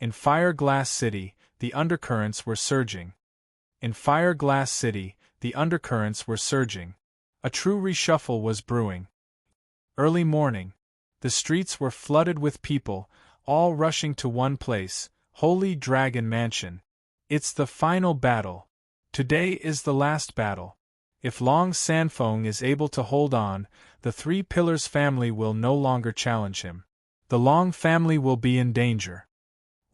In Fire Glass City, the undercurrents were surging. In Fire Glass City, the undercurrents were surging. A true reshuffle was brewing. Early morning. The streets were flooded with people, all rushing to one place, Holy Dragon Mansion. It's the final battle. Today is the last battle. If Long Sanfeng is able to hold on, the Three Pillars family will no longer challenge him. The Long family will be in danger.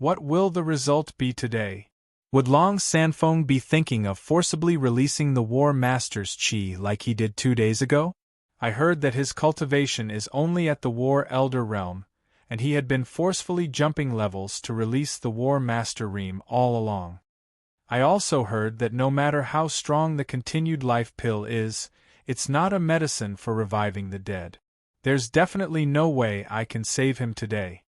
What will the result be today? Would Long Sanfeng be thinking of forcibly releasing the War Master's Qi like he did 2 days ago? I heard that his cultivation is only at the War Elder realm, and he had been forcefully jumping levels to release the War Master Reem all along. I also heard that no matter how strong the continued life pill is, it's not a medicine for reviving the dead. There's definitely no way I can save him today.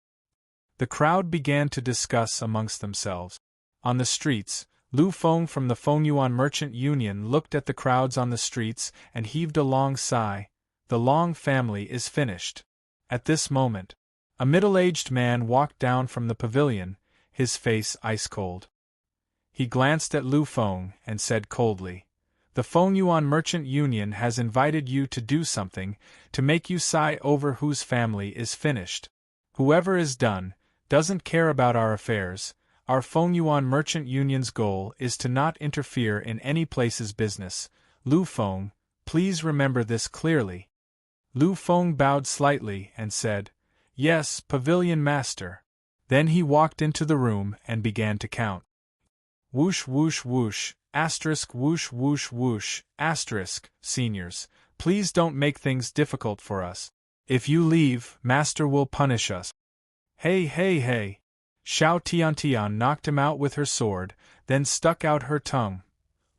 The crowd began to discuss amongst themselves. On the streets, Lu Feng from the Fengyuan Merchant Union looked at the crowds on the streets and heaved a long sigh. The Long family is finished. At this moment, a middle-aged man walked down from the pavilion, his face ice-cold. He glanced at Lu Feng and said coldly, "The Fengyuan Merchant Union has invited you to do something, to make you sigh over whose family is finished. Whoever is done, doesn't care about our affairs. Our Fengyuan Merchant Union's goal is to not interfere in any place's business. Lu Feng, please remember this clearly." Lu Feng bowed slightly and said, "Yes, Pavilion Master." Then he walked into the room and began to count. Whoosh whoosh whoosh, asterisk whoosh whoosh whoosh, asterisk, seniors, please don't make things difficult for us. If you leave, Master will punish us. Hey hey hey! Xiao Tiantian knocked him out with her sword, then stuck out her tongue.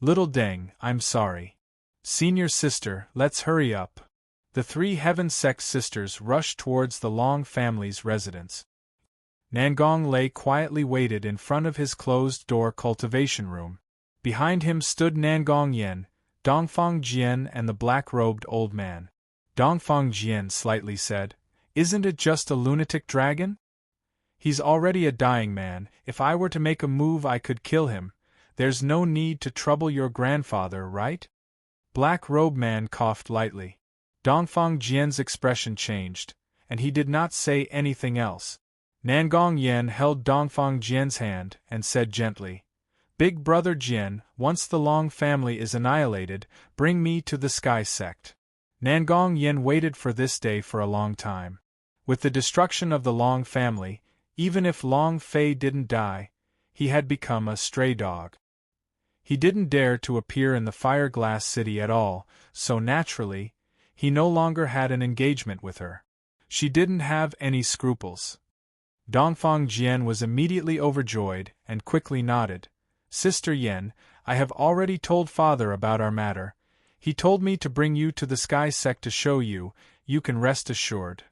Little Deng, I'm sorry. Senior sister, let's hurry up. The 3 Heaven Sect sisters rushed towards the Long family's residence. Nangong Lei quietly waited in front of his closed-door cultivation room. Behind him stood Nangong Yen, Dongfang Jian and the black-robed old man. Dongfang Jian slightly said, "Isn't it just a lunatic dragon? He's already a dying man. If I were to make a move I could kill him. There's no need to trouble your grandfather, right?" Black-robed man coughed lightly. Dongfang Jian's expression changed, and he did not say anything else. Nangong Yen held Dongfang Jian's hand and said gently, "Big brother Jian, once the Long family is annihilated, bring me to the Sky Sect." Nangong Yen waited for this day for a long time. With the destruction of the Long family, even if Long Fei didn't die, he had become a stray dog. He didn't dare to appear in the Fire Glass City at all, so naturally, he no longer had an engagement with her. She didn't have any scruples. Dongfang Jian was immediately overjoyed and quickly nodded. "Sister Yen, I have already told father about our matter. He told me to bring you to the Sky Sect to show you, you can rest assured."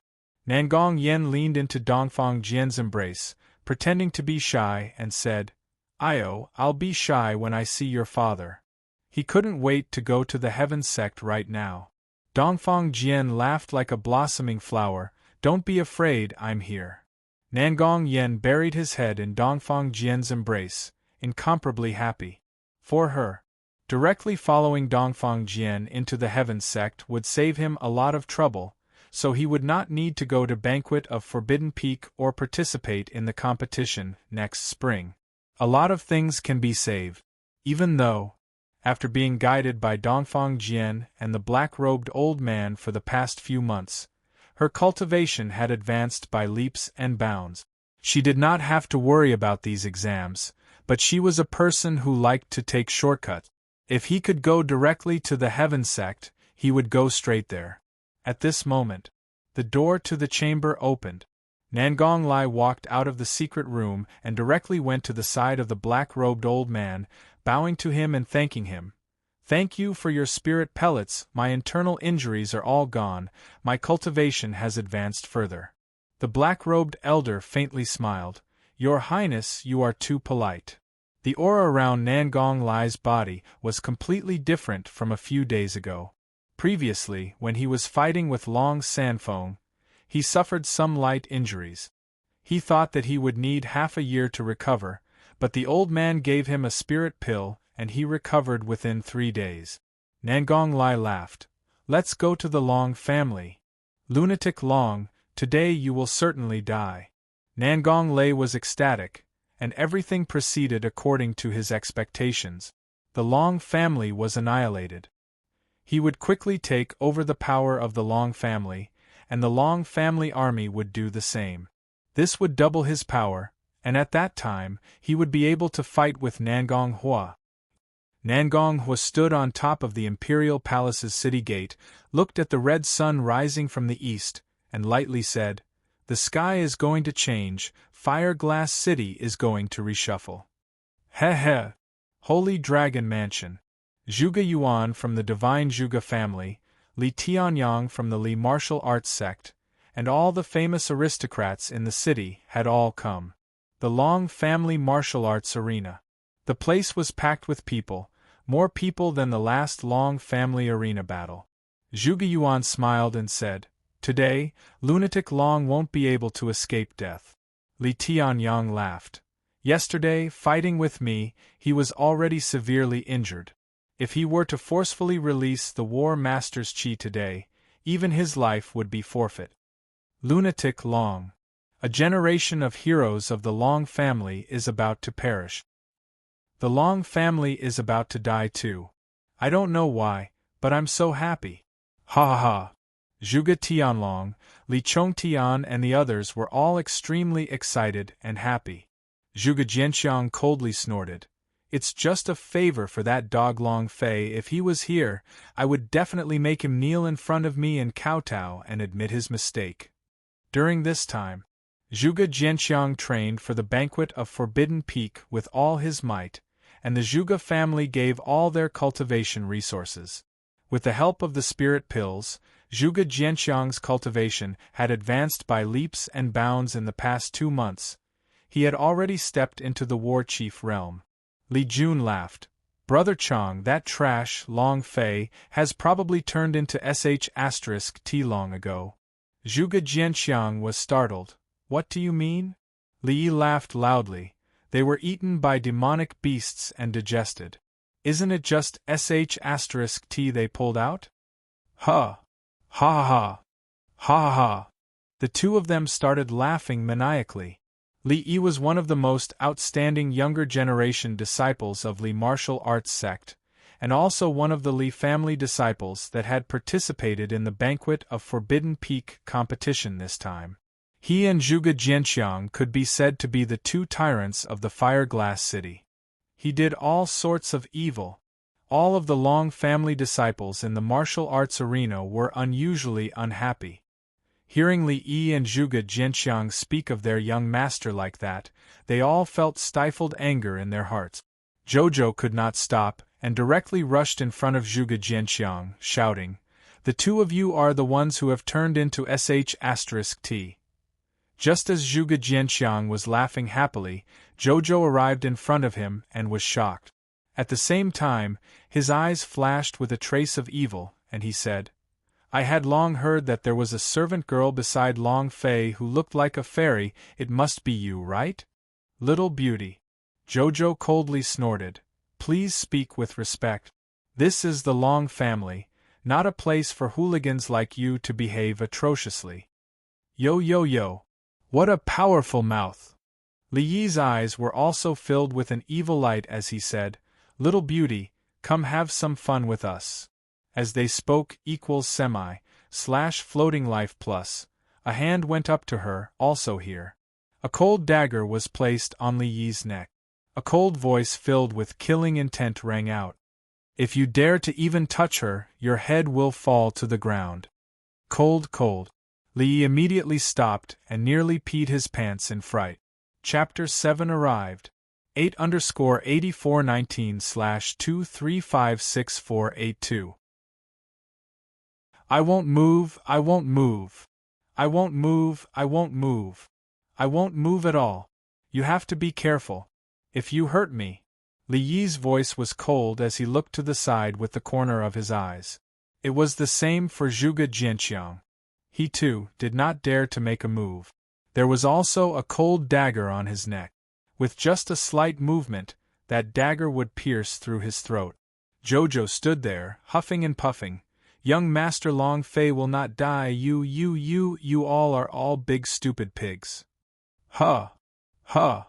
Nangong Yen leaned into Dongfang Jian's embrace, pretending to be shy, and said, I'll be shy when I see your father." He couldn't wait to go to the Heaven Sect right now. Dongfang Jian laughed like a blossoming flower. "Don't be afraid, I'm here." Nangong Yen buried his head in Dongfang Jian's embrace, incomparably happy. For her, directly following Dongfang Jian into the Heaven Sect would save him a lot of trouble, so he would not need to go to Banquet of Forbidden Peak or participate in the competition next spring. A lot of things can be saved, even though, after being guided by Dongfang Jian and the black-robed old man for the past few months, her cultivation had advanced by leaps and bounds. She did not have to worry about these exams, but she was a person who liked to take shortcuts. If he could go directly to the Heaven Sect, he would go straight there. At this moment, the door to the chamber opened. Nangong Lai walked out of the secret room and directly went to the side of the black-robed old man, bowing to him and thanking him. "Thank you for your spirit pellets, my internal injuries are all gone, my cultivation has advanced further." The black-robed elder faintly smiled. "Your Highness, you are too polite." The aura around Nangong Lai's body was completely different from a few days ago. Previously, when he was fighting with Long Sanfeng, he suffered some light injuries. He thought that he would need half a year to recover, but the old man gave him a spirit pill and he recovered within 3 days. Nangong Lai laughed. Let's go to the Long family. Lunatic Long, today you will certainly die. Nangong Lai was ecstatic, and everything proceeded according to his expectations. The Long family was annihilated. He would quickly take over the power of the Long family, and the Long family army would do the same. This would double his power, and at that time, he would be able to fight with Nangong Hua. Nangong Hua stood on top of the imperial palace's city gate, looked at the red sun rising from the east, and lightly said, "The sky is going to change, Fire Glass City is going to reshuffle." He he! Holy Dragon Mansion. Zhuge Yuan from the Divine Zhuge family, Li Tianyang from the Li martial arts sect, and all the famous aristocrats in the city had all come. The Long family martial arts arena. The place was packed with people, more people than the last Long family arena battle. Zhuge Yuan smiled and said, "Today, Lunatic Long won't be able to escape death." Li Tianyang laughed. "Yesterday, fighting with me, he was already severely injured. If he were to forcefully release the War Master's Qi today, even his life would be forfeit." Lunatic Long. A generation of heroes of the Long family is about to perish. The Long family is about to die too. I don't know why, but I'm so happy. Ha ha ha. Zhuge Tianlong, Li Chongtian and the others were all extremely excited and happy. Zhuge Jianxiang coldly snorted. "It's just a favor for that dog Long Fei. If he was here, I would definitely make him kneel in front of me and kowtow and admit his mistake." During this time, Zhuge Jianxiang trained for the banquet of Forbidden Peak with all his might, and the Zhuge family gave all their cultivation resources. With the help of the spirit pills, Zhuge Jianxiang's cultivation had advanced by leaps and bounds in the past 2 months. He had already stepped into the war chief realm. Li Jun laughed. "Brother Chang, that trash, Long Fei, has probably turned into sh*t long ago." Zhuge Jianxiang was startled. "What do you mean?" Li Yi laughed loudly. "They were eaten by demonic beasts and digested. Isn't it just sh*t they pulled out?" Ha! Ha ha! Ha ha! The two of them started laughing maniacally. Li Yi was one of the most outstanding younger generation disciples of Li martial arts sect, and also one of the Li family disciples that had participated in the Banquet of Forbidden Peak competition this time. He and Zhuge Jianxiang could be said to be the two tyrants of the Fire Glass City. He did all sorts of evil. All of the Long family disciples in the martial arts arena were unusually unhappy. Hearing Li Yi and Zhuge Jianxiang speak of their young master like that, they all felt stifled anger in their hearts. Jojo could not stop, and directly rushed in front of Zhuge Jianxiang, shouting, "The two of you are the ones who have turned into sh*t. Just as Zhuge Jianxiang was laughing happily, Jojo arrived in front of him and was shocked. At the same time, his eyes flashed with a trace of evil, and he said, "I had long heard that there was a servant girl beside Long Fei who looked like a fairy. It must be you, right? Little beauty." Jojo coldly snorted. "Please speak with respect. This is the Long family, not a place for hooligans like you to behave atrociously." Yo yo yo. What a powerful mouth! Li Yi's eyes were also filled with an evil light as he said, "Little beauty, come have some fun with us." As they spoke =semi/floating life plus, a hand went up to her, also here. A cold dagger was placed on Li Yi's neck. A cold voice filled with killing intent rang out. "If you dare to even touch her, your head will fall to the ground." Cold, cold. Li Yi immediately stopped and nearly peed his pants in fright. Chapter 7 arrived. 8_8419/2356482. I won't move, I won't move. I won't move, I won't move. I won't move at all. You have to be careful. If you hurt me. Li Yi's voice was cold as he looked to the side with the corner of his eyes. It was the same for Zhuge Jianxiang. He too did not dare to make a move. There was also a cold dagger on his neck. With just a slight movement, that dagger would pierce through his throat. Jojo stood there, huffing and puffing. Young Master Long Fei will not die. You all are all big stupid pigs. Huh! Huh!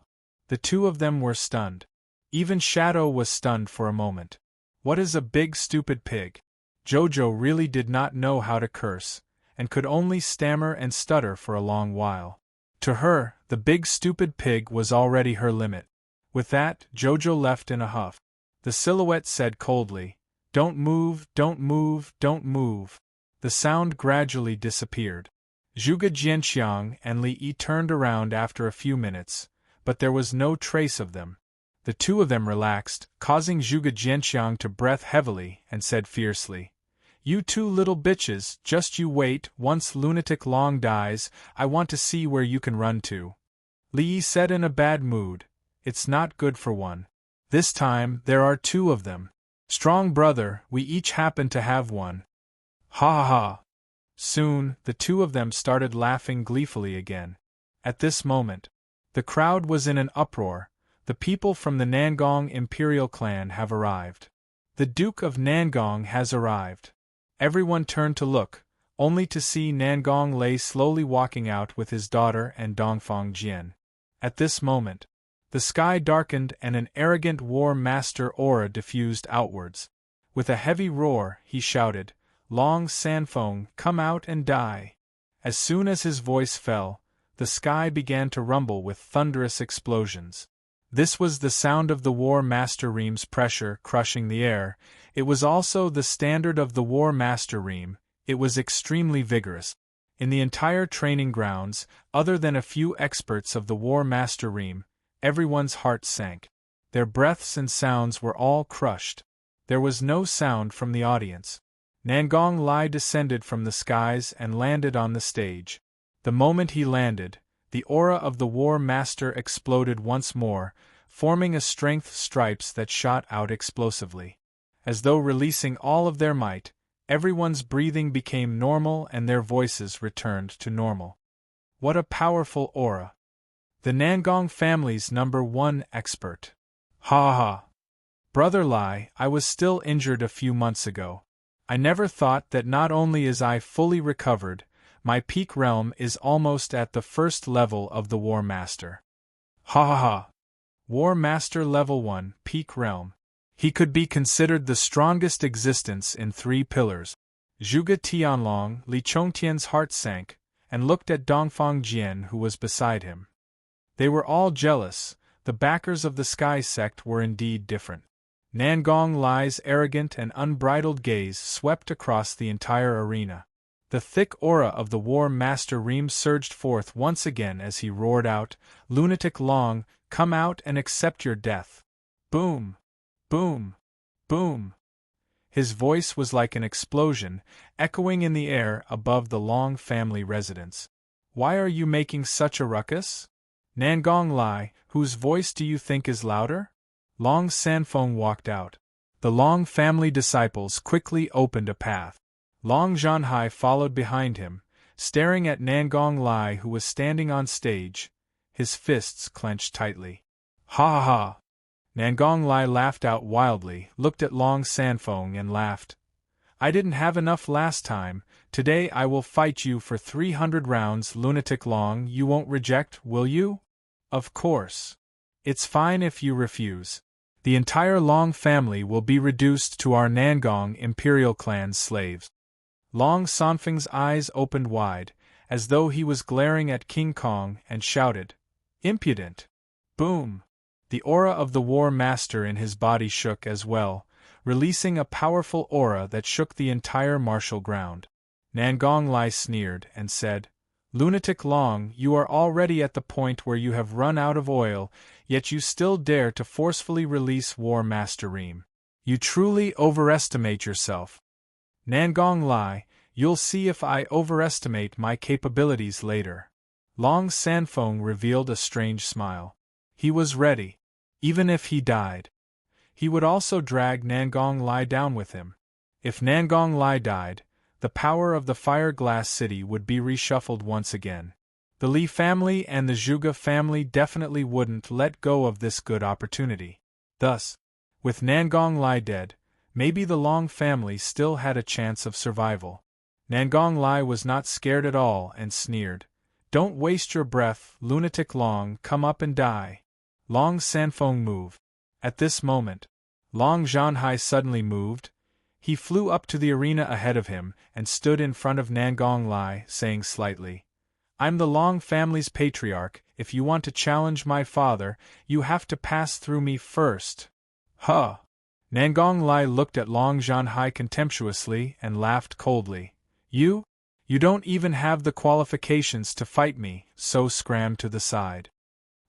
The two of them were stunned. Even Shadow was stunned for a moment. What is a big stupid pig? Jojo really did not know how to curse, and could only stammer and stutter for a long while. To her, the big stupid pig was already her limit. With that, Jojo left in a huff. The silhouette said coldly, "Don't move, don't move, don't move." The sound gradually disappeared. Zhuge Jianxiang and Li Yi turned around after a few minutes, but there was no trace of them. The two of them relaxed, causing Zhuge Jianxiang to breath heavily, and said fiercely, "You two little bitches, just you wait. Once Lunatic Long dies, I want to see where you can run to." Li Yi said in a bad mood, "It's not good for one. This time, there are two of them. Strong brother, we each happen to have one." Ha ha ha! Soon, the two of them started laughing gleefully again. At this moment, the crowd was in an uproar. The people from the Nangong Imperial clan have arrived. The Duke of Nangong has arrived. Everyone turned to look, only to see Nangong Lei slowly walking out with his daughter and Dongfang Jian. At this moment, the sky darkened and an arrogant war master aura diffused outwards. With a heavy roar, he shouted, "Long Sanfeng, come out and die!" As soon as his voice fell, the sky began to rumble with thunderous explosions. This was the sound of the War Master Ream's pressure crushing the air. It was also the standard of the War Master Ream. It was extremely vigorous. In the entire training grounds, other than a few experts of the War Master Ream, everyone's heart sank. Their breaths and sounds were all crushed. There was no sound from the audience. Nangong Lai descended from the skies and landed on the stage. The moment he landed, the aura of the War Master exploded once more, forming a strength stripes that shot out explosively. As though releasing all of their might, everyone's breathing became normal and their voices returned to normal. What a powerful aura! The Nangong family's #1 expert. Ha ha! Brother Lai, I was still injured a few months ago. I never thought that not only is I fully recovered, my peak realm is almost at the first level of the War Master. Ha ha ha! War Master level 1, peak realm. He could be considered the strongest existence in 3 pillars. Zhuge Tianlong, Li Chongtian's heart sank, and looked at Dongfang Jian who was beside him. They were all jealous. The backers of the Sky sect were indeed different. Nangong Lai's arrogant and unbridled gaze swept across the entire arena. The thick aura of the War Master Ream surged forth once again as he roared out, "Lunatic Long, come out and accept your death." Boom! Boom! Boom! His voice was like an explosion, echoing in the air above the Long family residence. "Why are you making such a ruckus? Nangong Lai, whose voice do you think is louder?" Long Sanfeng walked out. The Long family disciples quickly opened a path. Long Zhanhai followed behind him, staring at Nangong Lai who was standing on stage, his fists clenched tightly. Ha ha ha! Nangong Lai laughed out wildly, looked at Long Sanfeng and laughed. "I didn't have enough last time, today I will fight you for 300 rounds. Lunatic Long, you won't reject, will you?" "Of course. It's fine if you refuse. The entire Long family will be reduced to our Nangong Imperial clan's slaves." Long Sanfeng's eyes opened wide, as though he was glaring at King Kong, and shouted, "Impudent!" Boom! The aura of the War Master in his body shook as well, releasing a powerful aura that shook the entire martial ground. Nangong Lai sneered and said, "Lunatic Long, you are already at the point where you have run out of oil, yet you still dare to forcefully release War Master Ream. You truly overestimate yourself. Nangong Lai, you'll see if I overestimate my capabilities later." Long Sanfeng revealed a strange smile. He was ready. Even if he died, he would also drag Nangong Lai down with him. If Nangong Lai died, the power of the Fire Glass City would be reshuffled once again. The Li family and the Zhuge family definitely wouldn't let go of this good opportunity. Thus, with Nangong Lai dead, maybe the Long family still had a chance of survival. Nangong Lai was not scared at all and sneered. "Don't waste your breath, lunatic Long, come up and die." Long Sanfeng moved. At this moment, Long Zhanhai suddenly moved. He flew up to the arena ahead of him and stood in front of Nangong Lai, saying slightly, "I'm the Long family's patriarch. If you want to challenge my father, you have to pass through me first." Huh! Nangong Lai looked at Long Zhanhai contemptuously and laughed coldly. You don't even have the qualifications to fight me, so scram to the side."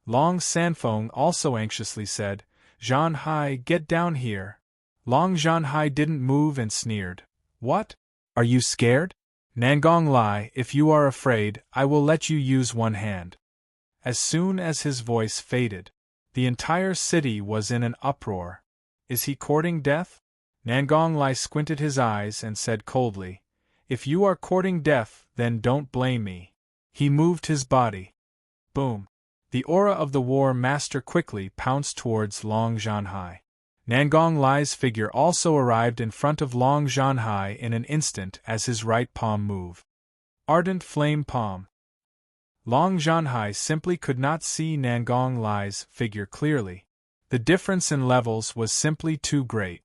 Long Sanfeng also anxiously said, "Zhanhai, get down here." Long Zhanhai didn't move and sneered. "What? Are you scared? Nangong Lai, if you are afraid, I will let you use one hand." As soon as his voice faded, the entire city was in an uproar. "Is he courting death?" Nangong Lai squinted his eyes and said coldly, "If you are courting death, then don't blame me." He moved his body. Boom! The aura of the War Master quickly pounced towards Long Zhanhai. Nangong Lai's figure also arrived in front of Long Zhanhai in an instant as his right palm moved. Ardent flame palm. Long Zhanhai simply could not see Nangong Lai's figure clearly. The difference in levels was simply too great.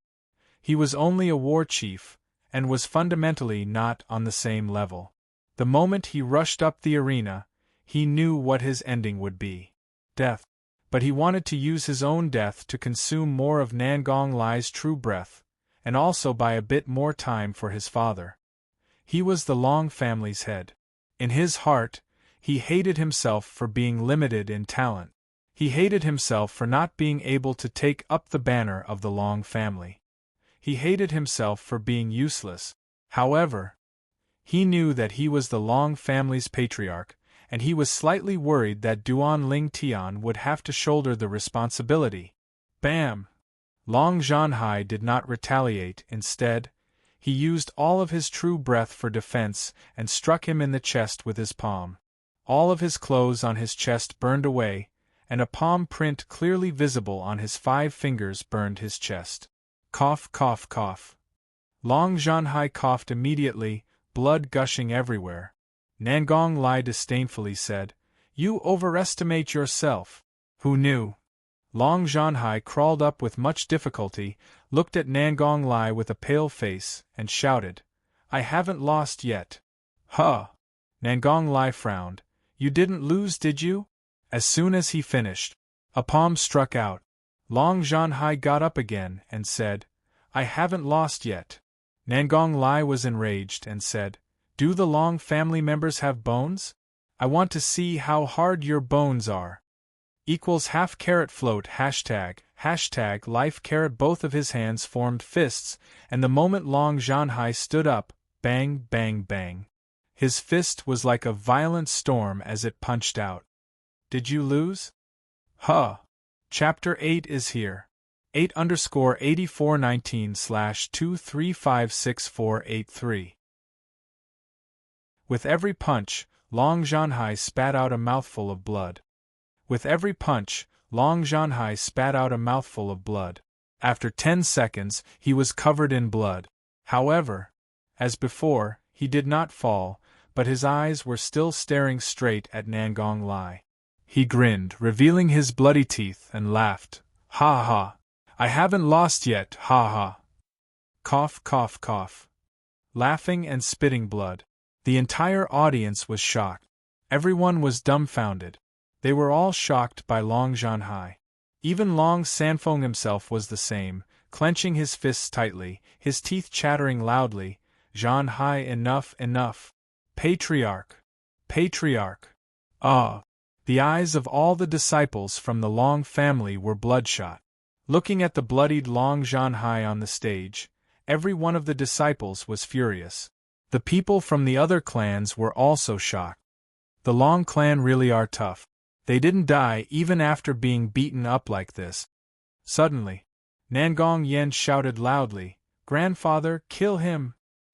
He was only a war chief, and was fundamentally not on the same level. The moment he rushed up the arena, he knew what his ending would be. Death. But he wanted to use his own death to consume more of Nangong Lai's true breath, and also buy a bit more time for his father. He was the Long family's head. In his heart, he hated himself for being limited in talent. He hated himself for not being able to take up the banner of the Long family. He hated himself for being useless. However, he knew that he was the Long family's patriarch, and he was slightly worried that Duan Ling Tian would have to shoulder the responsibility. Bam! Long Zhanhai did not retaliate. Instead, he used all of his true breath for defense and struck him in the chest with his palm. All of his clothes on his chest burned away, and a palm print clearly visible on his 5 fingers burned his chest. Cough, cough, cough. Long Zhanhai coughed immediately, blood gushing everywhere. Nangong Lai disdainfully said, "You overestimate yourself." Who knew? Long Zhanhai crawled up with much difficulty, looked at Nangong Lai with a pale face, and shouted, "I haven't lost yet." "Huh!" Nangong Lai frowned. "You didn't lose, did you?" As soon as he finished, a palm struck out. Long Zhanhai got up again and said, "I haven't lost yet." Nangong Lai was enraged and said, "Do the Long family members have bones? I want to see how hard your bones are." Equals half caret float hashtag life caret. Both of his hands formed fists, and the moment Long Zhanhai stood up, bang, bang, bang. His fist was like a violent storm as it punched out. Did you lose? Huh. Chapter 8 is here. 8_8419/2356483. With every punch, Long Zhanhai spat out a mouthful of blood. With every punch, Long Zhanhai spat out a mouthful of blood. After 10 seconds, he was covered in blood. However, as before, he did not fall, but his eyes were still staring straight at Nangong Lai. He grinned, revealing his bloody teeth, and laughed. "Ha ha! I haven't lost yet, ha ha!" Cough, cough, cough. Laughing and spitting blood. The entire audience was shocked. Everyone was dumbfounded. They were all shocked by Long Zhanhai. Even Long Sanfeng himself was the same, clenching his fists tightly, his teeth chattering loudly. "Zhanhai, enough, enough! Patriarch! Patriarch!" Ah! The eyes of all the disciples from the Long family were bloodshot. Looking at the bloodied Long Zhanhai on the stage, every one of the disciples was furious. The people from the other clans were also shocked. The Long clan really are tough. They didn't die even after being beaten up like this. Suddenly, Nangong Yen shouted loudly, "Grandfather, kill him!"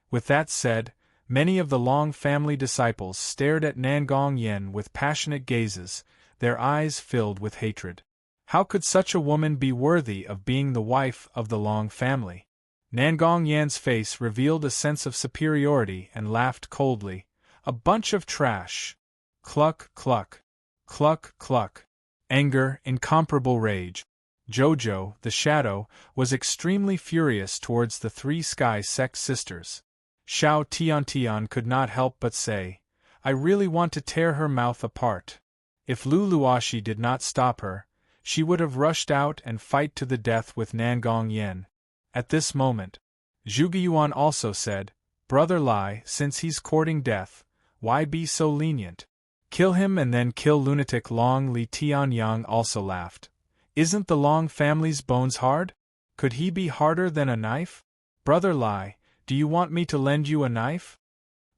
With that said, Many of the Long family disciples stared at Nangong Yen with passionate gazes, their eyes filled with hatred. How could such a woman be worthy of being the wife of the Long family? Nangong Yan's face revealed a sense of superiority and laughed coldly. A bunch of trash. Cluck, cluck. Cluck, cluck. Anger, incomparable rage. Jojo, the shadow, was extremely furious towards the three Sky Sect sisters. Xiao Tiantian could not help but say, I really want to tear her mouth apart. If Lu Luoxi did not stop her, she would have rushed out and fight to the death with Nangong Yen. At this moment, Zhuge also said, Brother Lai, since he's courting death, why be so lenient? Kill him and then kill lunatic Long. Li Tianyang also laughed. Isn't the Long family's bones hard? Could he be harder than a knife? Brother Lai, do you want me to lend you a knife?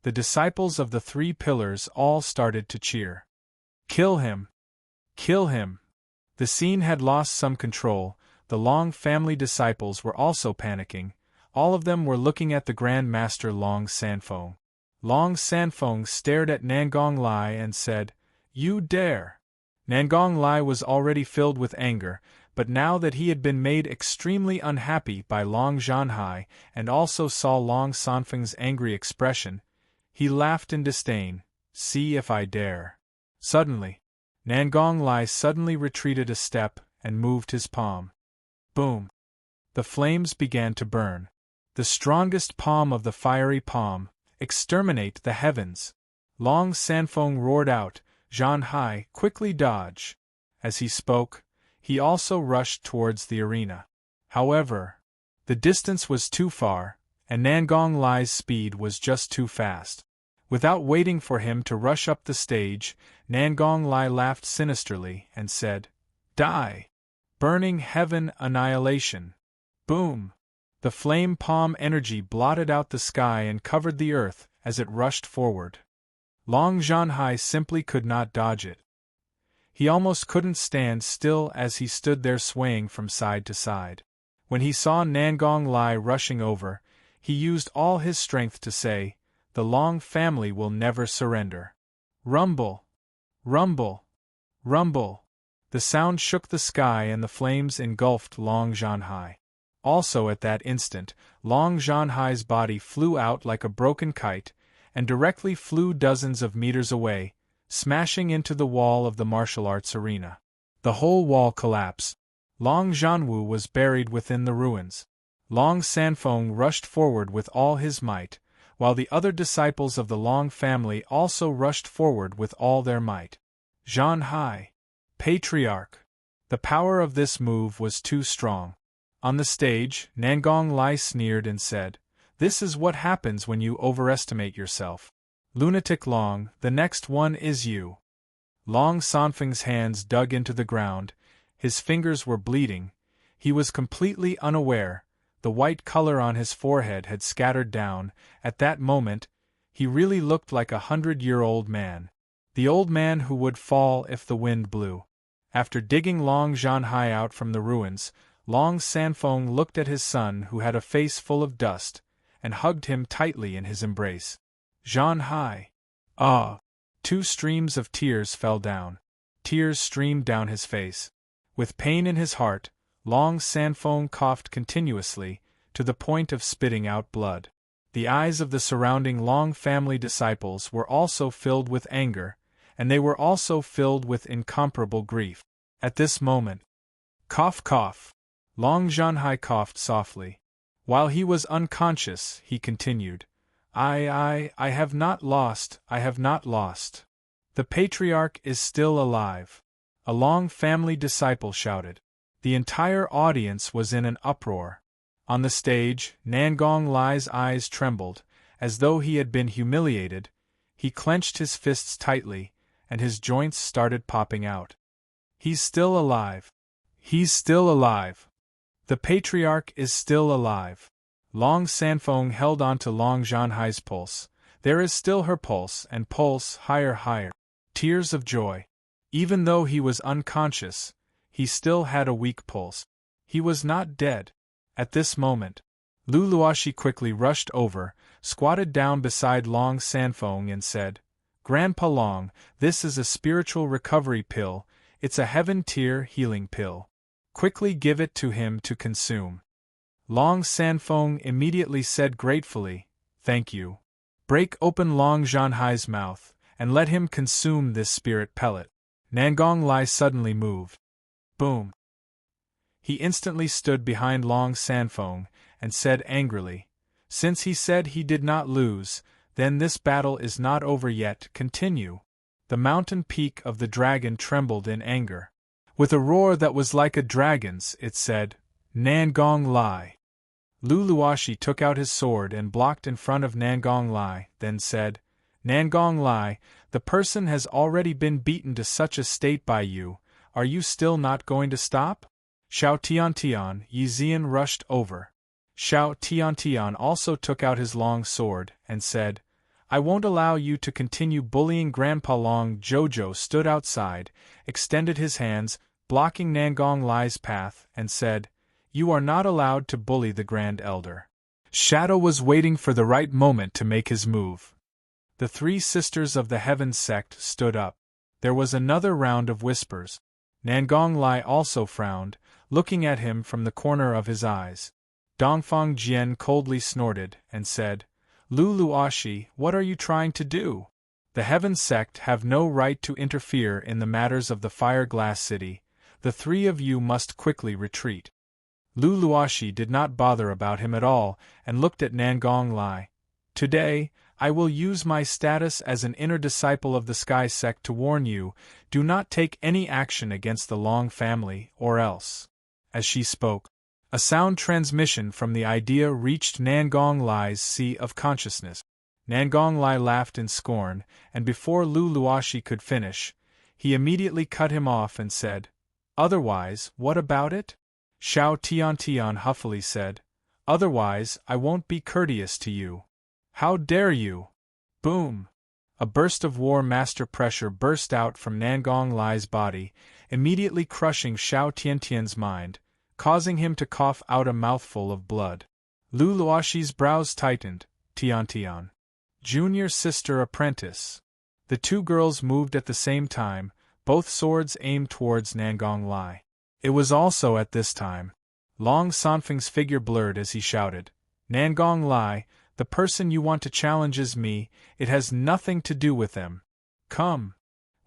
The disciples of the three pillars all started to cheer. Kill him! Kill him! The scene had lost some control. The Long family disciples were also panicking. All of them were looking at the Grand Master Long Sanfeng. Long Sanfeng stared at Nangong Lai and said, You dare! Nangong Lai was already filled with anger, but now that he had been made extremely unhappy by Long Zhanhai and also saw Long Sanfeng's angry expression, he laughed in disdain. See if I dare. Suddenly, Nangong Lai suddenly retreated a step and moved his palm. Boom! The flames began to burn. The strongest palm of the fiery palm. Exterminate the heavens! Long Sanfeng roared out, Zhanhai, quickly dodge! As he spoke, he also rushed towards the arena. However, the distance was too far, and Nangong Lai's speed was just too fast. Without waiting for him to rush up the stage, Nangong Lai laughed sinisterly and said, Die! Burning heaven annihilation! Boom! The flame palm energy blotted out the sky and covered the earth as it rushed forward. Long Zhanhai simply could not dodge it. He almost couldn't stand still as he stood there swaying from side to side. When he saw Nangong Lai rushing over, he used all his strength to say, The Long family will never surrender. Rumble! Rumble! Rumble! The sound shook the sky and the flames engulfed Long Zhanhai. Also at that instant, Long Zhanhai's body flew out like a broken kite, and directly flew dozens of meters away, smashing into the wall of the martial arts arena. The whole wall collapsed. Long Zhanwu was buried within the ruins. Long Sanfeng rushed forward with all his might, while the other disciples of the Long family also rushed forward with all their might. Zhanhai! Patriarch! The power of this move was too strong. On the stage, Nangong Lai sneered and said, This is what happens when you overestimate yourself. Lunatic Long, the next one is you. Long Sanfeng's hands dug into the ground, his fingers were bleeding, he was completely unaware, the white color on his forehead had scattered down. At that moment, he really looked like a 100-year-old man. The old man who would fall if the wind blew. After digging Long Zhanhai out from the ruins, Long Sanfeng looked at his son who had a face full of dust, and hugged him tightly in his embrace. Zhanhai! Ah! 2 streams of tears fell down. Tears streamed down his face. With pain in his heart, Long Sanfeng coughed continuously, to the point of spitting out blood. The eyes of the surrounding Long family disciples were also filled with anger, and they were also filled with incomparable grief. At this moment, cough cough! Long Zhanhai coughed softly. While he was unconscious, he continued, I have not lost, I have not lost. The Patriarch is still alive. A Long family disciple shouted. The entire audience was in an uproar. On the stage, Nangong Lai's eyes trembled, as though he had been humiliated. He clenched his fists tightly, and his joints started popping out. He's still alive. He's still alive. The Patriarch is still alive. Long Sanfeng held on to Long Zhanhai's pulse. There is still her pulse, and pulse higher, higher. Tears of joy. Even though he was unconscious, he still had a weak pulse. He was not dead. At this moment, Lu Luoxi quickly rushed over, squatted down beside Long Sanfeng and said, Grandpa Long, this is a spiritual recovery pill, it's a heaven-tier healing pill. Quickly give it to him to consume. Long Sanfeng immediately said gratefully, Thank you. Break open Long Zhanhai's mouth, and let him consume this spirit pellet. Nangong Lai suddenly moved. Boom! He instantly stood behind Long Sanfeng, and said angrily, Since he said he did not lose, then this battle is not over yet. Continue. The mountain peak of the dragon trembled in anger. With a roar that was like a dragon's, it said, Nangong Lai. Lu Luoxi took out his sword and blocked in front of Nangong Lai, then said, Nangong Lai, the person has already been beaten to such a state by you, are you still not going to stop? Xiao Tiantian, Yi Zian rushed over. Xiao Tiantian also took out his long sword, and said, I won't allow you to continue bullying Grandpa Long. Jojo stood outside, extended his hands, blocking Nangong Lai's path, and said, You are not allowed to bully the Grand Elder. Shadow was waiting for the right moment to make his move. The three sisters of the Heaven sect stood up. There was another round of whispers. Nangong Lai also frowned, looking at him from the corner of his eyes. Dongfang Jian coldly snorted, and said, Lu Luoxi, what are you trying to do? The Heaven sect have no right to interfere in the matters of the Fire Glass City. The three of you must quickly retreat. Lu Luoxi did not bother about him at all, and looked at Nangong Lai. Today, I will use my status as an inner disciple of the Sky sect to warn you, do not take any action against the Long family, or else. As she spoke, a sound transmission from the idea reached Nangong Lai's sea of consciousness. Nangong Lai laughed in scorn, and before Lu Luoxi could finish, he immediately cut him off and said, Otherwise, what about it? Xiao Tiantian huffily said, Otherwise, I won't be courteous to you. How dare you? Boom! A burst of War Master pressure burst out from Nangong Lai's body, immediately crushing Xiao Tiantian's mind, causing him to cough out a mouthful of blood. Lu Luoxi's brows tightened. Tiantian. Junior sister apprentice. The two girls moved at the same time, both swords aimed towards Nangong Lai. It was also at this time. Long Sanfeng's figure blurred as he shouted, Nangong Lai, the person you want to challenge is me, it has nothing to do with them. Come.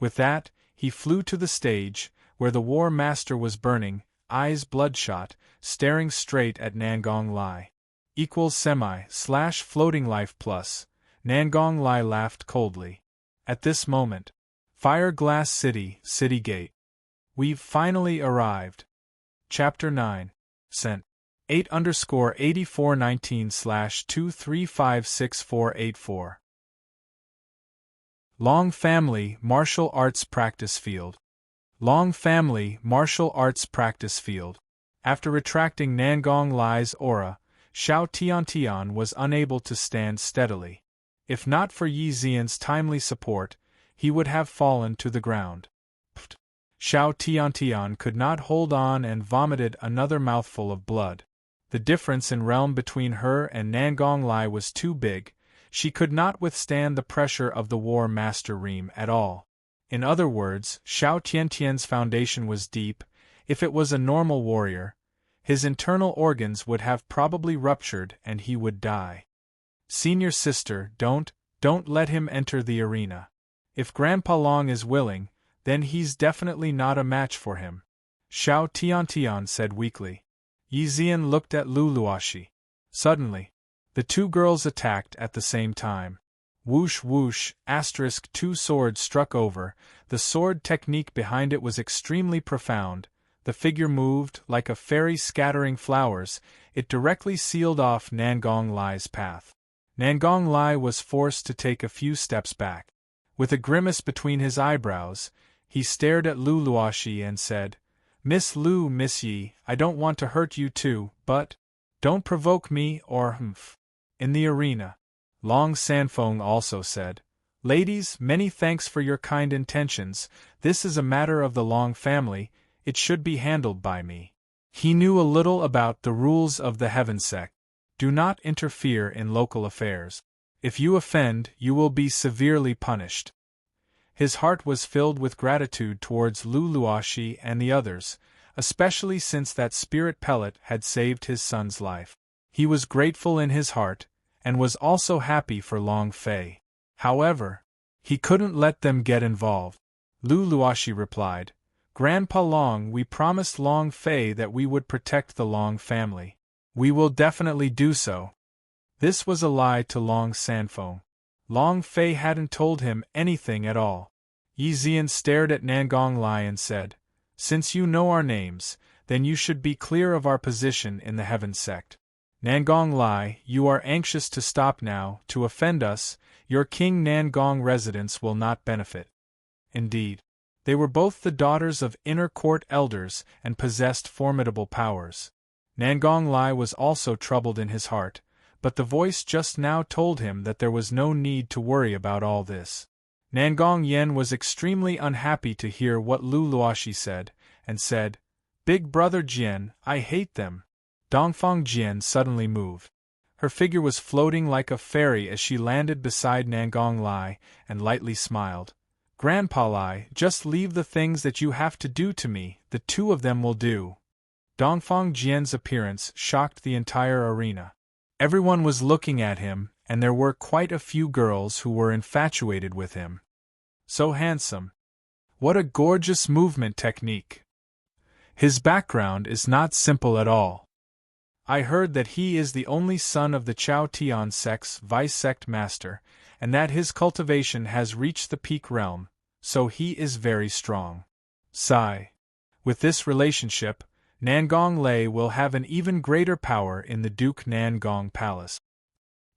With that, he flew to the stage, where the War Master was burning, eyes bloodshot, staring straight at Nangong Lai. =semi/floating life plus. Nangong Lai laughed coldly. At this moment. Fire Glass City, City Gate. We've finally arrived. Chapter 9. Sent. 8_8419/2356484. Long Family Martial Arts Practice Field. Long Family Martial Arts Practice Field. After retracting Nangong Lai's aura, Xiao Tiantian was unable to stand steadily. If not for Yi Zian's timely support, he would have fallen to the ground. Xiao Tiantian could not hold on and vomited another mouthful of blood. The difference in realm between her and Nangong Lai was too big, she could not withstand the pressure of the War Master Reem at all. In other words, Xiao Tiantian's foundation was deep. If it was a normal warrior, his internal organs would have probably ruptured and he would die. Senior sister, don't let him enter the arena. If Grandpa Long is willing, then he's definitely not a match for him. Xiao Tiantian said weakly. Yi Zian looked at Lu Luoxi. Suddenly, the two girls attacked at the same time. Whoosh whoosh, *, two swords struck over, the sword technique behind it was extremely profound, the figure moved like a fairy scattering flowers, it directly sealed off Nangong Lai's path. Nangong Lai was forced to take a few steps back. With a grimace between his eyebrows, he stared at Lu Luoxi and said, Miss Lu, Miss Yi, I don't want to hurt you too, but don't provoke me or In the arena, Long Sanfeng also said, Ladies, many thanks for your kind intentions, this is a matter of the Long family, it should be handled by me. He knew a little about the rules of the Heaven sect. Do not interfere in local affairs. If you offend, you will be severely punished. His heart was filled with gratitude towards Lu Luoxi and the others, especially since that spirit pellet had saved his son's life. He was grateful in his heart, and was also happy for Long Fei. However, he couldn't let them get involved. Lu Luoxi replied, "Grandpa Long, we promised Long Fei that we would protect the Long family. We will definitely do so." This was a lie to Long Sanfeng. Long Fei hadn't told him anything at all. Yi Zian stared at Nangong Lai and said, "Since you know our names, then you should be clear of our position in the Heaven sect. Nangong Lai, you are anxious to stop now, to offend us, your King Nangong residence will not benefit." Indeed, they were both the daughters of inner court elders and possessed formidable powers. Nangong Lai was also troubled in his heart, but the voice just now told him that there was no need to worry about all this. Nangong Yen was extremely unhappy to hear what Lu Luoxi said, and said, "Big brother Jian, I hate them." Dongfang Jian suddenly moved. Her figure was floating like a fairy as she landed beside Nangong Lai, and lightly smiled. "Grandpa Lai, just leave the things that you have to do to me, the two of them will do." Dongfang Jian's appearance shocked the entire arena. Everyone was looking at him, and there were quite a few girls who were infatuated with him. So handsome. What a gorgeous movement technique. His background is not simple at all. I heard that he is the only son of the Chao Tian sect's vice-sect master, and that his cultivation has reached the peak realm, so he is very strong. Sigh. With this relationship, Nangong Lei will have an even greater power in the Duke Nangong Palace.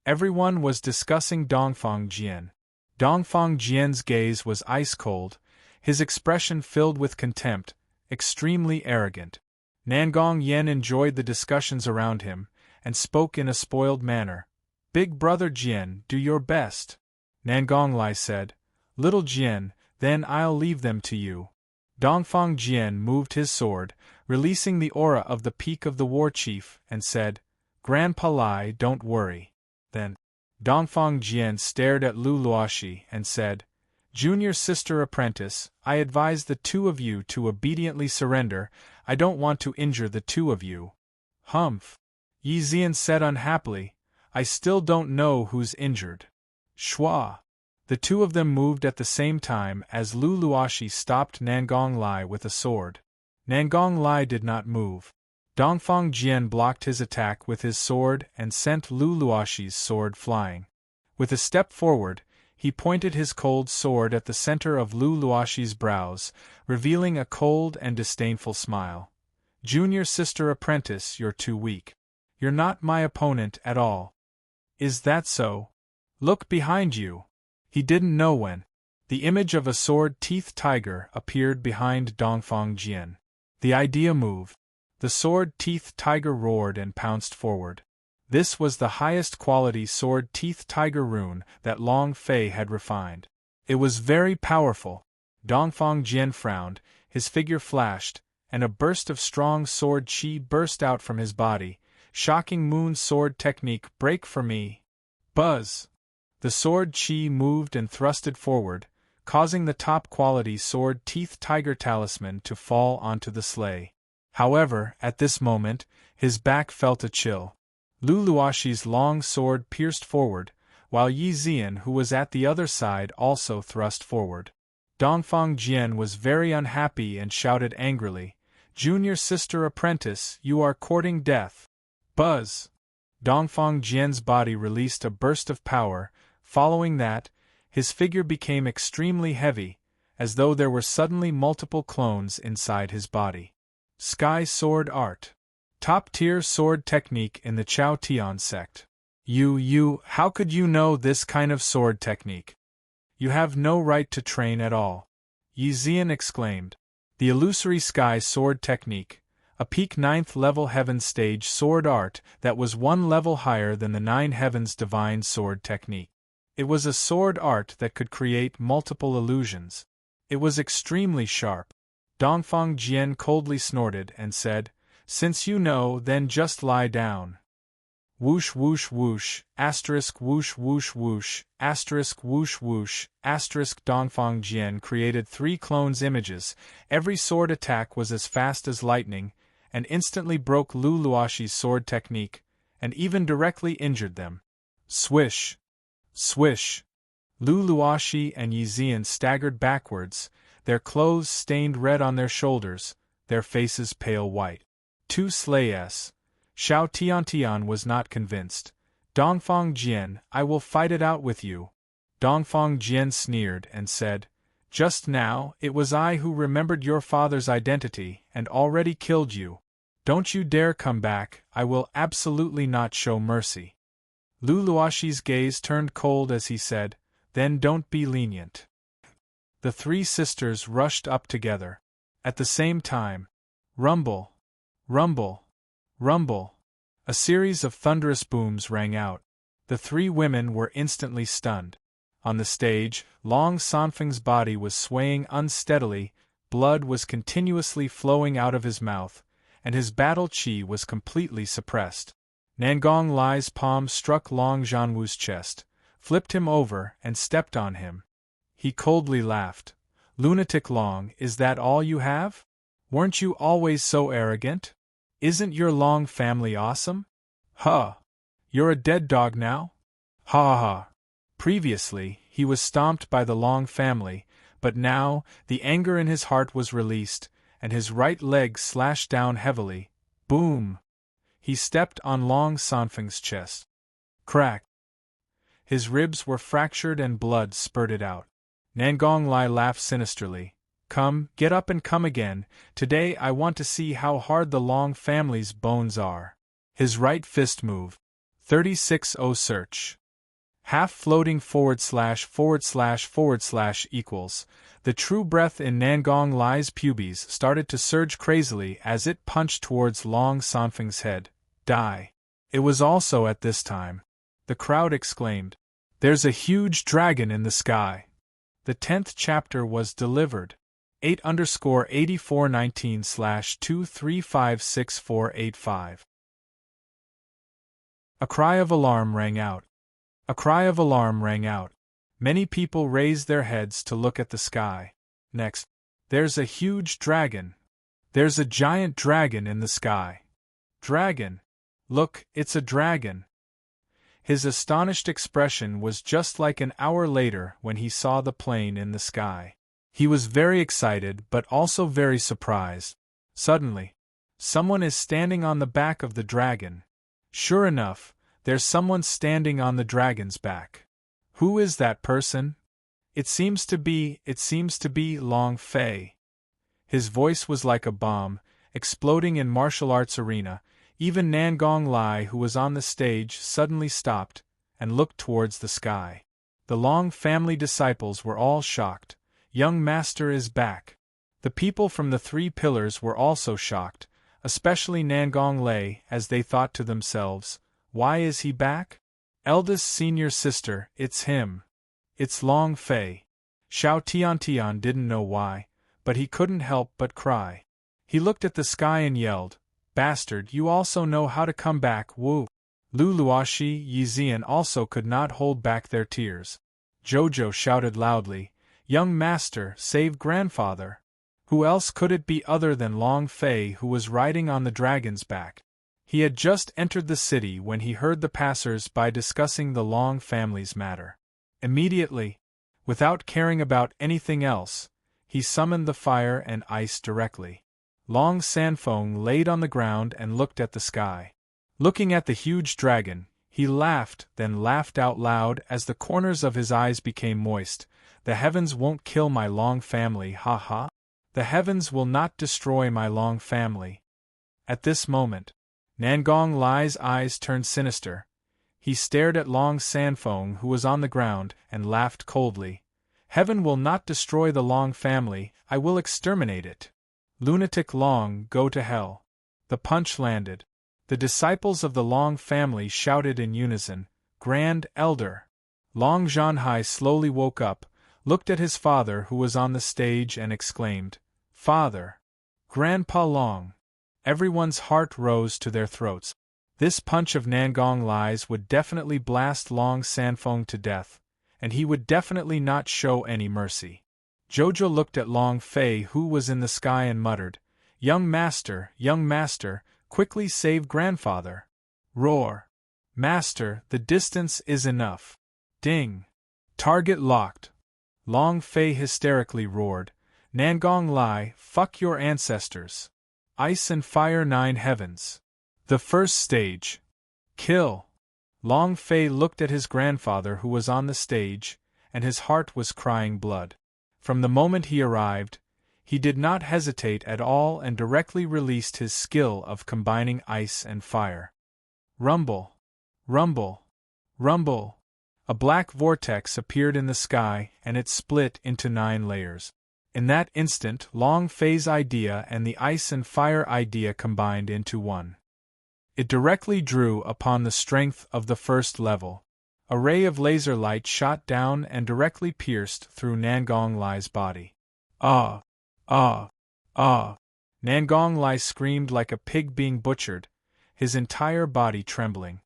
Everyone was discussing Dongfang Jian. Dongfang Jian's gaze was ice-cold, his expression filled with contempt, extremely arrogant. Nangong Yen enjoyed the discussions around him, and spoke in a spoiled manner. "Big brother Jian, do your best." Nangong Lai said, "Little Jian, then I'll leave them to you." Dongfang Jian moved his sword, releasing the aura of the peak of the war chief, and said, "Grandpa Lai, don't worry." Then, Dongfang Jian stared at Lu Luoxi and said, "Junior sister apprentice, I advise the two of you to obediently surrender. I don't want to injure the two of you." "Humph," Yi Zian said unhappily, "I still don't know who's injured." Schwa. The two of them moved at the same time as Lu Luoxi stopped Nangong Lai with a sword. Nangong Lai did not move. Dongfang Jian blocked his attack with his sword and sent Lu Luoxi's sword flying. With a step forward, he pointed his cold sword at the center of Lu Luoxi's brows, revealing a cold and disdainful smile. "Junior sister apprentice, you're too weak. You're not my opponent at all." "Is that so? Look behind you." He didn't know when. The image of a sword-teethed tiger appeared behind Dongfang Jian. The idea moved. The sword-teethed tiger roared and pounced forward. This was the highest quality sword-teethed tiger rune that Long Fei had refined. It was very powerful. Dongfang Jian frowned, his figure flashed, and a burst of strong sword chi burst out from his body. "Shocking moon sword technique, break for me." Buzz! The sword chi moved and thrusted forward, causing the top-quality sword-teethed tiger talisman to fall onto the sleigh. However, at this moment, his back felt a chill. Lu Luoxi's long sword pierced forward, while Yi Zian, who was at the other side, also thrust forward. Dongfang Jian was very unhappy and shouted angrily, "Junior sister apprentice, you are courting death." Buzz! Dongfang Jian's body released a burst of power. Following that, his figure became extremely heavy, as though there were suddenly multiple clones inside his body. Sky Sword Art. Top-tier sword technique in the Chao Tian sect. How could you know this kind of sword technique? You have no right to train at all. Yi Zian exclaimed. The illusory sky sword technique, a peak 9th level heaven stage sword art that was one level higher than the 9 heavens divine sword technique. It was a sword art that could create multiple illusions. It was extremely sharp. Dongfang Jian coldly snorted and said, "Since you know, then just lie down." Whoosh whoosh whoosh, asterisk whoosh whoosh whoosh, asterisk whoosh whoosh, asterisk Dongfang Jian created 3 clones images. Every sword attack was as fast as lightning, and instantly broke Lu Luoshi's sword technique, and even directly injured them. Swish! Swish! Lu Luoshi and Yi Zian staggered backwards, their clothes stained red on their shoulders, their faces pale white. 2 slays. Xiao Tiantian was not convinced. Dongfang Jian, I will fight it out with you. Dongfang Jian sneered and said, Just now, it was I who remembered your father's identity and already killed you. Don't you dare come back, I will absolutely not show mercy. Lu Luoshi's gaze turned cold as he said, Then don't be lenient. The 3 sisters rushed up together. At the same time, rumble, rumble, rumble. A series of thunderous booms rang out. The 3 women were instantly stunned. On the stage, Long Sanfeng's body was swaying unsteadily, blood was continuously flowing out of his mouth, and his battle chi was completely suppressed. Nangong Lai's palm struck Long Zhanwu's chest, flipped him over and stepped on him. He coldly laughed. Lunatic Long, is that all you have? Weren't you always so arrogant? Isn't your Long family awesome? Huh! You're a dead dog now? Ha ha! Previously, he was stomped by the Long family, but now, the anger in his heart was released, and his right leg slashed down heavily. Boom! He stepped on Long Sanfeng's chest. Crack! His ribs were fractured and blood spurted out. Nangong Lai laughed sinisterly. Come, get up and come again. Today I want to see how hard the Long family's bones are. His right fist moved. 36-0 search. Half floating / / equals. The true breath in Nangong Lai's pubes started to surge crazily as it punched towards Long Sanfeng's head. Die. It was also at this time. The crowd exclaimed, There's a huge dragon in the sky. The 10th chapter was delivered. 8_8419/2356485. A cry of alarm rang out. A cry of alarm rang out. Many people raised their heads to look at the sky. Next, there's a huge dragon. There's a giant dragon in the sky. Dragon! Look, it's a dragon. His astonished expression was just like an hour later when he saw the plane in the sky. He was very excited but also very surprised. Suddenly, someone is standing on the back of the dragon. Sure enough, there's someone standing on the dragon's back. Who is that person? It seems to be Long Fei. His voice was like a bomb, exploding in martial arts arena. Even Nangong Lai, who was on the stage, suddenly stopped and looked towards the sky. The Long family disciples were all shocked. Young master is back. The people from the 3 pillars were also shocked, especially Nangong Lai, as they thought to themselves, Why is he back? Eldest senior sister, it's him. It's Long Fei. Xiao Tiantian didn't know why, but he couldn't help but cry. He looked at the sky and yelled, Bastard, you also know how to come back, woo! Lu Luoshi, Yi Zian also could not hold back their tears. Jojo shouted loudly, Young master, save grandfather! Who else could it be other than Long Fei who was riding on the dragon's back? He had just entered the city when he heard the passers-by discussing the Long family's matter. Immediately, without caring about anything else, he summoned the fire and ice directly. Long Sanfeng laid on the ground and looked at the sky. Looking at the huge dragon, he laughed, then laughed out loud as the corners of his eyes became moist. The heavens won't kill my Long family, ha ha! The heavens will not destroy my Long family. At this moment, Nangong Lai's eyes turned sinister. He stared at Long Sanfeng, who was on the ground, and laughed coldly. Heaven will not destroy the Long family, I will exterminate it. Lunatic Long, go to hell. The punch landed. The disciples of the Long family shouted in unison, Grand Elder. Long Zhanhai slowly woke up, looked at his father who was on the stage and exclaimed, Father! Grandpa Long! Everyone's heart rose to their throats. This punch of Nangong Lai's would definitely blast Long Sanfeng to death, and he would definitely not show any mercy. Jojo looked at Long Fei, who was in the sky, and muttered, young master, quickly save grandfather. Roar. Master, the distance is enough. Ding. Target locked. Long Fei hysterically roared, Nangong Lai, fuck your ancestors. Ice and fire 9 heavens. The first stage. Kill. Long Fei looked at his grandfather, who was on the stage, and his heart was crying blood. From the moment he arrived, he did not hesitate at all and directly released his skill of combining ice and fire. Rumble. Rumble. Rumble. A black vortex appeared in the sky, and it split into 9 layers. In that instant, Long Fei's idea and the ice and fire idea combined into one. It directly drew upon the strength of the first level. A ray of laser light shot down and directly pierced through Nangong Lai's body. Ah! Ah! Ah! Nangong Lai screamed like a pig being butchered, his entire body trembling.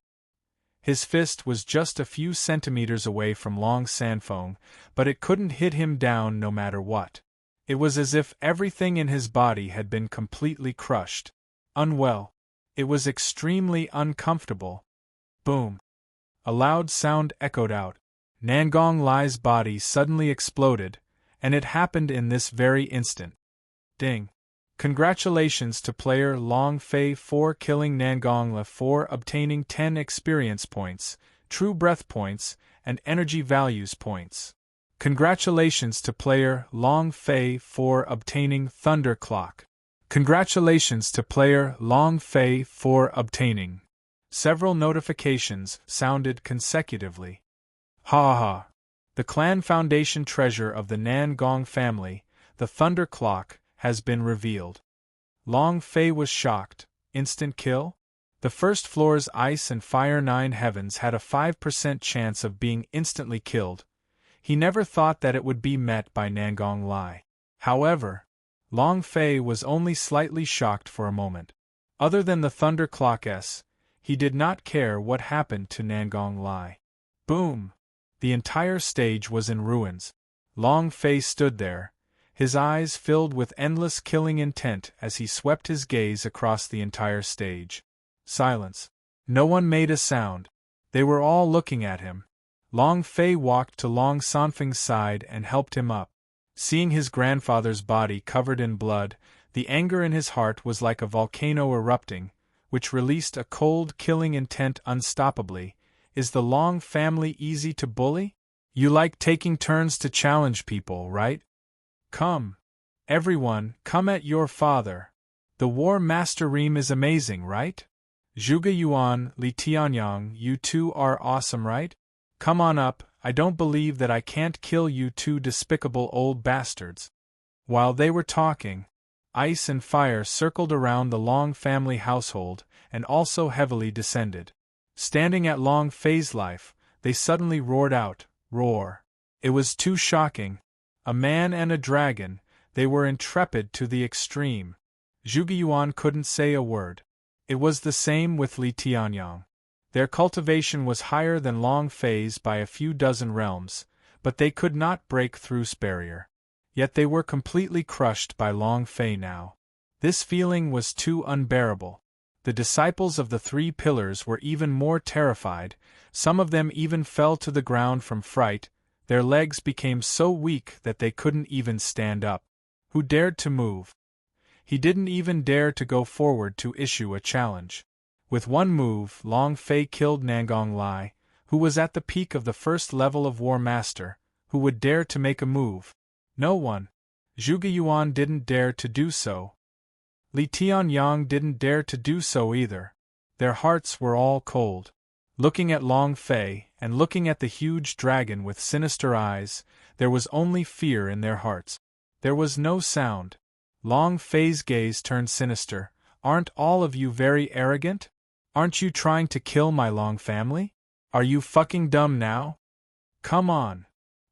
His fist was just a few centimeters away from Long Sanfeng, but it couldn't hit him down no matter what. It was as if everything in his body had been completely crushed. Unwell. It was extremely uncomfortable. Boom. A loud sound echoed out. Nangong Lai's body suddenly exploded, and it happened in this very instant. Ding. Congratulations to player Long Fei for killing Nangong Lai, for obtaining 10 experience points, true breath points, and energy values points. Congratulations to player Long Fei for obtaining Thunder Clock. Congratulations to player Long Fei for obtaining. Several notifications sounded consecutively. Ha ha! The Clan Foundation treasure of the Nangong family, the Thunder Clock, has been revealed. Long Fei was shocked. Instant kill? The first floor's ice and fire 9 heavens had a 5% chance of being instantly killed. He never thought that it would be met by Nangong Lai. However, Long Fei was only slightly shocked for a moment. Other than the Thunder Clock S, he did not care what happened to Nangong Lai. Boom! The entire stage was in ruins. Long Fei stood there, his eyes filled with endless killing intent as he swept his gaze across the entire stage. Silence. No one made a sound. They were all looking at him. Long Fei walked to Long Sanfeng's side and helped him up. Seeing his grandfather's body covered in blood, the anger in his heart was like a volcano erupting, which released a cold, killing intent unstoppably. Is the Long family easy to bully? You like taking turns to challenge people, right? Come. Everyone, come at your father. The War Master Reem is amazing, right? Zhuge Yuan, Li Tianyang, you two are awesome, right? Come on up, I don't believe that I can't kill you two despicable old bastards. While they were talking, ice and fire circled around the Long family household and also heavily descended. Standing at Long Fei's life, they suddenly roared out, roar. It was too shocking. A man and a dragon, they were intrepid to the extreme. Zhuge Yuan couldn't say a word. It was the same with Li Tianyang. Their cultivation was higher than Long Fei's by a few dozen realms, but they could not break through barrier. Yet they were completely crushed by Long Fei now. This feeling was too unbearable. The disciples of the 3 pillars were even more terrified, some of them even fell to the ground from fright, their legs became so weak that they couldn't even stand up. Who dared to move? He didn't even dare to go forward to issue a challenge. With one move, Long Fei killed Nangong Lai, who was at the peak of the first level of War Master. Who would dare to make a move? No one. Zhuge Yuan didn't dare to do so. Li Tianyang didn't dare to do so either. Their hearts were all cold. Looking at Long Fei, and looking at the huge dragon with sinister eyes, there was only fear in their hearts. There was no sound. Long Fei's gaze turned sinister. Aren't all of you very arrogant? Aren't you trying to kill my Long family? Are you fucking dumb now? Come on.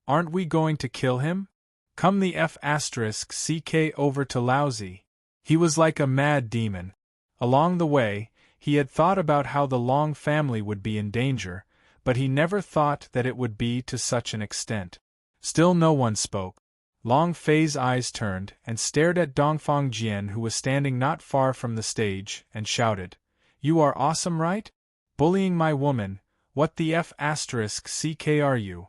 Aren't we going to kill him? Come the F***ck over to Lousy. He was like a mad demon. Along the way, He had thought about how the Long family would be in danger, but he never thought that it would be to such an extent. Still no one spoke. Long Fei's eyes turned and stared at Dongfang Jian, who was standing not far from the stage, and shouted, "You are awesome, right? Bullying my woman, what the f***ck are you?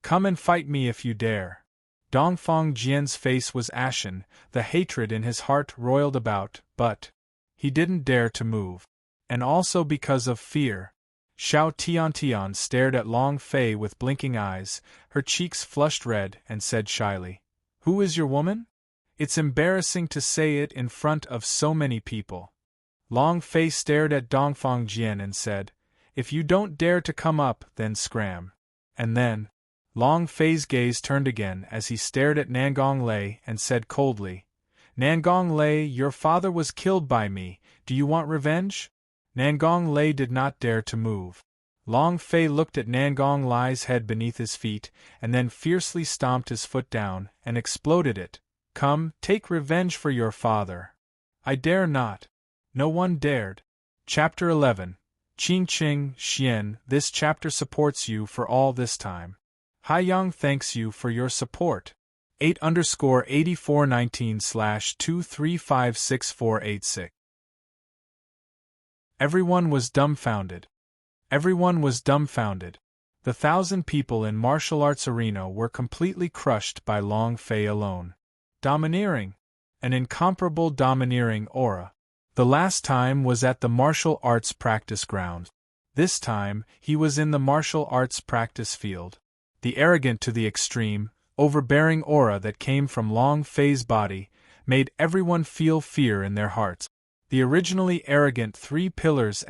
Come and fight me if you dare." Dongfang Jian's face was ashen, the hatred in his heart roiled about, but he didn't dare to move. And also because of fear. Xiao Tiantian stared at Long Fei with blinking eyes, her cheeks flushed red, and said shyly, "Who is your woman? It's embarrassing to say it in front of so many people." Long Fei stared at Dongfang Jian and said, "If you don't dare to come up, then scram." And then, Long Fei's gaze turned again as he stared at Nangong Lei and said coldly, "Nangong Lei, your father was killed by me, do you want revenge?" Nangong Lei did not dare to move. Long Fei looked at Nangong Lei's head beneath his feet, and then fiercely stomped his foot down, and exploded it. "Come, take revenge for your father." "I dare not." No one dared. Chapter 11. Qing Qing, Xian, this chapter supports you for all this time. Haiyang thanks you for your support. 8_8419/2356486. Everyone was dumbfounded. Everyone was dumbfounded. The 1,000 people in martial arts arena were completely crushed by Long Fei alone. Domineering. An incomparable domineering aura. The last time was at the martial arts practice ground. This time, he was in the martial arts practice field. The arrogant to the extreme, overbearing aura that came from Long Fei's body made everyone feel fear in their hearts. The originally arrogant Three Pillars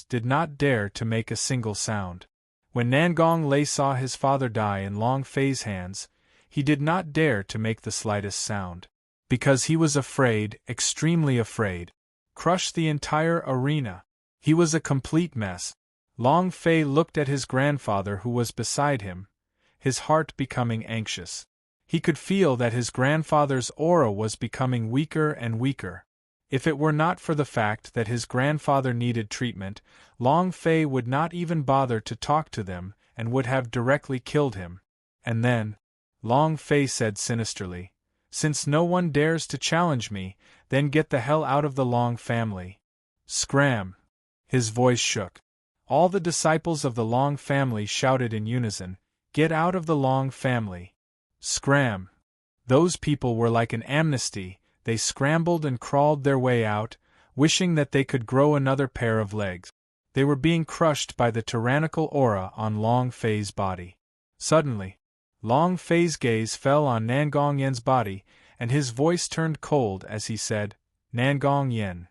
did not dare to make a single sound. When Nangong Lei saw his father die in Long Fei's hands, he did not dare to make the slightest sound. Because he was afraid, extremely afraid. Crush the entire arena. He was a complete mess. Long Fei looked at his grandfather who was beside him, his heart becoming anxious. He could feel that his grandfather's aura was becoming weaker and weaker. If it were not for the fact that his grandfather needed treatment, Long Fei would not even bother to talk to them and would have directly killed him. And then, Long Fei said sinisterly, "Since no one dares to challenge me, then get the hell out of the Long family." Scram! His voice shook. All the disciples of the Long family shouted in unison, "Get out of the Long family." Scram! Those people were like an amnesty, they scrambled and crawled their way out, wishing that they could grow another pair of legs. They were being crushed by the tyrannical aura on Long Fei's body. Suddenly, Long Fei's gaze fell on Nangong Yen's body, and his voice turned cold as he said, "Nangong Yen."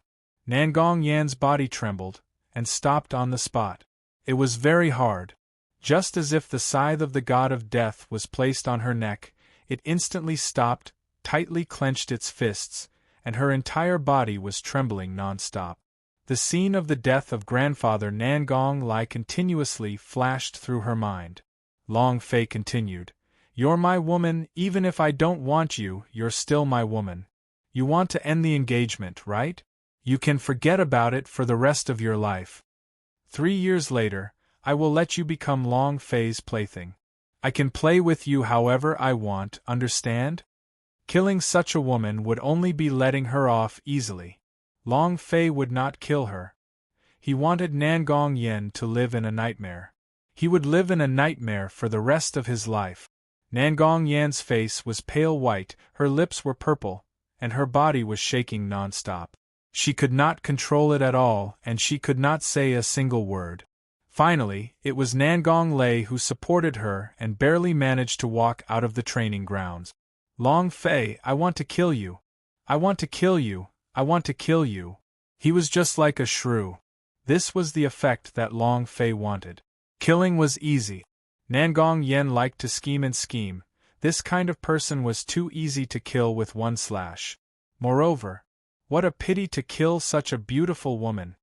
Nangong Yen's body trembled, and stopped on the spot. It was very hard. Just as if the scythe of the god of death was placed on her neck, it instantly stopped, tightly clenched its fists, and her entire body was trembling non-stop. The scene of the death of grandfather Nangong Lai continuously flashed through her mind. Long Fei continued, "You're my woman, even if I don't want you, you're still my woman. You want to end the engagement, right? You can forget about it for the rest of your life. 3 years later, I will let you become Long Fei's plaything. I can play with you however I want, understand? Killing such a woman would only be letting her off easily. Long Fei would not kill her. He wanted Nangong Yen to live in a nightmare. He would live in a nightmare for the rest of his life." Nangong Yan's face was pale white, her lips were purple, and her body was shaking non-stop. She could not control it at all, and she could not say a single word. Finally, it was Nangong Lei who supported her and barely managed to walk out of the training grounds. "Long Fei, I want to kill you. I want to kill you. I want to kill you." He was just like a shrew. This was the effect that Long Fei wanted. Killing was easy. Nangong Yen liked to scheme and scheme. This kind of person was too easy to kill with one slash. Moreover, what a pity to kill such a beautiful woman.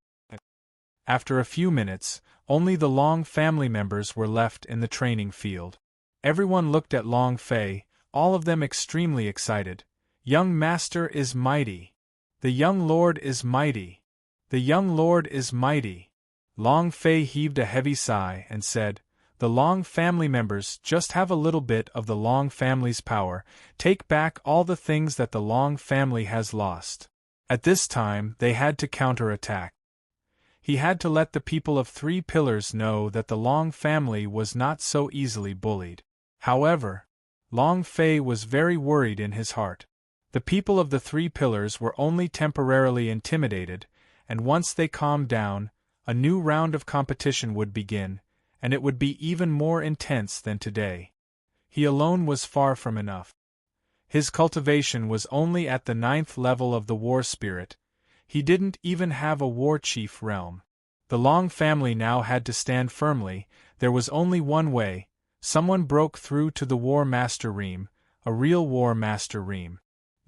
After a few minutes, only the Long family members were left in the training field. Everyone looked at Long Fei, all of them extremely excited. "Young master is mighty. The young lord is mighty." The young lord is mighty. Long Fei heaved a heavy sigh and said, The Long family members just have a little bit of the Long family's power, take back all the things that the Long family has lost. At this time, they had to counterattack. He had to let the people of Three Pillars know that the Long family was not so easily bullied. However, Long Fei was very worried in his heart. The people of the Three Pillars were only temporarily intimidated, and once they calmed down, a new round of competition would begin, and it would be even more intense than today. He alone was far from enough. His cultivation was only at the 9th level of the war spirit. He didn't even have a war chief realm. The Long family now had to stand firmly. There was only one way. Someone broke through to the War Master Reem, a real War Master Reem.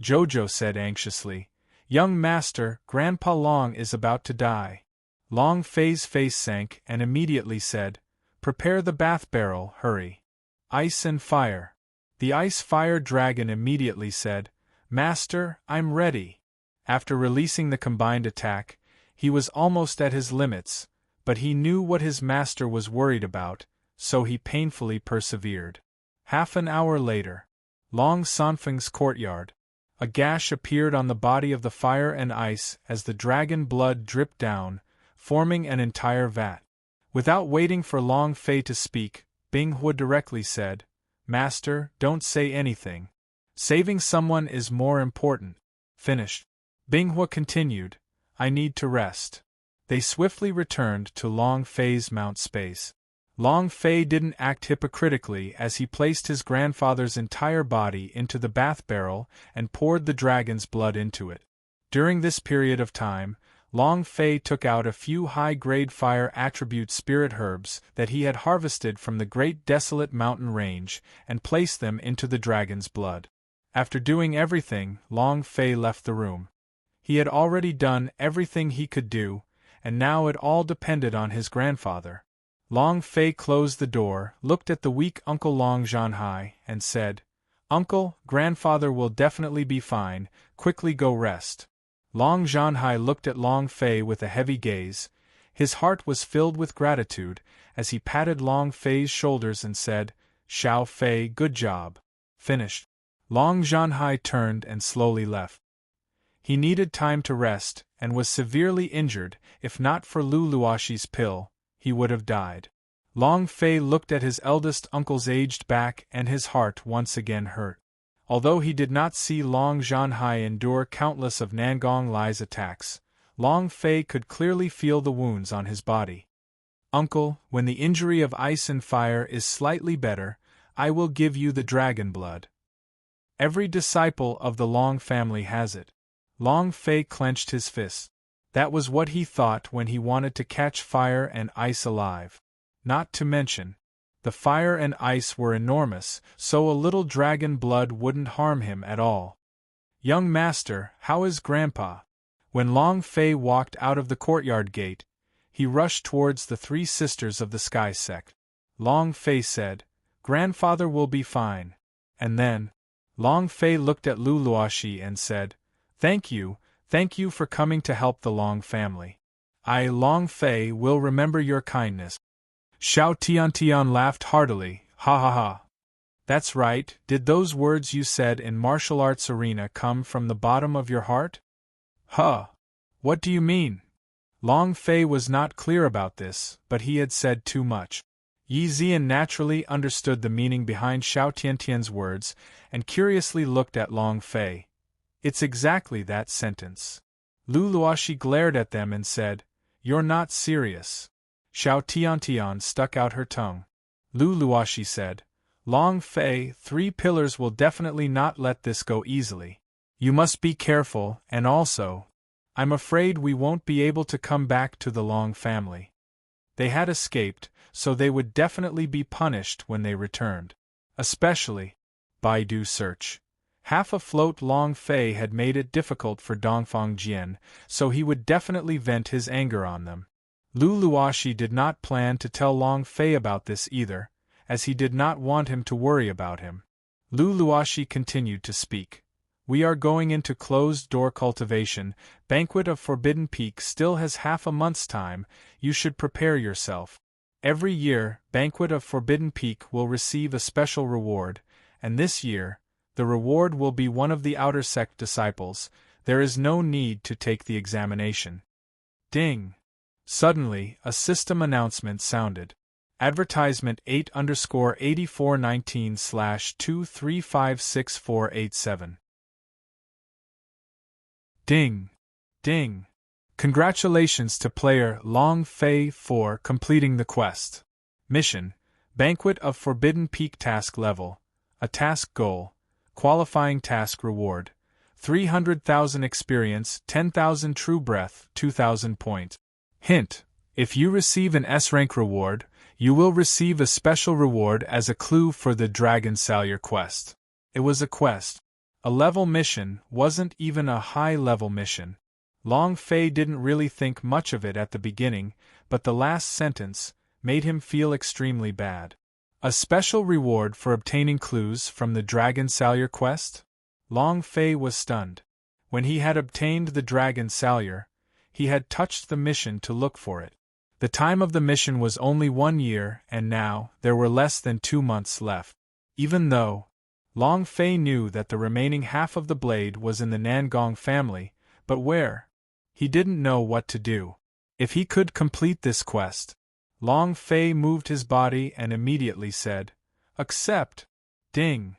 Jojo said anxiously, Young Master, Grandpa Long is about to die. Long Fei's face sank and immediately said, Prepare the bath barrel, hurry. Ice and fire. The ice-fire dragon immediately said, Master, I'm ready. After releasing the combined attack, he was almost at his limits, but he knew what his master was worried about, so he painfully persevered. Half an hour later, Long Sanfeng's courtyard. A gash appeared on the body of the fire and ice as the dragon blood dripped down, forming an entire vat. Without waiting for Long Fei to speak, Bing Hua directly said, Master, don't say anything. Saving someone is more important. Finished. Bing Hua continued, I need to rest. They swiftly returned to Long Fei's Mount Space. Long Fei didn't act hypocritically as he placed his grandfather's entire body into the bath barrel and poured the dragon's blood into it. During this period of time, Long Fei took out a few high-grade fire attribute spirit herbs that he had harvested from the great desolate mountain range and placed them into the dragon's blood. After doing everything, Long Fei left the room. He had already done everything he could do, and now it all depended on his grandfather. Long Fei closed the door, looked at the weak Uncle Long Zhanhai, and said, Uncle, grandfather will definitely be fine, quickly go rest. Long Zhanhai looked at Long Fei with a heavy gaze. His heart was filled with gratitude, as he patted Long Fei's shoulders and said, Xiao Fei, good job. Finished. Long Zhanhai turned and slowly left. He needed time to rest, and was severely injured. If not for Lu Luoshi's pill, he would have died. Long Fei looked at his eldest uncle's aged back and his heart once again hurt. Although he did not see Long Zhanhai endure countless of Nangong Lai's attacks, Long Fei could clearly feel the wounds on his body. Uncle, when the injury of ice and fire is slightly better, I will give you the dragon blood. Every disciple of the Long family has it. Long Fei clenched his fists. That was what he thought when he wanted to catch fire and ice alive. Not to mention, the fire and ice were enormous, so a little dragon blood wouldn't harm him at all. Young master, how is Grandpa? When Long Fei walked out of the courtyard gate, he rushed towards the three sisters of the Sky Sect. Long Fei said, Grandfather will be fine. And then, Long Fei looked at Lu Luoshi and said, Thank you for coming to help the Long family. I, Long Fei, will remember your kindness. Xiao Tiantian laughed heartily, ha ha ha. That's right, did those words you said in martial arts arena come from the bottom of your heart? Huh. What do you mean? Long Fei was not clear about this, but he had said too much. Yi Zian naturally understood the meaning behind Xiao Tiantian's words, and curiously looked at Long Fei. It's exactly that sentence. Lu Luoshi glared at them and said, You're not serious. Xiao Tiantian stuck out her tongue. Lu Luoshi said, Long Fei, Three Pillars will definitely not let this go easily. You must be careful, and also, I'm afraid we won't be able to come back to the Long family. They had escaped, so they would definitely be punished when they returned. Especially, Baidu search. Half afloat Long Fei had made it difficult for Dongfang Jian, so he would definitely vent his anger on them. Lu Luoshi did not plan to tell Long Fei about this either, as he did not want him to worry about him. Lu Luoshi continued to speak. We are going into closed-door cultivation. Banquet of Forbidden Peak still has half a month's time. You should prepare yourself. Every year, Banquet of Forbidden Peak will receive a special reward, and this year, the reward will be one of the outer sect disciples. There is no need to take the examination. Ding! Suddenly, a system announcement sounded. Advertisement 8_8419/2356487. Ding! Ding! Congratulations to player Long Fei for completing the quest. Mission: Banquet of Forbidden Peak task level. A task goal. Qualifying task reward. 300,000 experience, 10,000 true breath, 2,000 points. Hint: if you receive an S-rank reward, you will receive a special reward as a clue for the Dragon Salyer quest. It was a quest. A level mission, wasn't even a high-level mission. Long Fei didn't really think much of it at the beginning, but the last sentence made him feel extremely bad. A special reward for obtaining clues from the Dragon Salyer quest? Long Fei was stunned. When he had obtained the Dragon Salyer, he had touched the mission to look for it. The time of the mission was only 1 year, and now there were less than 2 months left. Even though Long Fei knew that the remaining half of the blade was in the Nangong family, but where? He didn't know what to do. If he could complete this quest. Long Fei moved his body and immediately said, "Accept." Ding!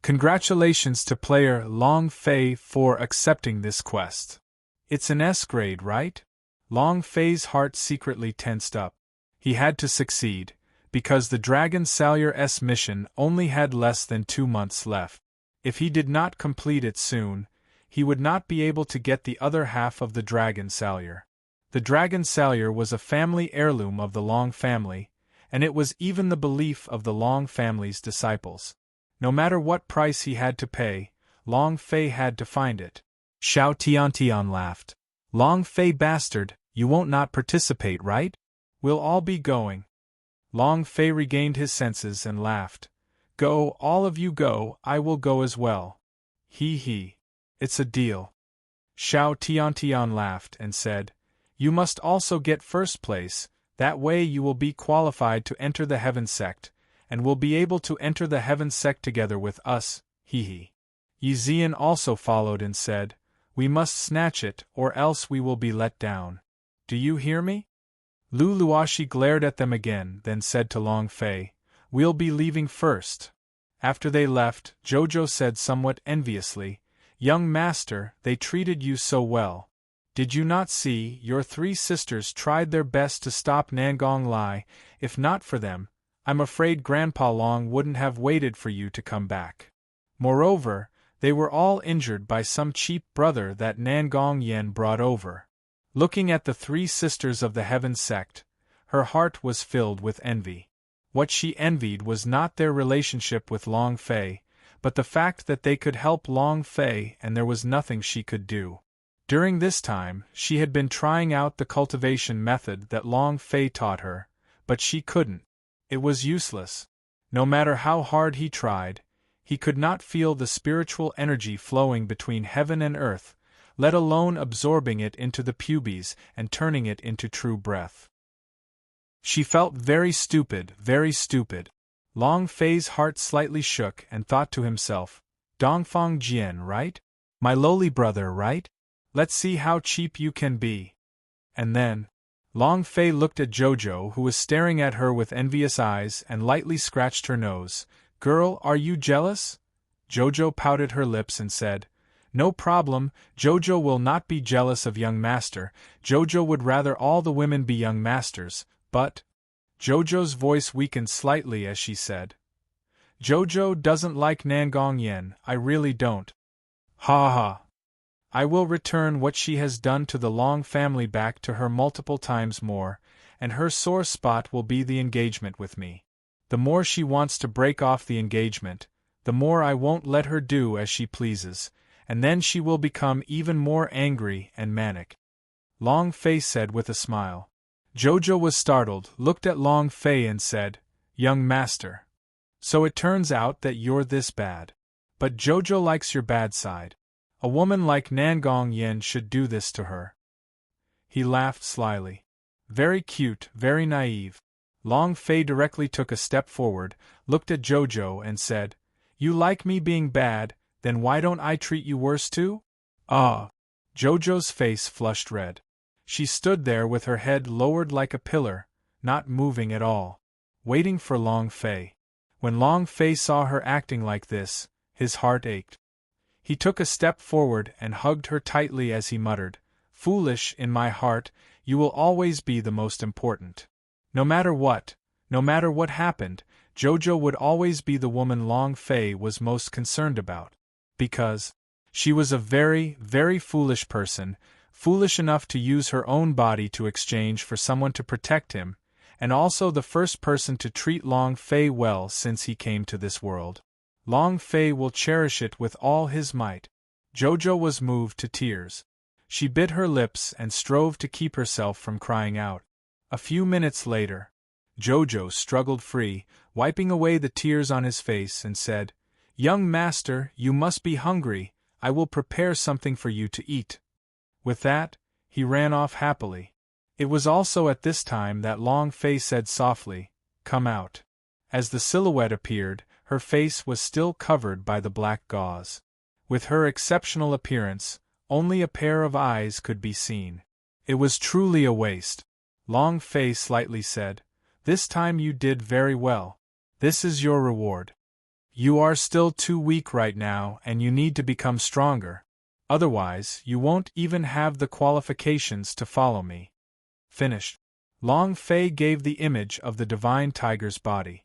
Congratulations to player Long Fei for accepting this quest. It's an S grade, right? Long Fei's heart secretly tensed up. He had to succeed, because the Dragon Salyer S mission only had less than 2 months left. If he did not complete it soon, he would not be able to get the other half of the Dragon Salyer. The Dragon Salyer was a family heirloom of the Long family, and it was even the belief of the Long family's disciples. No matter what price he had to pay, Long Fei had to find it. Xiao Tiantian laughed. "Long Fei bastard, you won't not participate, right? We'll all be going." Long Fei regained his senses and laughed. "Go, all of you go, I will go as well." He. It's a deal." Xiao Tiantian laughed and said, "You must also get first place, that way you will be qualified to enter the Heaven Sect, and will be able to enter the Heaven Sect together with us, Yi Zian also followed and said, "We must snatch it, or else we will be let down. Do you hear me?" Lu Luoshi glared at them again, then said to Long Fei, "We'll be leaving first." After they left, Jojo said somewhat enviously, "Young master, they treated you so well. Did you not see, your 3 sisters tried their best to stop Nangong Lai. If not for them, I'm afraid Grandpa Long wouldn't have waited for you to come back. Moreover, they were all injured by some cheap brother that Nangong Yen brought over." Looking at the 3 sisters of the Heaven Sect, her heart was filled with envy. What she envied was not their relationship with Long Fei, but the fact that they could help Long Fei and there was nothing she could do. During this time, she had been trying out the cultivation method that Long Fei taught her, but she couldn't. It was useless. No matter how hard he tried, he could not feel the spiritual energy flowing between heaven and earth, let alone absorbing it into the pubes and turning it into true breath. She felt very stupid, very stupid. Long Fei's heart slightly shook and thought to himself, "Dongfang Jian, right? My lowly brother, right? Let's see how cheap you can be." And then, Long Fei looked at Jojo, who was staring at her with envious eyes, and lightly scratched her nose. "Girl, are you jealous?" Jojo pouted her lips and said, "No problem, Jojo will not be jealous of young master. Jojo would rather all the women be young masters, but—" Jojo's voice weakened slightly as she said, "Jojo doesn't like Nangong Yen, I really don't. Ha ha. I will return what she has done to the Long family back to her multiple times more, and her sore spot will be the engagement with me. The more she wants to break off the engagement, the more I won't let her do as she pleases, and then she will become even more angry and manic." Long Fei said with a smile. Jojo was startled, looked at Long Fei and said, "Young master. So it turns out that you're this bad. But Jojo likes your bad side. A woman like Nangong Yen should do this to her. He laughed slyly. Very cute, very naive. Long Fei directly took a step forward, looked at Jojo and said, "You like me being bad, then why don't I treat you worse too?" Ah! Jojo's face flushed red. She stood there with her head lowered like a pillar, not moving at all, waiting for Long Fei. When Long Fei saw her acting like this, his heart ached. He took a step forward and hugged her tightly as he muttered, "Foolish, in my heart, you will always be the most important. No matter what happened, Jojo would always be the woman Long Fei was most concerned about. Because she was a very, very foolish person, foolish enough to use her own body to exchange for someone to protect him, and also the first person to treat Long Fei well since he came to this world. Long Fei will cherish it with all his might." Jojo was moved to tears. She bit her lips and strove to keep herself from crying out. A few minutes later, Jojo struggled free, wiping away the tears on his face, and said, "Young master, you must be hungry. I will prepare something for you to eat." With that, he ran off happily. It was also at this time that Long Fei said softly, "Come out." As the silhouette appeared, her face was still covered by the black gauze. With her exceptional appearance, only a pair of eyes could be seen. It was truly a waste. Long Fei slightly said, "This time you did very well. This is your reward. You are still too weak right now and you need to become stronger. Otherwise, you won't even have the qualifications to follow me." Finished. Long Fei gave the image of the divine tiger's body.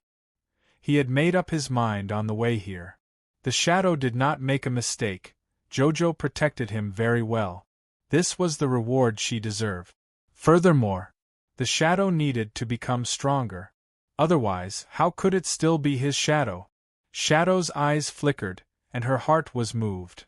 He had made up his mind on the way here. The shadow did not make a mistake. Jojo protected him very well. This was the reward she deserved. Furthermore, the shadow needed to become stronger. Otherwise, how could it still be his shadow? Shadow's eyes flickered, and her heart was moved.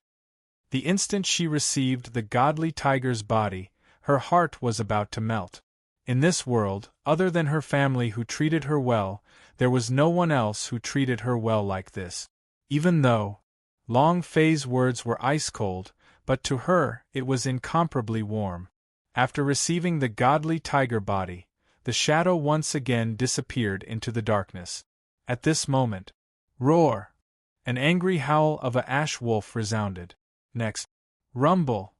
The instant she received the godly tiger's body, her heart was about to melt. In this world, other than her family who treated her well, there was no one else who treated her well like this. Even though Long Fei's words were ice-cold, but to her it was incomparably warm. After receiving the godly tiger body, the shadow once again disappeared into the darkness. At this moment, roar! An angry howl of a ash wolf resounded. Next, rumble!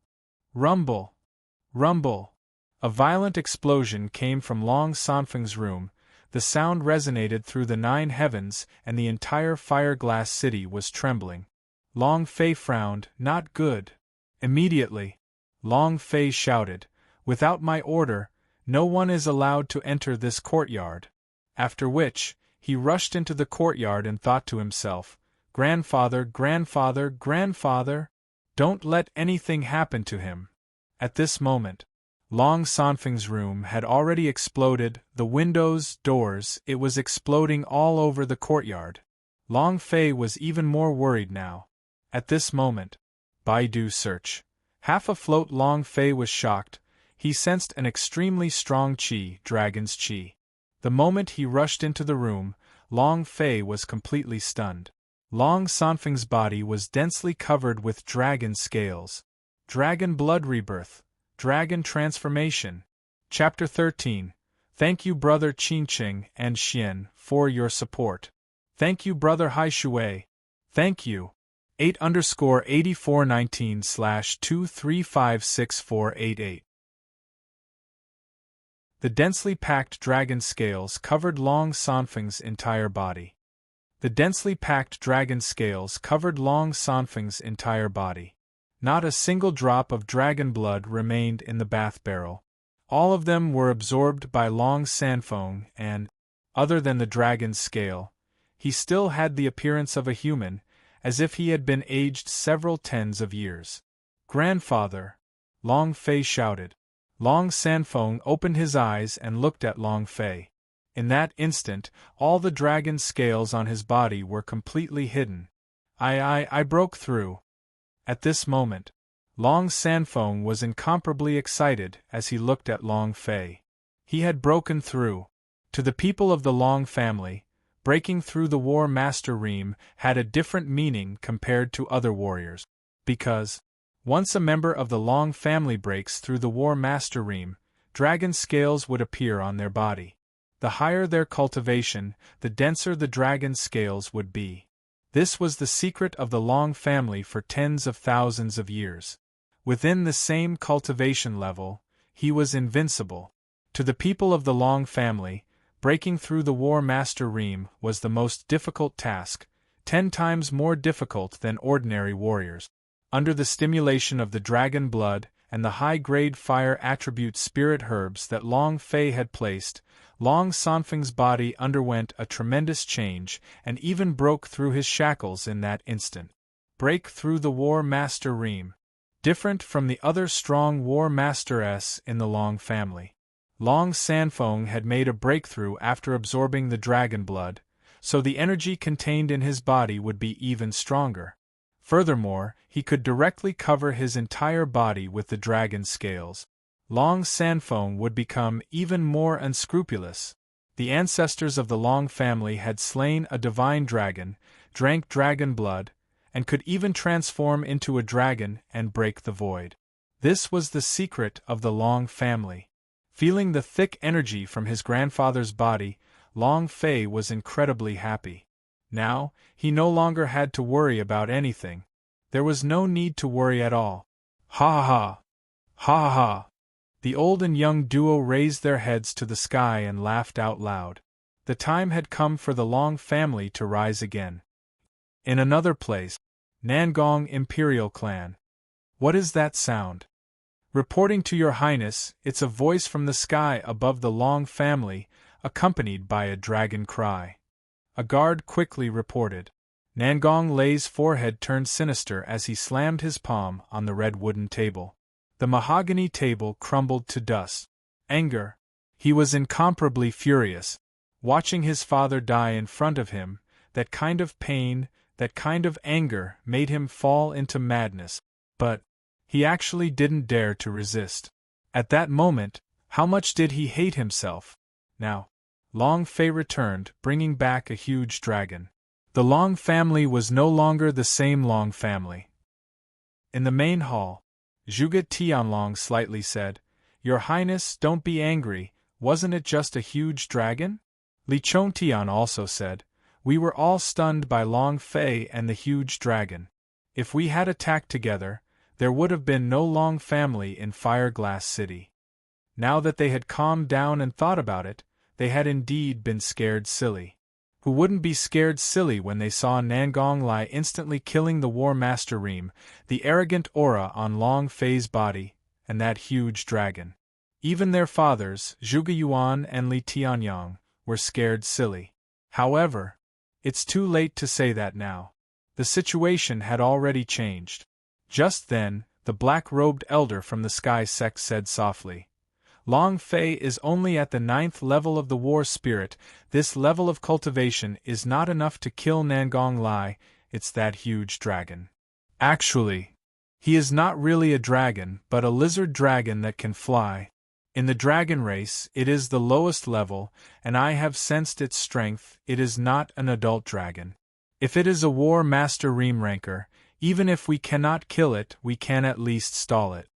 Rumble! Rumble! A violent explosion came from Long Sanfeng's room. The sound resonated through the 9 heavens and the entire fire-glass city was trembling. Long Fei frowned, "Not good." Immediately, Long Fei shouted, "Without my order, no one is allowed to enter this courtyard." After which, he rushed into the courtyard and thought to himself, "Grandfather, grandfather, grandfather! Don't let anything happen to him." At this moment, Long Sanfeng's room had already exploded, the windows, doors, it was exploding all over the courtyard. Long Fei was even more worried now. At this moment, Baidu search. Half afloat, Long Fei was shocked. He sensed an extremely strong qi, dragon's qi. The moment he rushed into the room, Long Fei was completely stunned. Long Sanfeng's body was densely covered with dragon scales. Dragon blood rebirth. Dragon transformation. Chapter 13. Thank you brother Qingqing and Xian for your support. Thank you brother Hai Shui. Thank you. 8_8419/2356488. The densely packed dragon scales covered Long Sanfeng's entire body. The densely packed dragon scales covered Long Sanfeng's entire body. Not a single drop of dragon blood remained in the bath barrel. All of them were absorbed by Long Sanfeng and, other than the dragon's scale, he still had the appearance of a human, as if he had been aged several tens of years. "Grandfather!" Long Fei shouted. Long Sanfeng opened his eyes and looked at Long Fei. In that instant, all the dragon scales on his body were completely hidden. I broke through." At this moment, Long Sanfeng was incomparably excited as he looked at Long Fei. He had broken through. To the people of the Long family, breaking through the War Master Reem had a different meaning compared to other warriors. Because Once a member of the Long family breaks through the War Master Ream, dragon scales would appear on their body. The higher their cultivation, the denser the dragon scales would be. This was the secret of the Long family for tens of thousands of years. Within the same cultivation level, he was invincible. To the people of the Long family, breaking through the War Master Ream was the most difficult task, 10 times more difficult than ordinary warriors. Under the stimulation of the dragon blood and the high-grade fire attribute spirit herbs that Long Fei had placed, Long Sanfeng's body underwent a tremendous change and even broke through his shackles in that instant. Break through the War Master Ream. Different from the other strong War Masteress in the Long family, Long Sanfeng had made a breakthrough after absorbing the dragon blood, so the energy contained in his body would be even stronger. Furthermore, he could directly cover his entire body with the dragon scales. Long Sanfeng would become even more unscrupulous. The ancestors of the Long family had slain a divine dragon, drank dragon blood, and could even transform into a dragon and break the void. This was the secret of the Long family. Feeling the thick energy from his grandfather's body, Long Fei was incredibly happy. Now, he no longer had to worry about anything. There was no need to worry at all. Ha ha ha! Ha ha ha! The old and young duo raised their heads to the sky and laughed out loud. The time had come for the Long family to rise again. In another place, Nangong Imperial Clan. What is that sound? Reporting to Your Highness, it's a voice from the sky above the Long family, accompanied by a dragon cry. A guard quickly reported. Nangong Lei's forehead turned sinister as he slammed his palm on the red wooden table. The mahogany table crumbled to dust. Anger. He was incomparably furious. Watching his father die in front of him, that kind of pain, that kind of anger made him fall into madness. But he actually didn't dare to resist. At that moment, how much did he hate himself? Now, Long Fei returned, bringing back a huge dragon. The Long family was no longer the same Long family. In the main hall, Zhuge Tianlong slightly said, "Your Highness, don't be angry, wasn't it just a huge dragon?" Li Chongtian also said, "We were all stunned by Long Fei and the huge dragon. If we had attacked together, there would have been no Long family in Fireglass City." Now that they had calmed down and thought about it, they had indeed been scared silly. Who wouldn't be scared silly when they saw Nangong Lai instantly killing the War Master Ream, the arrogant aura on Long Fei's body, and that huge dragon? Even their fathers, Zhuge Yuan and Li Tianyang, were scared silly. However, it's too late to say that now. The situation had already changed. Just then, the black-robed elder from the sky sect said softly, "Long Fei is only at the 9th level of the war spirit. This level of cultivation is not enough to kill Nangong Lai, it's that huge dragon. Actually, he is not really a dragon, but a lizard dragon that can fly. In the dragon race, it is the lowest level, and I have sensed its strength. It is not an adult dragon. If it is a War Master Ream ranker, even if we cannot kill it, we can at least stall it."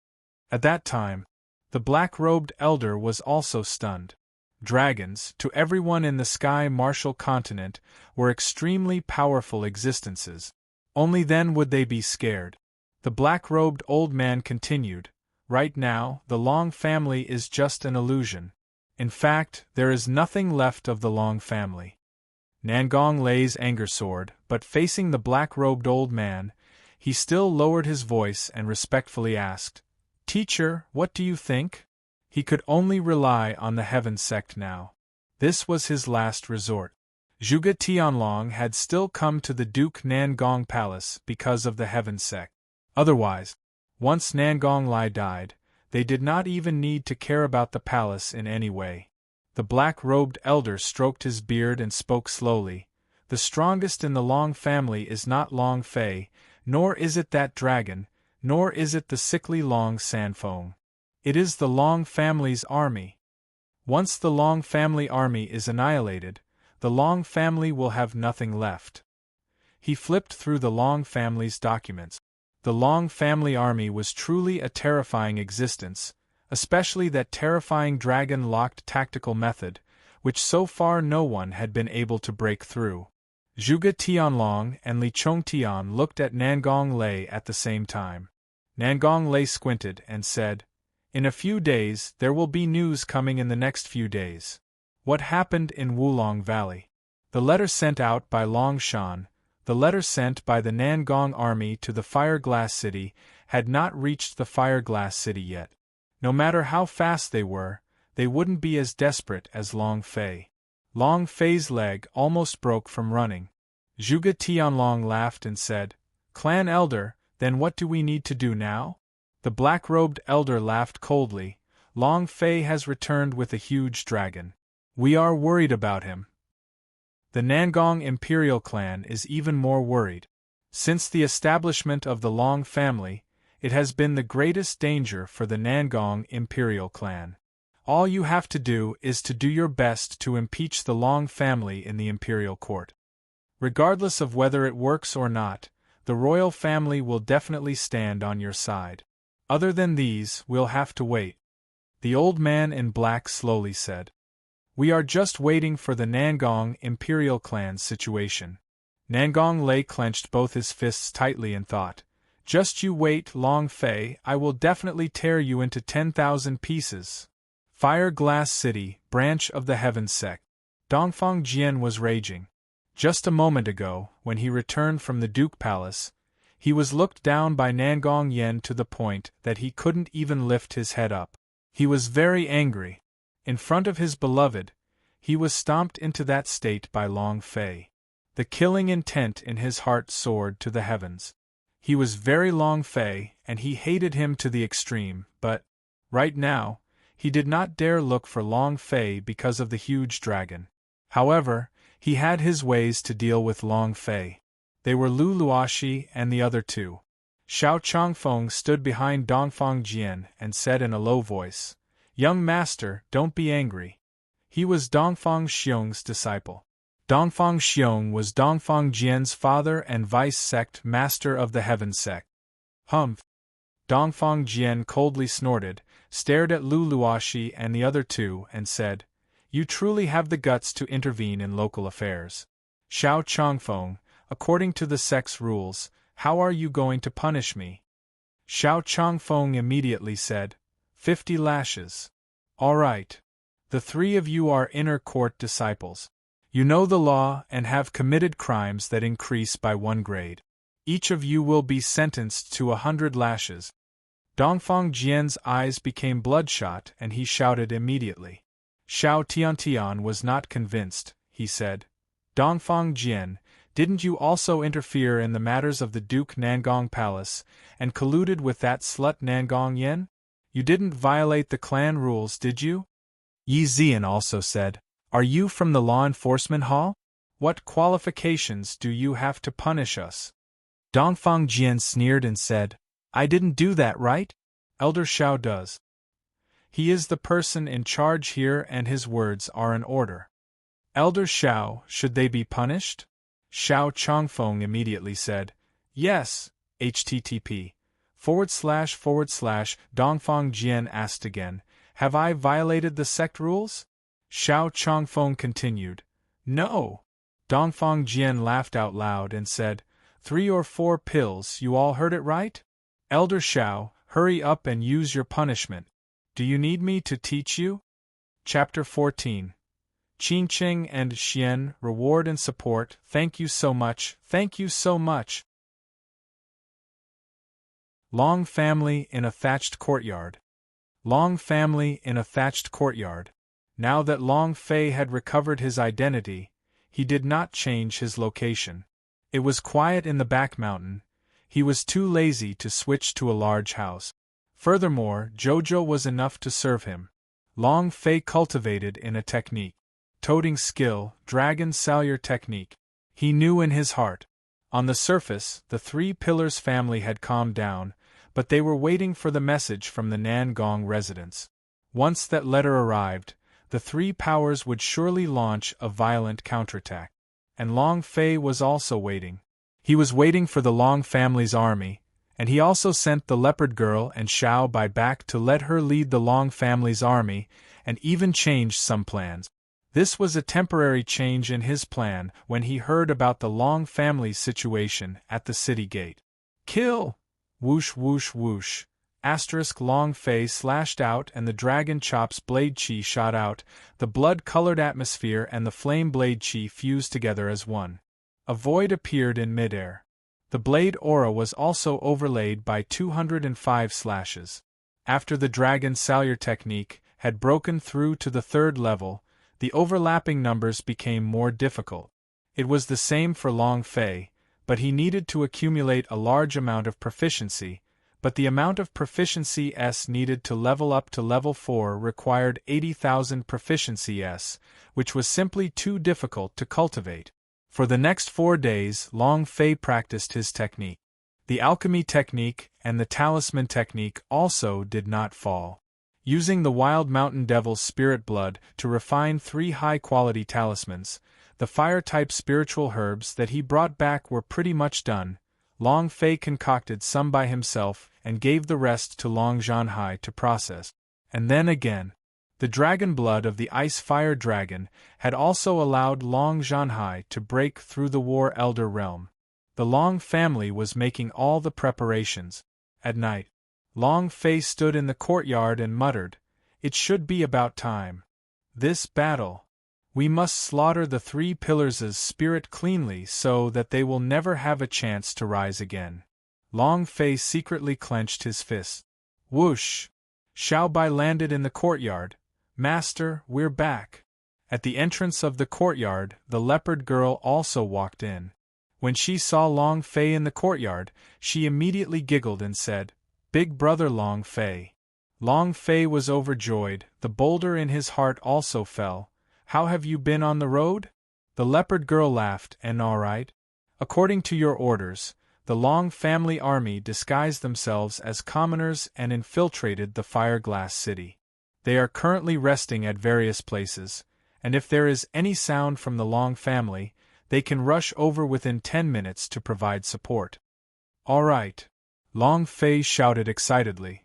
At that time, the black-robed elder was also stunned. Dragons, to everyone in the Sky Martial Continent, were extremely powerful existences. Only then would they be scared. The black-robed old man continued, "Right now, the Long family is just an illusion. In fact, there is nothing left of the Long family." Nangong Lei's anger soared, but facing the black-robed old man, he still lowered his voice and respectfully asked, "Teacher, what do you think?" He could only rely on the Heaven sect now. This was his last resort. Zhuge Tianlong had still come to the Duke Nangong Palace because of the Heaven sect. Otherwise, once Nangong Lai died, they did not even need to care about the palace in any way. The black-robed elder stroked his beard and spoke slowly. "The strongest in the Long family is not Long Fei, nor is it that dragon, nor is it the sickly Long Sanfeng. It is the Long family's army. Once the Long family army is annihilated, the Long family will have nothing left." He flipped through the Long family's documents. The Long family army was truly a terrifying existence, especially that terrifying dragon-locked tactical method, which so far no one had been able to break through. Zhuge Tianlong and Li Chongtian looked at Nangong Lei at the same time. Nangong Lei squinted and said, "In a few days there will be news coming in the next few days." What happened in Wulong Valley? The letter sent out by Long Shan, the letter sent by the Nangong army to the Fire Glass City, had not reached the Fire Glass City yet. No matter how fast they were, they wouldn't be as desperate as Long Fei. Long Fei's leg almost broke from running. Zhuge Tianlong laughed and said, "Clan Elder, then what do we need to do now?" The black-robed elder laughed coldly. "Long Fei has returned with a huge dragon. We are worried about him. The Nangong imperial clan is even more worried. Since the establishment of the Long family, it has been the greatest danger for the Nangong imperial clan. All you have to do is to do your best to impeach the Long family in the imperial court. Regardless of whether it works or not, the royal family will definitely stand on your side. Other than these, we'll have to wait." The old man in black slowly said. "We are just waiting for the Nangong imperial clan's situation." Nangong Lei clenched both his fists tightly and thought, "Just you wait, Long Fei, I will definitely tear you into 10,000 pieces." Fire Glass City, branch of the Heaven sect. Dongfang Jian was raging. Just a moment ago, when he returned from the Duke Palace, he was looked down by Nangong Yen to the point that he couldn't even lift his head up. He was very angry. In front of his beloved, he was stomped into that state by Long Fei. The killing intent in his heart soared to the heavens. He was very Long Fei, and he hated him to the extreme, but, right now, he did not dare look for Long Fei because of the huge dragon. However, he had his ways to deal with Long Fei. They were Lu Luoxi and the other two. Xiao Changfeng stood behind Dongfang Jian and said in a low voice, "Young master, don't be angry." He was Dongfang Xiong's disciple. Dongfang Xiong was Dongfang Jian's father and vice-sect master of the Heaven sect. "Humph!" Dongfang Jian coldly snorted, stared at Lu Luoxi and the other two, and said, "You truly have the guts to intervene in local affairs. Xiao Changfeng, according to the sect's rules, how are you going to punish me?" Xiao Changfeng immediately said, 50 lashes. "All right. The three of you are inner court disciples. You know the law and have committed crimes that increase by 1 grade. Each of you will be sentenced to 100 lashes. Dongfang Jian's eyes became bloodshot and he shouted immediately. Xiao Tiantian was not convinced. He said, "Dongfang Jian, didn't you also interfere in the matters of the Duke Nangong Palace and colluded with that slut Nangong Yen? You didn't violate the clan rules, did you?" Yi Zian also said, "Are you from the law enforcement hall? What qualifications do you have to punish us?" Dongfang Jian sneered and said, "I didn't do that, right? Elder Xiao does. He is the person in charge here and his words are an order." "Elder Xiao, should they be punished?" Xiao Changfeng immediately said, "Yes, http:// Dongfang Jian asked again, "Have I violated the sect rules?" Xiao Changfeng continued, "No." Dongfang Jian laughed out loud and said, 3 or 4 pills, you all heard it right? Elder Xiao, hurry up and use your punishment. Do you need me to teach you? Chapter 14. Qingqing and Xian, reward and support. Thank you so much, thank you so much. Long family in a thatched courtyard. Long family in a thatched courtyard. Now that Long Fei had recovered his identity, he did not change his location. It was quiet in the back mountain. He was too lazy to switch to a large house. Furthermore, Jojo was enough to serve him. Long Fei cultivated in a technique. Toting skill, dragon salure technique. He knew in his heart. On the surface, the 3 Pillars family had calmed down, but they were waiting for the message from the Nangong residents. Once that letter arrived, the 3 powers would surely launch a violent counterattack. And Long Fei was also waiting. He was waiting for the Long family's army, And he also sent the leopard girl and Xiao Bai back to let her lead the Long family's army, and even changed some plans. This was a temporary change in his plan when he heard about the Long family's situation at the city gate. Kill! Whoosh whoosh whoosh. Long Fei slashed out and the dragon chop's blade chi shot out, the blood-colored atmosphere and the flame blade chi fused together as one. A void appeared in midair. The blade aura was also overlaid by 205 slashes. After the dragon salure technique had broken through to the third level, the overlapping numbers became more difficult. It was the same for Long Fei, but he needed to accumulate a large amount of proficiency, but the amount of proficiency S needed to level up to level 4 required 80,000 proficiency S, which was simply too difficult to cultivate. For the next 4 days, Long Fei practiced his technique. The alchemy technique and the talisman technique also did not fall. Using the wild mountain devil's spirit blood to refine 3 high-quality talismans, the fire-type spiritual herbs that he brought back were pretty much done. Long Fei concocted some by himself and gave the rest to Long Zhanhai to process. And then again, the dragon blood of the ice-fire dragon had also allowed Long Zhanhai to break through the War Elder realm. The Long family was making all the preparations. At night, Long Fei stood in the courtyard and muttered, "It should be about time. This battle. We must slaughter the 3 pillars' spirit cleanly so that they will never have a chance to rise again." Long Fei secretly clenched his fists. Whoosh! Xiao Bai landed in the courtyard. "Master, we're back." At the entrance of the courtyard, the leopard girl also walked in. When she saw Long Fei in the courtyard, she immediately giggled and said, "Big brother Long Fei." Long Fei was overjoyed, the boulder in his heart also fell. "How have you been on the road?" The leopard girl laughed, "And all right. According to your orders, the Long family army disguised themselves as commoners and infiltrated the Fire-Glass City. They are currently resting at various places, and if there is any sound from the Long family, they can rush over within 10 minutes to provide support." "All right," Long Fei shouted excitedly.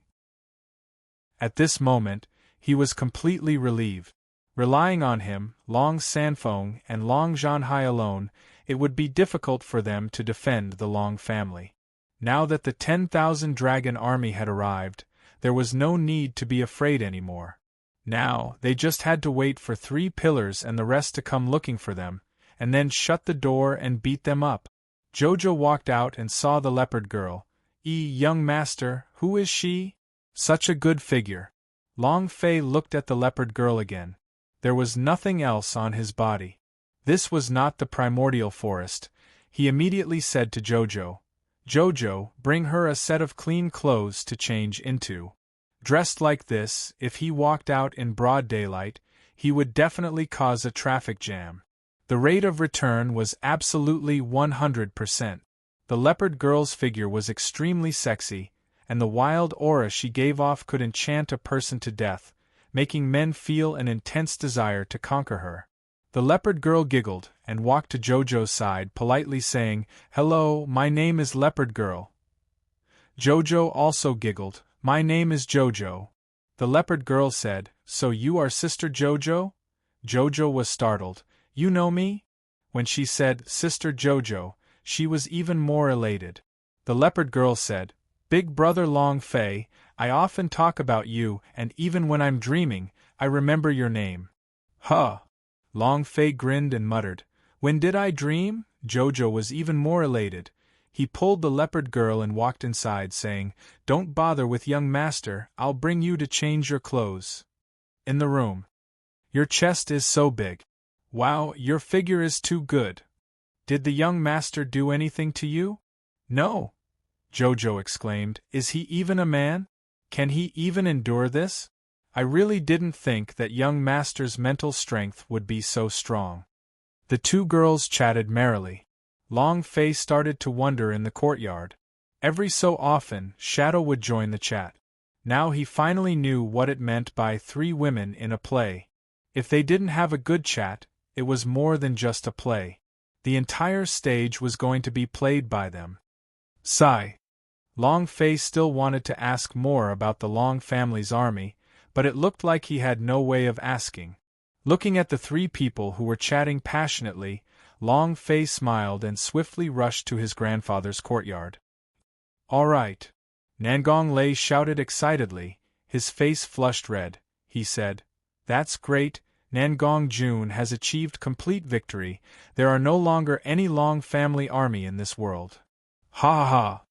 At this moment, he was completely relieved. Relying on him, Long Sanfeng and Long Zhanhai alone, it would be difficult for them to defend the Long family. Now that the 10,000 dragon army had arrived, there was no need to be afraid anymore. Now, they just had to wait for 3 pillars and the rest to come looking for them, and then shut the door and beat them up. Jojo walked out and saw the leopard girl. Young master, who is she? Such a good figure." Long Fei looked at the leopard girl again. There was nothing else on his body. This was not the primordial forest. He immediately said to Jojo, "Jojo, bring her a set of clean clothes to change into." Dressed like this, if he walked out in broad daylight, he would definitely cause a traffic jam. The rate of return was absolutely 100%. The leopard girl's figure was extremely sexy, and the wild aura she gave off could enchant a person to death, making men feel an intense desire to conquer her. The leopard girl giggled and walked to Jojo's side, politely saying, "Hello, my name is Leopard Girl." Jojo also giggled, "My name is Jojo." The leopard girl said, "So you are Sister Jojo?" Jojo was startled. "You know me?" When she said, "Sister Jojo," she was even more elated. The leopard girl said, "Big brother Long Fei, I often talk about you, and even when I'm dreaming, I remember your name." "Huh!" Long Fei grinned and muttered, "When did I dream?" Jojo was even more elated. He pulled the leopard girl and walked inside, saying, "Don't bother with young master, I'll bring you to change your clothes." In the room. "Your chest is so big. Wow, your figure is too good. Did the young master do anything to you?" "No," Jojo exclaimed. "Is he even a man? Can he even endure this? I really didn't think that young master's mental strength would be so strong." The 2 girls chatted merrily. Long Fei started to wonder in the courtyard. Every so often, Shadow would join the chat. Now he finally knew what it meant by 3 women in a play. If they didn't have a good chat, it was more than just a play. The entire stage was going to be played by them. Sigh. Long Fei still wanted to ask more about the Long family's army, but it looked like he had no way of asking. Looking at the three people who were chatting passionately, Long Fei smiled and swiftly rushed to his grandfather's courtyard. "All right!" Nangong Lei shouted excitedly, his face flushed red. He said, "That's great, Nangong Jun has achieved complete victory, there are no longer any Long family army in this world. Ha ha ha!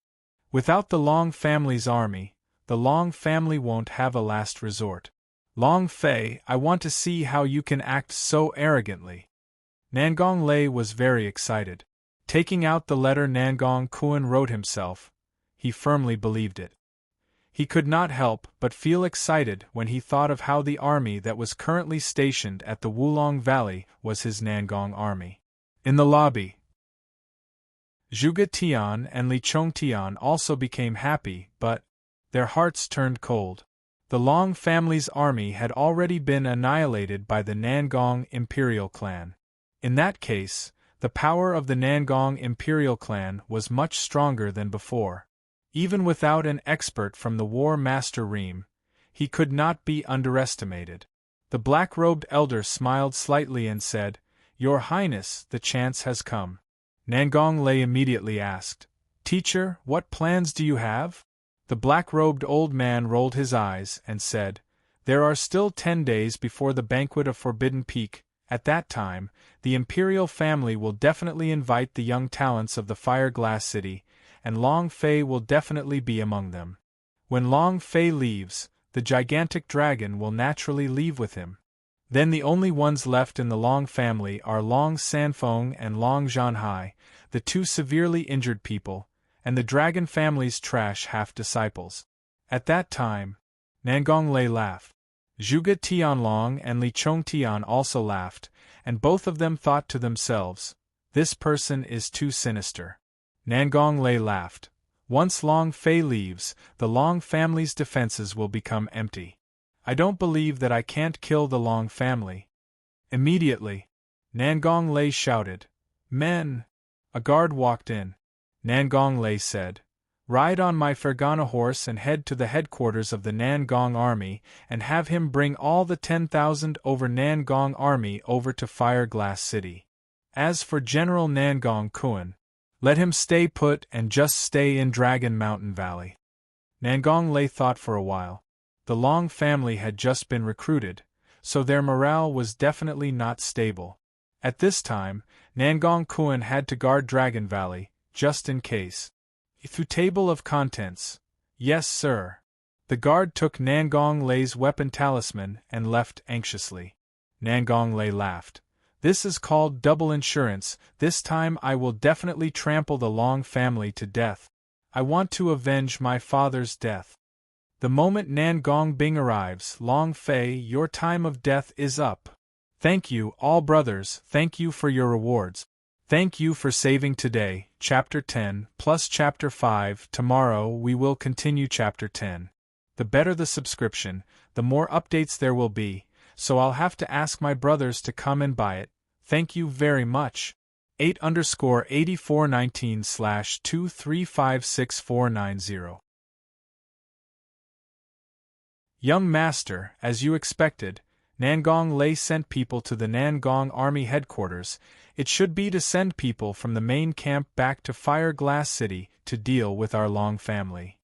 Without the Long family's army, the Long family won't have a last resort. Long Fei, I want to see how you can act so arrogantly." Nangong Lei was very excited. Taking out the letter Nangong Kun wrote himself, he firmly believed it. He could not help but feel excited when he thought of how the army that was currently stationed at the Wulong Valley was his Nangong army. In the lobby, Zhuge Tian and Li Chongtian also became happy, but their hearts turned cold. The Long family's army had already been annihilated by the Nangong imperial clan. In that case, the power of the Nangong imperial clan was much stronger than before. Even without an expert from the War Master Reem, he could not be underestimated. The black-robed elder smiled slightly and said, "Your Highness, the chance has come." Nangong Lei immediately asked, "Teacher, what plans do you have?" The black-robed old man rolled his eyes and said, "There are still 10 days before the banquet of Forbidden Peak. At that time, the imperial family will definitely invite the young talents of the Fire Glass City, and Long Fei will definitely be among them. When Long Fei leaves, the gigantic dragon will naturally leave with him. Then the only ones left in the Long family are Long Sanfeng and Long Zhanhai, the two severely injured people, and the dragon family's trash half-disciples. At that time," Nangong Lei laughed. Zhuge Tianlong and Li Chongtian also laughed, and both of them thought to themselves, "This person is too sinister." Nangong Lei laughed. "Once Long Fei leaves, the Long family's defenses will become empty. I don't believe that I can't kill the Long family." Immediately, Nangong Lei shouted, "Men!" A guard walked in. Nangong Lei said, "Ride on my Fergana horse and head to the headquarters of the Nangong army and have him bring all the 10,000 over Nangong army over to Fire Glass City. As for General Nangong Kun, let him stay put and just stay in Dragon Mountain Valley." Nangong Lei thought for a while. The Long family had just been recruited, so their morale was definitely not stable. At this time, Nangong Kun had to guard Dragon Valley, just in case. "Through table of contents." "Yes, sir." The guard took Nangong Lei's weapon talisman and left anxiously. Nangong Lei laughed. "This is called double insurance. This time I will definitely trample the Long family to death. I want to avenge my father's death. The moment Nangong Bing arrives, Long Fei, your time of death is up. Thank you, all brothers, thank you for your rewards. Thank you for saving today." Chapter 10 plus Chapter 5. Tomorrow we will continue Chapter 10. The better the subscription, the more updates there will be, so I'll have to ask my brothers to come and buy it. Thank you very much. 8_8419/2356490. Young Master, as you expected, Nangong Lei sent people to the Nangong Army headquarters. It should be to send people from the main camp back to Fire Glass City to deal with our Long family.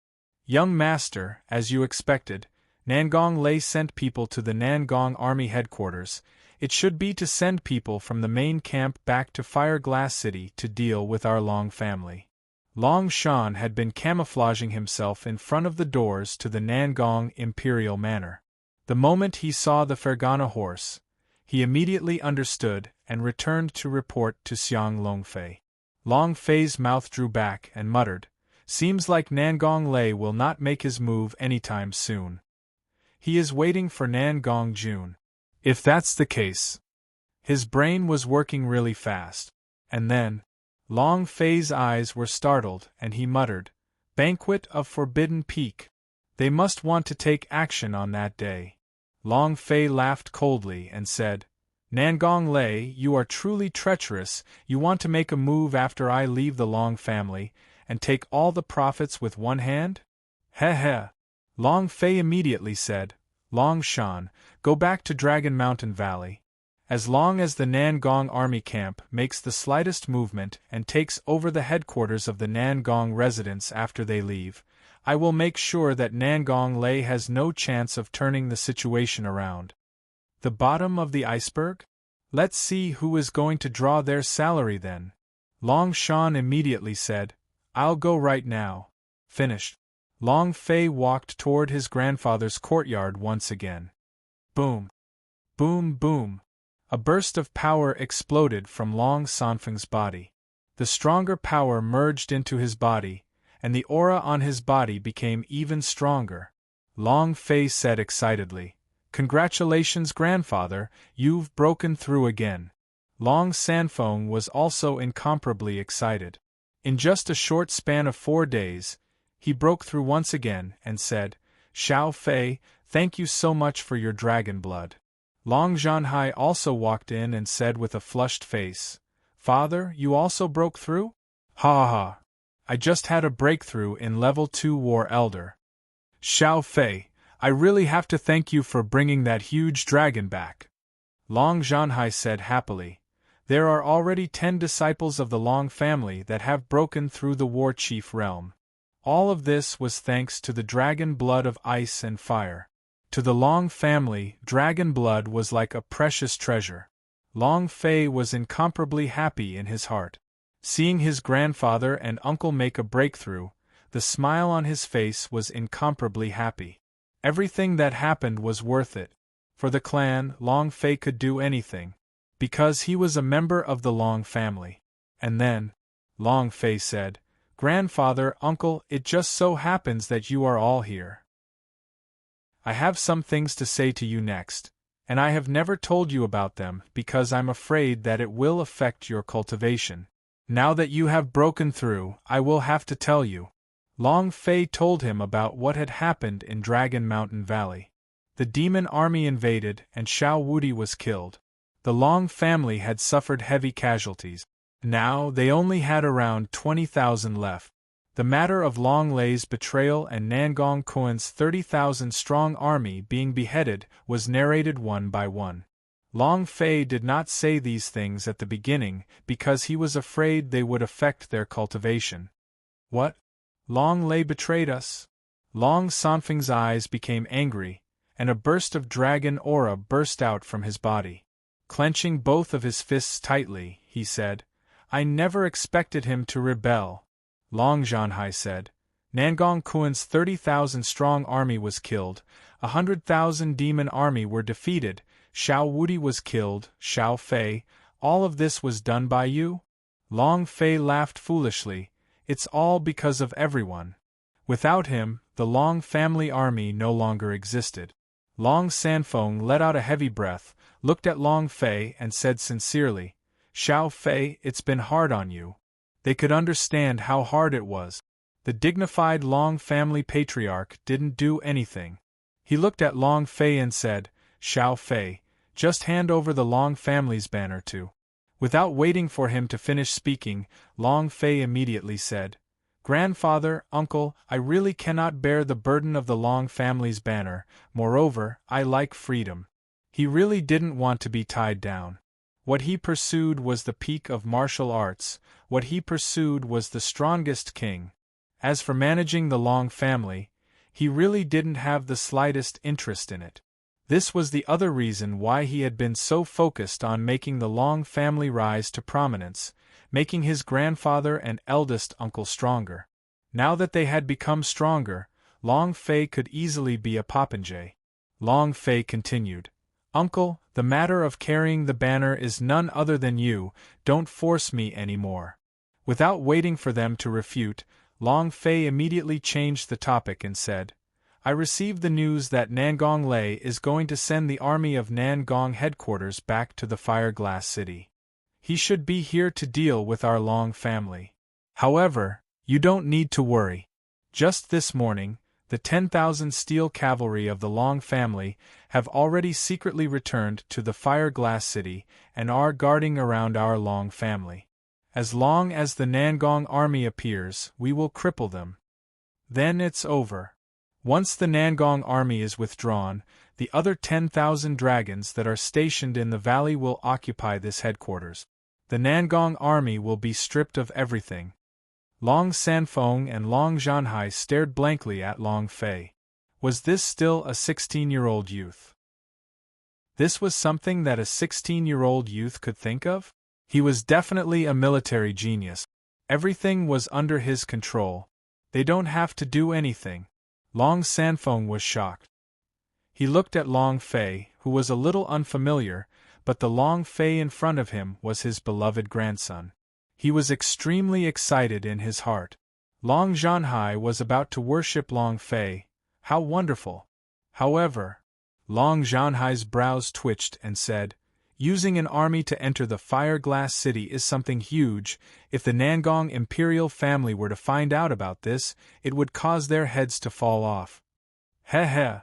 Young Master, as you expected, Nangong Lei sent people to the Nangong Army headquarters. It should be to send people from the main camp back to Fire Glass City to deal with our Long family. Long Shan had been camouflaging himself in front of the doors to the Nangong Imperial Manor. The moment he saw the Fergana horse, he immediately understood and returned to report to Xiang Longfei. Long Fei's mouth drew back and muttered, "Seems like Nangong Lei will not make his move anytime soon. He is waiting for Nangong Jun." If that's the case. His brain was working really fast. And then, Long Fei's eyes were startled and he muttered, "Banquet of Forbidden Peak. They must want to take action on that day." Long Fei laughed coldly and said, "Nangong Lei, you are truly treacherous. You want to make a move after I leave the Long family, and take all the profits with one hand? Heh heh. Long Fei immediately said, Long Shan, go back to Dragon Mountain Valley. As long as the Nangong army camp makes the slightest movement and takes over the headquarters of the Nangong residents after they leave, I will make sure that Nangong Lei has no chance of turning the situation around. The bottom of the iceberg? Let's see who is going to draw their salary then. Long Shan immediately said, I'll go right now. Finished. Long Fei walked toward his grandfather's courtyard once again. Boom. Boom boom. A burst of power exploded from Long Sanfeng's body. The stronger power merged into his body, and the aura on his body became even stronger. Long Fei said excitedly, Congratulations, grandfather, you've broken through again. Long Sanfeng was also incomparably excited. In just a short span of 4 days, he broke through once again and said, Xiao Fei, thank you so much for your dragon blood. Long Zhanhai also walked in and said with a flushed face, Father, you also broke through? Ha ha. I just had a breakthrough in level 2 War Elder. Xiao Fei, I really have to thank you for bringing that huge dragon back. Long Zhanhai said happily, There are already 10 disciples of the Long family that have broken through the War Chief realm. All of this was thanks to the dragon blood of ice and fire. To the Long family, dragon blood was like a precious treasure. Long Fei was incomparably happy in his heart. Seeing his grandfather and uncle make a breakthrough, the smile on his face was incomparably happy. Everything that happened was worth it. For the clan, Long Fei could do anything, because he was a member of the Long family. And then, Long Fei said, Grandfather, uncle, it just so happens that you are all here. I have some things to say to you next, and I have never told you about them because I'm afraid that it will affect your cultivation. Now that you have broken through, I will have to tell you. Long Fei told him about what had happened in Dragon Mountain Valley. The demon army invaded and Xiao Wudi was killed. The Long family had suffered heavy casualties. Now they only had around 20,000 left. The matter of Long Lei's betrayal and Nangong Kuan's 30,000-strong army being beheaded was narrated one by one. Long Fei did not say these things at the beginning because he was afraid they would affect their cultivation. What? Long Lei betrayed us? Long Sanfeng's eyes became angry, and a burst of dragon aura burst out from his body. Clenching both of his fists tightly, he said, I never expected him to rebel. Long Zhanhai said, Nangong Kuan's 30,000-strong army was killed, 100,000 demon army were defeated, Xiao Wudi was killed, Xiao Fei, all of this was done by you? Long Fei laughed foolishly, it's all because of everyone. Without him, the Long family army no longer existed. Long Sanfeng let out a heavy breath, looked at Long Fei and said sincerely, Xiao Fei, it's been hard on you. They could understand how hard it was. The dignified Long family patriarch didn't do anything. He looked at Long Fei and said, Xiao Fei, just hand over the Long family's banner to. Without waiting for him to finish speaking, Long Fei immediately said, Grandfather, uncle, I really cannot bear the burden of the Long family's banner, moreover, I like freedom. He really didn't want to be tied down. What he pursued was the peak of martial arts, what he pursued was the strongest king. As for managing the Long family, he really didn't have the slightest interest in it. This was the other reason why he had been so focused on making the Long family rise to prominence, making his grandfather and eldest uncle stronger. Now that they had become stronger, Long Fei could easily be a popinjay. Long Fei continued, Uncle, the matter of carrying the banner is none other than you, don't force me any more. Without waiting for them to refute, Long Fei immediately changed the topic and said, I received the news that Nangong Lei is going to send the army of Nangong headquarters back to the Fireglass City. He should be here to deal with our Long family. However, you don't need to worry. Just this morning, the 10,000 steel cavalry of the Long family have already secretly returned to the Fireglass City and are guarding around our Long family. As long as the Nangong army appears, we will cripple them. Then it's over. Once the Nangong army is withdrawn, the other 10,000 dragons that are stationed in the valley will occupy this headquarters. The Nangong army will be stripped of everything. Long Sanfeng and Long Zhanhai stared blankly at Long Fei. Was this still a 16-year-old youth? This was something that a 16-year-old youth could think of? He was definitely a military genius. Everything was under his control. They don't have to do anything. Long Sanfeng was shocked. He looked at Long Fei, who was a little unfamiliar, but the Long Fei in front of him was his beloved grandson. He was extremely excited in his heart. Long Zhanhai was about to worship Long Fei. How wonderful! However, Long Zhanhai's brows twitched and said, "Using an army to enter the Fire Glass City is something huge. If the Nangong imperial family were to find out about this, it would cause their heads to fall off." "Heh heh,"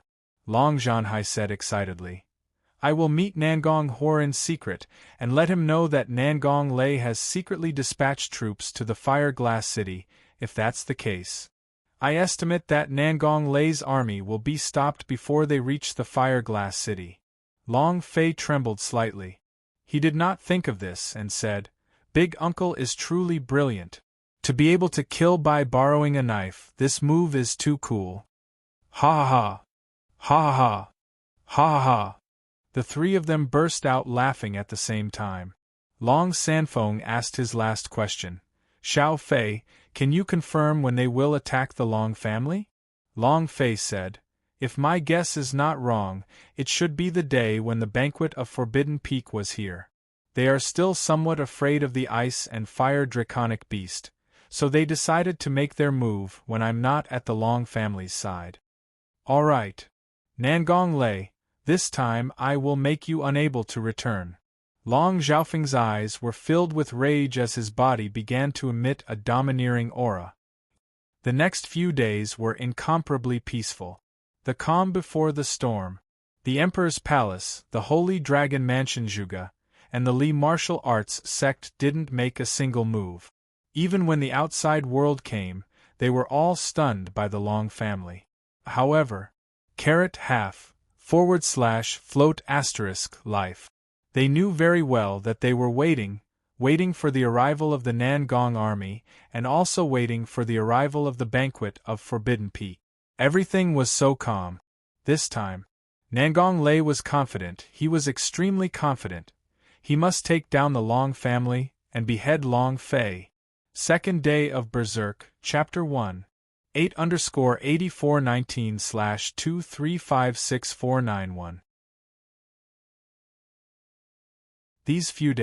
Long Zhanhai said excitedly. "I will meet Nangong Hor in secret, and let him know that Nangong Lei has secretly dispatched troops to the Fire Glass City. If that's the case, I estimate that Nangong Lei's army will be stopped before they reach the Fire Glass City." Long Fei trembled slightly. He did not think of this and said, "Big Uncle is truly brilliant. To be able to kill by borrowing a knife, this move is too cool." Ha ha ha! Ha ha ha! Ha ha ha! The three of them burst out laughing at the same time. Long Sanfeng asked his last question. "Xiao Fei, can you confirm when they will attack the Long family?" Long Fei said, "If my guess is not wrong, it should be the day when the banquet of Forbidden Peak was here. They are still somewhat afraid of the ice and fire draconic beast, so they decided to make their move when I'm not at the Long family's side." "All right. Nangong Lei, this time I will make you unable to return." Long Zhaofeng's eyes were filled with rage as his body began to emit a domineering aura. The next few days were incomparably peaceful. The calm before the storm. The Emperor's Palace, the Holy Dragon Mansion Zhuge, and the Li martial arts sect didn't make a single move. Even when the outside world came, they were all stunned by the Long family. However, /float** life. They knew very well that they were waiting for the arrival of the Nangong army, and also waiting for the arrival of the banquet of Forbidden Peak. Everything was so calm. This time, Nangong Lei was confident. He was extremely confident. He must take down the Long family and behead Long Fei. Second Day of Berserk, Chapter 1. 8_8419/2356491. These few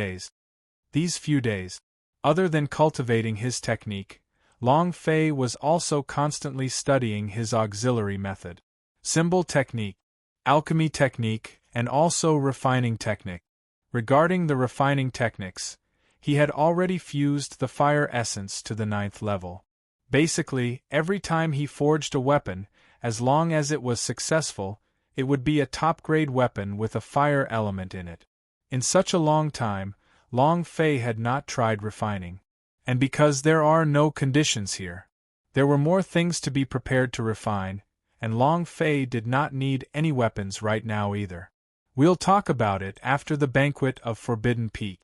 days. Other than cultivating his technique, Long Fei was also constantly studying his auxiliary method. Symbol technique, alchemy technique, and also refining technique. Regarding the refining techniques, he had already fused the fire essence to the 9th level. Basically, every time he forged a weapon, as long as it was successful, it would be a top-grade weapon with a fire element in it. In such a long time, Long Fei had not tried refining. And because there are no conditions here, there were more things to be prepared to refine, and Long Fei did not need any weapons right now either. "We'll talk about it after the banquet of Forbidden Peak."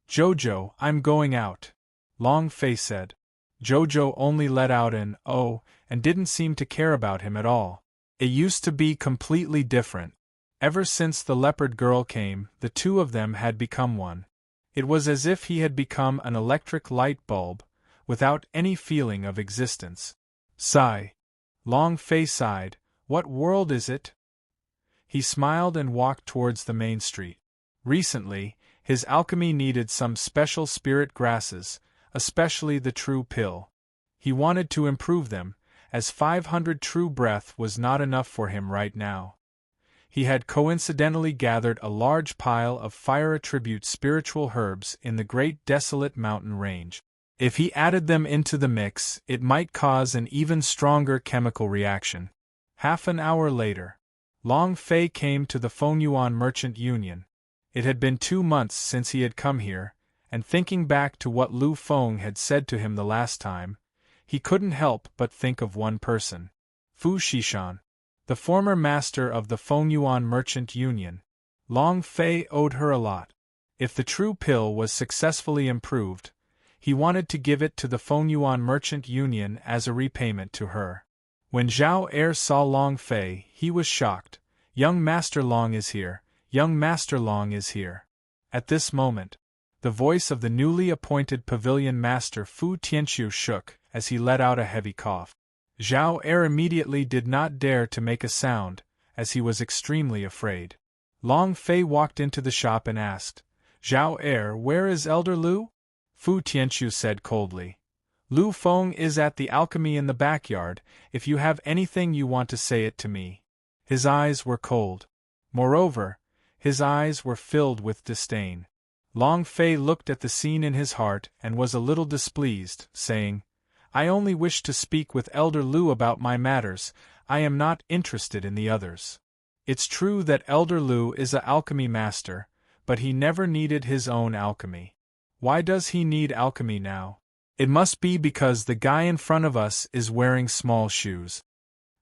"Jojo, I'm going out," Long Fei said. Jojo only let out an "oh" and didn't seem to care about him at all. It used to be completely different. Ever since the leopard girl came, the two of them had become one. It was as if he had become an electric light bulb, without any feeling of existence. Sigh. Long Fei sighed. "What world is it?" He smiled and walked towards the main street. Recently, his alchemy needed some special spirit grasses, especially the true pill. He wanted to improve them, as 500 true breath was not enough for him right now. He had coincidentally gathered a large pile of fire-attribute spiritual herbs in the Great Desolate Mountain Range. If he added them into the mix, it might cause an even stronger chemical reaction. Half an hour later, Long Fei came to the Fengyuan Merchant Union. It had been 2 months since he had come here, and thinking back to what Lu Feng had said to him the last time, he couldn't help but think of one person. Fu Xishan, the former master of the Fengyuan Merchant Union. Long Fei owed her a lot. If the true pill was successfully improved, he wanted to give it to the Fengyuan Merchant Union as a repayment to her. When Zhao Er saw Long Fei, he was shocked. "Young Master Long is here, young Master Long is here." At this moment, the voice of the newly appointed pavilion master Fu Tianqiu shook as he let out a heavy cough. Zhao Er immediately did not dare to make a sound, as he was extremely afraid. Long Fei walked into the shop and asked, "Zhao Er, where is Elder Lu?" Fu Tianqiu said coldly, "Lu Feng is at the alchemy in the backyard. If you have anything you want to say it to me." His eyes were cold. Moreover, his eyes were filled with disdain. Long Fei looked at the scene in his heart and was a little displeased, saying, "I only wish to speak with Elder Lu about my matters. I am not interested in the others." It's true that Elder Lu is a alchemy master, but he never needed his own alchemy. Why does he need alchemy now? It must be because the guy in front of us is wearing small shoes.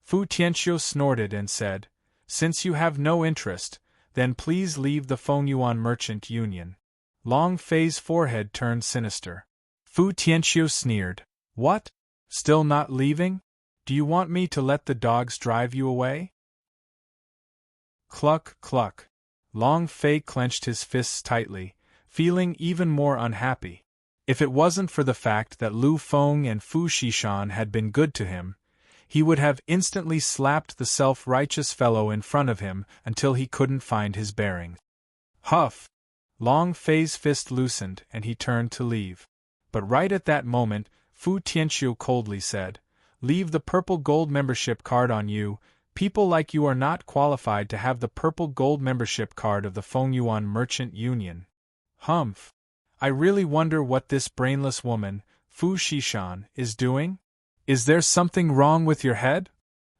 Fu Tianqiu snorted and said, "Since you have no interest, then please leave the Fengyuan Merchant Union." Long Fei's forehead turned sinister. Fu Tianqiu sneered, "What? Still not leaving? Do you want me to let the dogs drive you away?" Cluck, cluck. Long Fei clenched his fists tightly, feeling even more unhappy. If it wasn't for the fact that Lu Feng and Fu Xishan had been good to him, he would have instantly slapped the self-righteous fellow in front of him until he couldn't find his bearings. Huff! Long Fei's fist loosened and he turned to leave. But right at that moment, Fu Tianqiu coldly said, "Leave the purple gold membership card on you. People like you are not qualified to have the purple gold membership card of the Fengyuan Merchant Union." Humph! I really wonder what this brainless woman, Fu Xishan, is doing? Is there something wrong with your head?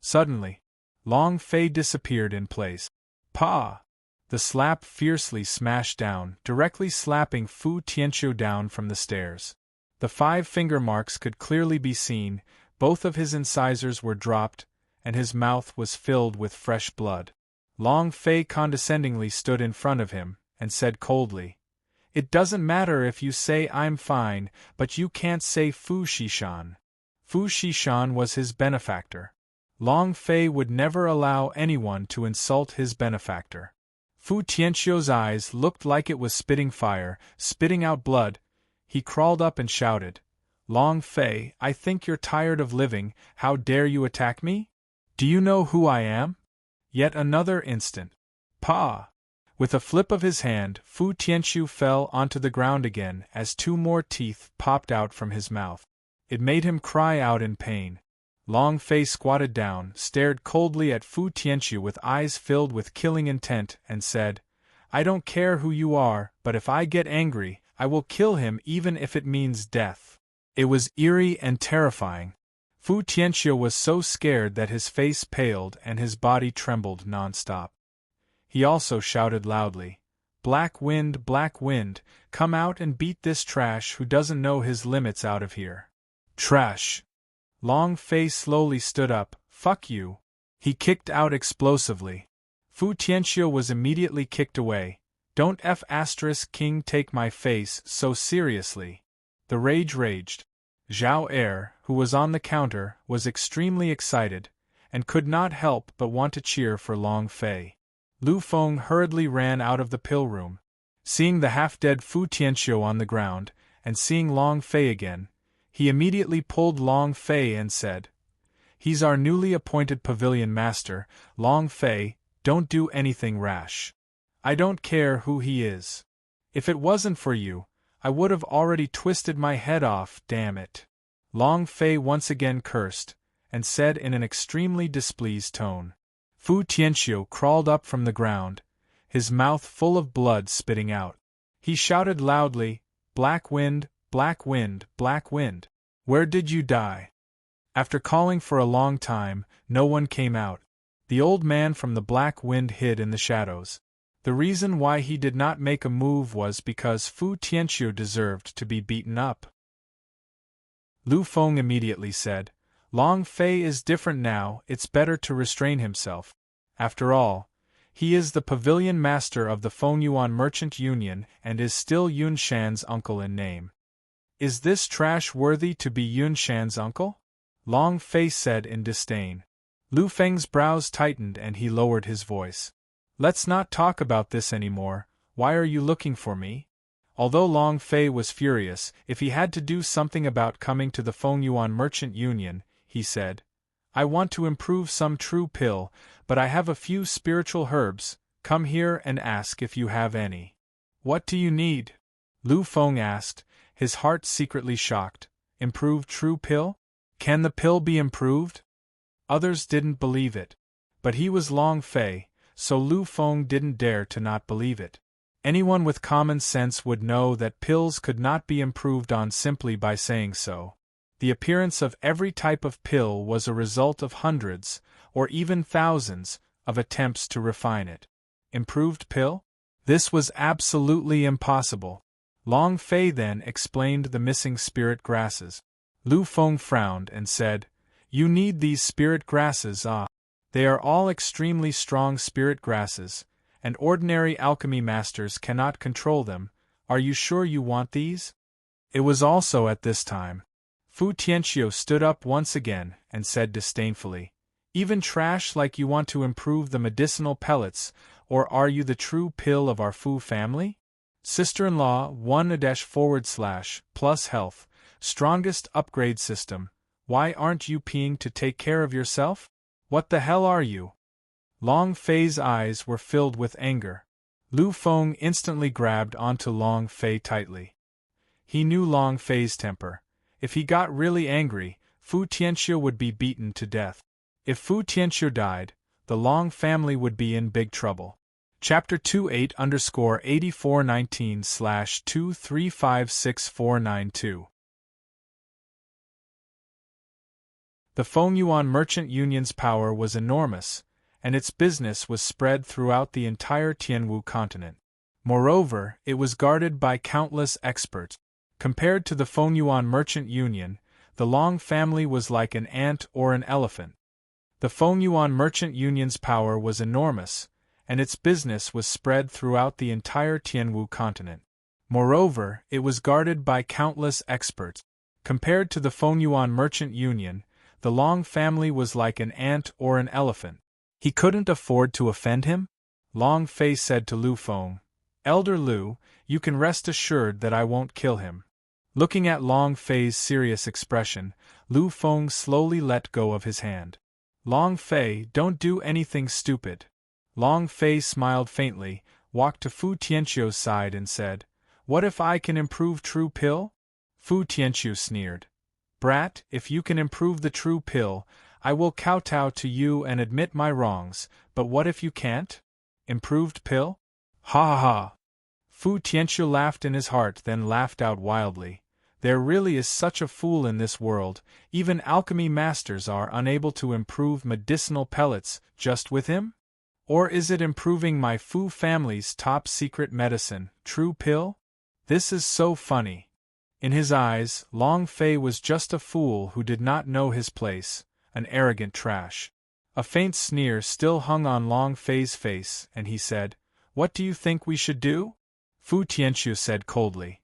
Suddenly, Long Fei disappeared in place. Pa! The slap fiercely smashed down, directly slapping Fu Tianqiu down from the stairs. The 5 finger marks could clearly be seen, both of his incisors were dropped, and his mouth was filled with fresh blood. Long Fei condescendingly stood in front of him, and said coldly, "It doesn't matter if you say I'm fine, but you can't say Fu Xishan." Fu Xishan was his benefactor. Long Fei would never allow anyone to insult his benefactor. Fu Tianqiu's eyes looked like it was spitting fire, spitting out blood. He crawled up and shouted, "Long Fei, I think you're tired of living. How dare you attack me? Do you know who I am?" Yet another instant. Pa! With a flip of his hand, Fu Tianqiu fell onto the ground again as 2 more teeth popped out from his mouth. It made him cry out in pain. Long Fei squatted down, stared coldly at Fu Tianqiu with eyes filled with killing intent, and said, "I don't care who you are, but if I get angry, I will kill him even if it means death." It was eerie and terrifying. Fu Tianqiu was so scared that his face paled and his body trembled non-stop. He also shouted loudly, Black wind, come out and beat this trash who doesn't know his limits out of here." Trash! Long Fei slowly stood up. "Fuck you!" He kicked out explosively. Fu Tianqiu was immediately kicked away. "Don't King take my face so seriously." The rage raged. Zhao Er, who was on the counter, was extremely excited, and could not help but want to cheer for Long Fei. Lu Feng hurriedly ran out of the pill room. Seeing the half-dead Fu Tianqiu on the ground, and seeing Long Fei again, he immediately pulled Long Fei and said, "He's our newly appointed pavilion master. Long Fei, don't do anything rash. I don't care who he is. If it wasn't for you, I would have already twisted my head off, damn it." Long Fei once again cursed, and said in an extremely displeased tone. Fu Tianqiu crawled up from the ground, his mouth full of blood spitting out. He shouted loudly, Black wind, where did you die?" After calling for a long time, no one came out. The old man from the Black Wind hid in the shadows. The reason why he did not make a move was because Fu Tianqiu deserved to be beaten up. Lu Feng immediately said, Long Fei is different now, it's better to restrain himself. After all, he is the pavilion master of the Fengyuan Merchant Union and is still Yun Shan's uncle in name. Is this trash worthy to be Yun Shan's uncle? Long Fei said in disdain. Lu Feng's brows tightened and he lowered his voice. Let's not talk about this anymore, why are you looking for me? Although Long Fei was furious, if he had to do something about coming to the Fengyuan Merchant Union, he said, I want to improve some true pill, but I have a few spiritual herbs, come here and ask if you have any. What do you need? Lu Feng asked, his heart secretly shocked. Improved true pill? Can the pill be improved? Others didn't believe it. But he was Long Fei, so Lu Feng didn't dare to not believe it. Anyone with common sense would know that pills could not be improved on simply by saying so. The appearance of every type of pill was a result of hundreds, or even thousands, of attempts to refine it. Improved pill? This was absolutely impossible. Long Fei then explained the missing spirit grasses. Lu Feng frowned and said, You need these spirit grasses, ah. They are all extremely strong spirit grasses, and ordinary alchemy masters cannot control them. Are you sure you want these? It was also at this time. Fu Tianqiu stood up once again and said disdainfully, Even trash like you want to improve the medicinal pellets, or are you the true pill of our Fu family? Sister-in-law 1-/ health, strongest upgrade system, why aren't you peeing to take care of yourself? What the hell are you? Long Fei's eyes were filled with anger. Lu Feng instantly grabbed onto Long Fei tightly. He knew Long Fei's temper. If he got really angry, Fu Tianqiu would be beaten to death. If Fu Tianqiu died, the Long family would be in big trouble. Chapter 28_8419/2356492. The Fengyuan Merchant Union's power was enormous, and its business was spread throughout the entire Tianwu continent. Moreover, it was guarded by countless experts. Compared to the Fengyuan Merchant Union, the Long family was like an ant or an elephant. The Fengyuan Merchant Union's power was enormous, and its business was spread throughout the entire Tianwu continent. Moreover, it was guarded by countless experts. Compared to the Fengyuan Merchant Union, the Long family was like an ant or an elephant. He couldn't afford to offend him? Long Fei said to Lu Feng, Elder Lu, you can rest assured that I won't kill him. Looking at Long Fei's serious expression, Lu Feng slowly let go of his hand. Long Fei, don't do anything stupid. Long Fei smiled faintly, walked to Fu Tianqiu's side and said, What if I can improve true pill? Fu Tianqiu sneered. Brat, if you can improve the true pill, I will kowtow to you and admit my wrongs, but what if you can't? Improved pill? Ha ha ha! Fu Tianqiu laughed in his heart, then laughed out wildly. There really is such a fool in this world, even alchemy masters are unable to improve medicinal pellets, just with him? Or is it improving my Fu family's top secret medicine, true pill? This is so funny. In his eyes, Long Fei was just a fool who did not know his place, an arrogant trash. A faint sneer still hung on Long Fei's face, and he said, What do you think we should do? Fu Tianqiu said coldly,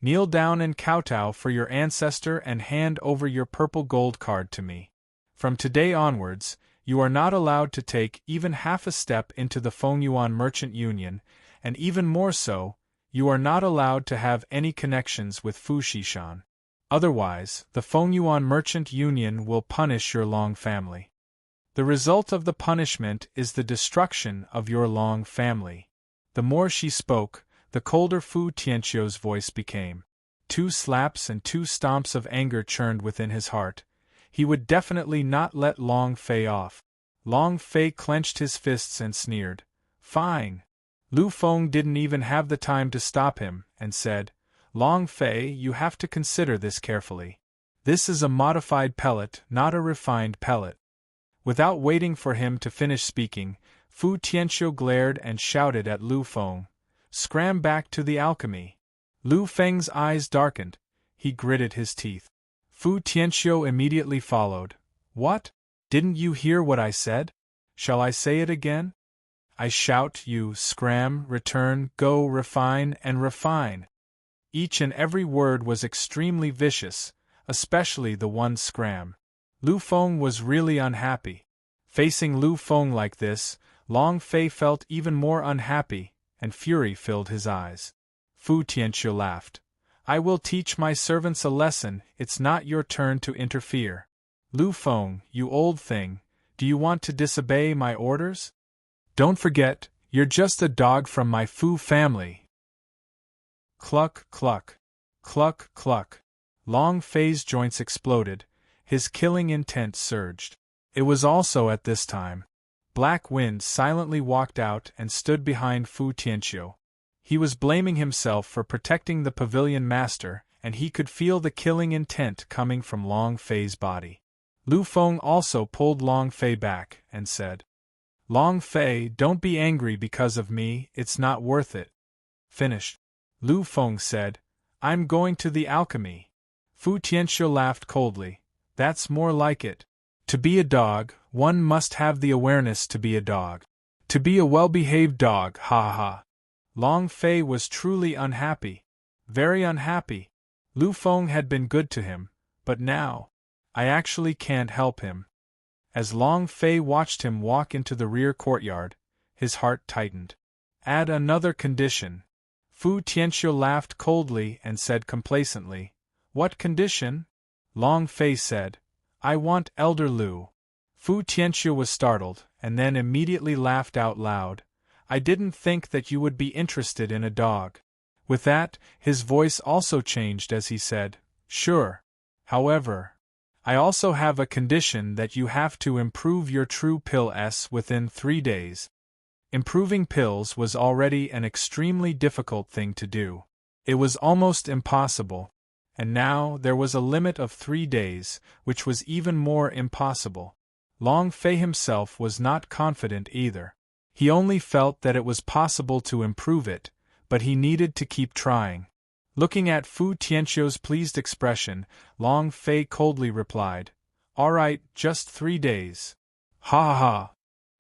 Kneel down and kowtow for your ancestor and hand over your purple gold card to me. From today onwards, you are not allowed to take even half a step into the Fengyuan Merchant Union, and even more so, you are not allowed to have any connections with Fu Shishan. Otherwise, the Fengyuan Merchant Union will punish your Long family. The result of the punishment is the destruction of your Long family. The more she spoke, the colder Fu Tianqiu's voice became. 2 slaps and 2 stomps of anger churned within his heart. He would definitely not let Long Fei off. Long Fei clenched his fists and sneered. Fine. Lu Feng didn't even have the time to stop him, and said, Long Fei, you have to consider this carefully. This is a modified pellet, not a refined pellet. Without waiting for him to finish speaking, Fu Tianqiu glared and shouted at Lu Feng. Scram back to the alchemy. Lu Feng's eyes darkened. He gritted his teeth. Fu Tianqiu immediately followed. What? Didn't you hear what I said? Shall I say it again? I shout you, scram, return, go, refine, and refine. Each and every word was extremely vicious, especially the one scram. Lu Feng was really unhappy. Facing Lu Feng like this, Long Fei felt even more unhappy, and fury filled his eyes. Fu Tianqiu laughed. I will teach my servants a lesson, it's not your turn to interfere. Lu Feng, you old thing, do you want to disobey my orders? Don't forget, you're just a dog from my Fu family. Cluck, cluck. Cluck, cluck. Long Fei's joints exploded, his killing intent surged. It was also at this time. Black Wind silently walked out and stood behind Fu Tianqiu. He was blaming himself for protecting the pavilion master, and he could feel the killing intent coming from Long Fei's body. Lu Feng also pulled Long Fei back, and said, Long Fei, don't be angry because of me, it's not worth it. Finished. Lu Feng said, I'm going to the alchemy. Fu Tianqiu laughed coldly. That's more like it. To be a dog, one must have the awareness to be a dog. To be a well-behaved dog, ha ha. Long Fei was truly unhappy. Very unhappy. Lu Feng had been good to him, but now, I actually can't help him. As Long Fei watched him walk into the rear courtyard, his heart tightened. Add another condition. Fu Tianqiu laughed coldly and said complacently, What condition? Long Fei said, I want Elder Lu. Fu Tianqiu was startled, and then immediately laughed out loud. I didn't think that you would be interested in a dog. With that, his voice also changed as he said, Sure. However, I also have a condition that you have to improve your true pill S within 3 days. Improving pills was already an extremely difficult thing to do. It was almost impossible. And now there was a limit of 3 days, which was even more impossible. Long Fei himself was not confident either. He only felt that it was possible to improve it, but he needed to keep trying. Looking at Fu Tianqiu's pleased expression, Long Fei coldly replied, All right, just 3 days. Ha ha ha.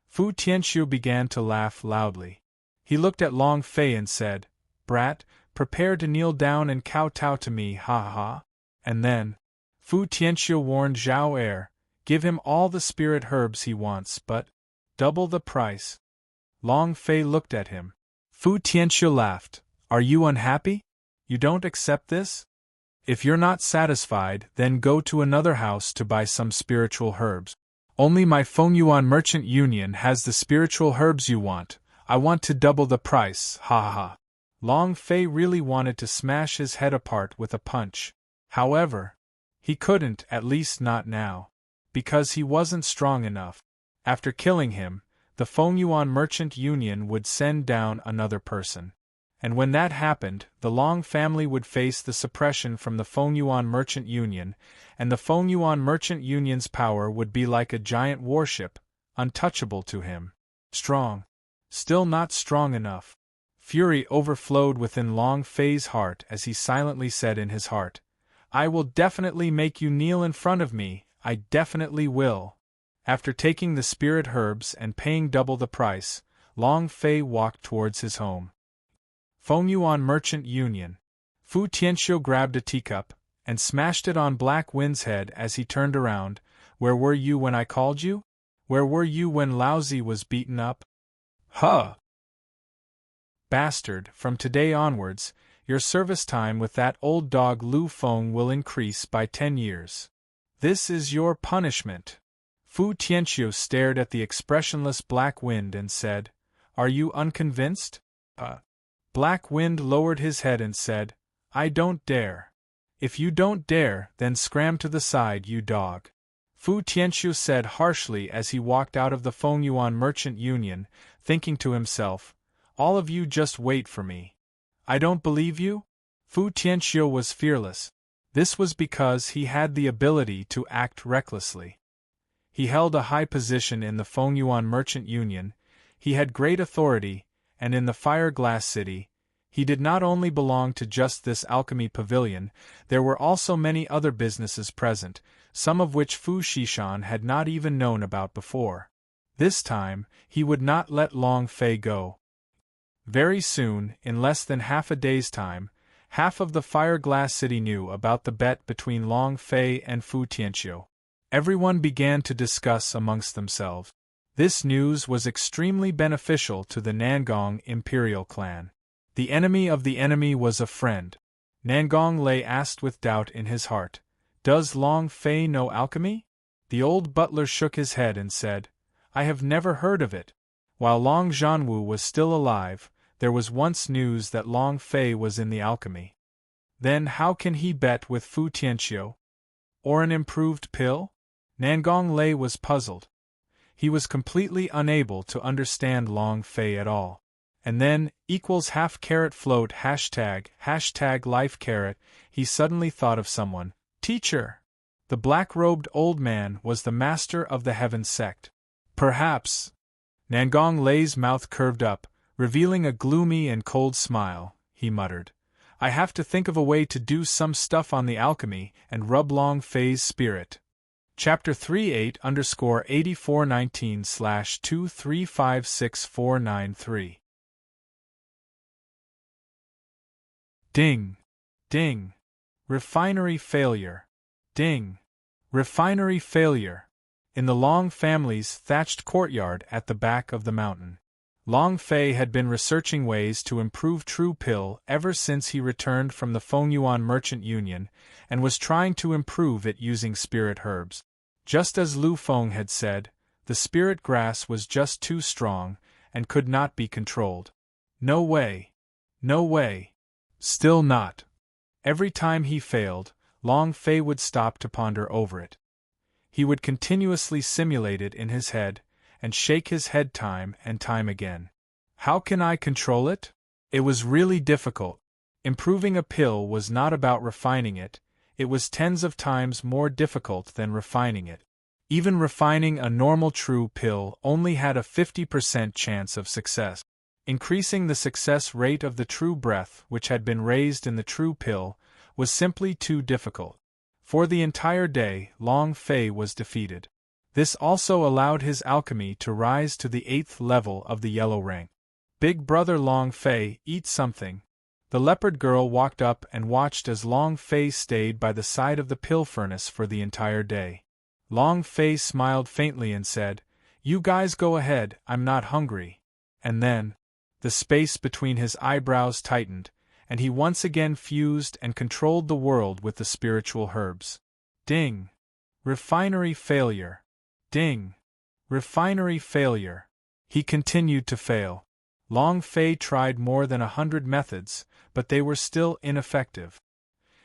Fu Tianqiu began to laugh loudly. He looked at Long Fei and said, Brat, prepare to kneel down and kowtow to me, ha ha ha. And then, Fu Tianqiu warned Zhao Er, give him all the spirit herbs he wants, but double the price. Long Fei looked at him. Fu Tianqiu laughed. Are you unhappy? You don't accept this? If you're not satisfied, then go to another house to buy some spiritual herbs. Only my Fengyuan Merchant Union has the spiritual herbs you want. I want to double the price, ha ha ha. Long Fei really wanted to smash his head apart with a punch. However, he couldn't, at least not now. Because he wasn't strong enough. After killing him, the Fengyuan Merchant Union would send down another person. And when that happened, the Long family would face the suppression from the Fengyuan Merchant Union, and the Fengyuan Merchant Union's power would be like a giant warship, untouchable to him. Strong. Still not strong enough. Fury overflowed within Long Fei's heart as he silently said in his heart, I will definitely make you kneel in front of me, I definitely will. After taking the spirit herbs and paying double the price, Long Fei walked towards his home. Fengyuan Merchant Union. Fu Tianqiu grabbed a teacup, and smashed it on Black Wind's head as he turned around. Where were you when I called you? Where were you when Laozi was beaten up? Huh! Bastard, from today onwards, your service time with that old dog Lu Feng will increase by 10 years. This is your punishment. Fu Tianqiu stared at the expressionless Black Wind and said, Are you unconvinced? Black Wind lowered his head and said, I don't dare. If you don't dare, then scram to the side, you dog. Fu Tianqiu said harshly as he walked out of the Fengyuan Merchant Union, thinking to himself, All of you just wait for me. I don't believe you? Fu Tianqiu was fearless. This was because he had the ability to act recklessly. He held a high position in the Fengyuan Merchant Union, He had great authority, and in the Fire-Glass City, he did not only belong to just this alchemy pavilion, there were also many other businesses present, some of which Fu Xishan had not even known about before. This time, he would not let Long Fei go. Very soon, in less than half a day's time, half of the Fire-Glass City knew about the bet between Long Fei and Fu Tianqiu. Everyone began to discuss amongst themselves. This news was extremely beneficial to the Nangong imperial clan. The enemy of the enemy was a friend. Nangong Lei asked with doubt in his heart, "Does Long Fei know alchemy?" The old butler shook his head and said, "I have never heard of it." While Long Zhanwu was still alive, there was once news that Long Fei was in the alchemy. Then how can he bet with Fu Tianqiu? Or an improved pill? Nangong Lei was puzzled. He was completely unable to understand Long Fei at all. And then, =half carat float hashtag life carat, he suddenly thought of someone. Teacher! The black-robed old man was the master of the Heaven sect. Perhaps. Nangong Lei's mouth curved up, revealing a gloomy and cold smile. He muttered, "I have to think of a way to do some stuff on the alchemy and rub Long Fei's spirit." Chapter 38_8419/2356493. Ding! Ding! Refinery failure! Ding! Refinery failure! In the Long family's thatched courtyard at the back of the mountain, Long Fei had been researching ways to improve True Pill ever since he returned from the Fengyuan Merchant Union and was trying to improve it using spirit herbs. Just as Lu Feng had said, the spirit grass was just too strong and could not be controlled. No way. No way. Still not. Every time he failed, Long Fei would stop to ponder over it. He would continuously simulate it in his head, and shake his head time and time again. How can I control it? It was really difficult. Improving a pill was not about refining it, it was tens of times more difficult than refining it. Even refining a normal true pill only had a 50% chance of success. Increasing the success rate of the true breath, which had been raised in the true pill, was simply too difficult. For the entire day, Long Fei was defeated. This also allowed his alchemy to rise to the 8th level of the yellow rank. Big brother Long Fei, eat something. The leopard girl walked up and watched as Long Fei stayed by the side of the pill furnace for the entire day. Long Fei smiled faintly and said, "You guys go ahead, I'm not hungry." And then, the space between his eyebrows tightened, and he once again fused and controlled the world with the spiritual herbs. Ding! Refinery failure! Ding! Refinery failure! He continued to fail. Long Fei tried more than 100 methods, but they were still ineffective.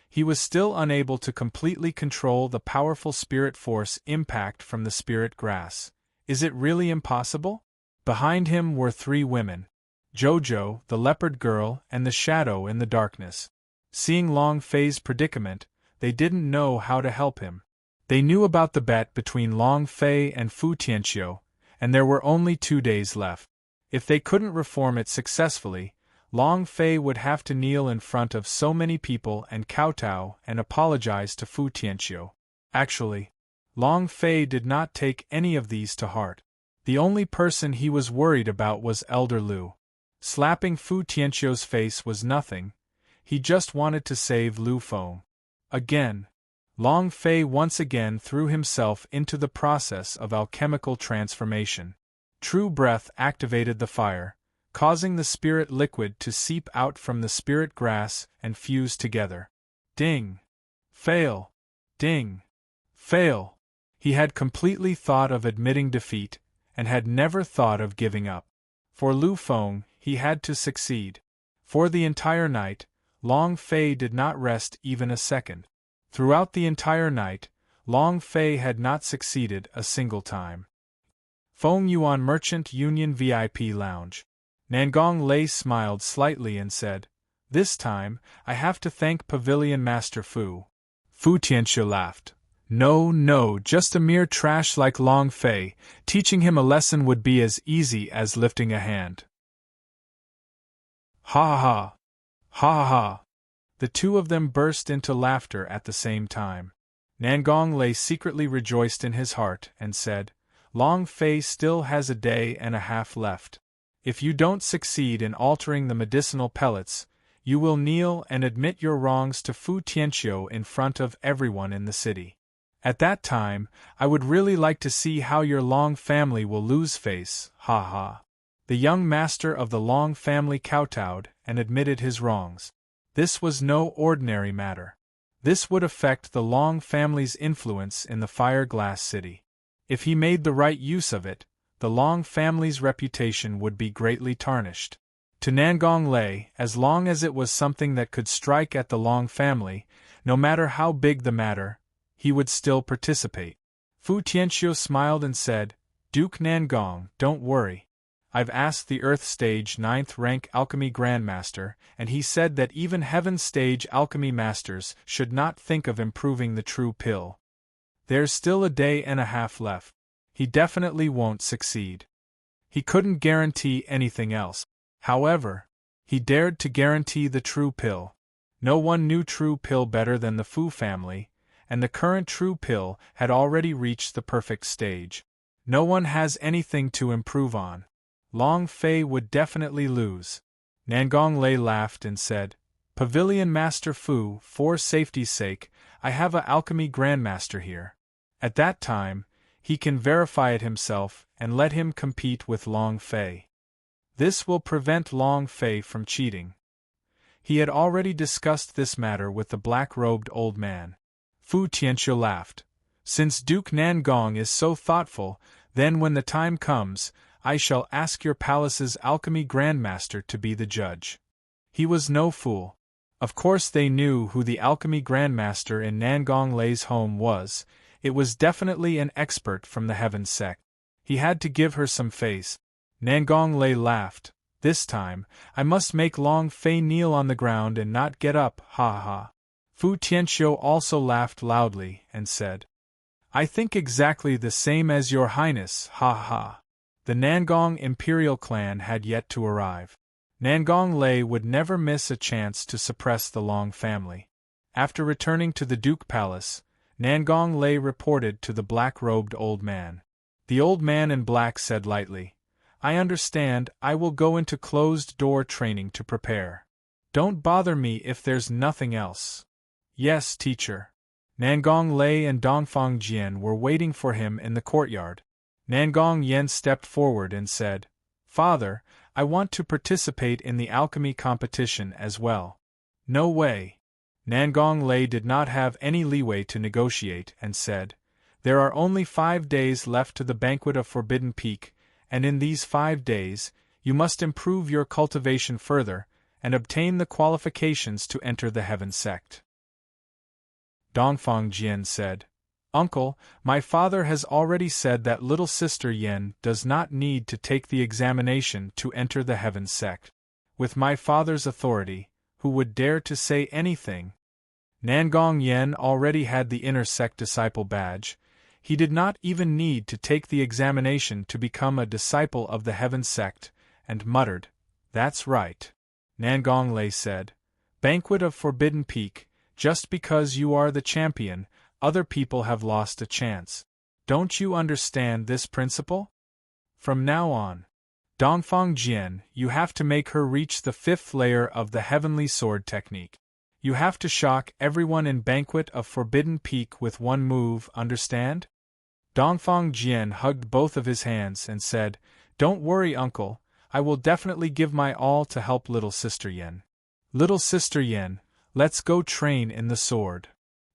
He was still unable to completely control the powerful spirit force impact from the spirit grass. Is it really impossible? Behind him were 3 women. Jojo, the leopard girl, and the shadow in the darkness. Seeing Long Fei's predicament, they didn't know how to help him. They knew about the bet between Long Fei and Fu Tianqiu, and there were only 2 days left. If they couldn't reform it successfully, Long Fei would have to kneel in front of so many people and kowtow and apologize to Fu Tianqiu. Actually, Long Fei did not take any of these to heart. The only person he was worried about was Elder Lu. Slapping Fu Tianqiu's face was nothing, he just wanted to save Lu Feng. Again, Long Fei once again threw himself into the process of alchemical transformation. True breath activated the fire, causing the spirit liquid to seep out from the spirit grass and fuse together. Ding! Fail! Ding! Fail! He had completely thought of admitting defeat, and had never thought of giving up. For Lu Feng, he had to succeed. For the entire night, Long Fei did not rest even a second. Throughout the entire night, Long Fei had not succeeded a single time. Fengyuan Merchant Union VIP Lounge. Nangong Lei smiled slightly and said, "This time, I have to thank Pavilion Master Fu." Fu Tianqiu laughed. No, just a mere trash like Long Fei. Teaching him a lesson would be as easy as lifting a hand. Ha ha! Ha ha! The two of them burst into laughter at the same time. Nangong Lei secretly rejoiced in his heart and said, Long Fei still has a day and a half left. If you don't succeed in altering the medicinal pellets, you will kneel and admit your wrongs to Fu Tianqiu in front of everyone in the city. At that time, I would really like to see how your Long family will lose face, ha ha. The young master of the Long family kowtowed and admitted his wrongs. This was no ordinary matter. This would affect the Long family's influence in the Fire Glass City. If he made the right use of it, the Long family's reputation would be greatly tarnished. To Nangong Lei, as long as it was something that could strike at the Long family, no matter how big the matter, he would still participate. Fu Tianqiu smiled and said, Duke Nangong, don't worry. I've asked the Earth Stage 9th rank Alchemy Grandmaster, and he said that even Heaven Stage Alchemy Masters should not think of improving the true pill. There's still a day and a half left. He definitely won't succeed. He couldn't guarantee anything else. However, he dared to guarantee the true pill. No one knew true pill better than the Fu family, and the current true pill had already reached the perfect stage. No one has anything to improve on. Long Fei would definitely lose. Nangong Lei laughed and said, Pavilion Master Fu, for safety's sake, I have a alchemy grandmaster here. At that time, he can verify it himself and let him compete with Long Fei. This will prevent Long Fei from cheating. He had already discussed this matter with the black-robed old man. Fu Tianqiu laughed. Since Duke Nangong is so thoughtful, then when the time comes, I shall ask your palace's alchemy grandmaster to be the judge. He was no fool. Of course they knew who the alchemy grandmaster in Nangong Lei's home was. It was definitely an expert from the Heaven sect. He had to give her some face. Nangong Lei laughed. This time, I must make Long Fei kneel on the ground and not get up, ha ha. Fu Tianqiu also laughed loudly and said, I think exactly the same as your highness, ha ha. The Nangong imperial clan had yet to arrive. Nangong Lei would never miss a chance to suppress the Long family. After returning to the Duke Palace, Nangong Lei reported to the black-robed old man. The old man in black said lightly, I understand, I will go into closed-door training to prepare. Don't bother me if there's nothing else. Yes, teacher. Nangong Lei and Dongfang Jian were waiting for him in the courtyard. Nangong Yen stepped forward and said, Father, I want to participate in the alchemy competition as well. No way. Nangong Lei did not have any leeway to negotiate and said, There are only 5 days left to the banquet of Forbidden Peak, and in these 5 days, you must improve your cultivation further, and obtain the qualifications to enter the Heaven sect. Dongfang Jian said, Uncle, my father has already said that little sister Yen does not need to take the examination to enter the Heaven sect. With my father's authority, who would dare to say anything? Nangong Yen already had the inner sect disciple badge. He did not even need to take the examination to become a disciple of the Heaven sect, and muttered, That's right. Nangong Lei said, Banquet of Forbidden Peak, just because you are the champion, other people have lost a chance. Don't you understand this principle? From now on, Dongfang Jian, you have to make her reach the 5th layer of the Heavenly Sword technique. You have to shock everyone in Banquet of Forbidden Peak with one move, understand? Dongfang Jian hugged both of his hands and said, Don't worry, uncle, I will definitely give my all to help little sister Yen. Little sister Yen, let's go train in the sword.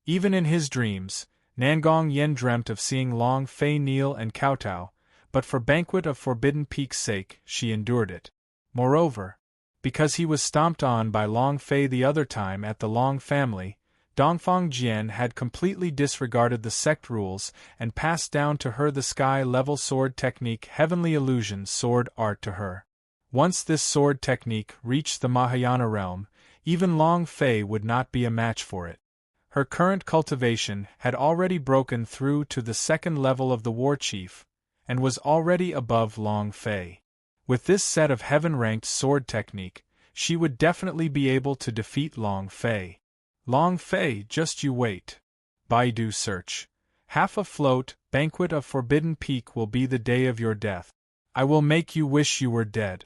Even in his dreams, Nangong Yen dreamt of seeing Long Fei kneel and kowtow, but for Banquet of Forbidden Peak's sake, she endured it. Moreover, because he was stomped on by Long Fei the other time at the Long family, Dongfang Jian had completely disregarded the sect rules and passed down to her the sky-level sword technique Heavenly Illusion sword art to her. Once this sword technique reached the Mahayana realm, even Long Fei would not be a match for it. Her current cultivation had already broken through to the second level of the war chief, and was already above Long Fei. With this set of heaven-ranked sword technique, she would definitely be able to defeat Long Fei. Long Fei, just you wait. Baidu search. Half afloat, banquet of Forbidden Peak will be the day of your death. I will make you wish you were dead.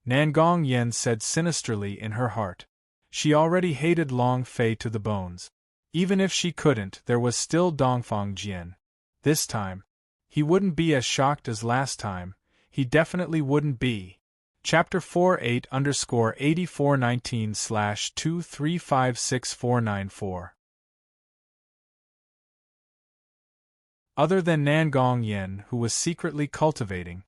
Nangong Yen said sinisterly in her heart. She already hated Long Fei to the bones. Even if she couldn't, there was still Dongfang Jian. This time, he wouldn't be as shocked as last time. He definitely wouldn't be. Chapter 48_8419/2356494. Other than Nangong Yen, who was secretly cultivating.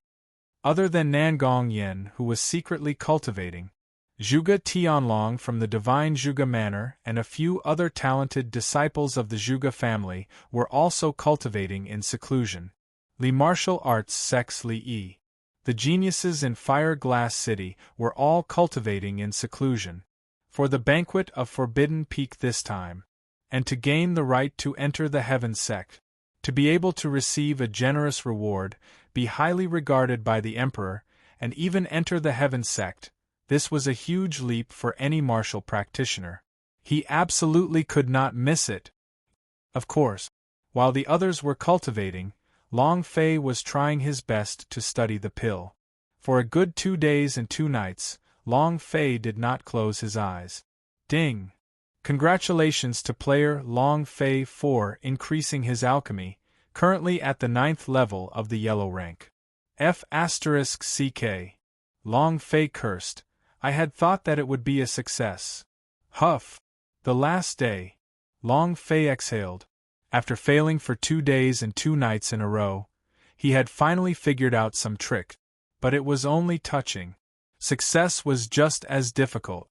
Zhuge Tianlong from the divine Zhuge Manor and a few other talented disciples of the Zhuge family were also cultivating in seclusion. Li martial arts sects Li Yi. The geniuses in Fire Glass City were all cultivating in seclusion. For the banquet of Forbidden Peak this time. And to gain the right to enter the Heaven sect. To be able to receive a generous reward, be highly regarded by the Emperor, and even enter the Heaven sect, this was a huge leap for any martial practitioner. He absolutely could not miss it. Of course, while the others were cultivating, Long Fei was trying his best to study the pill. For a good 2 days and 2 nights, Long Fei did not close his eyes. Ding! Congratulations to player Long Fei for increasing his alchemy, currently at the 9th level of the yellow rank. F***CK. Long Fei cursed. I had thought that it would be a success. Huff! The last day. Long Fei exhaled. After failing for 2 days and 2 nights in a row, he had finally figured out some trick. But it was only touching. Success was just as difficult.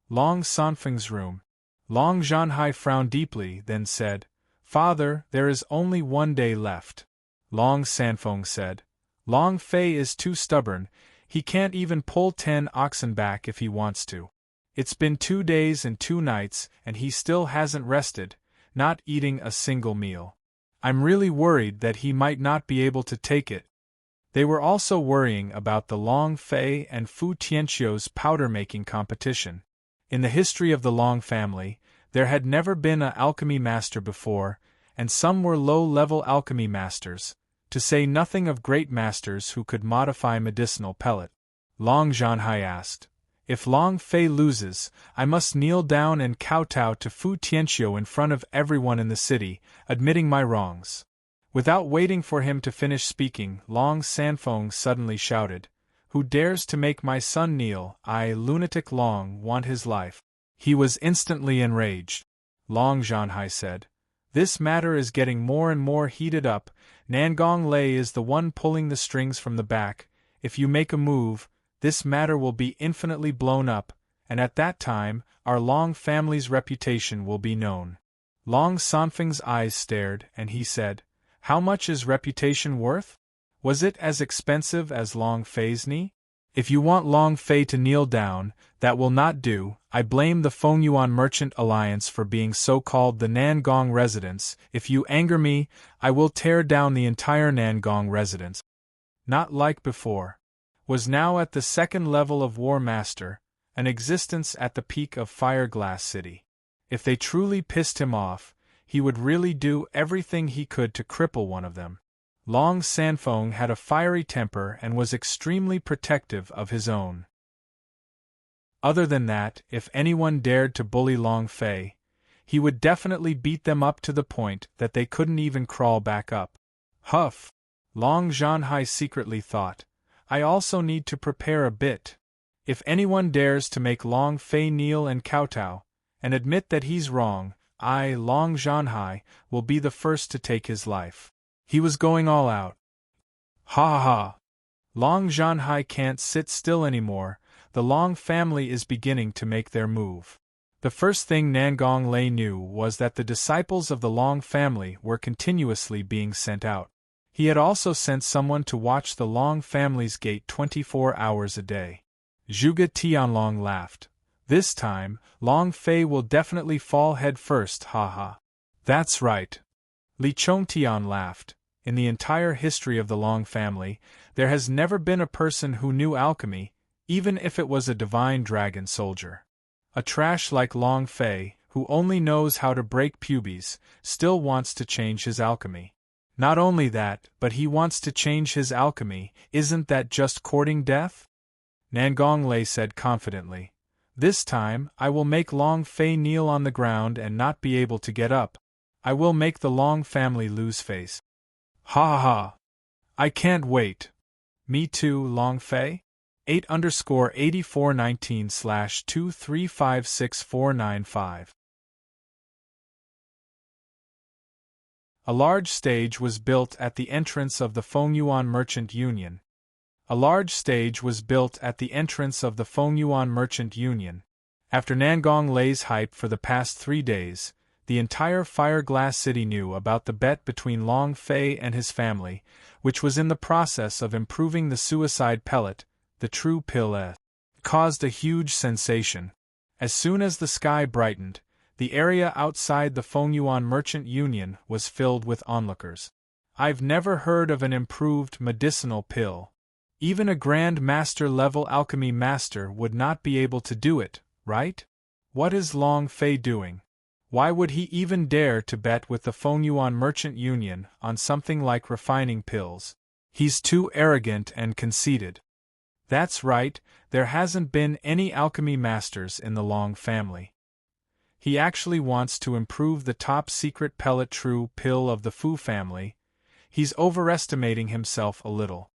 Long Sanfeng's room. Long Zhanhai frowned deeply, then said, "Father, there is only 1 day left." Long Sanfeng said, "Long Fei is too stubborn, he can't even pull 10 oxen back if he wants to. It's been 2 days and 2 nights and he still hasn't rested, not eating a single meal. I'm really worried that he might not be able to take it." They were also worrying about the Long Fei and Fu Tianqiu's powder-making competition. In the history of the Long family, there had never been an alchemy master before, and some were low-level alchemy masters, to say nothing of great masters who could modify medicinal pellet. Long Zhanhai asked, "If Long Fei loses, I must kneel down and kowtow to Fu Tianqiu in front of everyone in the city, admitting my wrongs." Without waiting for him to finish speaking, Long Sanfeng suddenly shouted, "Who dares to make my son kneel? I, lunatic Long, want his life." He was instantly enraged. Long Zhanhai said, "This matter is getting more and more heated up. Nangong Lei is the one pulling the strings from the back. If you make a move, this matter will be infinitely blown up, and at that time, our Long family's reputation will be known." Long Sanfeng's eyes stared, and he said, "How much is reputation worth? Was it as expensive as Long Fei's knee? If you want Long Fei to kneel down, that will not do. I blame the Fengyuan Merchant Alliance for being so-called the Nangong residence. If you anger me, I will tear down the entire Nangong residence." Not like before. Was now at the 2nd level of War Master, an existence at the peak of Fire Glass City. If they truly pissed him off, he would really do everything he could to cripple one of them. Long Sanfeng had a fiery temper and was extremely protective of his own. Other than that, if anyone dared to bully Long Fei, he would definitely beat them up to the point that they couldn't even crawl back up. Huff! Long Zhanhai secretly thought, "I also need to prepare a bit. If anyone dares to make Long Fei kneel and kowtow, and admit that he's wrong, I, Long Zhanhai, will be the first to take his life." He was going all out. Ha ha ha! Long Zhanhai can't sit still anymore. The Long family is beginning to make their move. The first thing Nangong Lei knew was that the disciples of the Long family were continuously being sent out. He had also sent someone to watch the Long family's gate 24 hours a day. Zhuge Tianlong laughed. This time, Long Fei will definitely fall head first, haha. That's right. Li Chongtian laughed. In the entire history of the Long family, there has never been a person who knew alchemy, even if it was a divine dragon soldier. A trash like Long Fei, who only knows how to break pubes, still wants to change his alchemy. Not only that, but he wants to change his alchemy. Isn't that just courting death? Nangong Lei said confidently. This time, I will make Long Fei kneel on the ground and not be able to get up. I will make the Long family lose face. Ha ha ha. I can't wait. Me too, Long Fei? 8_8419/2356495. A large stage was built at the entrance of the Fengyuan Merchant Union. After Nangong Lei's hype for the past 3 days, the entire Fire Glass City knew about the bet between Long Fei and his family, which was in the process of improving the suicide pellet, the true pill. Caused a huge sensation. As soon as the sky brightened, the area outside the Fengyuan Merchant Union was filled with onlookers. I've never heard of an improved medicinal pill. Even a Grand Master level alchemy master would not be able to do it, right? What is Long Fei doing? Why would he even dare to bet with the Fengyuan Merchant Union on something like refining pills? He's too arrogant and conceited. That's right, there hasn't been any alchemy masters in the Long family. He actually wants to improve the top-secret pellet true pill of the Fu family. He's overestimating himself a little.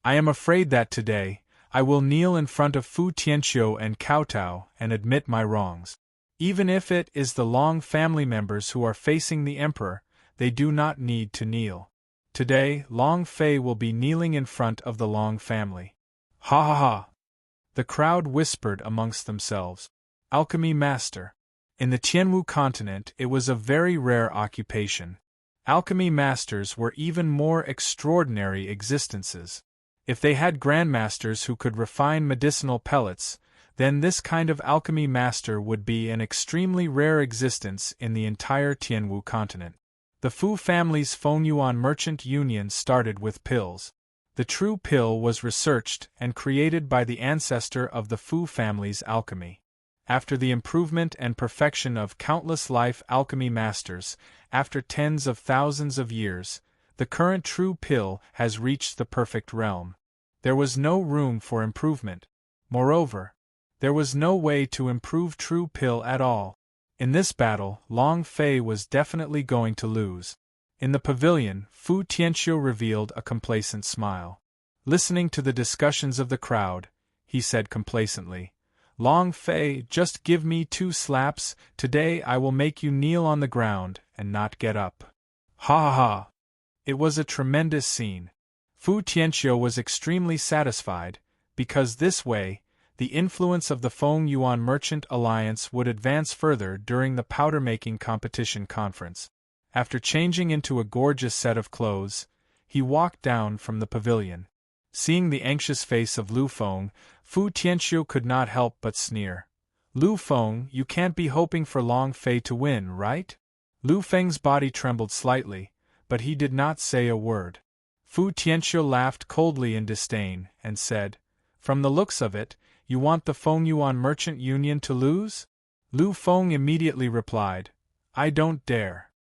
I am afraid that today, I will kneel in front of Fu Tianqiu and Kowtow and admit my wrongs. Even if it is the Long family members who are facing the Emperor, they do not need to kneel. Today, Long Fei will be kneeling in front of the Long family. Ha ha ha! The crowd whispered amongst themselves. Alchemy Master. In the Tianwu continent it was a very rare occupation. Alchemy Masters were even more extraordinary existences. If they had grandmasters who could refine medicinal pellets, then this kind of alchemy master would be an extremely rare existence in the entire Tianwu continent. The Fu family's Fengyuan Merchant Union started with pills. The true pill was researched and created by the ancestor of the Fu family's alchemy. After the improvement and perfection of countless life alchemy masters, after tens of thousands of years, the current true pill has reached the perfect realm. There was no room for improvement. Moreover, there was no way to improve true pill at all. In this battle, Long Fei was definitely going to lose. In the pavilion, Fu Tianqiu revealed a complacent smile. Listening to the discussions of the crowd, he said complacently, Long Fei, just give me 2 slaps, today I will make you kneel on the ground and not get up. Ha ha ha! It was a tremendous scene. Fu Tianqiu was extremely satisfied, because this way, the influence of the Fengyuan Merchant Alliance would advance further during the powder-making competition conference. After changing into a gorgeous set of clothes, he walked down from the pavilion. Seeing the anxious face of Lu Feng, Fu Tianqiu could not help but sneer. Lu Feng, you can't be hoping for Long Fei to win, right? Lu Feng's body trembled slightly, but he did not say a word. Fu Tianqiu laughed coldly in disdain, and said, From the looks of it, you want the Fengyuan Merchant Union to lose? Lu Feng immediately replied, I don't dare.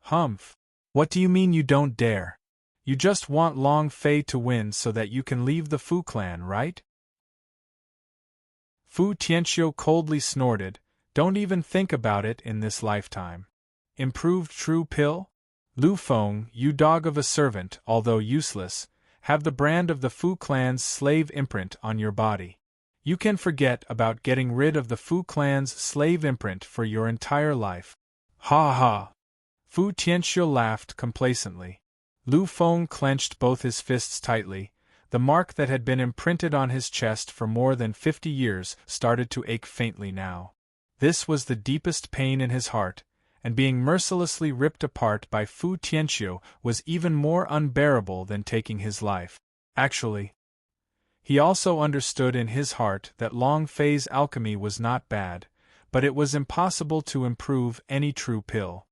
Humph! What do you mean you don't dare? You just want Long Fei to win so that you can leave the Fu clan, right? Fu Tianqiu coldly snorted, Don't even think about it in this lifetime. Improved true pill? Lu Feng, you dog of a servant, although useless, have the brand of the Fu clan's slave imprint on your body. You can forget about getting rid of the Fu clan's slave imprint for your entire life. Ha ha! Fu Tianqiu laughed complacently. Lu Feng clenched both his fists tightly. The mark that had been imprinted on his chest for more than 50 years started to ache faintly now. This was the deepest pain in his heart, and being mercilessly ripped apart by Fu Tianqiu was even more unbearable than taking his life. Actually, He also understood in his heart that Long Fei's alchemy was not bad, but it was impossible to improve any true pill.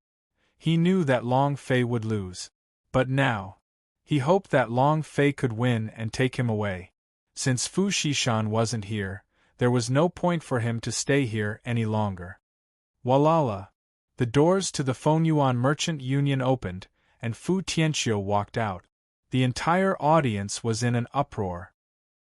He knew that Long Fei would lose. But now, he hoped that Long Fei could win and take him away. Since Fu Xishan wasn't here, there was no point for him to stay here any longer. Walala! The doors to the Fengyuan Merchant Union opened, and Fu Tianqiu walked out. The entire audience was in an uproar.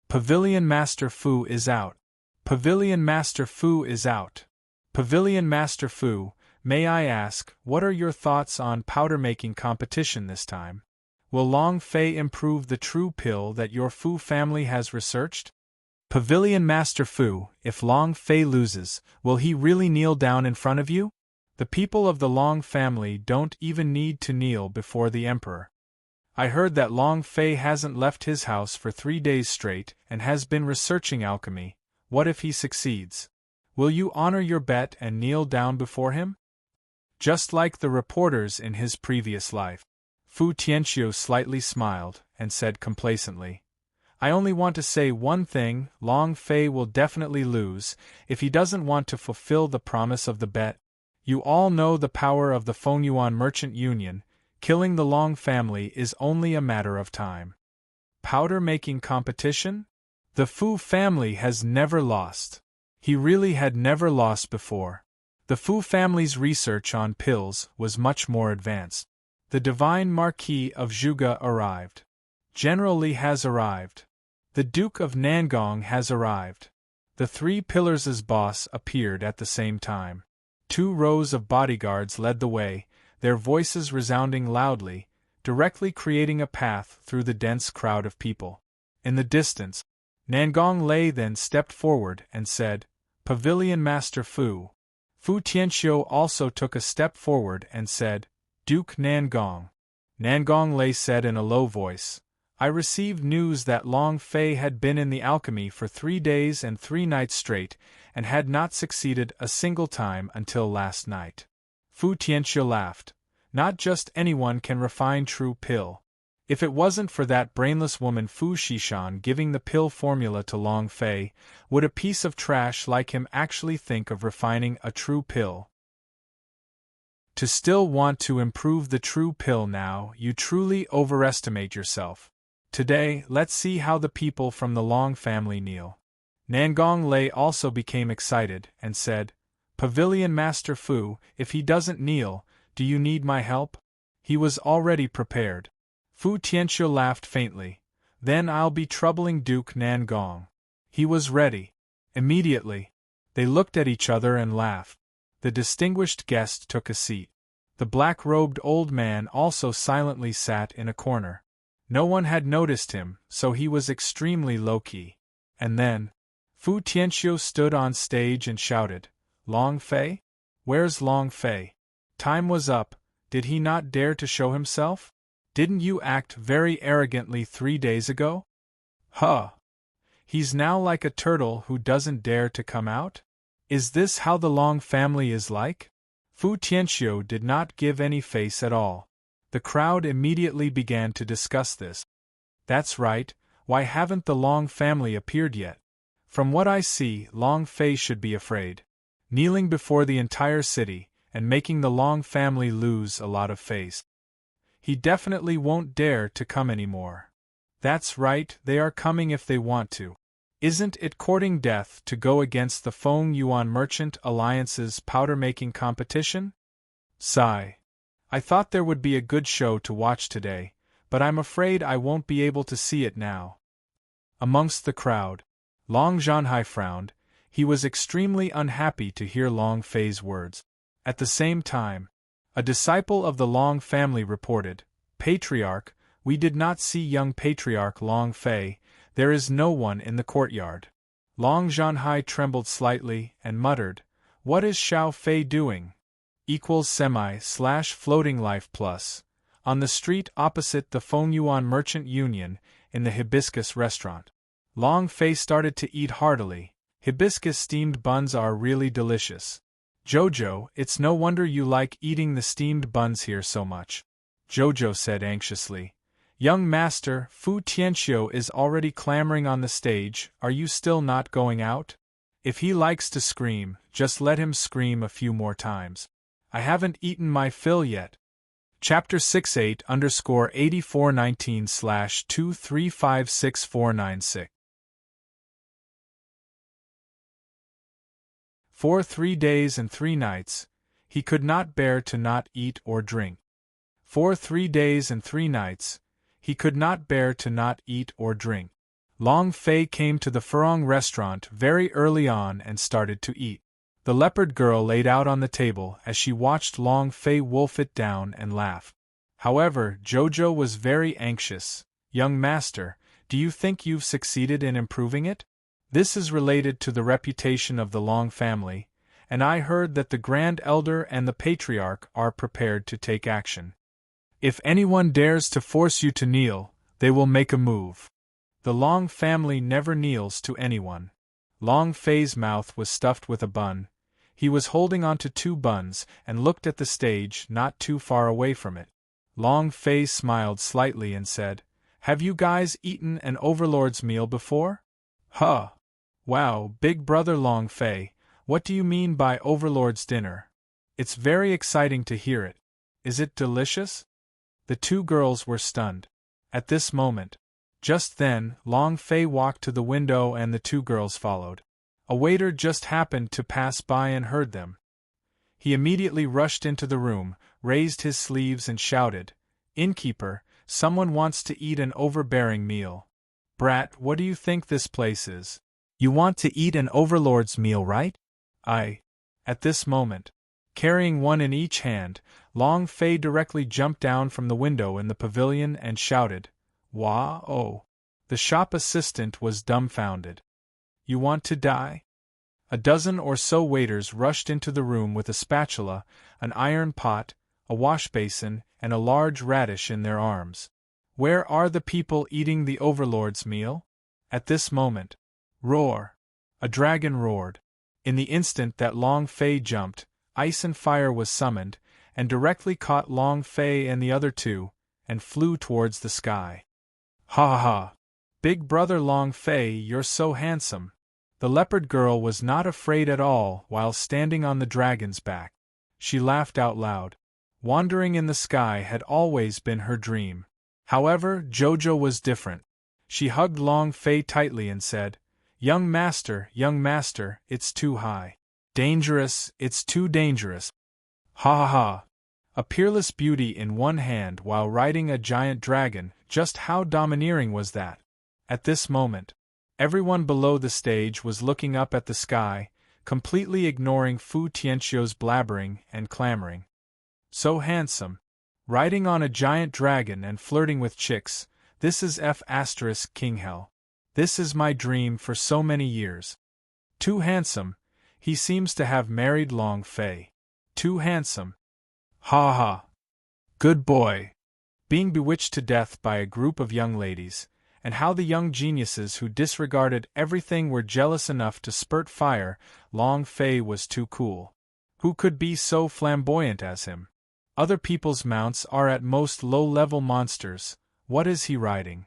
Pavilion Master Fu is out! Pavilion Master Fu is out! Pavilion Master Fu, may I ask, what are your thoughts on powder-making competition this time? Will Long Fei improve the true pill that your Fu family has researched? Pavilion Master Fu, if Long Fei loses, will he really kneel down in front of you? The people of the Long family don't even need to kneel before the Emperor. I heard that Long Fei hasn't left his house for 3 days straight and has been researching alchemy. What if he succeeds? Will you honor your bet and kneel down before him? Just like the reporters in his previous life. Fu Tianqiu slightly smiled and said complacently, I only want to say one thing, Long Fei will definitely lose if he doesn't want to fulfill the promise of the bet. You all know the power of the Fengyuan Merchant Union. Killing the Long family is only a matter of time. Powder-making competition? The Fu family has never lost. He really had never lost before. The Fu family's research on pills was much more advanced. The Divine Marquis of Zhuge arrived. General Li has arrived. The Duke of Nangong has arrived. The 3 Pillars' boss appeared at the same time. 2 rows of bodyguards led the way, their voices resounding loudly, directly creating a path through the dense crowd of people. In the distance, Nangong Lei then stepped forward and said, Pavilion Master Fu. Fu Tianqiu also took a step forward and said, Duke Nangong. Nangong Lei said in a low voice, I received news that Long Fei had been in the alchemy for 3 days and 3 nights straight, and had not succeeded a single time until last night. Fu Tianqiu laughed. Not just anyone can refine true pill. If it wasn't for that brainless woman Fu Xishan giving the pill formula to Long Fei, would a piece of trash like him actually think of refining a true pill? To still want to improve the true pill now, you truly overestimate yourself. Today, let's see how the people from the Long family kneel. Nangong Lei also became excited and said, Pavilion Master Fu, if he doesn't kneel, do you need my help? He was already prepared. Fu Tianqiu laughed faintly. Then I'll be troubling Duke Nangong. He was ready. Immediately, they looked at each other and laughed. The distinguished guest took a seat. The black-robed old man also silently sat in a corner. No one had noticed him, so he was extremely low-key. And then, Fu Tianqiu stood on stage and shouted, Long Fei? Where's Long Fei? Time was up, did he not dare to show himself? Didn't you act very arrogantly 3 days ago? Huh! He's now like a turtle who doesn't dare to come out? Is this how the Long family is like? Fu Tianqiu did not give any face at all. The crowd immediately began to discuss this. That's right, why haven't the Long family appeared yet? From what I see, Long Fei should be afraid. Kneeling before the entire city, and making the Long family lose a lot of face. He definitely won't dare to come anymore. That's right, they are coming if they want to. Isn't it courting death to go against the Fengyuan Merchant Alliance's powder-making competition? Sigh. I thought there would be a good show to watch today, but I'm afraid I won't be able to see it now. Amongst the crowd, Long Zhanhai frowned. He was extremely unhappy to hear Long Fei's words. At the same time, a disciple of the Long family reported, Patriarch, we did not see young Patriarch Long Fei, there is no one in the courtyard. Long Zhanhai trembled slightly and muttered, What is Xiao Fei doing? /floating life plus. On the street opposite the Fengyuan Merchant Union, in the Hibiscus restaurant. Long Fei started to eat heartily. Hibiscus steamed buns are really delicious. Jojo, it's no wonder you like eating the steamed buns here so much. Jojo said anxiously. Young master, Fu Tianxiu is already clamoring on the stage, are you still not going out? If he likes to scream, just let him scream a few more times. I haven't eaten my fill yet. Chapter 68_8419/2356496. For 3 days and 3 nights, he could not bear to not eat or drink. For 3 days and 3 nights, he could not bear to not eat or drink. Long Fei came to the Furong restaurant very early on and started to eat. The leopard girl laid out on the table as she watched Long Fei wolf it down and laugh. However, Jojo was very anxious. Young master, do you think you've succeeded in improving it? This is related to the reputation of the Long family, and I heard that the Grand Elder and the Patriarch are prepared to take action. If anyone dares to force you to kneel, they will make a move. The Long family never kneels to anyone. Long Fei's mouth was stuffed with a bun. He was holding onto 2 buns and looked at the stage not too far away from it. Long Fei smiled slightly and said, "Have you guys eaten an overlord's meal before?" "Huh! Wow, big brother Long Fei, what do you mean by overlord's dinner? It's very exciting to hear it. Is it delicious?" The 2 girls were stunned. At this moment. Just then, Long Fei walked to the window and the 2 girls followed. A waiter just happened to pass by and heard them. He immediately rushed into the room, raised his sleeves and shouted, "Innkeeper, someone wants to eat an overbearing meal. Brat, what do you think this place is? You want to eat an overlord's meal, right?" At this moment, carrying one in each hand, Long Fei directly jumped down from the window in the pavilion and shouted, "Wah-oh!" The shop assistant was dumbfounded. "You want to die?" A dozen or so waiters rushed into the room with a spatula, an iron pot, a wash basin, and a large radish in their arms. "Where are the people eating the overlord's meal?" At this moment, roar! A dragon roared. In the instant that Long Fei jumped, ice and fire was summoned, and directly caught Long Fei and the other 2, and flew towards the sky. "Ha ha! Big brother Long Fei, you're so handsome." The leopard girl was not afraid at all while standing on the dragon's back. She laughed out loud. Wandering in the sky had always been her dream. However, Jojo was different. She hugged Long Fei tightly and said, young master, it's too high. Dangerous, it's too dangerous." Ha ha ha! A peerless beauty in one hand while riding a giant dragon, just how domineering was that? At this moment, everyone below the stage was looking up at the sky, completely ignoring Fu Tianxiu's blabbering and clamoring. So handsome. Riding on a giant dragon and flirting with chicks, this is King Hell. This is my dream for so many years. Too handsome. He seems to have married Long Fei. Too handsome. Ha ha! Good boy! Being bewitched to death by a group of young ladies, and how the young geniuses who disregarded everything were jealous enough to spurt fire, Long Fei was too cool. Who could be so flamboyant as him? Other people's mounts are at most low-level monsters. What is he riding?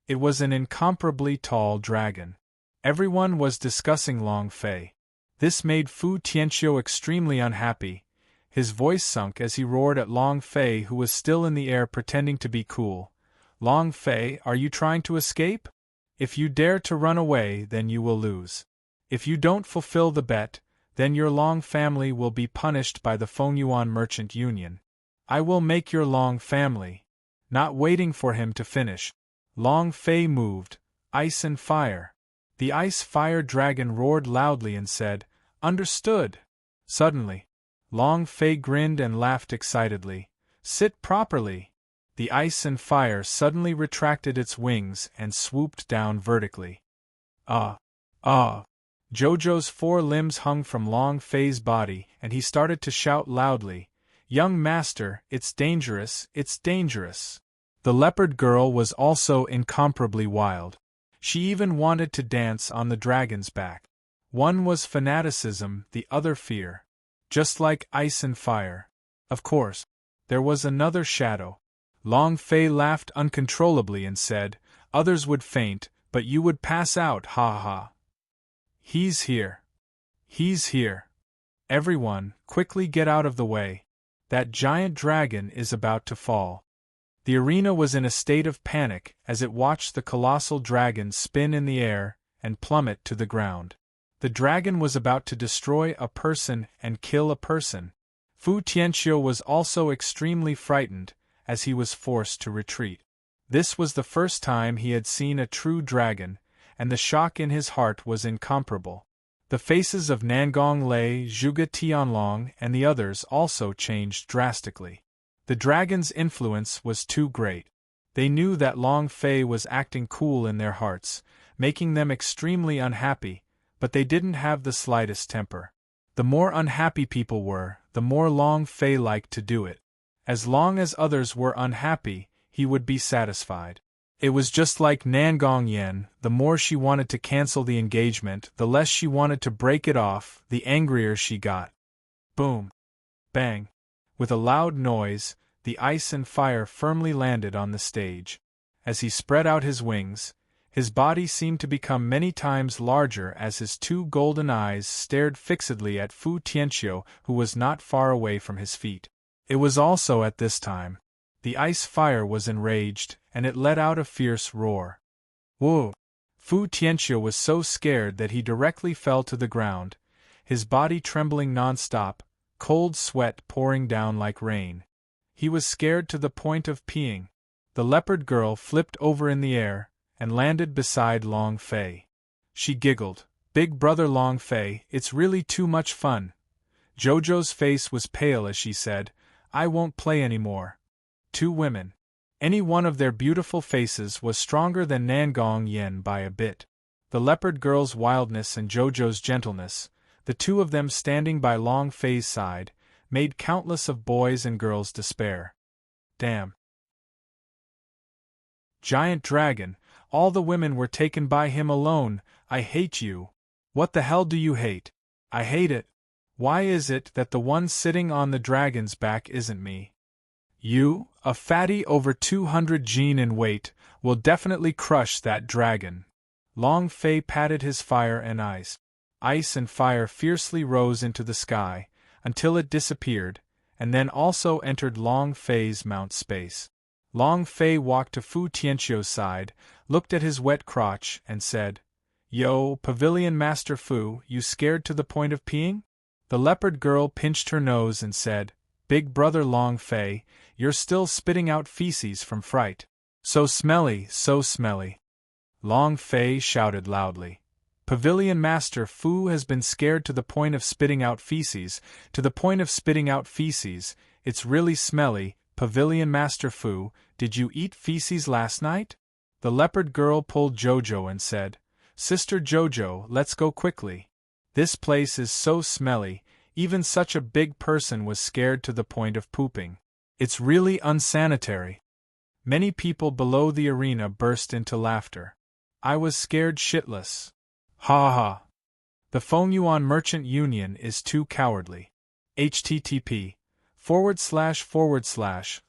It was an incomparably tall dragon. Everyone was discussing Long Fei. This made Fu Tianxiu extremely unhappy. His voice sunk as he roared at Long Fei, who was still in the air pretending to be cool. "Long Fei, are you trying to escape? If you dare to run away, then you will lose. If you don't fulfill the bet, then your Long family will be punished by the Fengyuan Merchant Union. I will make your Long family." Not waiting for him to finish, Long Fei moved, ice and fire. The ice-fire dragon roared loudly and said, "Understood." Suddenly, Long Fei grinned and laughed excitedly. "Sit properly." The ice and fire suddenly retracted its wings and swooped down vertically. Jojo's 4 limbs hung from Long Fei's body, and he started to shout loudly, "Young master, it's dangerous, it's dangerous." The leopard girl was also incomparably wild. She even wanted to dance on the dragon's back. One was fanaticism, the other fear. Just like ice and fire. Of course, there was another shadow. Long Fei laughed uncontrollably and said, "Others would faint, but you would pass out, ha ha. He's here. He's here. Everyone, quickly get out of the way. That giant dragon is about to fall." The arena was in a state of panic as it watched the colossal dragon spin in the air and plummet to the ground. The dragon was about to destroy a person and kill a person. Fu Tianqiu was also extremely frightened, as he was forced to retreat. This was the first time he had seen a true dragon, and the shock in his heart was incomparable. The faces of Nangong Lei, Zhuge Tianlong, and the others also changed drastically. The dragon's influence was too great. They knew that Long Fei was acting cool in their hearts, making them extremely unhappy, but they didn't have the slightest temper. The more unhappy people were, the more Long Fei liked to do it. As long as others were unhappy, he would be satisfied. It was just like Nangong Yen, the more she wanted to cancel the engagement, the less she wanted to break it off, the angrier she got. Boom! Bang! With a loud noise, the ice and fire firmly landed on the stage. As he spread out his wings, his body seemed to become many times larger as his two golden eyes stared fixedly at Fu Tianqiu, who was not far away from his feet. It was also at this time. The ice fire was enraged, and it let out a fierce roar. Whoa! Fu Tianqiu was so scared that he directly fell to the ground, his body trembling non-stop, cold sweat pouring down like rain. He was scared to the point of peeing. The leopard girl flipped over in the air, and landed beside Long Fei. She giggled, "Big brother Long Fei, it's really too much fun." Jojo's face was pale as she said, "I won't play anymore." Two women. Any one of their beautiful faces was stronger than Nangong Yen by a bit. The leopard girl's wildness and Jojo's gentleness, the two of them standing by Long Fei's side, made countless of boys and girls despair. Damn. Giant dragon, all the women were taken by him alone. I hate you. What the hell do you hate? I hate it. Why is it that the one sitting on the dragon's back isn't me? You, a fatty over 200 gene in weight, will definitely crush that dragon. Long Fei patted his fire and ice. Ice and fire fiercely rose into the sky, until it disappeared, and then also entered Long Fei's mount space. Long Fei walked to Fu Tianqiu's side, looked at his wet crotch, and said, "Yo, Pavilion Master Fu, you scared to the point of peeing?" The leopard girl pinched her nose and said, "Big brother Long Fei, you're still spitting out feces from fright. So smelly, so smelly." Long Fei shouted loudly, "Pavilion Master Fu has been scared to the point of spitting out feces, to the point of spitting out feces. It's really smelly. Pavilion Master Fu, did you eat feces last night?" The leopard girl pulled Jojo and said, "Sister Jojo, let's go quickly. This place is so smelly, even such a big person was scared to the point of pooping. It's really unsanitary." Many people below the arena burst into laughter. I was scared shitless. Ha ha. The Fengyuan Merchant Union is too cowardly. http://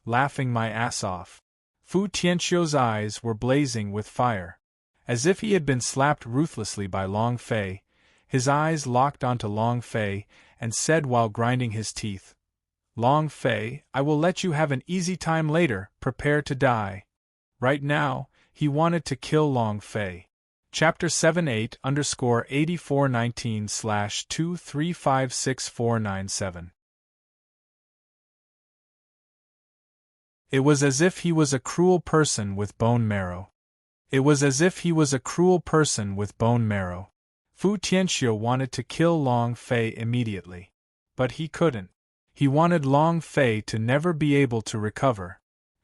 laughing my ass off. Fu Tianqiu's eyes were blazing with fire. As if he had been slapped ruthlessly by Long Fei, his eyes locked onto Long Fei, and said while grinding his teeth, "Long Fei, I will let you have an easy time later, prepare to die." Right now, he wanted to kill Long Fei. Chapter 78_8419/2356497. It was as if he was a cruel person with bone marrow. It was as if he was a cruel person with bone marrow. Fu Tianqiu wanted to kill Long Fei immediately. But he couldn't. He wanted Long Fei to never be able to recover.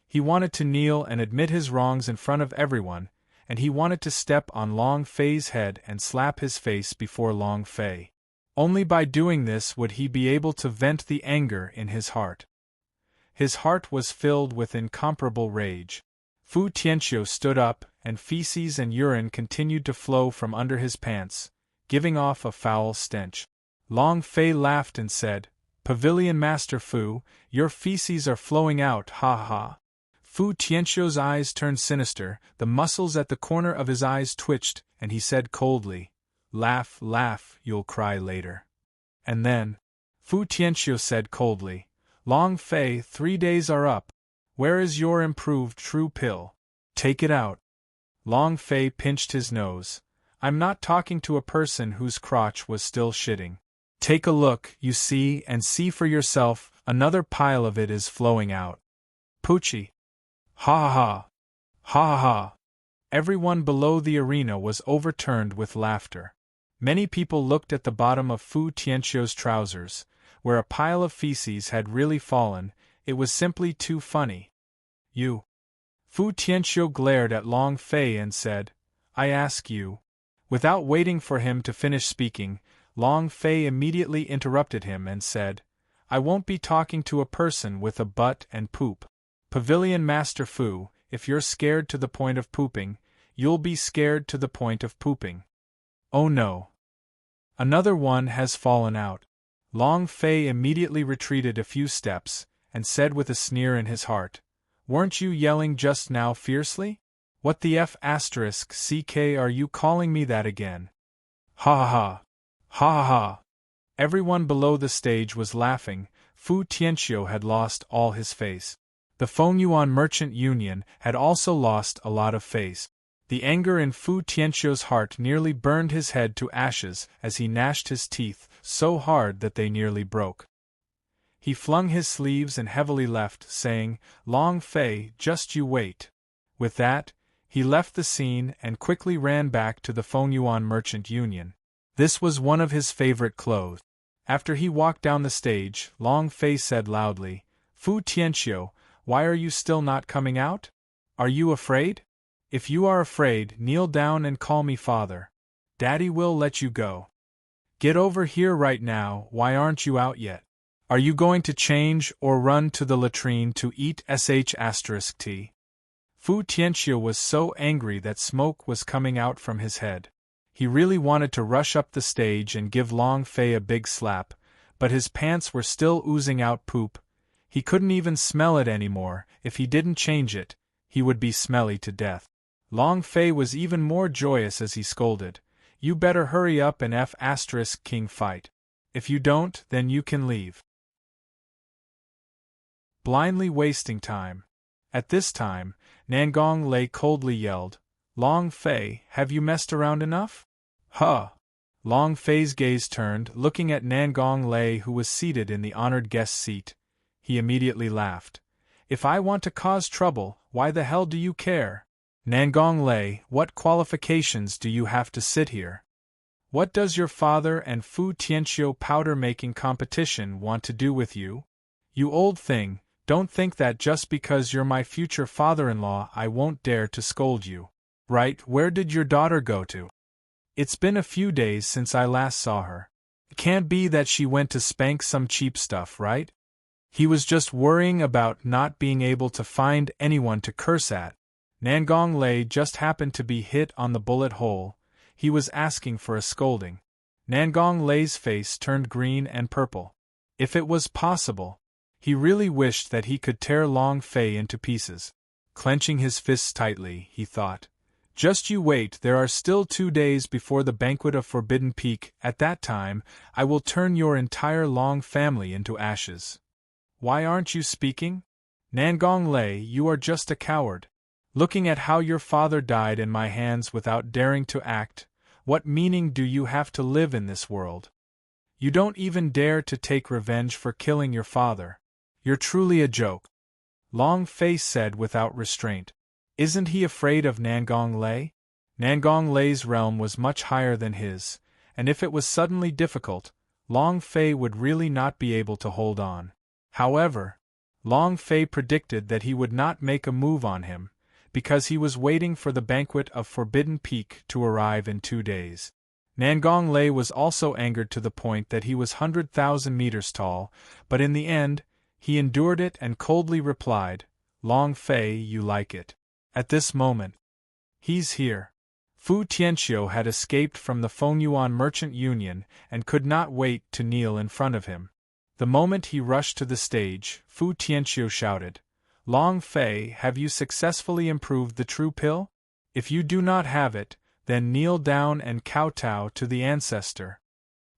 He wanted to kneel and admit his wrongs in front of everyone, and he wanted to step on Long Fei's head and slap his face before Long Fei. Only by doing this would he be able to vent the anger in his heart. His heart was filled with incomparable rage. Fu Tianqiu stood up, and feces and urine continued to flow from under his pants, giving off a foul stench. Long Fei laughed and said, "Pavilion Master Fu, your feces are flowing out, ha ha." Fu Tianqiu's eyes turned sinister, the muscles at the corner of his eyes twitched, and he said coldly, "Laugh, laugh, you'll cry later." And then, Fu Tianqiu said coldly, "Long Fei, 3 days are up. Where is your improved true pill? Take it out." Long Fei pinched his nose. "I'm not talking to a person whose crotch was still shitting. Take a look, you see, and see for yourself, another pile of it is flowing out." Poochie. Ha ha ha. Ha ha ha. Everyone below the arena was overturned with laughter. Many people looked at the bottom of Fu Tianqiu's trousers, where a pile of feces had really fallen. It was simply too funny. "You." Fu Tianqiu glared at Long Fei and said, "I ask you." Without waiting for him to finish speaking, Long Fei immediately interrupted him and said, "I won't be talking to a person with a butt and poop. Pavilion Master Fu, if you're scared to the point of pooping, you'll be scared to the point of pooping." Oh no. Another one has fallen out. Long Fei immediately retreated a few steps, and said with a sneer in his heart, "Weren't you yelling just now fiercely? What the **CK are you calling me that again?" Ha ha ha. Ha ha ha. Everyone below the stage was laughing. Fu Tianqiu had lost all his face. The Fengyuan Merchant Union had also lost a lot of face. The anger in Fu Tianqiu's heart nearly burned his head to ashes as he gnashed his teeth so hard that they nearly broke. He flung his sleeves and heavily left, saying, "Long Fei, just you wait." With that, he left the scene and quickly ran back to the Fengyuan Merchant Union. This was one of his favorite clothes. After he walked down the stage, Long Fei said loudly, "Fu Tianqiu, why are you still not coming out? Are you afraid? If you are afraid, kneel down and call me father. Daddy will let you go. Get over here right now, why aren't you out yet? Are you going to change or run to the latrine to eat **T? Fu Tianqiu was so angry that smoke was coming out from his head. He really wanted to rush up the stage and give Long Fei a big slap, but his pants were still oozing out poop. He couldn't even smell it anymore. If he didn't change it, he would be smelly to death. Long Fei was even more joyous as he scolded, "You better hurry up and **King fight. If you don't, then you can leave." Blindly wasting time. At this time, Nangong Lei coldly yelled, "Long Fei, have you messed around enough?" Huh! Long Fei's gaze turned, looking at Nangong Lei, who was seated in the honored guest seat. He immediately laughed. "If I want to cause trouble, why the hell do you care? Nangong Lei, what qualifications do you have to sit here? What does your father and Fu Tianqiu powder-making competition want to do with you? You old thing, don't think that just because you're my future father-in-law I won't dare to scold you. Right, where did your daughter go to? It's been a few days since I last saw her. It can't be that she went to spank some cheap stuff, right? He was just worrying about not being able to find anyone to curse at. Nangong Lei just happened to be hit on the bullet hole. He was asking for a scolding. Nangong Lei's face turned green and purple. If it was possible, he really wished that he could tear Long Fei into pieces. Clenching his fists tightly, he thought, "Just you wait, there are still 2 days before the banquet of Forbidden Peak. At that time, I will turn your entire Long family into ashes." Why aren't you speaking? Nangong Lei, you are just a coward. Looking at how your father died in my hands without daring to act, what meaning do you have to live in this world? You don't even dare to take revenge for killing your father. You're truly a joke. Long Fei said without restraint. Isn't he afraid of Nangong Lei? Nangong Lei's realm was much higher than his, and if it was suddenly difficult, Long Fei would really not be able to hold on. However, Long Fei predicted that he would not make a move on him, because he was waiting for the banquet of Forbidden Peak to arrive in 2 days. Nangong Lei was also angered to the point that he was 100,000 meters tall, but in the end, he endured it and coldly replied, "Long Fei, you like it." At this moment, "He's here." Fu Tianqiu had escaped from the Fengyuan Merchant Union and could not wait to kneel in front of him. The moment he rushed to the stage, Fu Tianqiu shouted, Long Fei, have you successfully improved the true pill? If you do not have it, then kneel down and kowtow to the ancestor.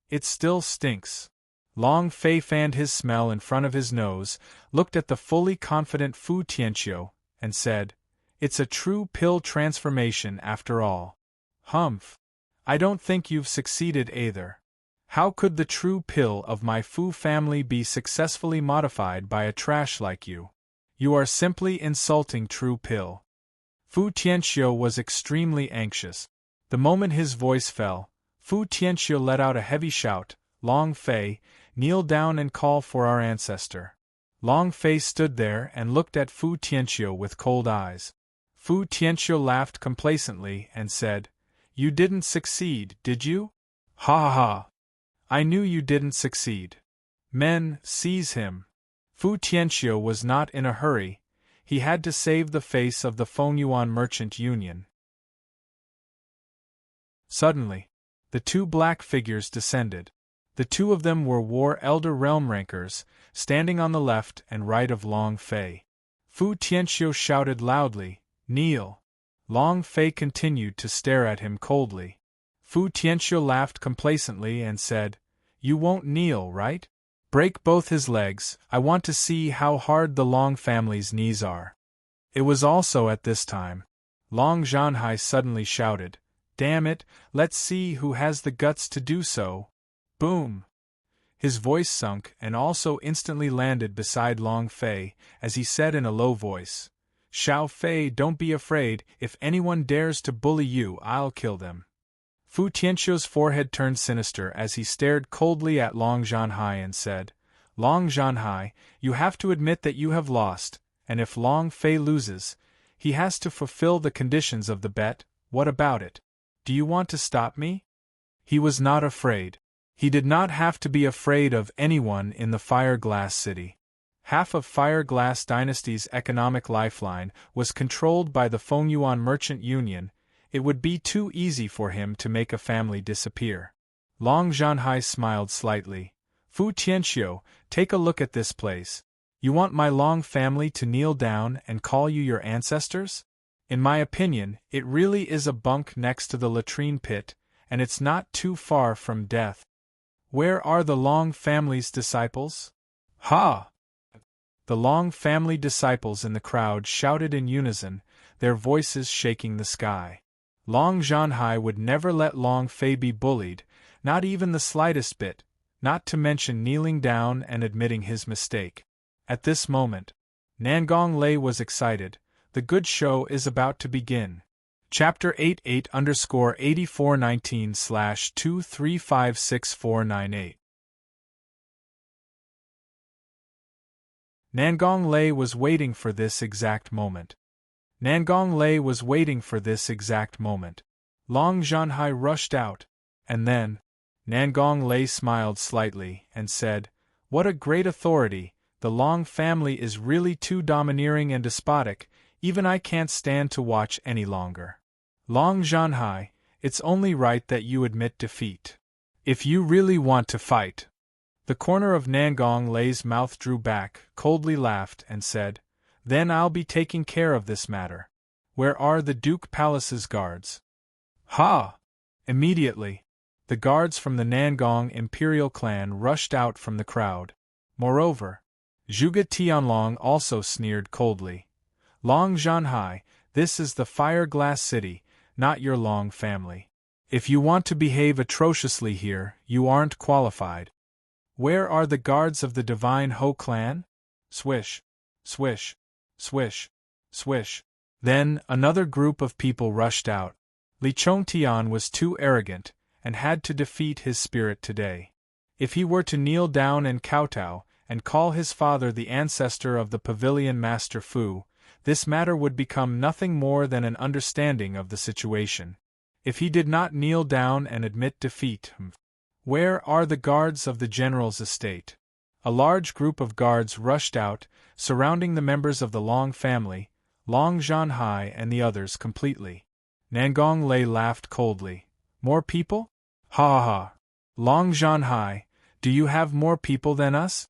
It still stinks. Long Fei fanned his smell in front of his nose, looked at the fully confident Fu Tianqiu, and said, "It's a true pill transformation after all." "Humph. I don't think you've succeeded either. How could the true pill of my Fu family be successfully modified by a trash like you? You are simply insulting true pill." Fu Tianqiu was extremely anxious. The moment his voice fell, Fu Tianqiu let out a heavy shout, "Long Fei, kneel down and call for our ancestor." Long Fei stood there and looked at Fu Tianqiu with cold eyes. Fu Tianqiu laughed complacently and said, "You didn't succeed, did you? Ha ha ha. I knew you didn't succeed. Men, seize him." Fu Tianqiu was not in a hurry. He had to save the face of the Fengyuan Merchant Union. Suddenly, the two black figures descended. The two of them were elder realm rankers, standing on the left and right of Long Fei. Fu Tianqiu shouted loudly, "Kneel." Long Fei continued to stare at him coldly. Fu Tianqiu laughed complacently and said, "You won't kneel, right? Break both his legs, I want to see how hard the Long family's knees are." It was also at this time. Long Zhanhai suddenly shouted, "Damn it, let's see who has the guts to do so." Boom! His voice sunk and also instantly landed beside Long Fei, as he said in a low voice, "Xiao Fei, don't be afraid, if anyone dares to bully you, I'll kill them." Fu Tianqiu's forehead turned sinister as he stared coldly at Long Zhanhai and said, "Long Zhanhai, you have to admit that you have lost, and if Long Fei loses, he has to fulfill the conditions of the bet. What about it? Do you want to stop me?" He was not afraid. He did not have to be afraid of anyone in the Fire Glass City. Half of Fire Glass Dynasty's economic lifeline was controlled by the Fengyuan Merchant Union. It would be too easy for him to make a family disappear. Long Zhanhai smiled slightly. "Fu Tianqiu, take a look at this place. You want my Long family to kneel down and call you your ancestors? In my opinion, it really is a bunk next to the latrine pit, and it's not too far from death. Where are the Long family's disciples?" "Ha!" The Long family disciples in the crowd shouted in unison, their voices shaking the sky. Long Zhanhai would never let Long Fei be bullied, not even the slightest bit, not to mention kneeling down and admitting his mistake. At this moment, Nangong Lei was excited. The good show is about to begin. Chapter 88_8419/2356498. Nangong Lei was waiting for this exact moment. Nangong Lei was waiting for this exact moment. Long Zhanhai rushed out, and then, Nangong Lei smiled slightly and said, "What a great authority, the Long family is really too domineering and despotic, even I can't stand to watch any longer. Long Zhanhai, it's only right that you admit defeat. If you really want to fight." The corner of Nangong Lei's mouth drew back, coldly laughed, and said, "Then I'll be taking care of this matter. Where are the Duke Palace's guards?" "Ha!" Immediately, the guards from the Nangong Imperial clan rushed out from the crowd. Moreover, Zhuge Tianlong also sneered coldly. "Long Zhanhai, this is the Fire Glass City, not your Long family. If you want to behave atrociously here, you aren't qualified. Where are the guards of the Divine Ho clan?" Swish, swish, swish, swish. Then another group of people rushed out. Li Chongtian was too arrogant, and had to defeat his spirit today. If he were to kneel down and kowtow, and call his father the ancestor of the Pavilion Master Fu, this matter would become nothing more than an understanding of the situation. If he did not kneel down and admit defeat, where are the guards of the general's estate? A large group of guards rushed out, surrounding the members of the Long family, Long Zhanhai and the others completely. Nangong Lei laughed coldly. "More people? Ha ha ha! Long Zhanhai, do you have more people than us?"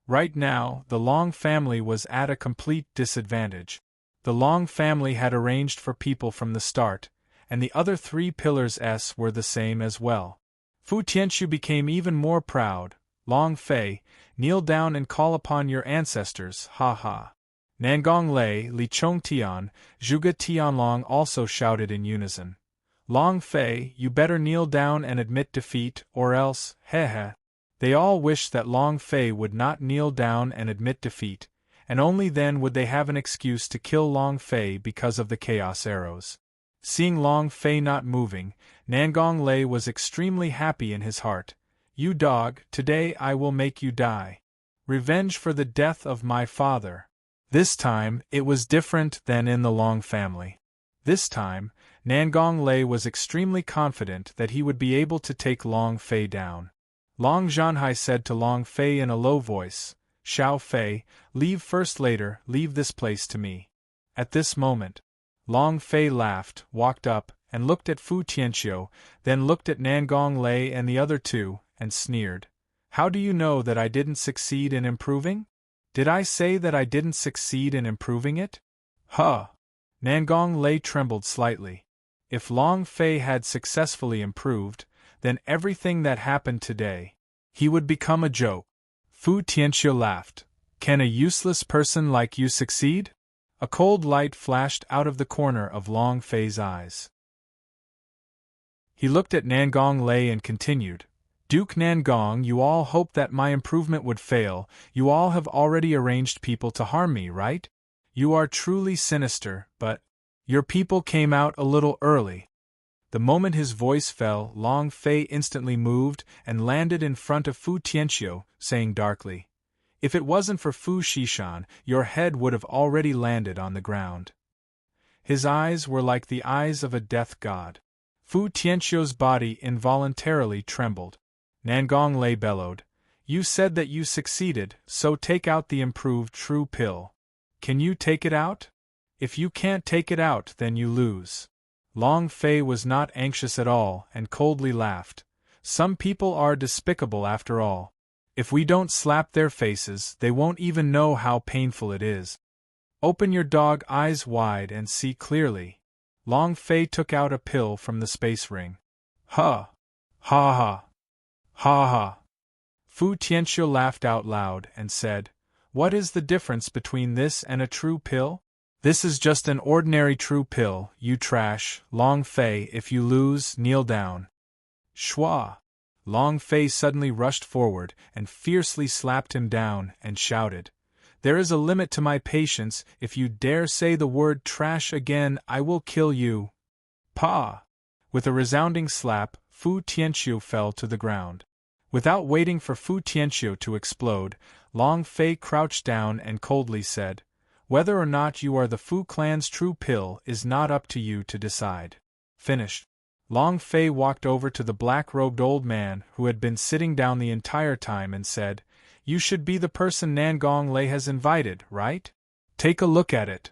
Right now, the Long family was at a complete disadvantage. The Long family had arranged for people from the start, and the other 3 pillars were the same as well. Fu Tianqiu became even more proud. Long Fei, kneel down and call upon your ancestors, ha ha. Nangong Lei, Li Chong Tian, Zhuge Tianlong also shouted in unison. Long Fei, you better kneel down and admit defeat, or else, heh. They all wished that Long Fei would not kneel down and admit defeat, and only then would they have an excuse to kill Long Fei because of the chaos arrows. Seeing Long Fei not moving, Nangong Lei was extremely happy in his heart. You dog, today I will make you die. Revenge for the death of my father. This time, it was different than in the Long family. This time, Nangong Lei was extremely confident that he would be able to take Long Fei down. Long Zhanhai said to Long Fei in a low voice, Xiao Fei, leave first later, leave this place to me. At this moment, Long Fei laughed, walked up, and looked at Fu Tianqiu, then looked at Nangong Lei and the other 2, and sneered. How do you know that I didn't succeed in improving? Did I say that I didn't succeed in improving it? Huh! Nangong Lei trembled slightly. If Long Fei had successfully improved, then everything that happened today, he would become a joke. Fu Tianqiu laughed. Can a useless person like you succeed? A cold light flashed out of the corner of Long Fei's eyes. He looked at Nangong Lei and continued, Duke Nangong, you all hoped that my improvement would fail, you all have already arranged people to harm me, right? You are truly sinister, but your people came out a little early. The moment his voice fell, Long Fei instantly moved and landed in front of Fu Tianqiu, saying darkly, If it wasn't for Fu Shishan, your head would have already landed on the ground. His eyes were like the eyes of a death god. Fu Tianqiu's body involuntarily trembled. Nangong Lei bellowed, You said that you succeeded, so take out the improved true pill. Can you take it out? If you can't take it out, then you lose. Long Fei was not anxious at all and coldly laughed. Some people are despicable after all. If we don't slap their faces, they won't even know how painful it is. Open your dog eyes wide and see clearly. Long Fei took out a pill from the space ring. Ha! Ha ha! Ha ha! Fu Tianqiu laughed out loud and said, What is the difference between this and a true pill? This is just an ordinary true pill, you trash. Long Fei, if you lose, kneel down. Shua! Long Fei suddenly rushed forward and fiercely slapped him down and shouted, There is a limit to my patience. If you dare say the word trash again, I will kill you. Pa! With a resounding slap, Fu Tianqiu fell to the ground. Without waiting for Fu Tianqiu to explode, Long Fei crouched down and coldly said, Whether or not you are the Fu clan's true pill is not up to you to decide. Finished. Long Fei walked over to the black-robed old man who had been sitting down the entire time and said, You should be the person Nangong Lei has invited, right? Take a look at it.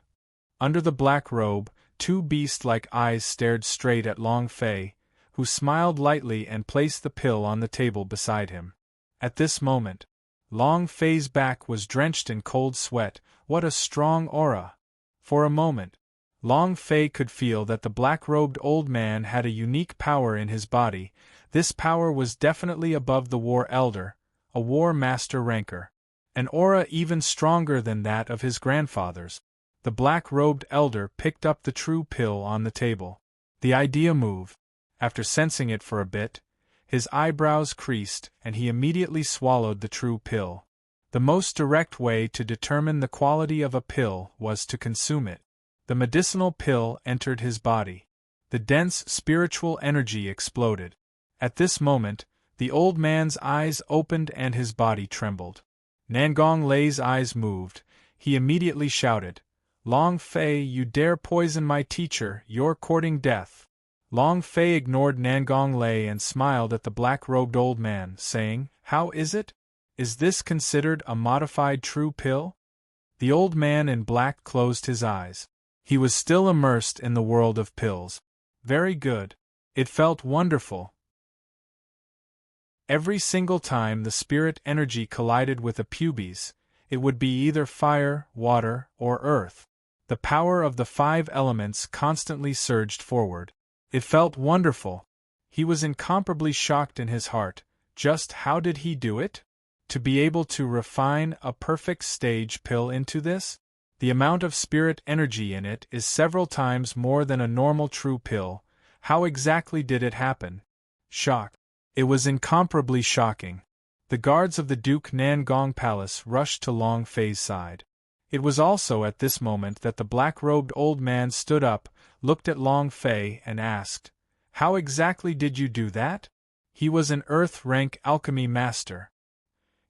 Under the black robe, 2 beast-like eyes stared straight at Long Fei, who smiled lightly and placed the pill on the table beside him. At this moment, Long Fei's back was drenched in cold sweat. What a strong aura! For a moment, Long Fei could feel that the black-robed old man had a unique power in his body. This power was definitely above the War Elder, a War Master ranker. An aura even stronger than that of his grandfather's. The black-robed elder picked up the true pill on the table. The idea moved. After sensing it for a bit, his eyebrows creased and he immediately swallowed the true pill. The most direct way to determine the quality of a pill was to consume it. The medicinal pill entered his body. The dense spiritual energy exploded. At this moment, the old man's eyes opened and his body trembled. Nangong Lei's eyes moved. He immediately shouted, Long Fei, you dare poison my teacher, you're courting death. Long Fei ignored Nangong Lei and smiled at the black-robed old man, saying, How is it? Is this considered a modified true pill? The old man in black closed his eyes. He was still immersed in the world of pills. Very good. It felt wonderful. Every single time the spirit energy collided with a pubes, it would be either fire, water, or earth. The power of the 5 elements constantly surged forward. It felt wonderful. He was incomparably shocked in his heart. Just how did he do it? To be able to refine a perfect stage pill into this? The amount of spirit energy in it is several times more than a normal true pill. How exactly did it happen? Shock. It was incomparably shocking. The guards of the Duke Nangong Palace rushed to Long Fei's side. It was also at this moment that the black-robed old man stood up, looked at Long Fei and asked, "How exactly did you do that?" He was an earth-rank alchemy master.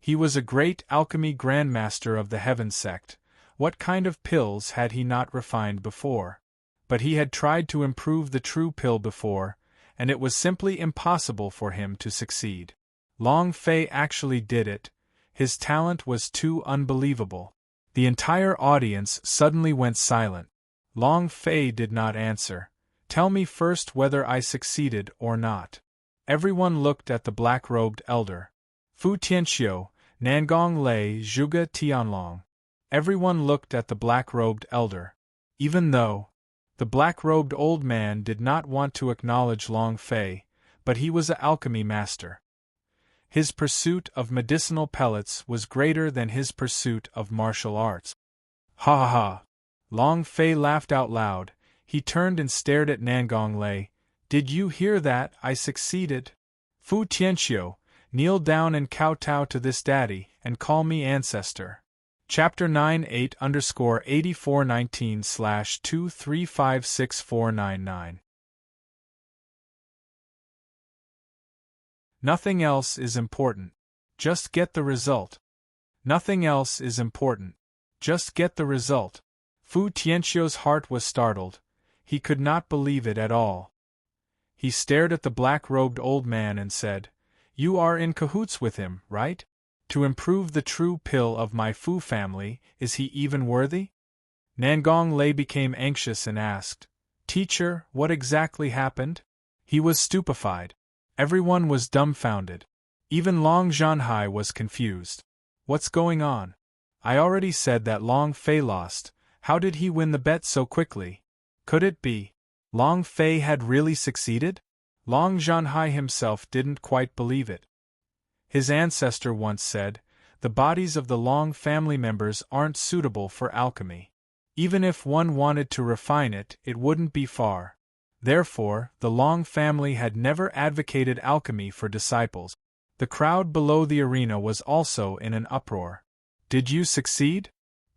He was a great alchemy grandmaster of the Heaven sect. What kind of pills had he not refined before? But he had tried to improve the true pill before, and it was simply impossible for him to succeed. Long Fei actually did it. His talent was too unbelievable. The entire audience suddenly went silent. Long Fei did not answer. "Tell me first whether I succeeded or not." Everyone looked at the black-robed elder. Fu Tianxiu, Nangong Lei, Zhuge Tianlong. Everyone looked at the black-robed elder. Even though the black-robed old man did not want to acknowledge Long Fei, but he was an alchemy master. His pursuit of medicinal pellets was greater than his pursuit of martial arts. Ha ha ha! Long Fei laughed out loud. He turned and stared at Nangong Lei. "Did you hear that? I succeeded. Fu Tianxiu, kneel down and kowtow to this daddy, and call me ancestor." Chapter 98_8419/2356499. Nothing else is important. Just get the result. Nothing else is important. Just get the result. Fu Tianxiu's heart was startled. He could not believe it at all. He stared at the black-robed old man and said, "You are in cahoots with him, right? To improve the true pill of my Fu family, is he even worthy?" Nangong Lei became anxious and asked, "Teacher, what exactly happened?" He was stupefied. Everyone was dumbfounded. Even Long Zhanhai was confused. "What's going on? I already said that Long Fei lost. How did he win the bet so quickly? Could it be Long Fei had really succeeded?" Long Zhanhai himself didn't quite believe it. His ancestor once said, "The bodies of the Long family members aren't suitable for alchemy. Even if one wanted to refine it, it wouldn't be far." Therefore, the Long family had never advocated alchemy for disciples. The crowd below the arena was also in an uproar. "Did you succeed?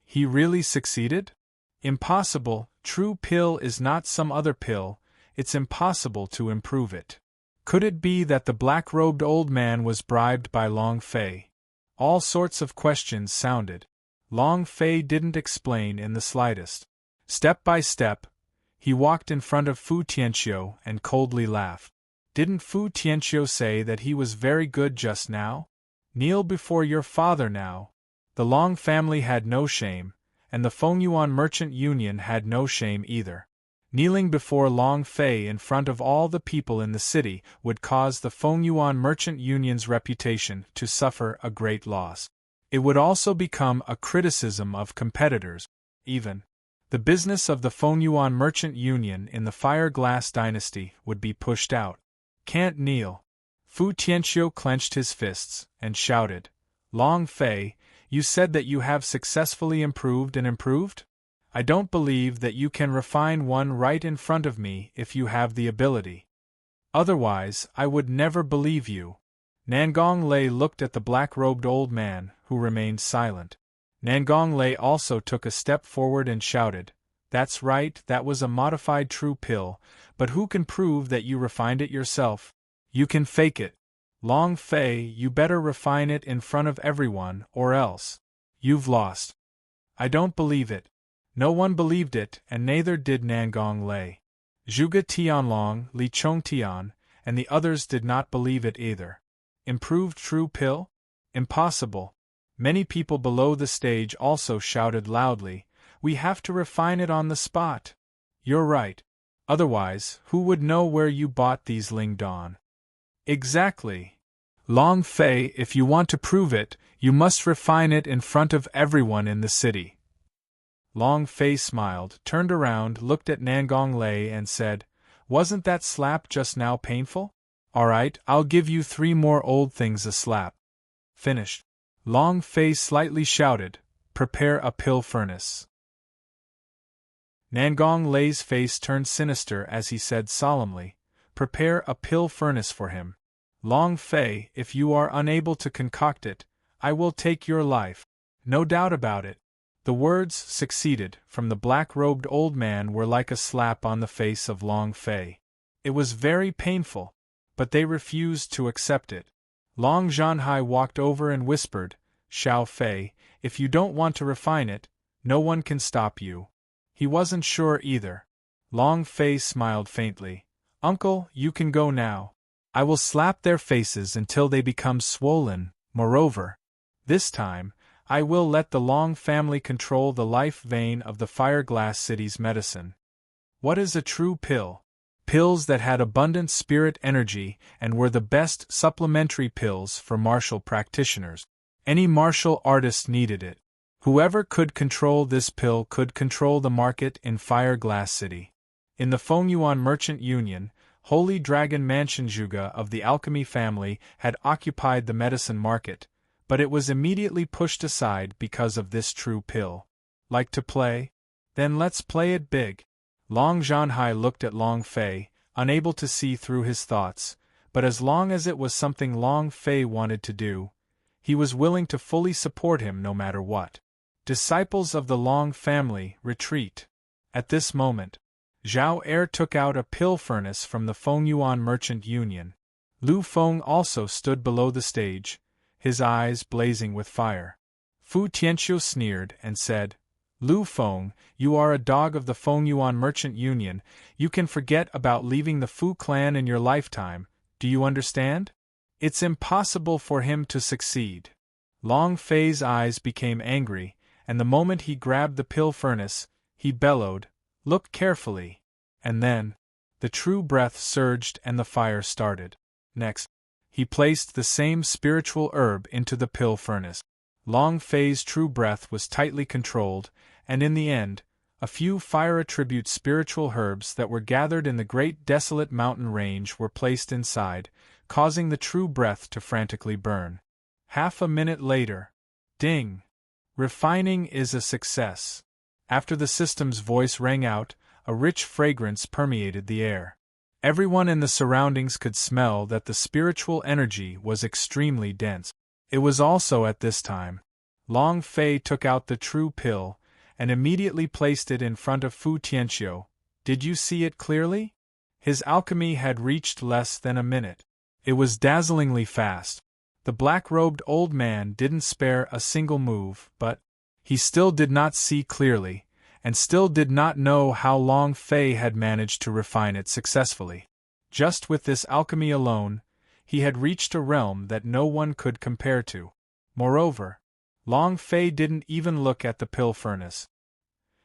He really succeeded? Impossible, true pill is not some other pill, it's impossible to improve it. Could it be that the black-robed old man was bribed by Long Fei?" All sorts of questions sounded. Long Fei didn't explain in the slightest. Step by step, he walked in front of Fu Tianxiu and coldly laughed. "Didn't Fu Tianxiu say that he was very good just now? Kneel before your father now." The Long family had no shame, and the Fengyuan Merchant Union had no shame either. Kneeling before Long Fei in front of all the people in the city would cause the Fengyuan Merchant Union's reputation to suffer a great loss. It would also become a criticism of competitors. Even the business of the Fengyuan Merchant Union in the Fire Glass Dynasty would be pushed out. "Can't kneel." Fu Tianxiu clenched his fists and shouted, "Long Fei, you said that you have successfully improved and improved? I don't believe that you can refine one right in front of me if you have the ability. Otherwise, I would never believe you." Nangong Lei looked at the black-robed old man, who remained silent. Nangong Lei also took a step forward and shouted, "That's right, that was a modified true pill, but who can prove that you refined it yourself? You can fake it. Long Fei, you better refine it in front of everyone, or else you've lost." "I don't believe it." No one believed it, and neither did Nangong Lei. Zhuge Tianlong, Li Chongtian, and the others did not believe it either. Improved true pill? Impossible. Many people below the stage also shouted loudly, "We have to refine it on the spot." "You're right. Otherwise, who would know where you bought these Ling Dawn?" "Exactly. Long Fei, if you want to prove it, you must refine it in front of everyone in the city. Long Fei smiled, turned around, looked at Nangong Lei and said, "Wasn't that slap just now painful? Alright, I'll give you 3 more old things a slap." Finished. Long Fei slightly shouted, "Prepare a pill furnace." Nangong Lei's face turned sinister as he said solemnly, "Prepare a pill furnace for him. Long Fei, if you are unable to concoct it, I will take your life. No doubt about it." The words succeeded from the black-robed old man were like a slap on the face of Long Fei. It was very painful, but they refused to accept it. Long Zhanhai walked over and whispered, "Xiao Fei, if you don't want to refine it, no one can stop you." He wasn't sure either. Long Fei smiled faintly. "Uncle, you can go now. I will slap their faces until they become swollen. Moreover, this time, I will let the Long family control the life vein of the Fireglass City's medicine." What is a true pill? Pills that had abundant spirit energy and were the best supplementary pills for martial practitioners. Any martial artist needed it. Whoever could control this pill could control the market in Fireglass City. In the Fengyuan Merchant Union, Holy Dragon Manchunjuga of the alchemy family had occupied the medicine market, but it was immediately pushed aside because of this true pill. Like to play? Then let's play it big. Long Zhanhai looked at Long Fei, unable to see through his thoughts, but as long as it was something Long Fei wanted to do, he was willing to fully support him no matter what. Disciples of the Long family, retreat. At this moment, Zhao Er took out a pill furnace from the Fengyuan Merchant Union. Lu Feng also stood below the stage, his eyes blazing with fire. Fu Tianqiu sneered and said, "Lu Feng, you are a dog of the Fengyuan Merchant Union, you can forget about leaving the Fu clan in your lifetime, do you understand? It's impossible for him to succeed." Long Fei's eyes became angry, and the moment he grabbed the pill furnace, he bellowed, "Look carefully." And then, the true breath surged and the fire started. Next, he placed the same spiritual herb into the pill furnace. Long Fei's true breath was tightly controlled, and in the end, a few fire-attribute spiritual herbs that were gathered in the great desolate mountain range were placed inside, causing the true breath to frantically burn. Half a minute later, ding! Refining is a success. After the system's voice rang out, a rich fragrance permeated the air. Everyone in the surroundings could smell that the spiritual energy was extremely dense. It was also at this time, Long Fei took out the true pill, and immediately placed it in front of Fu Tianqiu. Did you see it clearly? His alchemy had reached less than a minute. It was dazzlingly fast. The black-robed old man didn't spare a single move, but he still did not see clearly, and still did not know how Long Fei had managed to refine it successfully. Just with this alchemy alone, he had reached a realm that no one could compare to. Moreover, Long Fei didn't even look at the pill furnace.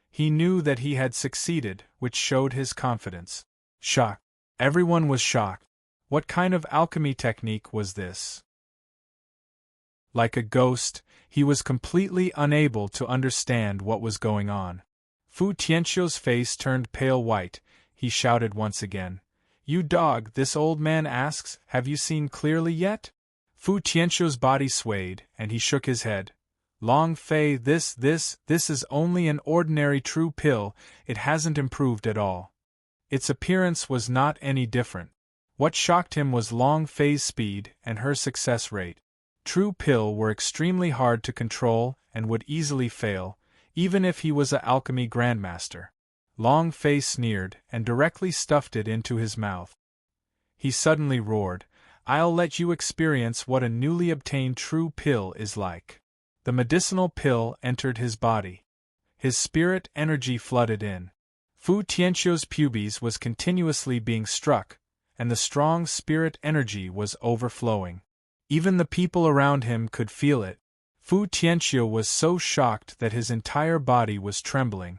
He knew that he had succeeded, which showed his confidence. Shock. Everyone was shocked. What kind of alchemy technique was this? Like a ghost, he was completely unable to understand what was going on. Fu Tianqiu's face turned pale white. He shouted once again, "You dog," this old man asks, "have you seen clearly yet?" Fu Tianqiu's body swayed, and he shook his head. "Long Fei, this is only an ordinary true pill, it hasn't improved at all." Its appearance was not any different. What shocked him was Long Fei's speed and her success rate. True pill were extremely hard to control and would easily fail, even if he was a alchemy grandmaster. Long Fei sneered and directly stuffed it into his mouth. He suddenly roared, "I'll let you experience what a newly obtained true pill is like." The medicinal pill entered his body. His spirit energy flooded in. Fu Tianqiu's pubes was continuously being struck, and the strong spirit energy was overflowing. Even the people around him could feel it. Fu Tianqiu was so shocked that his entire body was trembling.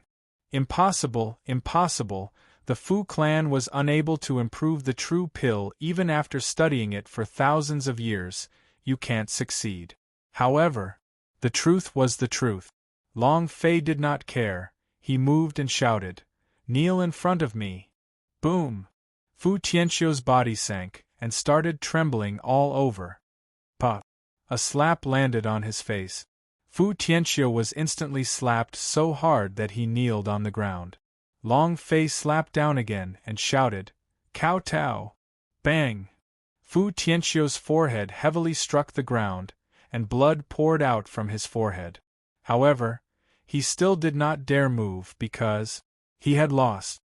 "Impossible, impossible," The Fu clan was unable to improve the true pill even after studying it for thousands of years. You can't succeed. However, the truth was the truth. Long Fei did not care. He moved and shouted, "Kneel in front of me!" Boom! Fu Tianqiu's body sank, and started trembling all over. Pa! A slap landed on his face. Fu Tianqiu was instantly slapped so hard that he kneeled on the ground. Long Fei slapped down again and shouted, "Cow Tao!" Bang! Fu Tianqiu's forehead heavily struck the ground, and blood poured out from his forehead. However, he still did not dare move because he had lost.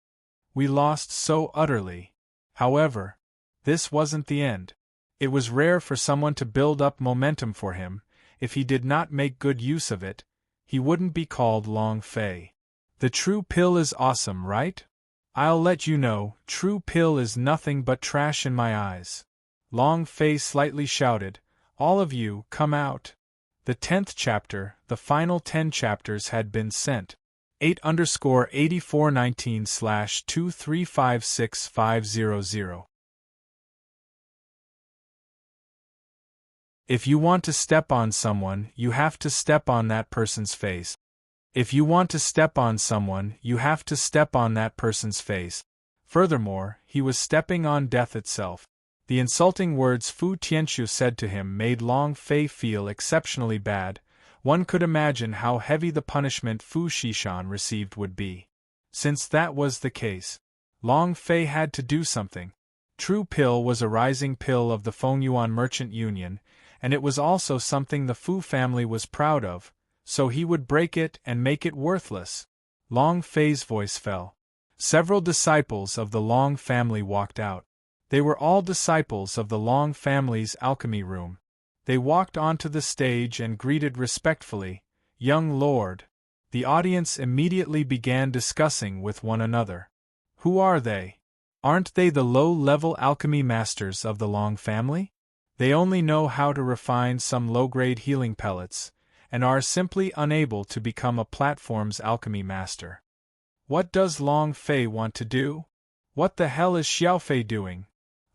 We lost so utterly. However, this wasn't the end. It was rare for someone to build up momentum for him. If he did not make good use of it, he wouldn't be called Long Fei. The true pill is awesome, right? I'll let you know, true pill is nothing but trash in my eyes. Long Fei slightly shouted, "All of you, come out." The 10th chapter, the final 10 chapters had been sent. 8_8419/2356500. If you want to step on someone, you have to step on that person's face. If you want to step on someone, you have to step on that person's face. Furthermore, he was stepping on death itself. The insulting words Fu Tianqiu said to him made Long Fei feel exceptionally bad. One could imagine how heavy the punishment Fu Xishan received would be. Since that was the case, Long Fei had to do something. True Pill was a rising pill of the Fengyuan Merchant Union, and it was also something the Fu family was proud of, so he would break it and make it worthless. Long Fei's voice fell. Several disciples of the Long family walked out. They were all disciples of the Long family's alchemy room. They walked onto the stage and greeted respectfully, "Young Lord." The audience immediately began discussing with one another. Who are they? Aren't they the low-level alchemy masters of the Long family? They only know how to refine some low-grade healing pellets, and are simply unable to become a platform's alchemy master. What does Long Fei want to do? What the hell is Xiaofei doing?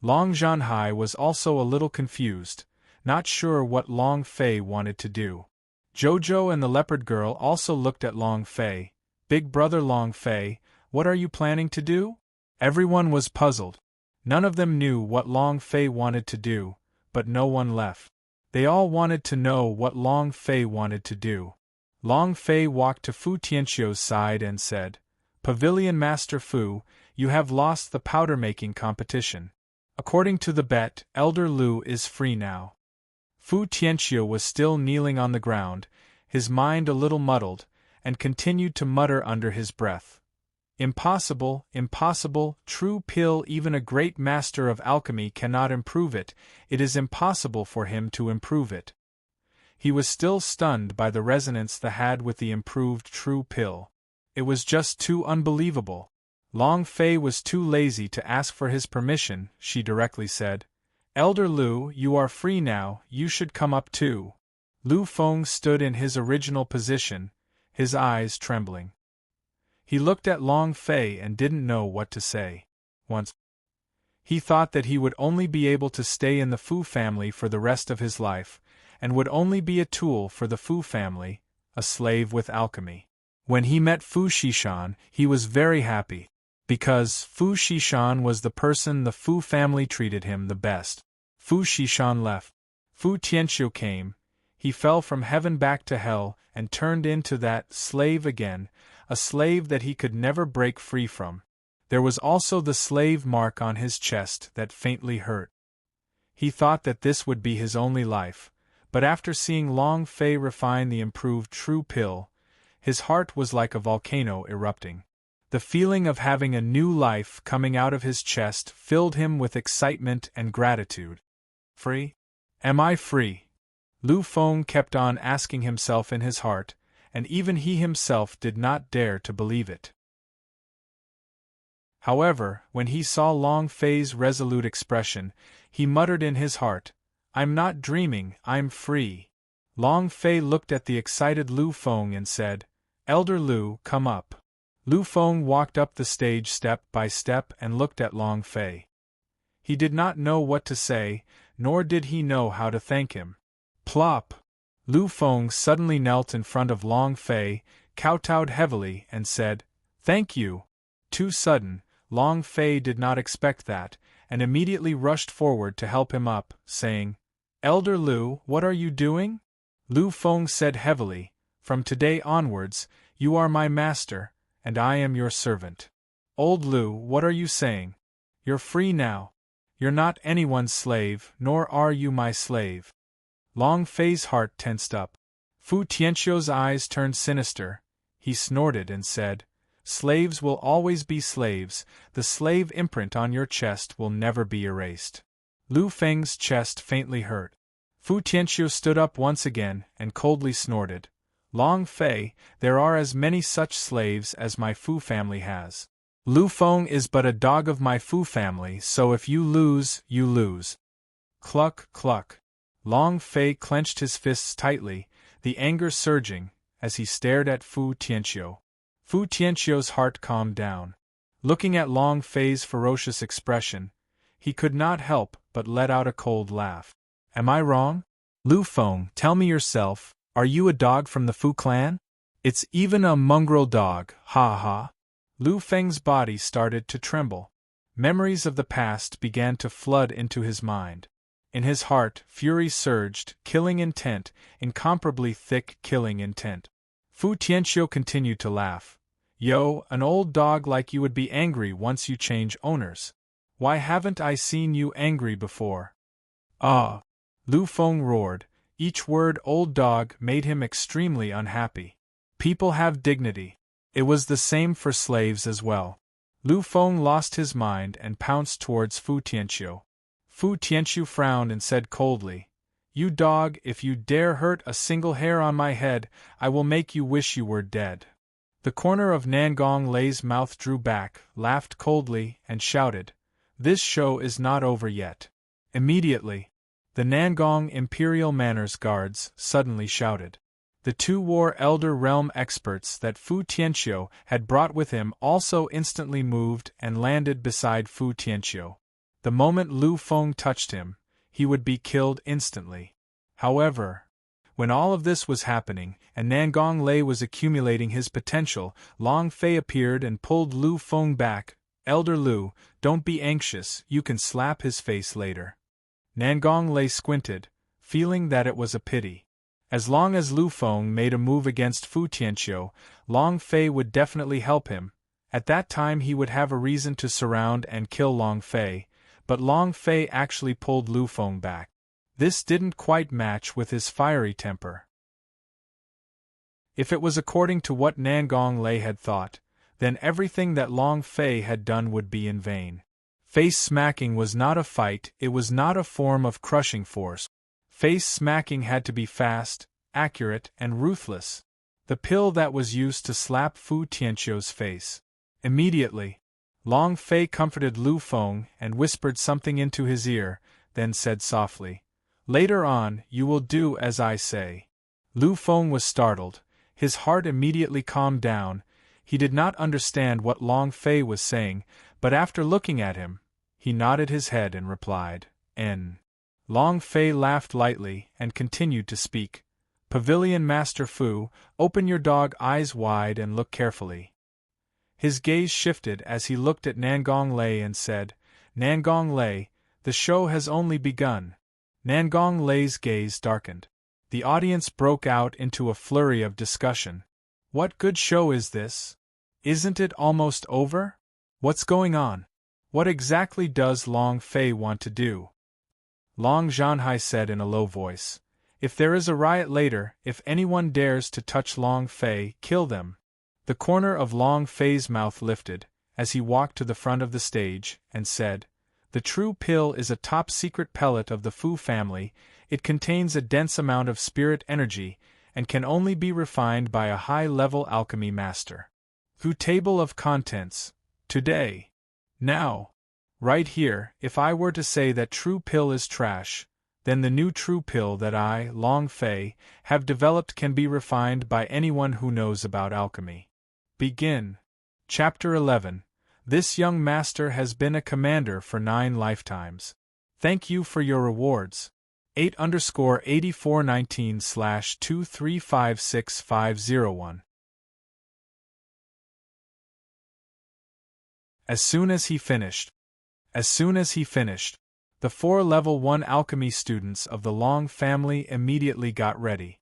Long Zhanhai was also a little confused, not sure what Long Fei wanted to do. Jojo and the leopard girl also looked at Long Fei. "Big brother Long Fei, what are you planning to do?" Everyone was puzzled. None of them knew what Long Fei wanted to do, but no one left. They all wanted to know what Long Fei wanted to do. Long Fei walked to Fu Tianqiu's side and said, "Pavilion Master Fu, you have lost the powder-making competition. According to the bet, Elder Lu is free now." Fu Tianqiu was still kneeling on the ground, his mind a little muddled, and continued to mutter under his breath. "Impossible, impossible, true pill, even a great master of alchemy cannot improve it, it is impossible for him to improve it." He was still stunned by the resonance that had with the improved true pill. It was just too unbelievable. Long Fei was too lazy to ask for his permission. She directly said, "Elder Lu, you are free now, you should come up too." Lu Feng stood in his original position, his eyes trembling. He looked at Long Fei and didn't know what to say. Once he thought that he would only be able to stay in the Fu family for the rest of his life, and would only be a tool for the Fu family, a slave with alchemy. When he met Fu Xishan, he was very happy, because Fu Xishan was the person the Fu family treated him the best. Fu Xishan left. Fu Tianqiu came. He fell from heaven back to hell and turned into that slave again, a slave that he could never break free from. There was also the slave mark on his chest that faintly hurt. He thought that this would be his only life, but after seeing Long Fei refine the improved true pill, his heart was like a volcano erupting. The feeling of having a new life coming out of his chest filled him with excitement and gratitude. Free? Am I free? Lu Feng kept on asking himself in his heart, and even he himself did not dare to believe it. However, when he saw Long Fei's resolute expression, he muttered in his heart, "I'm not dreaming, I'm free." Long Fei looked at the excited Lu Feng and said, "Elder Lu, come up." Lu Feng walked up the stage step by step and looked at Long Fei. He did not know what to say, nor did he know how to thank him. Plop! Lu Feng suddenly knelt in front of Long Fei, kowtowed heavily, and said, "Thank you." Too sudden, Long Fei did not expect that, and immediately rushed forward to help him up, saying, "Elder Lu, what are you doing?" Lu Feng said heavily, "From today onwards, you are my master, and I am your servant." "Old Lu, what are you saying? You're free now. You're not anyone's slave, nor are you my slave." Long Fei's heart tensed up. Fu Tianqiu's eyes turned sinister. He snorted and said, "Slaves will always be slaves, the slave imprint on your chest will never be erased." Lu Feng's chest faintly hurt. Fu Tianqiu stood up once again and coldly snorted, "Long Fei, there are as many such slaves as my Fu family has. Lu Feng is but a dog of my Fu family, so if you lose, you lose." Cluck, cluck. Long Fei clenched his fists tightly, the anger surging, as he stared at Fu Tianqiu. Fu Tianqiu's heart calmed down. Looking at Long Fei's ferocious expression, he could not help but let out a cold laugh. "Am I wrong? Lu Feng, tell me yourself, are you a dog from the Fu clan? It's even a mongrel dog, ha ha." Lu Feng's body started to tremble. Memories of the past began to flood into his mind. In his heart, fury surged, killing intent, incomparably thick killing intent. Fu Tianqiu continued to laugh. "Yo, an old dog like you would be angry once you change owners. Why haven't I seen you angry before?" "Ah!" Lu Feng roared. Each word "old dog" made him extremely unhappy. People have dignity. It was the same for slaves as well. Lu Feng lost his mind and pounced towards Fu Tianqiu. Fu Tianqiu frowned and said coldly, "You dog, if you dare hurt a single hair on my head, I will make you wish you were dead." The corner of Nangong Lei's mouth drew back, laughed coldly, and shouted, "This show is not over yet." Immediately, the Nangong Imperial Manners Guards suddenly shouted. The two war Elder Realm experts that Fu Tianqiu had brought with him also instantly moved and landed beside Fu Tianqiu. The moment Lu Feng touched him, he would be killed instantly. However, when all of this was happening, and Nangong Lei was accumulating his potential, Long Fei appeared and pulled Lu Feng back. "Elder Lu, don't be anxious, you can slap his face later." Nangong Lei squinted, feeling that it was a pity. As long as Lu Feng made a move against Fu Tianqiu, Long Fei would definitely help him. At that time he would have a reason to surround and kill Long Fei, but Long Fei actually pulled Lu Feng back. This didn't quite match with his fiery temper. If it was according to what Nangong Lei had thought, then everything that Long Fei had done would be in vain. Face smacking was not a fight, it was not a form of crushing force. Face smacking had to be fast, accurate, and ruthless. The pill that was used to slap Fu Tianqiu's face. Immediately, Long Fei comforted Lu Feng and whispered something into his ear, then said softly, "Later on, you will do as I say." Lu Feng was startled. His heart immediately calmed down. He did not understand what Long Fei was saying, but after looking at him, he nodded his head and replied, "N." Long Fei laughed lightly and continued to speak. "Pavilion Master Fu, open your dog eyes wide and look carefully." His gaze shifted as he looked at Nangong Lei and said, "Nangong Lei, the show has only begun." Nangong Lei's gaze darkened. The audience broke out into a flurry of discussion. "What good show is this? Isn't it almost over? What's going on? What exactly does Long Fei want to do?" Long Zhanhai said in a low voice, "If there is a riot later, if anyone dares to touch Long Fei, kill them." The corner of Long Fei's mouth lifted, as he walked to the front of the stage, and said, "The true pill is a top-secret pellet of the Fu family. It contains a dense amount of spirit energy, and can only be refined by a high-level alchemy master. Fu table of contents. Today. Now. Right here, if I were to say that true pill is trash, then the new true pill that I, Long Fei, have developed can be refined by anyone who knows about alchemy. Begin." Chapter 11. This young master has been a commander for 9 lifetimes. Thank you for your rewards. 8_8419/2356501. As soon as he finished, the 4 level 1 alchemy students of the Long family immediately got ready.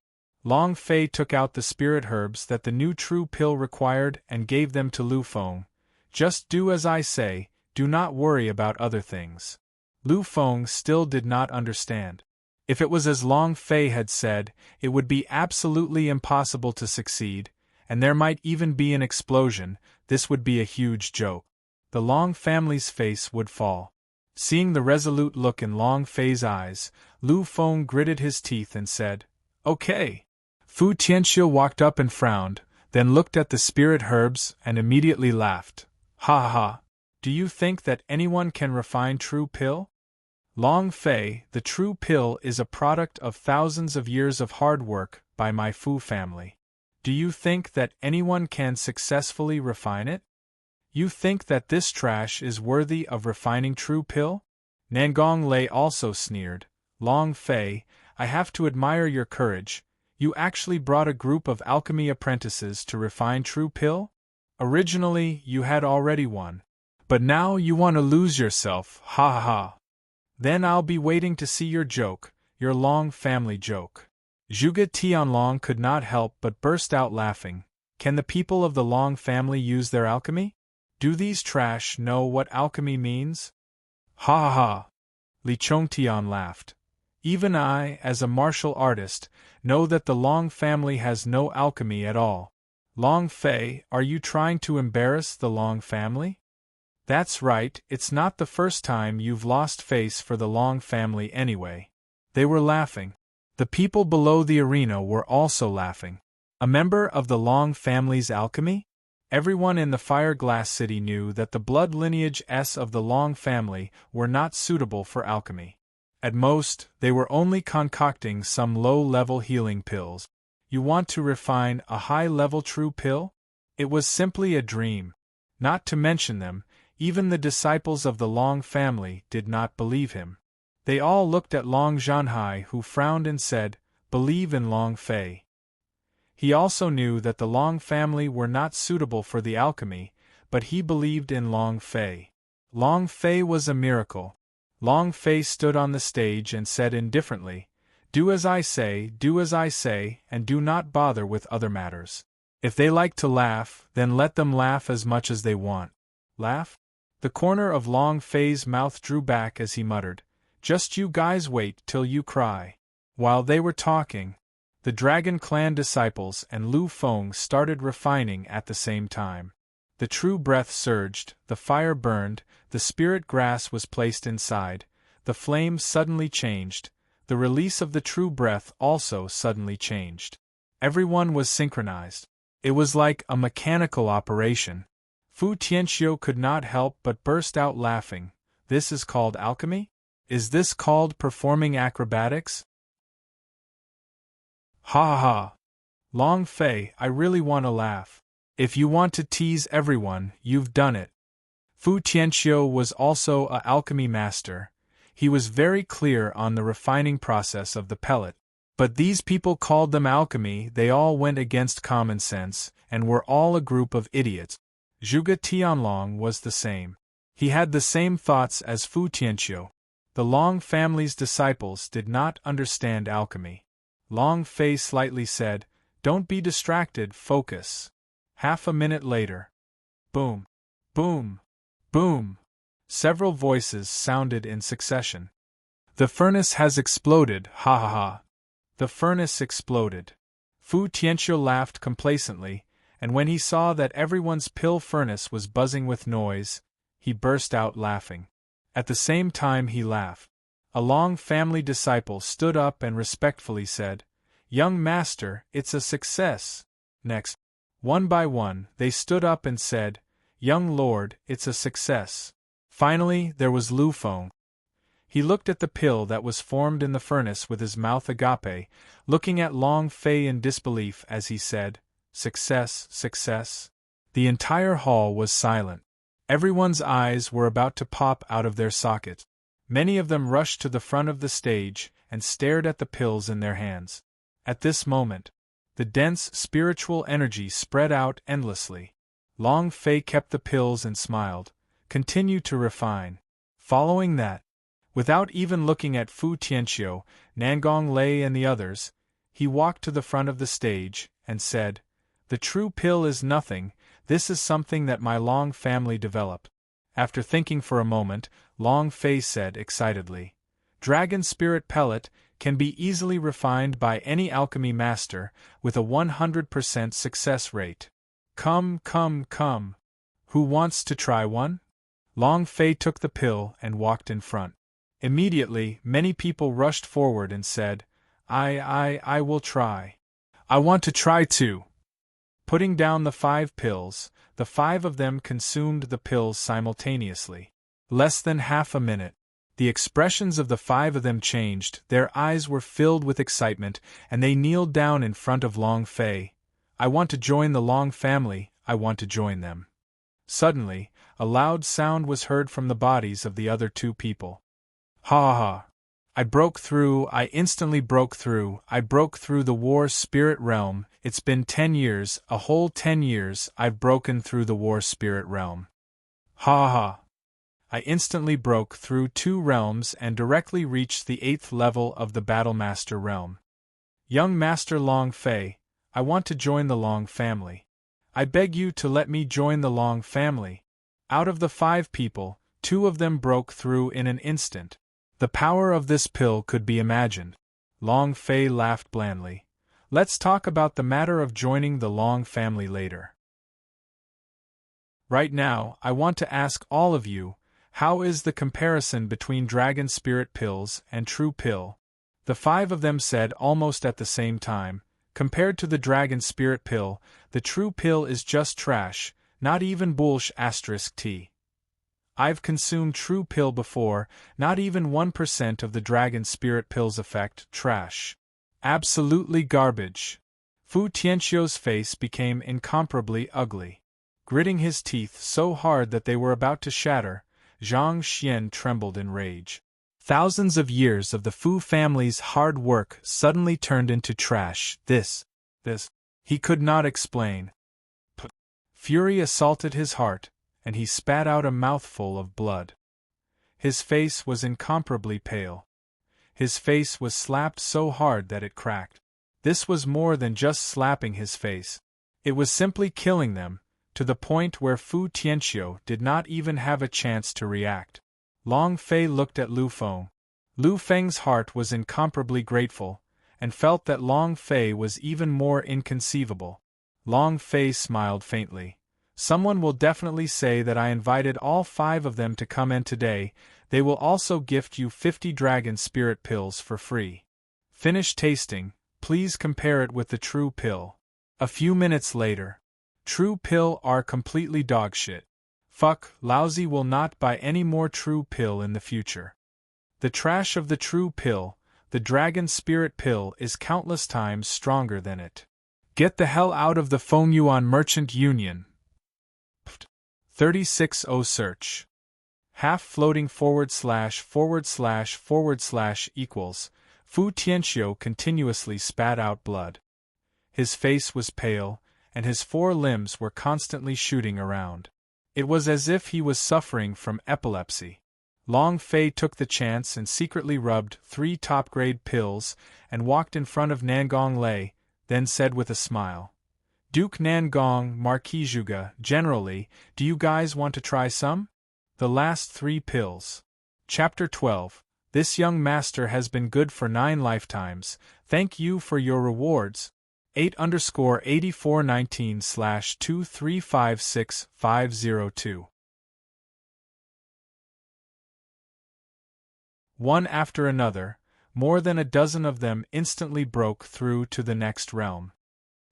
Long Fei took out the spirit herbs that the new true pill required and gave them to Lu Feng. Just do as I say, do not worry about other things. Lu Feng still did not understand. If it was as Long Fei had said, it would be absolutely impossible to succeed, and there might even be an explosion. This would be a huge joke. The Long family's face would fall. Seeing the resolute look in Long Fei's eyes, Lu Feng gritted his teeth and said, "Okay." Fu Tianxiu walked up and frowned, then looked at the spirit herbs and immediately laughed. Ha ha ha! Do you think that anyone can refine true pill? Long Fei, the true pill is a product of thousands of years of hard work by my Fu family. Do you think that anyone can successfully refine it? You think that this trash is worthy of refining true pill? Nangong Lei also sneered. Long Fei, I have to admire your courage. You actually brought a group of alchemy apprentices to refine true pill? Originally, you had already won. But now you want to lose yourself, ha ha ha. Then I'll be waiting to see your joke, your Long family joke. Zhuge Tianlong could not help but burst out laughing. Can the people of the Long family use their alchemy? Do these trash know what alchemy means? Ha ha ha. Li Chongtian laughed. Even I, as a martial artist, know that the Long family has no alchemy at all. Long Fei, are you trying to embarrass the Long family? That's right, it's not the first time you've lost face for the Long family anyway. They were laughing. The people below the arena were also laughing. A member of the Long family's alchemy? Everyone in the Fire Glass City knew that the blood lineage S of the Long family were not suitable for alchemy. At most, they were only concocting some low-level healing pills. You want to refine a high-level true pill? It was simply a dream. Not to mention them, even the disciples of the Long family did not believe him. They all looked at Long Zhanhai, who frowned and said, "Believe in Long Fei." He also knew that the Long family were not suitable for the alchemy, but he believed in Long Fei. Long Fei was a miracle. Long Fei stood on the stage and said indifferently, do as I say, and do not bother with other matters. If they like to laugh, then let them laugh as much as they want. Laugh? The corner of Long Fei's mouth drew back as he muttered, just you guys wait till you cry. While they were talking, the Dragon Clan disciples and Lu Feng started refining at the same time. The true breath surged, the fire burned, the spirit grass was placed inside, the flame suddenly changed, the release of the true breath also suddenly changed. Everyone was synchronized. It was like a mechanical operation. Fu Tianxiu could not help but burst out laughing. This is called alchemy? Is this called performing acrobatics? Ha ha ha. Long Fei, I really want to laugh. If you want to tease everyone, you've done it. Fu Tianxiu was also an alchemy master. He was very clear on the refining process of the pellet. But these people called them alchemy, they all went against common sense, and were all a group of idiots. Zhuge Tianlong was the same. He had the same thoughts as Fu Tianxiu. The Long family's disciples did not understand alchemy. Long Fei slightly said, don't be distracted, focus. Half a minute later. Boom. Boom. Boom. Several voices sounded in succession. The furnace has exploded, ha ha ha. The furnace exploded. Fu Tianxiu laughed complacently, and when he saw that everyone's pill furnace was buzzing with noise, he burst out laughing. At the same time he laughed. A Long family disciple stood up and respectfully said, young master, it's a success. Next, one by one, they stood up and said, young lord, it's a success. Finally, there was Lu Feng. He looked at the pill that was formed in the furnace with his mouth agape, looking at Long Fei in disbelief as he said, success, success. The entire hall was silent. Everyone's eyes were about to pop out of their sockets. Many of them rushed to the front of the stage and stared at the pills in their hands. At this moment, the dense spiritual energy spread out endlessly. Long Fei kept the pills and smiled, continued to refine. Following that, without even looking at Fu Tianqiu, Nangong Lei and the others, he walked to the front of the stage and said, "The true pill is nothing, this is something that my Long family developed." After thinking for a moment, Long Fei said excitedly, "Dragon Spirit Pellet can be easily refined by any alchemy master, with a 100% success rate. Come, come, come. Who wants to try one?" Long Fei took the pill and walked in front. Immediately, many people rushed forward and said, I will try. I want to try too." Putting down the 5 pills, the 5 of them consumed the pills simultaneously. Less than half a minute. The expressions of the 5 of them changed, their eyes were filled with excitement, and they kneeled down in front of Long Fei. "I want to join the Long family, I want to join them." Suddenly, a loud sound was heard from the bodies of the other 2 people. "Ha ha ha! I broke through, I instantly broke through, I broke through the war spirit realm, it's been 10 years, a whole 10 years, I've broken through the war spirit realm. Ha ha ha! I instantly broke through 2 realms and directly reached the 8th level of the Battlemaster realm. Young Master Long Fei, I want to join the Long family. I beg you to let me join the Long family." Out of the 5 people, 2 of them broke through in an instant. The power of this pill could be imagined. Long Fei laughed blandly. "Let's talk about the matter of joining the Long family later. Right now, I want to ask all of you, how is the comparison between Dragon Spirit pills and True pill?" The 5 of them said almost at the same time, "Compared to the Dragon Spirit pill, the True pill is just trash, not even bullsh*t. I've consumed True pill before, not even 1% of the Dragon Spirit pill's effect, trash. Absolutely garbage." Fu Tianqiu's face became incomparably ugly. Gritting his teeth so hard that they were about to shatter, Zhang Xian trembled in rage. Thousands of years of the Fu family's hard work suddenly turned into trash. This. He could not explain. Fury assaulted his heart, and he spat out a mouthful of blood. His face was incomparably pale. His face was slapped so hard that it cracked. This was more than just slapping his face. It was simply killing them, to the point where Fu Tianqiu did not even have a chance to react. Long Fei looked at Lu Feng. Lu Feng's heart was incomparably grateful, and felt that Long Fei was even more inconceivable. Long Fei smiled faintly. "Someone will definitely say that I invited all 5 of them to come, and today, they will also gift you 50 Dragon Spirit pills for free. Finish tasting, please compare it with the True pill." A few minutes later. "True pill are completely dogshit. Fuck, lousy, will not buy any more True pill in the future. The trash of the True pill, the Dragon Spirit pill, is countless times stronger than it. Get the hell out of the Fengyuan Merchant Union." 36O search. Half floating // equals. Fu Tianqiu continuously spat out blood. His face was pale, and his 4 limbs were constantly shooting around. It was as if he was suffering from epilepsy. Long Fei took the chance and secretly rubbed 3 top-grade pills and walked in front of Nangong Lei, then said with a smile, "Duke Nangong, Marquis Zhuge, generally, do you guys want to try some? The last 3 pills." Chapter 12. This young master has been good for 9 lifetimes. Thank you for your rewards. 8_8419/2356502. One after another, more than a dozen of them instantly broke through to the next realm.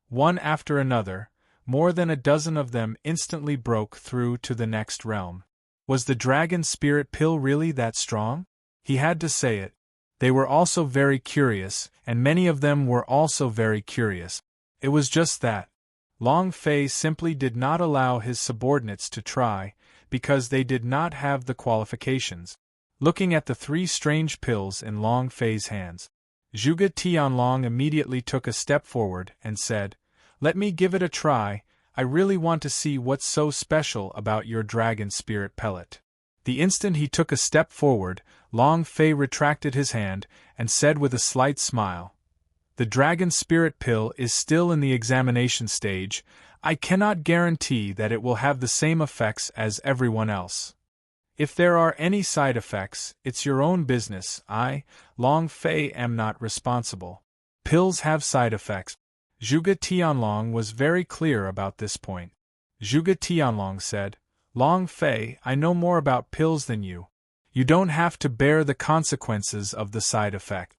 One after another, more than a dozen of them instantly broke through to the next realm. Was the Dragon Spirit pill really that strong? He had to say it. They were also very curious, and many of them were also very curious. It was just that. Long Fei simply did not allow his subordinates to try, because they did not have the qualifications. Looking at the 3 strange pills in Long Fei's hands, Zhuge Tianlong immediately took a step forward and said, "Let me give it a try. I really want to see what's so special about your dragon spirit pellet." The instant he took a step forward, Long Fei retracted his hand and said with a slight smile, "The dragon spirit pill is still in the examination stage. I cannot guarantee that it will have the same effects as everyone else. If there are any side effects, it's your own business. I, Long Fei, am not responsible. Pills have side effects." Zhuge Tianlong was very clear about this point. Zhuge Tianlong said, "Long Fei, I know more about pills than you. You don't have to bear the consequences of the side effect."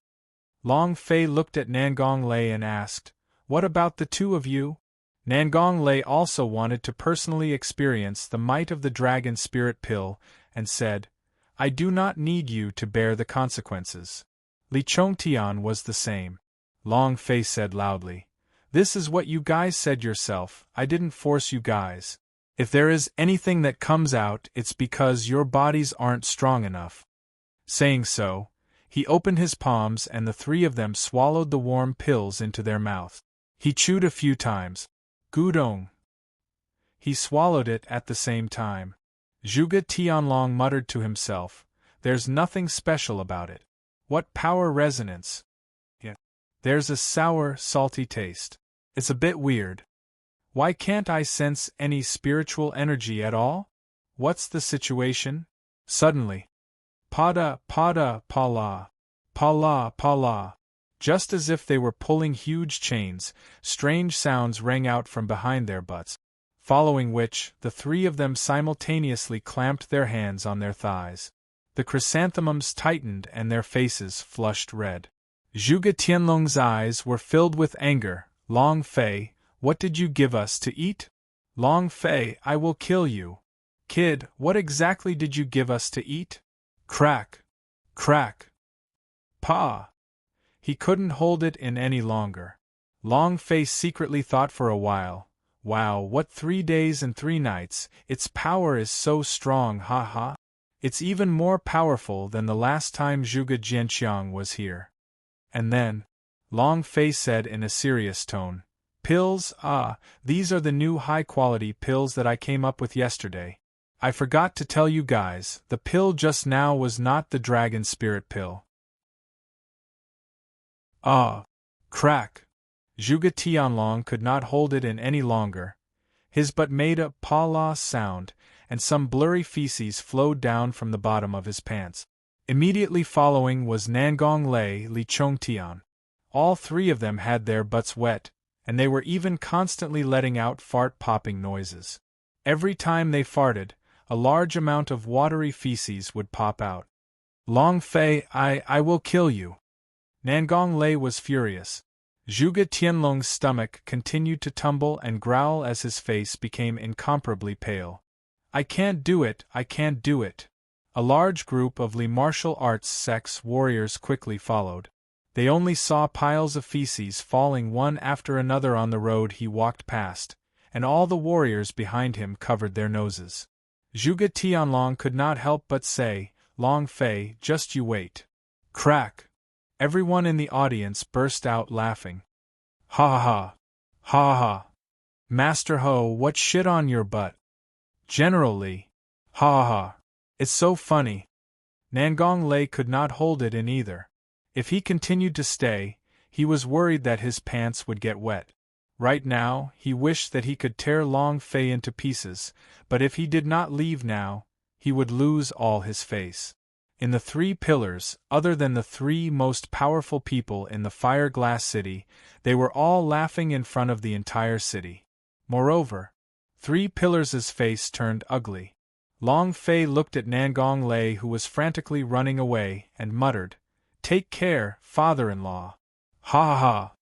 Long Fei looked at Nangong Lei and asked, "What about the 2 of you?" Nangong Lei also wanted to personally experience the might of the dragon spirit pill, and said, "I do not need you to bear the consequences." Li Chongtian was the same. Long Fei said loudly, "This is what you guys said yourself. I didn't force you guys. If there is anything that comes out, it's because your bodies aren't strong enough." Saying so, he opened his palms and the 3 of them swallowed the warm pills into their mouth. He chewed a few times. "Gudong." He swallowed it at the same time. Zhuge Tianlong muttered to himself, "There's nothing special about it. What power resonance? Yeah. There's a sour, salty taste. It's a bit weird. Why can't I sense any spiritual energy at all? What's the situation?" Suddenly, "Pada, pada, pala, pala, pala." Just as if they were pulling huge chains, strange sounds rang out from behind their butts, following which, the 3 of them simultaneously clamped their hands on their thighs. The chrysanthemums tightened and their faces flushed red. Zhuge Tianlong's eyes were filled with anger. "Long Fei, what did you give us to eat? Long Fei, I will kill you. Kid, what exactly did you give us to eat?" Crack! Crack! Pa! He couldn't hold it in any longer. Long Fei secretly thought for a while, "Wow, what 3 days and 3 nights, its power is so strong, ha ha. It's even more powerful than the last time Zhuge Jianqiang was here." And then, Long Fei said in a serious tone, "Pills, these are the new high-quality pills that I came up with yesterday. I forgot to tell you guys, the pill just now was not the dragon spirit pill." Crack! Zhuge Tianlong could not hold it in any longer. His butt made a pa-la sound, and some blurry feces flowed down from the bottom of his pants. Immediately following was Nangong Lei, Li Chongtian. All 3 of them had their butts wet, and they were even constantly letting out fart-popping noises. Every time they farted, a large amount of watery feces would pop out. "Long Fei, I will kill you." Nangong Lei was furious. Zhuge Tianlong's stomach continued to tumble and growl as his face became incomparably pale. "I can't do it, I can't do it." A large group of Li martial arts sex warriors quickly followed. They only saw piles of feces falling one after another on the road he walked past, and all the warriors behind him covered their noses. Zhuge Tianlong could not help but say, "Long Fei, just you wait." Crack! Everyone in the audience burst out laughing. "Ha ha! Ha ha! Master Ho, what shit on your butt? General Li! Ha ha! It's so funny." Nangong Lei could not hold it in either. If he continued to stay, he was worried that his pants would get wet. Right now, he wished that he could tear Long Fei into pieces, but if he did not leave now, he would lose all his face. In the 3 pillars, other than the 3 most powerful people in the Fire Glass City, they were all laughing in front of the entire city. Moreover, 3 Pillars' face turned ugly. Long Fei looked at Nangong Lei, who was frantically running away, and muttered, "Take care, father-in-law." "Ha ha!"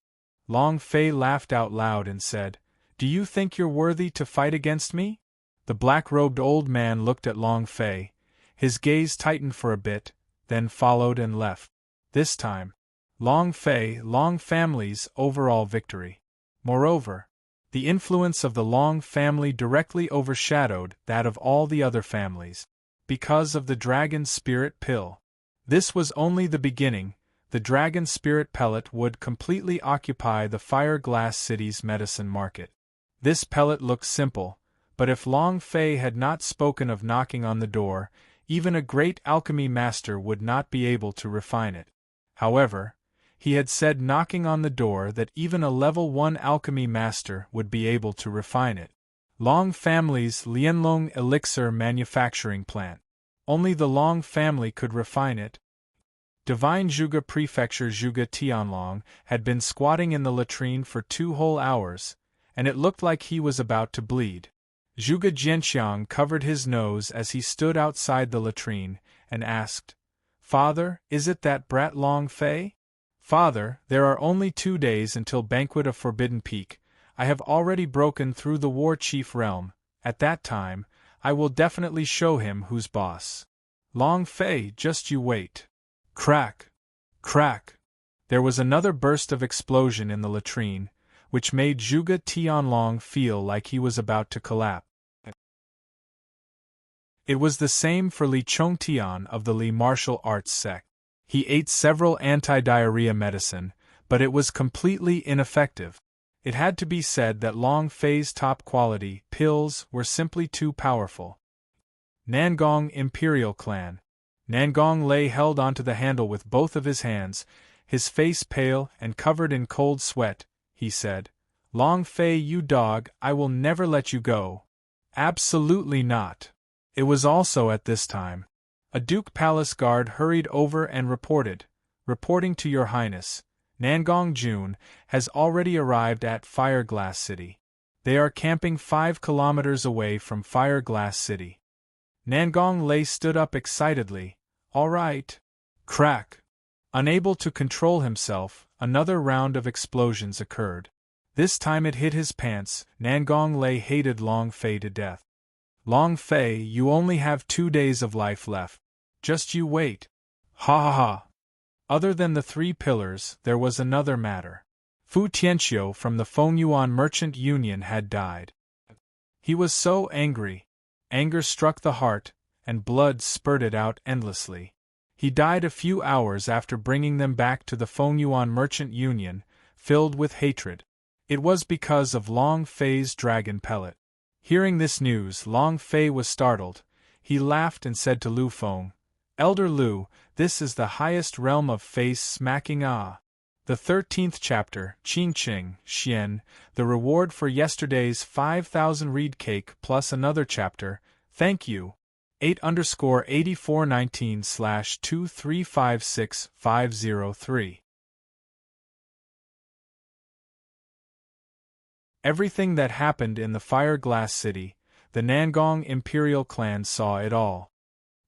Long Fei laughed out loud and said, "Do you think you're worthy to fight against me?" The black-robed old man looked at Long Fei. His gaze tightened for a bit, then followed and left. This time, Long Fei, Long family's overall victory. Moreover, The influence of the Long family directly overshadowed that of all the other families, because of the dragon spirit pill. This was only the beginning. The dragon spirit pellet would completely occupy the Fire Glass City's medicine market. This pellet looked simple, but if Long Fei had not spoken of knocking on the door, even a great alchemy master would not be able to refine it. However, he had said knocking on the door that even a level 1 alchemy master would be able to refine it. Long family's Lianlong elixir manufacturing plant. Only the Long family could refine it. Divine Zhuge Prefecture Zhuge Tianlong had been squatting in the latrine for 2 whole hours, and it looked like he was about to bleed. Zhuge Jianxiang covered his nose as he stood outside the latrine, and asked, "Father, is it that brat Long Fei?" "Father, there are only 2 days until Banquet of Forbidden Peak. I have already broken through the War Chief realm. At that time, I will definitely show him who's boss. Long Fei, just you wait." Crack! Crack! There was another burst of explosion in the latrine, which made Zhuge Tianlong feel like he was about to collapse. It was the same for Li Chongtian of the Li martial arts sect. He ate several anti-diarrhea medicine, but it was completely ineffective. It had to be said that Long Fei's top-quality pills were simply too powerful. Nangong Imperial Clan. Nangong Lei held onto the handle with both of his hands, his face pale and covered in cold sweat. He said, "Long Fei, you dog, I will never let you go." "Absolutely not." It was also at this time. A Duke Palace guard hurried over and reporting to Your Highness, Nangong Jun has already arrived at Fire Glass City. They are camping 5 kilometers away from Fire Glass City. Nangong Lei stood up excitedly. "All right." Crack! Unable to control himself, another round of explosions occurred. This time it hit his pants. Nangong Lei hated Long Fei to death. "Long Fei, you only have 2 days of life left. Just you wait." Ha ha ha! Other than the 3 pillars, there was another matter. Fu Tianqiu from the Fengyuan Merchant Union had died. He was so angry. Anger struck the heart, and blood spurted out endlessly. He died a few hours after bringing them back to the Fengyuan Merchant Union, filled with hatred. It was because of Long Fei's dragon pellet. Hearing this news, Long Fei was startled. He laughed and said to Lu Feng, "Elder Lu, this is the highest realm of face smacking ah." The 13th chapter, Qing Qing, Xian, the reward for yesterday's 5,000 reed cake plus another chapter, thank you. 8_8419/2356503. Everything that happened in the Fire Glass City, the Nangong Imperial clan saw it all.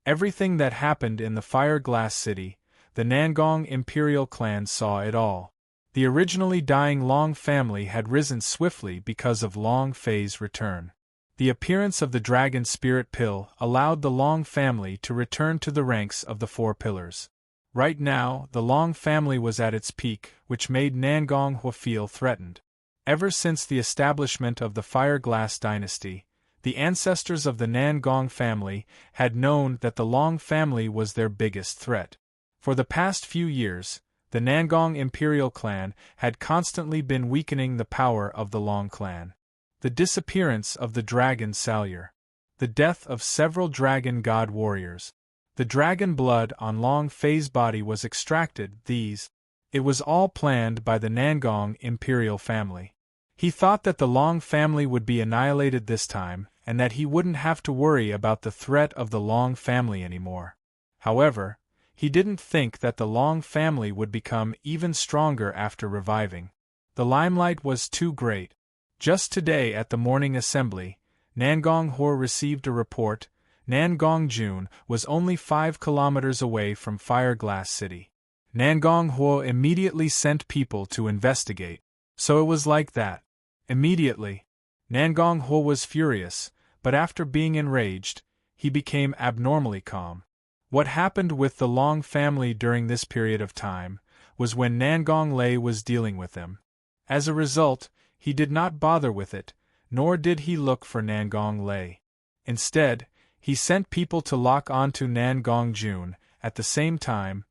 Everything that happened in the Fire Glass City, the Nangong Imperial clan saw it all. The originally dying Long family had risen swiftly because of Long Fei's return. The appearance of the dragon spirit pill allowed the Long family to return to the ranks of the 4 pillars. Right now, the Long family was at its peak, which made Nangong Hua feel threatened. Ever since the establishment of the Fire Glass dynasty, the ancestors of the Nangong family had known that the Long family was their biggest threat. For the past few years, the Nangong Imperial clan had constantly been weakening the power of the Long clan. The disappearance of the dragon Salyer. The death of several dragon god warriors. The dragon blood on Long Fei's body was extracted. It was all planned by the Nangong Imperial family. He thought that the Long family would be annihilated this time, and that he wouldn't have to worry about the threat of the Long family anymore. However, he didn't think that the Long family would become even stronger after reviving. The limelight was too great. Just today at the morning assembly, Nangong Hua received a report. Nangong Jun was only 5 kilometers away from Fire Glass City. Nangong Hua immediately sent people to investigate. So it was like that. Immediately. Nangong Hua was furious, but after being enraged, he became abnormally calm. What happened with the Long family during this period of time was when Nangong Lei was dealing with them. As a result, he did not bother with it, nor did he look for Nangong Lei. Instead, he sent people to lock onto Nangong Jun. At the same time,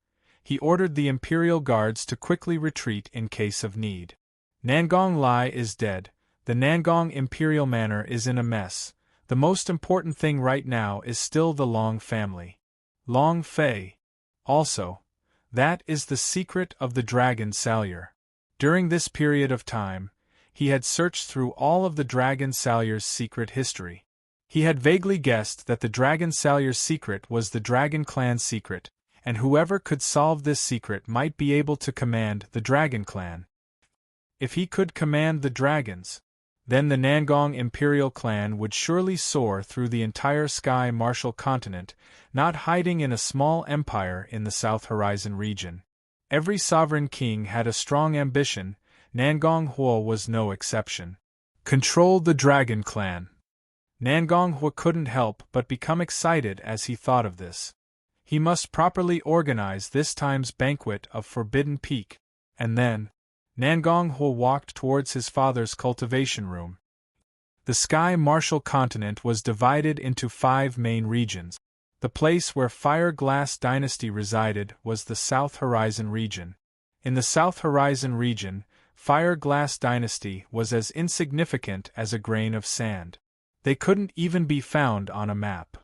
he ordered the imperial guards to quickly retreat in case of need. Nangong Lai is dead, the Nangong imperial manor is in a mess. The most important thing right now is still the Long family. Long Fei. Also, that is the secret of the dragon Salyer. During this period of time, he had searched through all of the dragon Salyer's secret history. He had vaguely guessed that the dragon Salyer's secret was the dragon clan's secret, and whoever could solve this secret might be able to command the dragon clan. If he could command the dragons, then the Nangong imperial clan would surely soar through the entire sky martial continent, not hiding in a small empire in the South Horizon region. Every sovereign king had a strong ambition, Nangong Huo was no exception. Control the dragon clan. Nangong Huo couldn't help but become excited as he thought of this. He must properly organize this time's banquet of Forbidden Peak, and then, Nangong Huo walked towards his father's cultivation room. The Sky Martial Continent was divided into 5 main regions. The place where Fire Glass Dynasty resided was the South Horizon region. In the South Horizon region, Fire Glass Dynasty was as insignificant as a grain of sand. They couldn't even be found on a map.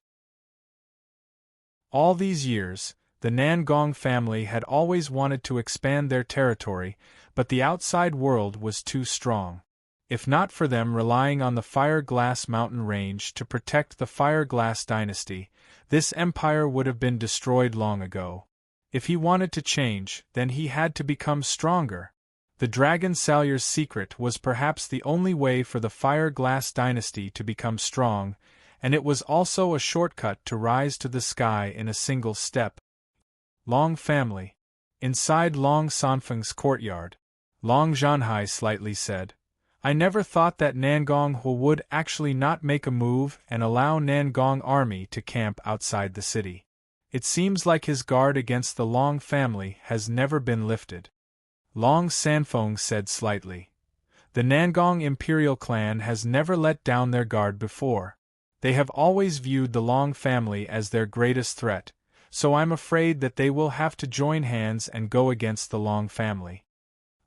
All these years, the Nangong family had always wanted to expand their territory, but the outside world was too strong. If not for them relying on the Fire Glass Mountain Range to protect the Fire Glass Dynasty, this empire would have been destroyed long ago. If he wanted to change, then he had to become stronger. The Dragon Salyer's secret was perhaps the only way for the Fire Glass Dynasty to become strong, and it was also a shortcut to rise to the sky in a single step. Long family. Inside Long Sanfeng's courtyard, Long Zhanhai slightly said, I never thought that Nangong Huo would actually not make a move and allow Nangong army to camp outside the city. It seems like his guard against the Long family has never been lifted. Long Sanfeng said slightly. The Nangong imperial clan has never let down their guard before. They have always viewed the Long family as their greatest threat, so I'm afraid that they will have to join hands and go against the Long family.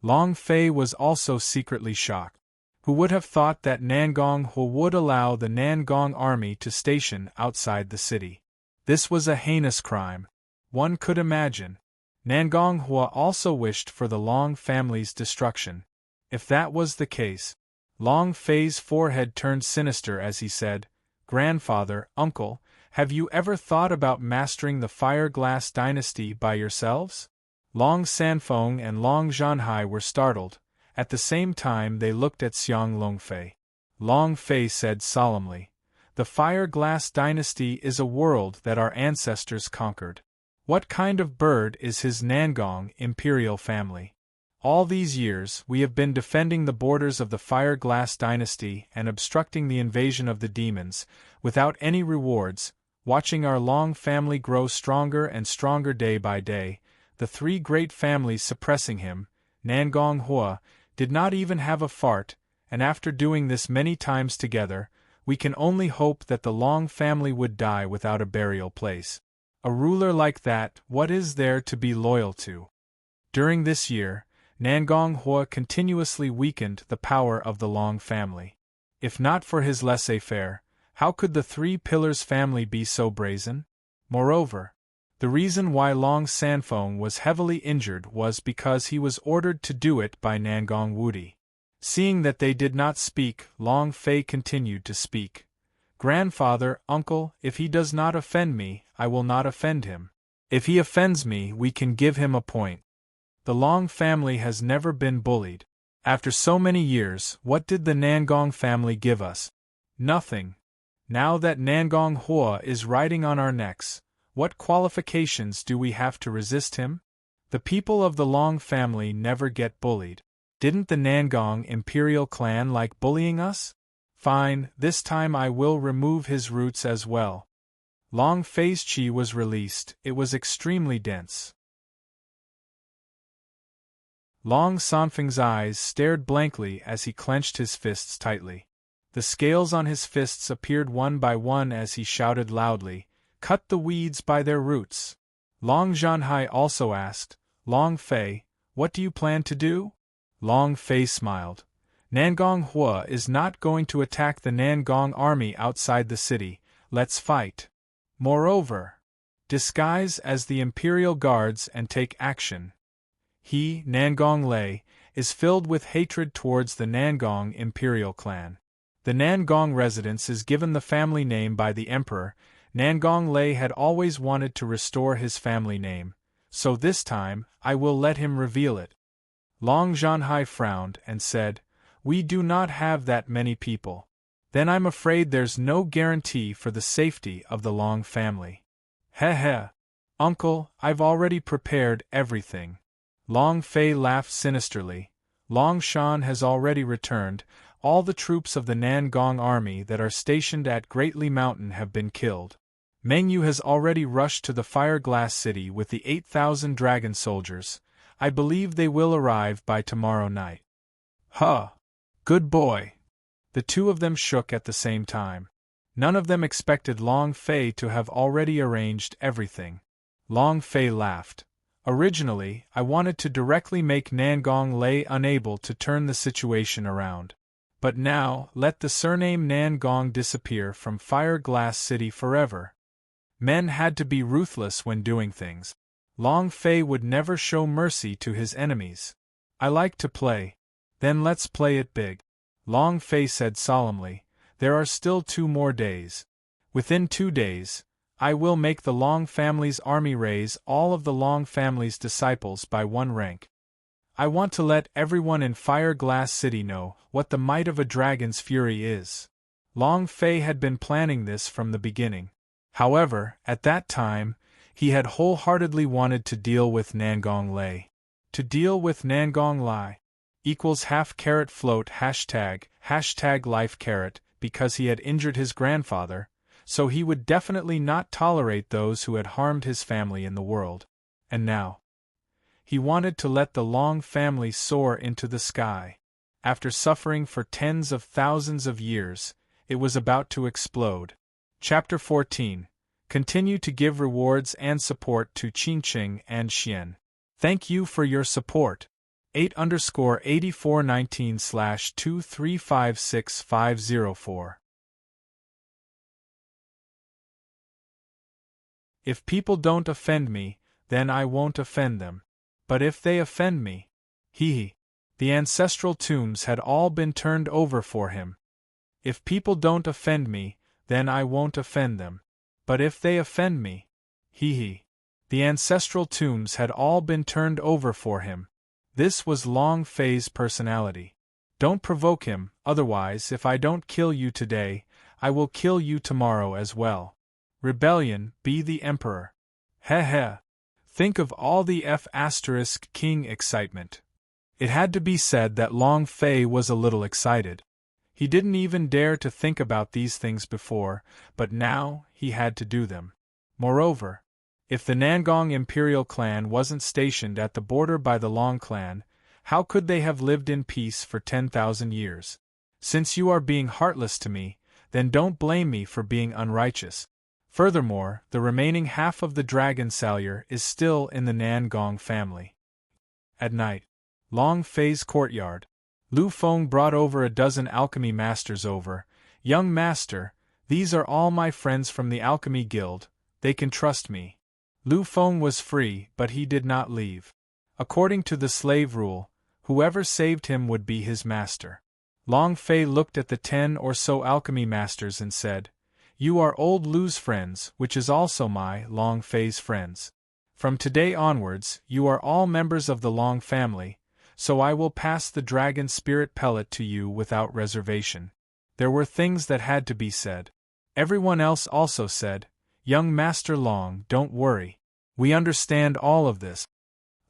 Long Fei was also secretly shocked. Who would have thought that Nangong Huo would allow the Nangong army to station outside the city? This was a heinous crime. One could imagine. Nangong Huo also wished for the Long family's destruction. If that was the case, Long Fei's forehead turned sinister as he said, Grandfather, uncle, have you ever thought about mastering the Fire Glass Dynasty by yourselves? Long Sanfeng and Long Zhanhai were startled. At the same time they looked at Xiang Longfei. Long Fei said solemnly, The Fire Glass Dynasty is a world that our ancestors conquered. What kind of bird is his Nangong imperial family? All these years we have been defending the borders of the Fire Glass Dynasty and obstructing the invasion of the demons, without any rewards, watching our Long family grow stronger and stronger day by day, the 3 great families suppressing him. Nangong Huo did not even have a fart, and after doing this many times together, we can only hope that the Long family would die without a burial place. A ruler like that, what is there to be loyal to? During this year, Nangong Huo continuously weakened the power of the Long family. If not for his laissez-faire, how could the 3 Pillars family be so brazen? Moreover, the reason why Long Sanfeng was heavily injured was because he was ordered to do it by Nangong Wudi. Seeing that they did not speak, Long Fei continued to speak. Grandfather, uncle, if he does not offend me, I will not offend him. If he offends me, we can give him a point. The Long family has never been bullied. After so many years, what did the Nangong family give us? Nothing. Now that Nangong Huo is riding on our necks, what qualifications do we have to resist him? The people of the Long family never get bullied. Didn't the Nangong imperial clan like bullying us? Fine, this time I will remove his roots as well. Long Fei's qi was released, it was extremely dense. Long Sanfeng's eyes stared blankly as he clenched his fists tightly. The scales on his fists appeared one by one as he shouted loudly, "Cut the weeds by their roots!" Long Zhanhai also asked, "Long Fei, what do you plan to do?" Long Fei smiled. "Nangong Hua is not going to attack the Nangong army outside the city, let's fight. Moreover, disguise as the Imperial Guards and take action." He, Nangong Lei, is filled with hatred towards the Nangong Imperial clan. The Nangong residence is given the family name by the Emperor. Nangong Lei had always wanted to restore his family name, so this time I will let him reveal it. Long Zhanhai frowned and said, "We do not have that many people. Then I'm afraid there's no guarantee for the safety of the Long family." "Heh heh. Uncle, I've already prepared everything." Long Fei laughed sinisterly. "Long Shan has already returned. All the troops of the Nangong army that are stationed at Great Li Mountain have been killed. Mengyu has already rushed to the Fire Glass City with the 8,000 dragon soldiers. I believe they will arrive by tomorrow night." "Huh! Good boy!" The two of them shook at the same time. None of them expected Long Fei to have already arranged everything. Long Fei laughed. "Originally, I wanted to directly make Nangong Lei unable to turn the situation around. But now, let the surname Nangong disappear from Fire Glass City forever." Men had to be ruthless when doing things. Long Fei would never show mercy to his enemies. "I like to play. Then let's play it big." Long Fei said solemnly, "There are still 2 more days. Within 2 days, I will make the Long family's army raise all of the Long family's disciples by 1 rank. I want to let everyone in Fire Glass City know what the might of a dragon's fury is." Long Fei had been planning this from the beginning. However, at that time, he had wholeheartedly wanted to deal with Nangong Lei. To deal with Nangong Lei equals #float #life because he had injured his grandfather, so he would definitely not tolerate those who had harmed his family in the world. And now, he wanted to let the Long family soar into the sky. After suffering for tens of thousands of years, it was about to explode. Chapter 14. Continue to give rewards and support to Qingqing and Xian. Thank you for your support. 8_8419/2356504. If people don't offend me, then I won't offend them. But if they offend me, hee. The ancestral tombs had all been turned over for him. If people don't offend me, then I won't offend them. But if they offend me, hee. The ancestral tombs had all been turned over for him. This was Long Fei's personality. Don't provoke him, otherwise if I don't kill you today, I will kill you tomorrow as well. Rebellion, be the emperor. Heh heh. Think of all the King excitement. It had to be said that Long Fei was a little excited. He didn't even dare to think about these things before, but now he had to do them. Moreover, if the Nangong Imperial clan wasn't stationed at the border by the Long clan, how could they have lived in peace for 10,000 years? Since you are being heartless to me, then don't blame me for being unrighteous. Furthermore, the remaining half of the dragon salure is still in the Nangong family. At night, Long Fei's courtyard. Lu Feng brought over a dozen alchemy masters over. "Young master, these are all my friends from the alchemy guild, they can trust me." Lu Feng was free, but he did not leave. According to the slave rule, whoever saved him would be his master. Long Fei looked at the 10 or so alchemy masters and said, "You are old Lu's friends, which is also my, Long Fei's friends. From today onwards, you are all members of the Long family, so I will pass the dragon spirit pellet to you without reservation." There were things that had to be said. Everyone else also said, "Young Master Long, don't worry. We understand all of this."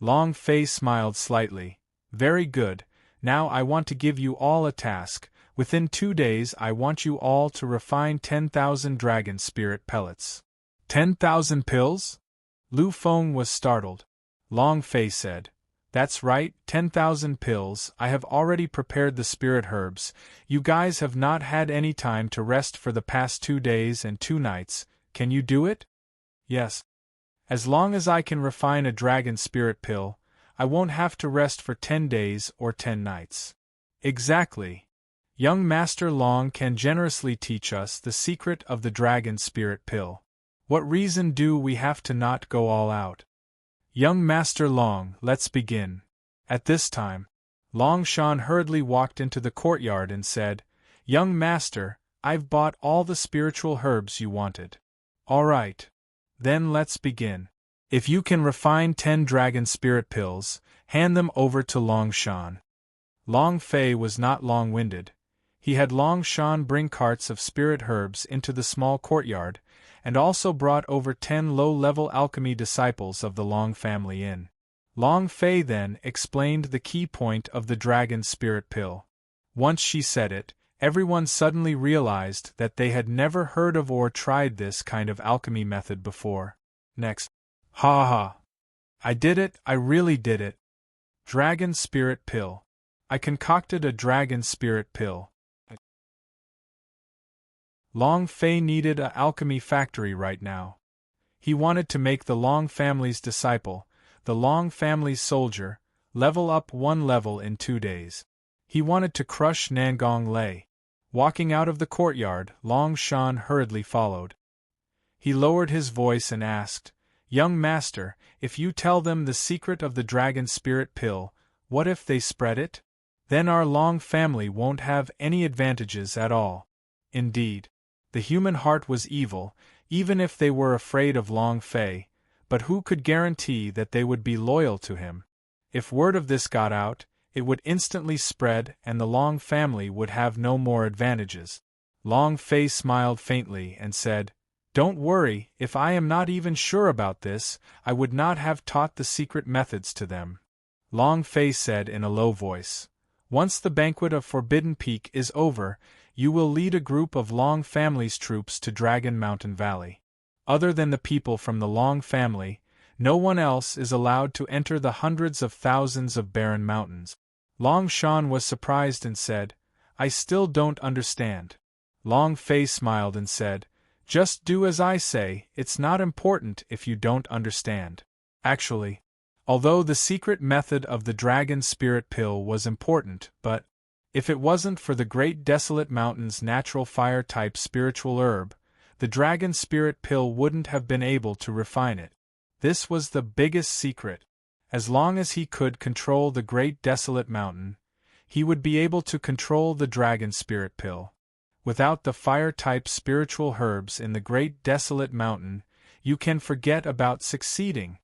Long Fei smiled slightly. "Very good, now I want to give you all a task. Within 2 days I want you all to refine 10,000 dragon spirit pellets." 10,000 pills? Lu Feng was startled. Long Fei said, That's right, 10,000 pills. I have already prepared the spirit herbs. You guys have not had any time to rest for the past 2 days and 2 nights. Can you do it? Yes. As long as I can refine a dragon spirit pill, I won't have to rest for 10 days or 10 nights. Exactly. Young Master Long can generously teach us the secret of the dragon spirit pill. What reason do we have to not go all out? Young Master Long, let's begin. At this time, Long Shan hurriedly walked into the courtyard and said, Young Master, I've bought all the spiritual herbs you wanted. All right. Then let's begin. If you can refine 10 dragon spirit pills, hand them over to Long Shan. Long Fei was not long-winded. He had Long Shan bring carts of spirit herbs into the small courtyard, and also brought over 10 low-level alchemy disciples of the Long family in. Long Fei then explained the key point of the dragon spirit pill. Once she said it, everyone suddenly realized that they had never heard of or tried this kind of alchemy method before. Next. Ha ha! I did it, I really did it. Dragon spirit pill. I concocted a dragon spirit pill. Long Fei needed an alchemy factory right now. He wanted to make the Long family's disciple, the Long family's soldier, level up 1 level in 2 days. He wanted to crush Nangong Lei. Walking out of the courtyard, Long Shan hurriedly followed. He lowered his voice and asked, Young Master, if you tell them the secret of the dragon spirit pill, what if they spread it? Then our Long family won't have any advantages at all. Indeed, the human heart was evil, even if they were afraid of Long Fei, but who could guarantee that they would be loyal to him? If word of this got out, it would instantly spread and the Long family would have no more advantages. Long Fei smiled faintly and said, Don't worry, if I am not even sure about this, I would not have taught the secret methods to them. Long Fei said in a low voice, Once the banquet of Forbidden Peak is over, you will lead a group of Long family's troops to Dragon Mountain Valley. Other than the people from the Long family, no one else is allowed to enter the hundreds of thousands of barren mountains. Long Shan was surprised and said, I still don't understand. Long Fei smiled and said, Just do as I say, it's not important if you don't understand. Actually, although the secret method of the dragon spirit pill was important, but if it wasn't for the Great Desolate Mountain's natural fire-type spiritual herb, the dragon spirit pill wouldn't have been able to refine it. This was the biggest secret. As long as he could control the Great Desolate Mountain, he would be able to control the dragon spirit pill. Without the fire-type spiritual herbs in the Great Desolate Mountain, you can forget about succeeding.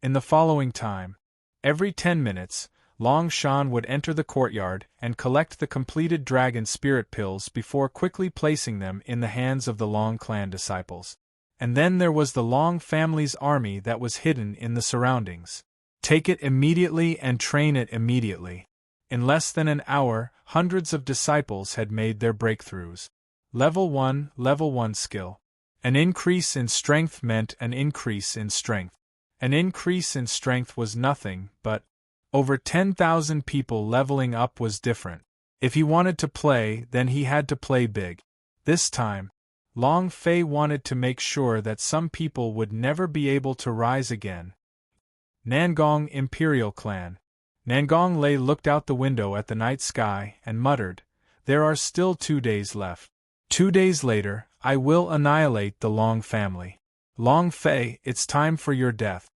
In the following time, every 10 minutes, Long Shan would enter the courtyard and collect the completed dragon spirit pills before quickly placing them in the hands of the Long clan disciples. And then there was the Long family's army that was hidden in the surroundings. Take it immediately and train it immediately. In less than an hour, hundreds of disciples had made their breakthroughs. Level 1 skill. An increase in strength meant an increase in strength. An increase in strength was nothing, but over 10,000 people leveling up was different. If he wanted to play, then he had to play big. This time, Long Fei wanted to make sure that some people would never be able to rise again. Nangong Imperial Clan. Nangong Lei looked out the window at the night sky and muttered, There are still 2 days left. 2 days later, I will annihilate the Long family. Long Fei, it's time for your death.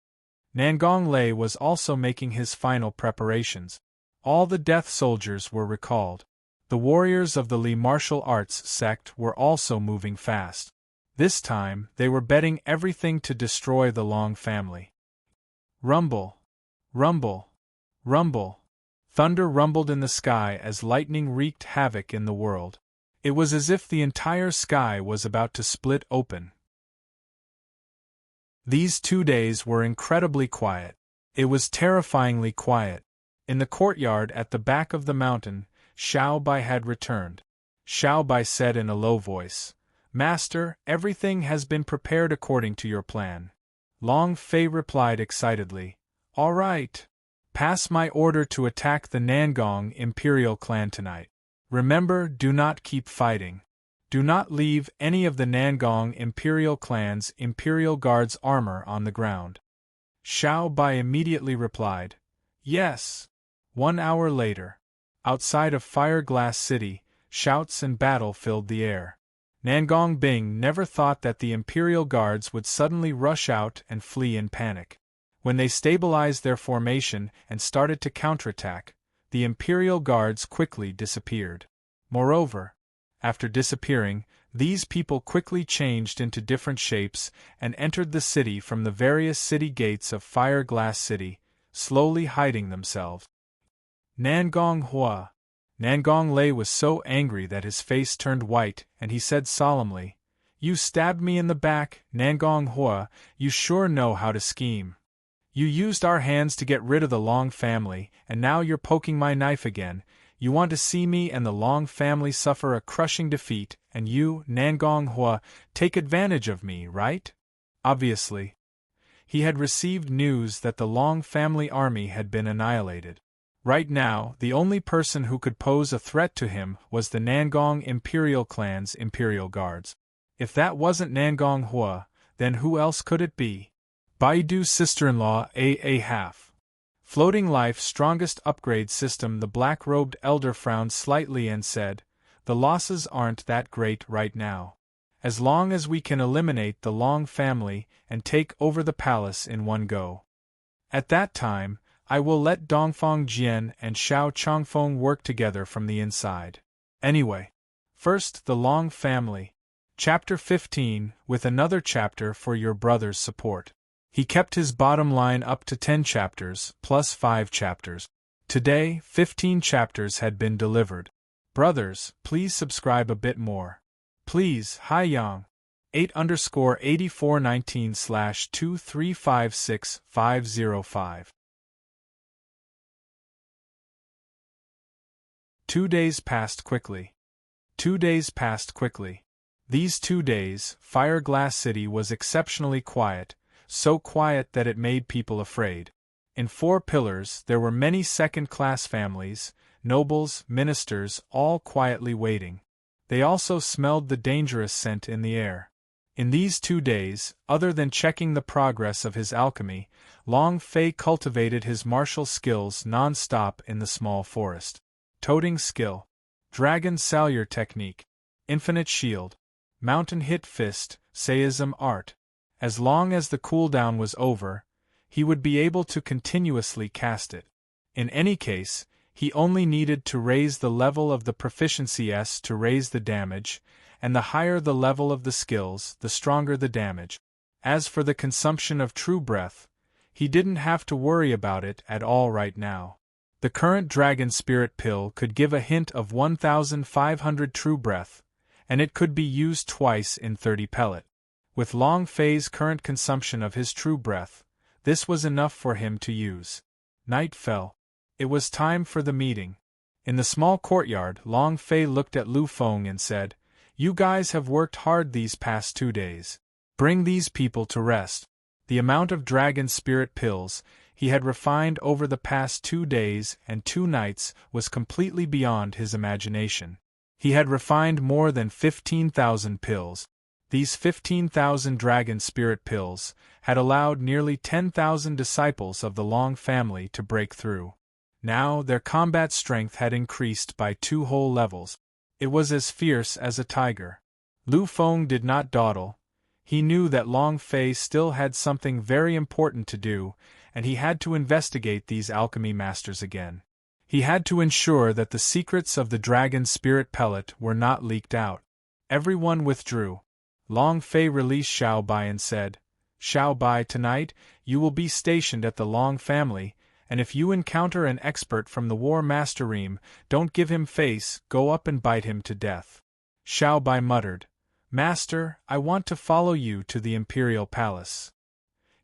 Nangong Lei was also making his final preparations. All the death soldiers were recalled. The warriors of the Li martial arts sect were also moving fast. This time, they were betting everything to destroy the Long family. Rumble! Rumble! Rumble! Thunder rumbled in the sky as lightning wreaked havoc in the world. It was as if the entire sky was about to split open. These 2 days were incredibly quiet. It was terrifyingly quiet. In the courtyard at the back of the mountain, Xiao Bai had returned. Xiao Bai said in a low voice, Master, everything has been prepared according to your plan. Long Fei replied excitedly, All right. Pass my order to attack the Nangong Imperial clan tonight. Remember, do not keep fighting. Do not leave any of the Nangong Imperial clan's Imperial Guard's armor on the ground. Xiao Bai immediately replied, Yes. 1 hour later, outside of Fire Glass City, shouts and battle filled the air. Nangong Bing never thought that the Imperial Guards would suddenly rush out and flee in panic. When they stabilized their formation and started to counterattack, the Imperial Guards quickly disappeared. Moreover, after disappearing, these people quickly changed into different shapes and entered the city from the various city gates of Fire Glass City, slowly hiding themselves. Nangong Hua. Nangong Lei was so angry that his face turned white, and he said solemnly, You stabbed me in the back, Nangong Hua, you sure know how to scheme. You used our hands to get rid of the Long family, and now you're poking my knife again. You want to see me and the Long family suffer a crushing defeat, and you, Nangong Hua, take advantage of me, right? Obviously. He had received news that the Long family army had been annihilated. Right now, the only person who could pose a threat to him was the Nangong Imperial clan's Imperial Guards. If that wasn't Nangong Hua, then who else could it be? Baidu's sister-in-law, A half. Floating Life strongest upgrade system. The black-robed elder frowned slightly and said, The losses aren't that great right now. As long as we can eliminate the Long family and take over the palace in one go. At that time, I will let Dongfang Jian and Xiao Chongfeng work together from the inside. Anyway. First, the Long family. Chapter 15, with another chapter for your brother's support. He kept his bottom line up to 10 chapters, plus 5 chapters. Today, 15 chapters had been delivered. Brothers, please subscribe a bit more. Please, Hai Yang. 8_8419/2356505. 2 days passed quickly. 2 days passed quickly. These 2 days, Fire Glass City was exceptionally quiet, so quiet that it made people afraid. In 4 pillars there were many second-class families, nobles, ministers, all quietly waiting. They also smelled the dangerous scent in the air. In these 2 days, other than checking the progress of his alchemy, Long Fei cultivated his martial skills non-stop in the small forest. Toting skill. Dragon Salure technique. Infinite shield. Mountain hit fist, Seism art. As long as the cooldown was over, he would be able to continuously cast it. In any case, he only needed to raise the level of the proficiency S to raise the damage, and the higher the level of the skills, the stronger the damage. As for the consumption of true breath, he didn't have to worry about it at all right now. The current Dragon Spirit Pill could give a hint of 1,500 true breath, and it could be used twice in 30 pellet. With Long Fei's current consumption of his true breath, this was enough for him to use. Night fell. It was time for the meeting. In the small courtyard, Long Fei looked at Lu Feng and said, You guys have worked hard these past 2 days. Bring these people to rest. The amount of Dragon Spirit Pills he had refined over the past 2 days and 2 nights was completely beyond his imagination. He had refined more than 15,000 pills. These 15,000 Dragon Spirit Pills had allowed nearly 10,000 disciples of the Long family to break through. Now their combat strength had increased by 2 whole levels. It was as fierce as a tiger. Lu Feng did not dawdle. He knew that Long Fei still had something very important to do, and he had to investigate these alchemy masters again. He had to ensure that the secrets of the Dragon Spirit Pellet were not leaked out. Everyone withdrew. Long Fei released Xiao Bai and said, Xiao Bai, tonight, you will be stationed at the Long family, and if you encounter an expert from the War Master Ream, don't give him face, go up and bite him to death. Xiao Bai muttered, Master, I want to follow you to the Imperial Palace.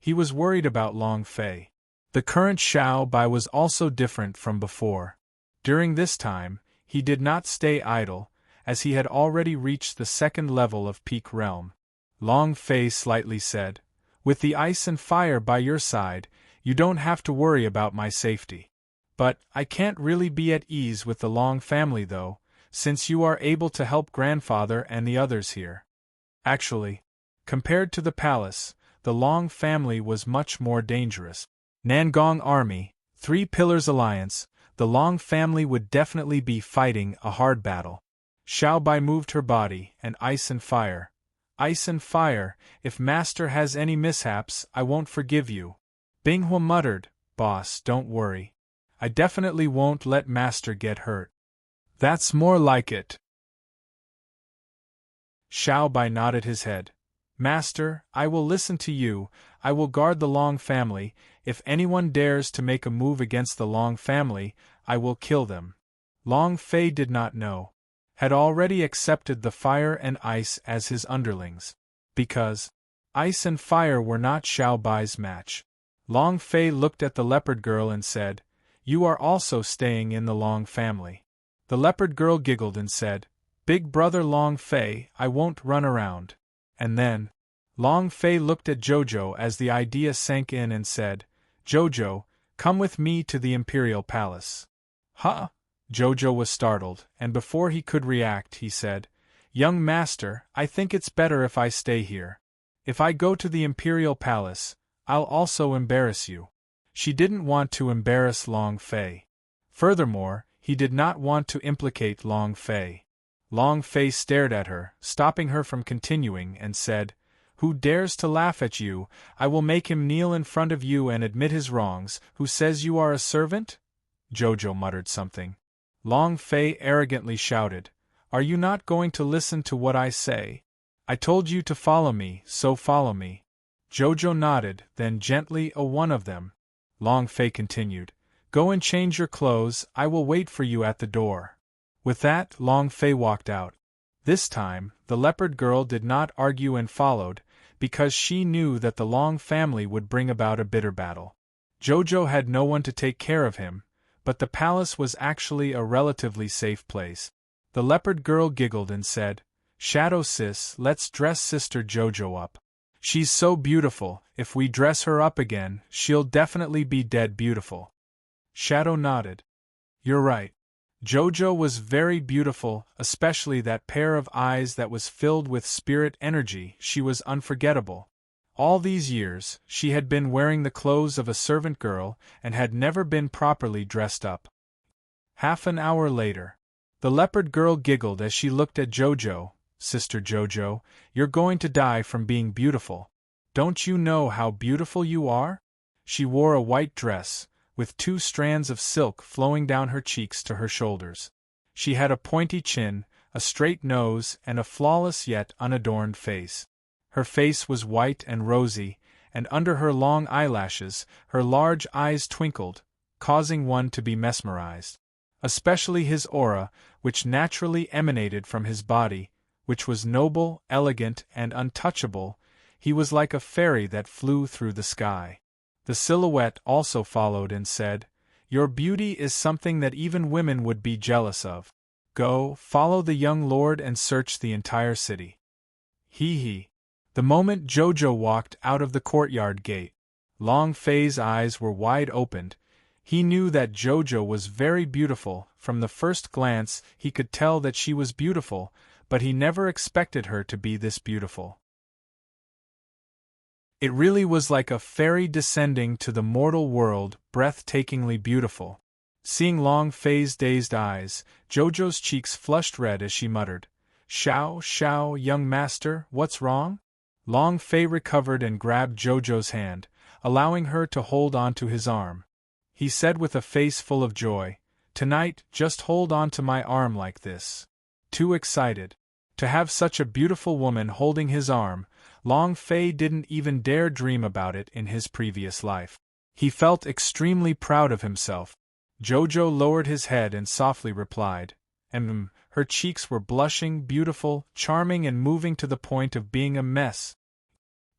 He was worried about Long Fei. The current Xiao Bai was also different from before. During this time, he did not stay idle, as he had already reached the 2nd level of Peak Realm. Long Fei slightly said, With the ice and fire by your side, You don't have to worry about my safety. But I can't really be at ease with the Long family though, since you are able to help grandfather and the others here. Actually, compared to the palace, the Long family was much more dangerous. Nangong Army, Three Pillars Alliance, the Long family would definitely be fighting a hard battle. Xiao Bai moved her body, and ice and fire. Ice and fire, if Master has any mishaps, I won't forgive you. Binghua muttered, Boss, don't worry. I definitely won't let Master get hurt. That's more like it. Xiao Bai nodded his head. Master, I will listen to you, I will guard the Long family. If anyone dares to make a move against the Long family, I will kill them. Long Fei did not know. Had already accepted the fire and ice as his underlings. Because ice and fire were not Xiao Bai's match. Long Fei looked at the leopard girl and said, You are also staying in the Long family. The leopard girl giggled and said, Big brother Long Fei, I won't run around. And then, Long Fei looked at Jojo as the idea sank in and said, Jojo, come with me to the Imperial Palace. Huh? Jojo was startled, and before he could react, he said, Young master, I think it's better if I stay here. If I go to the Imperial Palace, I'll also embarrass you. She didn't want to embarrass Long Fei. Furthermore, he did not want to implicate Long Fei. Long Fei stared at her, stopping her from continuing, and said, Who dares to laugh at you? I will make him kneel in front of you and admit his wrongs. Who says you are a servant? Jojo muttered something. Long Fei arrogantly shouted, Are you not going to listen to what I say? I told you to follow me, so follow me. Jojo nodded, then gently, one of them. Long Fei continued, Go and change your clothes, I will wait for you at the door. With that, Long Fei walked out. This time, the leopard girl did not argue and followed, because she knew that the Long family would bring about a bitter battle. Jojo had no one to take care of him, but the palace was actually a relatively safe place. The leopard girl giggled and said, Shadow sis, let's dress Sister Jojo up. She's so beautiful, if we dress her up again, she'll definitely be dead beautiful. Shadow nodded. You're right. Jojo was very beautiful, especially that pair of eyes that was filled with spirit energy. She was unforgettable. All these years, she had been wearing the clothes of a servant girl and had never been properly dressed up. Half an hour later, the leopard girl giggled as she looked at Jojo. Sister Jojo, you're going to die from being beautiful. Don't you know how beautiful you are? She wore a white dress, with 2 strands of silk flowing down her cheeks to her shoulders. She had a pointy chin, a straight nose, and a flawless yet unadorned face. Her face was white and rosy, and under her long eyelashes, her large eyes twinkled, causing one to be mesmerized. Especially his aura, which naturally emanated from his body, which was noble, elegant, and untouchable. He was like a fairy that flew through the sky. The silhouette also followed and said, Your beauty is something that even women would be jealous of. Go, follow the young lord and search the entire city. Hee hee. The moment Jojo walked out of the courtyard gate, Long Fei's eyes were wide opened. He knew that Jojo was very beautiful. From the first glance he could tell that she was beautiful, but he never expected her to be this beautiful. It really was like a fairy descending to the mortal world, breathtakingly beautiful. Seeing Long Fei's dazed eyes, Jojo's cheeks flushed red as she muttered, Xiao, young master, what's wrong? Long Fei recovered and grabbed Jojo's hand, allowing her to hold onto his arm. He said with a face full of joy, Tonight, just hold on to my arm like this. Too excited to have such a beautiful woman holding his arm, Long Fei didn't even dare dream about it in his previous life. He felt extremely proud of himself. Jojo lowered his head and softly replied, her cheeks were blushing, beautiful, charming and moving to the point of being a mess.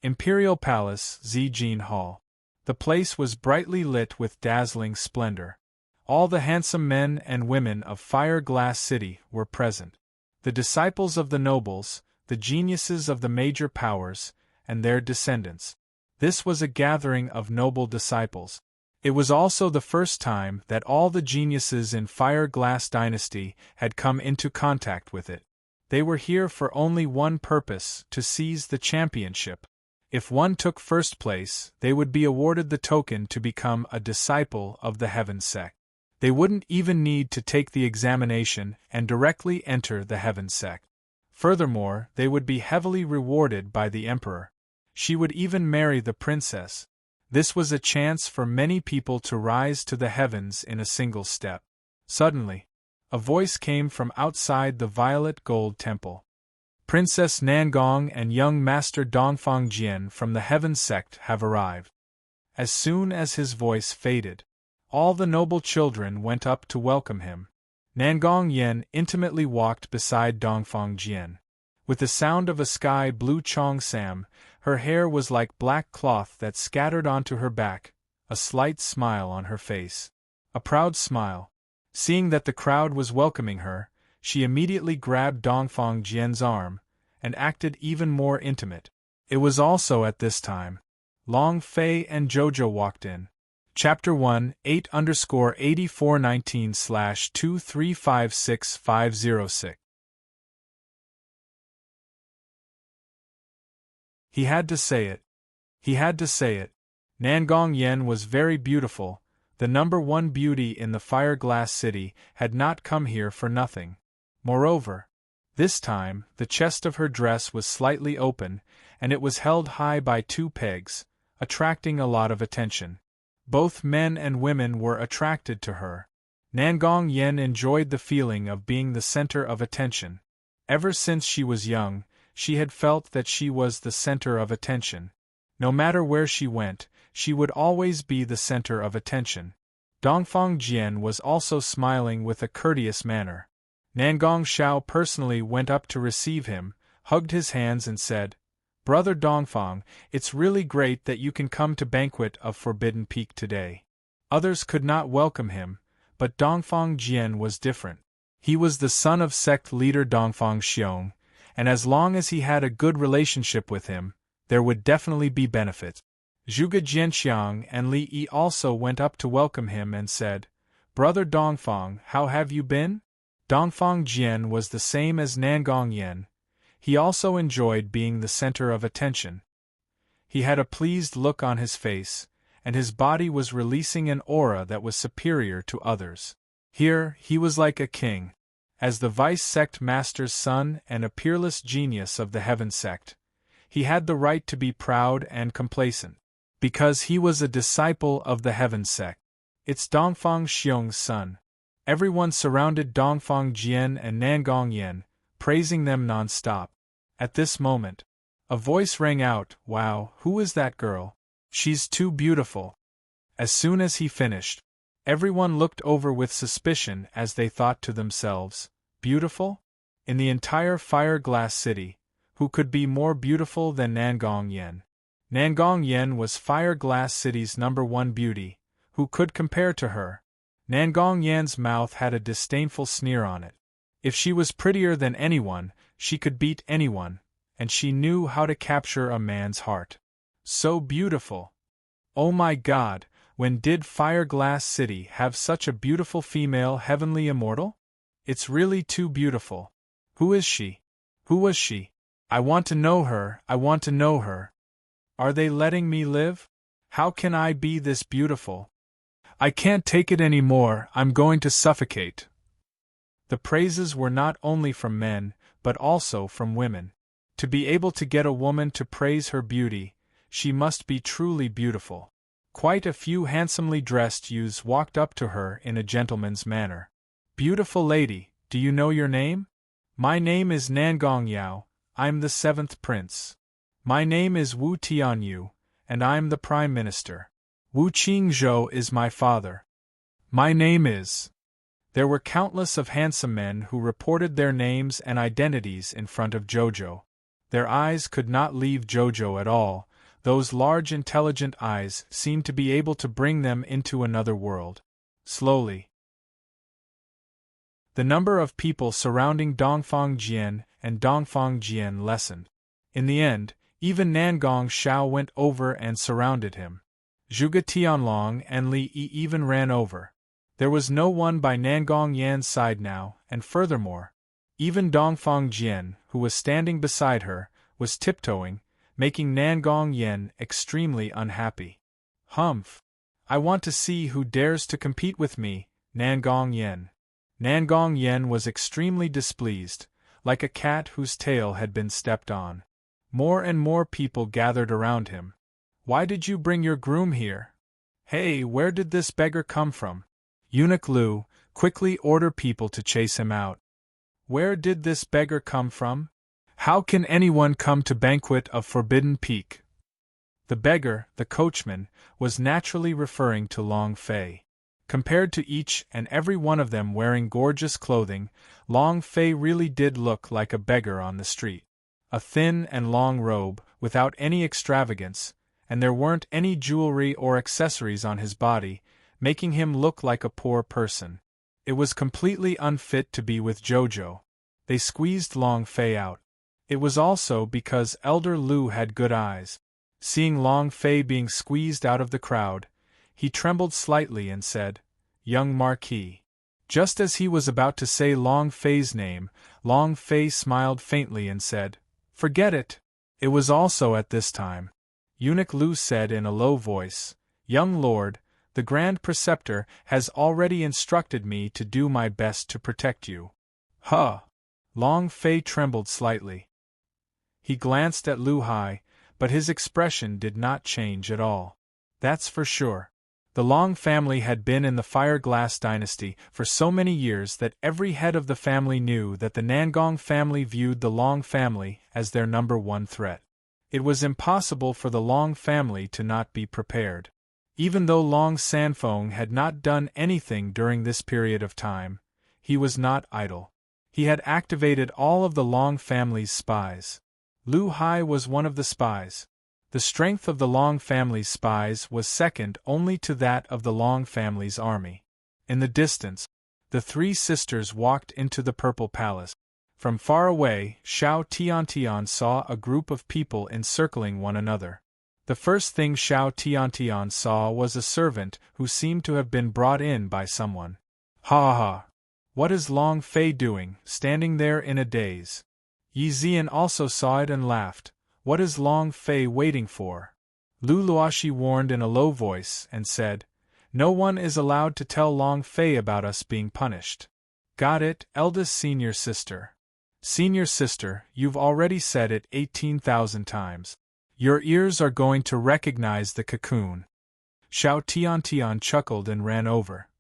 Imperial Palace, Zijin Hall. The place was brightly lit with dazzling splendor. All the handsome men and women of Fire Glass City were present. The disciples of the nobles, the geniuses of the major powers, and their descendants. This was a gathering of noble disciples. It was also the first time that all the geniuses in Fire Glass Dynasty had come into contact with it. They were here for only one purpose: to seize the championship. If one took first place, they would be awarded the token to become a disciple of the Heaven Sect. They wouldn't even need to take the examination and directly enter the Heaven Sect. Furthermore, they would be heavily rewarded by the Emperor. She would even marry the princess. This was a chance for many people to rise to the heavens in a single step. Suddenly, a voice came from outside the violet gold temple. Princess Nangong and young Master Dongfang Jian from the Heaven Sect have arrived. As soon as his voice faded, all the noble children went up to welcome him. Nangong Yen intimately walked beside Dongfang Jian. With the sound of a sky blue Chong Sam, her hair was like black cloth that scattered onto her back, a slight smile on her face. A proud smile. Seeing that the crowd was welcoming her, she immediately grabbed Dongfang Jian's arm, and acted even more intimate. It was also at this time Long Fei and Jojo walked in. Chapter 1, 8_8419/2356506. He had to say it. He had to say it. Nangong Yen was very beautiful. The #1 beauty in the Fire Glass City had not come here for nothing. Moreover, this time, the chest of her dress was slightly open, and it was held high by 2 pegs, attracting a lot of attention. Both men and women were attracted to her. Nangong Yen enjoyed the feeling of being the center of attention. Ever since she was young, she had felt that she was the center of attention. No matter where she went, she would always be the center of attention. Dongfang Jian was also smiling with a courteous manner. Nangong Xiao personally went up to receive him, hugged his hands and said, "Brother Dongfang, it's really great that you can come to Banquet of Forbidden Peak today." Others could not welcome him, but Dongfang Jian was different. He was the son of sect leader Dongfang Xiong, and as long as he had a good relationship with him, there would definitely be benefit. Zhuge Jianxiang and Li Yi also went up to welcome him and said, "Brother Dongfang, how have you been?" Dongfang Jian was the same as Nangong Yen. He also enjoyed being the center of attention. He had a pleased look on his face, and his body was releasing an aura that was superior to others. Here, he was like a king. As the Vice Sect Master's son and a peerless genius of the Heaven Sect, he had the right to be proud and complacent. Because he was a disciple of the Heaven Sect. It's Dongfang Xiong's son. Everyone surrounded Dongfang Jian and Nangong Yen, praising them non-stop. At this moment, a voice rang out, "Wow, who is that girl? She's too beautiful." As soon as he finished, everyone looked over with suspicion as they thought to themselves, "Beautiful? In the entire Fire Glass City, who could be more beautiful than Nangong Yen?" Nangong Yen was Fire Glass City's #1 beauty. Who could compare to her? Nangong Yan's mouth had a disdainful sneer on it. If she was prettier than anyone, she could beat anyone, and she knew how to capture a man's heart. So beautiful! Oh my God, when did Fire Glass City have such a beautiful female heavenly immortal? It's really too beautiful. Who is she? Who was she? I want to know her, I want to know her. Are they letting me live? How can I be this beautiful? I can't take it anymore, I'm going to suffocate. The praises were not only from men, but also from women. To be able to get a woman to praise her beauty, she must be truly beautiful. Quite a few handsomely dressed youths walked up to her in a gentleman's manner. "Beautiful lady, do you know your name?" "My name is Nangong Yao, I'm the 7th prince." "My name is Wu Tianyu, and I'm the prime minister." "Wu Qingzhou is my father." "My name is—" There were countless of handsome men who reported their names and identities in front of Jojo. Their eyes could not leave Jojo at all. Those large intelligent eyes seemed to be able to bring them into another world. Slowly, the number of people surrounding Dongfang Jian and Dongfang Jian lessened. In the end, Even Nangong Shao went over and surrounded him. Zhuge Tianlong and Li Yi even ran over. There was no one by Nangong Yan's side now, and furthermore, even Dongfang Jian, who was standing beside her, was tiptoeing, making Nangong Yan extremely unhappy. Humph! I want to see who dares to compete with me, Nangong Yan. Nangong Yan was extremely displeased, like a cat whose tail had been stepped on. More and more people gathered around him. Why did you bring your groom here? Hey, where did this beggar come from? Eunuch Lu, quickly order people to chase him out. Where did this beggar come from? How can anyone come to banquet of Forbidden Peak? The beggar, the coachman, was naturally referring to Long Fei. Compared to each and every one of them wearing gorgeous clothing, Long Fei really did look like a beggar on the street. A thin and long robe, without any extravagance, and there weren't any jewelry or accessories on his body, making him look like a poor person. It was completely unfit to be with Jojo. They squeezed Long Fei out. It was also because Elder Lu had good eyes. Seeing Long Fei being squeezed out of the crowd, he trembled slightly and said, "Young Marquis." Just as he was about to say Long Fei's name, Long Fei smiled faintly and said, "Forget it." It was also at this time. Eunuch Lu said in a low voice, "Young lord, the Grand Preceptor has already instructed me to do my best to protect you." Huh! Long Fei trembled slightly. He glanced at Lu Hai, but his expression did not change at all. That's for sure. The Long family had been in the Fire Glass dynasty for so many years that every head of the family knew that the Nangong family viewed the Long family as their number one threat. It was impossible for the Long family to not be prepared. Even though Long Sanfeng had not done anything during this period of time, he was not idle. He had activated all of the Long family's spies. Lu Hai was one of the spies. The strength of the Long family's spies was second only to that of the Long family's army. In the distance, the three sisters walked into the Purple Palace. From far away, Xiao Tiantian saw a group of people encircling one another. The first thing Xiao Tiantian saw was a servant who seemed to have been brought in by someone. Ha ha! What is Long Fei doing, standing there in a daze? Yi Zian also saw it and laughed. What is Long Fei waiting for? Lu Luoxi warned in a low voice and said, "No one is allowed to tell Long Fei about us being punished." Got it, eldest senior sister. Senior sister, you've already said it 18,000 times. Your ears are going to recognize the cocoon. Xiao Tiantian chuckled and ran over.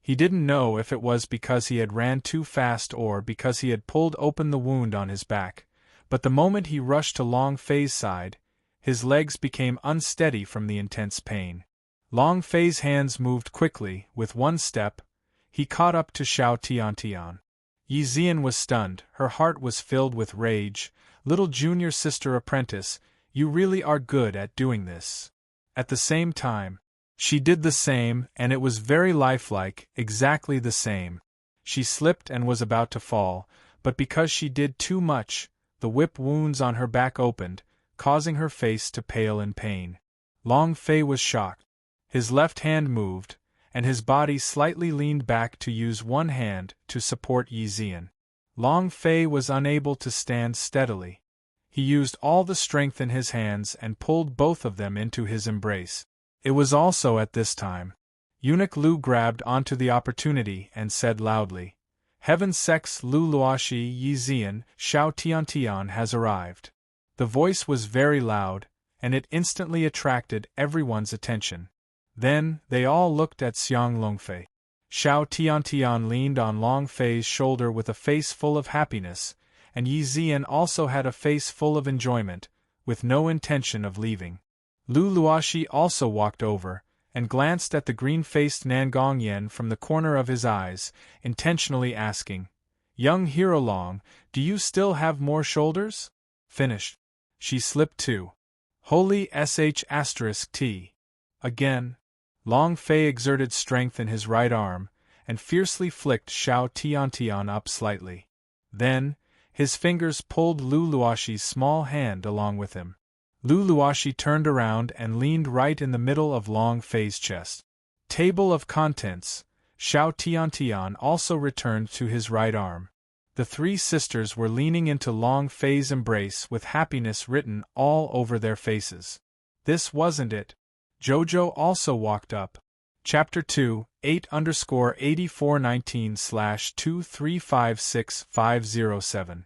He didn't know if it was because he had ran too fast or because he had pulled open the wound on his back, but the moment he rushed to Long Fei's side, his legs became unsteady from the intense pain. Long Fei's hands moved quickly. With one step, he caught up to Xiao Tiantian. Yi Zian was stunned, her heart was filled with rage. Little junior sister apprentice, you really are good at doing this. At the same time, she did the same, and it was very lifelike, exactly the same. She slipped and was about to fall, but because she did too much, the whip wounds on her back opened, causing her face to pale in pain. Long Fei was shocked. His left hand moved, and his body slightly leaned back to use one hand to support Yi Zian. Long Fei was unable to stand steadily. He used all the strength in his hands and pulled both of them into his embrace. It was also at this time. Eunuch Lu grabbed onto the opportunity and said loudly, "Heaven Sex Lu Luoxi Yi Zian, Xiao Tiantian has arrived." The voice was very loud, and it instantly attracted everyone's attention. Then, they all looked at Xiang Longfei. Xiao Tiantian leaned on Long Fei's shoulder with a face full of happiness, and Yi Zian also had a face full of enjoyment, with no intention of leaving. Lu Luoxi also walked over, and glanced at the green-faced Nangong Yan from the corner of his eyes, intentionally asking, "Young Hero Long, do you still have more shoulders?" Finished. She slipped too. Holy **T. Again. Long Fei exerted strength in his right arm, and fiercely flicked Xiao Tiantian up slightly. Then, His fingers pulled Lu Luoshi's small hand along with him. Lu Luoshi turned around and leaned right in the middle of Long Fei's chest. Table of contents. Xiao Tiantian also returned to his right arm. The three sisters were leaning into Long Fei's embrace with happiness written all over their faces. This wasn't it. Jojo also walked up. Chapter 2, 8_8419/2356507.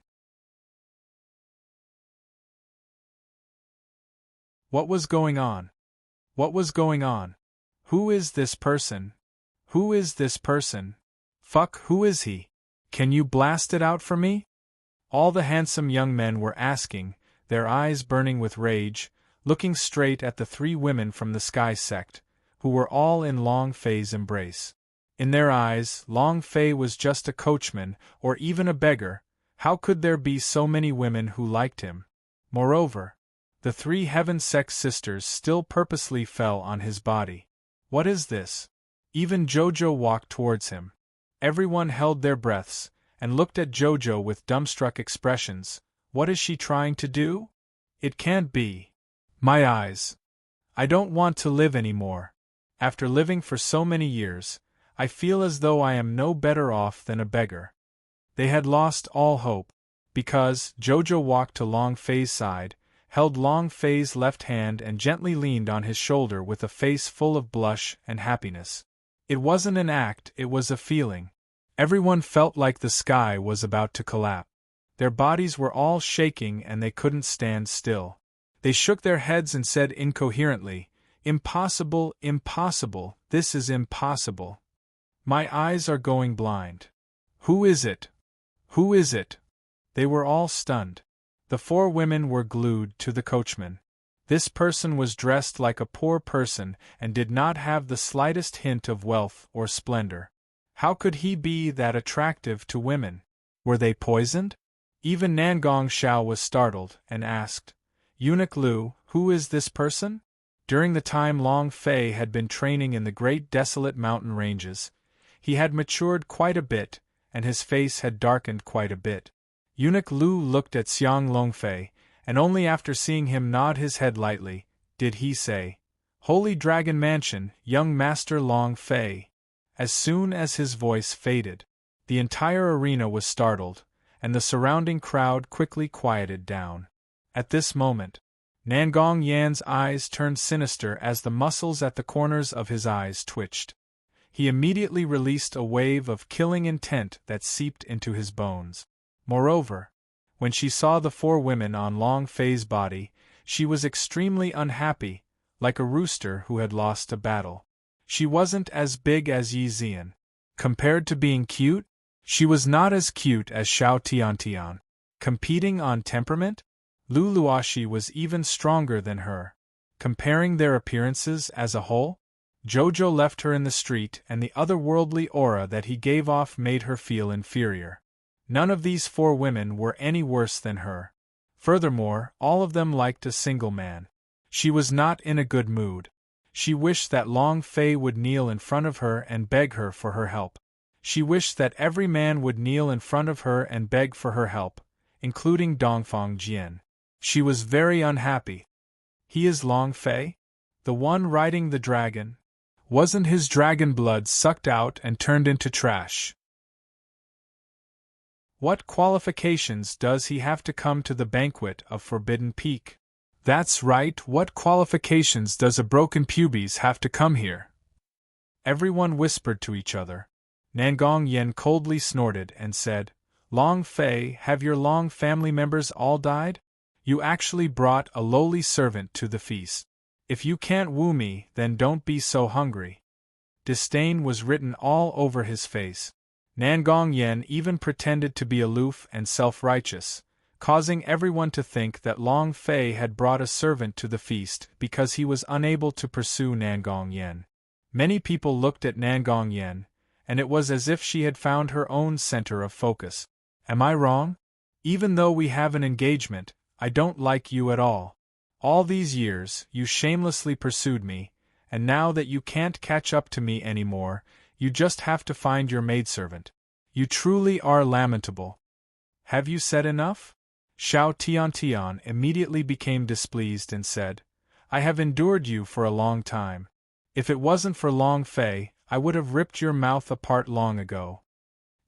What was going on? What was going on? Who is this person? Who is this person? Fuck, who is he? Can you blast it out for me? All the handsome young men were asking, their eyes burning with rage, looking straight at the three women from the Sky Sect, who were all in Long Fei's embrace. In their eyes, Long Fei was just a coachman, or even a beggar. How could there be so many women who liked him? Moreover, the three Heaven Sect sisters still purposely fell on his body. What is this? Even Jojo walked towards him. Everyone held their breaths, and looked at Jojo with dumbstruck expressions. What is she trying to do? It can't be. My eyes. I don't want to live anymore. After living for so many years, I feel as though I am no better off than a beggar. They had lost all hope, because Jojo walked to Long Fei's side, held Long Fei's left hand and gently leaned on his shoulder with a face full of blush and happiness. It wasn't an act, it was a feeling. Everyone felt like the sky was about to collapse. Their bodies were all shaking and they couldn't stand still. They shook their heads and said incoherently, "Impossible, impossible, this is impossible. My eyes are going blind. Who is it? Who is it?" They were all stunned. The four women were glued to the coachman. This person was dressed like a poor person and did not have the slightest hint of wealth or splendor. How could he be that attractive to women? Were they poisoned? Even Nangong Xiao was startled and asked, "Eunuch Lu, who is this person?" During the time Long Fei had been training in the great desolate mountain ranges, he had matured quite a bit, and his face had darkened quite a bit. Eunuch Lu looked at Xiang Longfei, and only after seeing him nod his head lightly, did he say, "Holy Dragon Mansion, young Master Long Fei." As soon as his voice faded, the entire arena was startled, and the surrounding crowd quickly quieted down. At this moment, Nangong Yan's eyes turned sinister as the muscles at the corners of his eyes twitched. He immediately released a wave of killing intent that seeped into his bones. Moreover, when she saw the four women on Long Fei's body, she was extremely unhappy, like a rooster who had lost a battle. She wasn't as big as Yi Xian. Compared to being cute, she was not as cute as Xiao Tiantian. Competing on temperament, Lu Luoshi was even stronger than her. Comparing their appearances as a whole, Jojo left her in the street, and the otherworldly aura that he gave off made her feel inferior. None of these four women were any worse than her. Furthermore, all of them liked a single man. She was not in a good mood. She wished that Long Fei would kneel in front of her and beg her for her help. She wished that every man would kneel in front of her and beg for her help, including Dongfang Jian. She was very unhappy. He is Long Fei? The one riding the dragon? Wasn't his dragon blood sucked out and turned into trash? What qualifications does he have to come to the banquet of Forbidden Peak? That's right, what qualifications does a broken pubes have to come here? Everyone whispered to each other. Nangong Yen coldly snorted and said, "Long Fei, have your Long family members all died? You actually brought a lowly servant to the feast. If you can't woo me, then don't be so hungry." Disdain was written all over his face. Nangong Yen even pretended to be aloof and self-righteous, causing everyone to think that Long Fei had brought a servant to the feast because he was unable to pursue Nangong Yen. Many people looked at Nangong Yen, and it was as if she had found her own center of focus. Am I wrong? Even though we have an engagement, I don't like you at all. All these years, you shamelessly pursued me, and now that you can't catch up to me anymore, you just have to find your maidservant. You truly are lamentable. Have you said enough? Xiao Tiantian immediately became displeased and said, I have endured you for a long time. If it wasn't for Long Fei, I would have ripped your mouth apart long ago.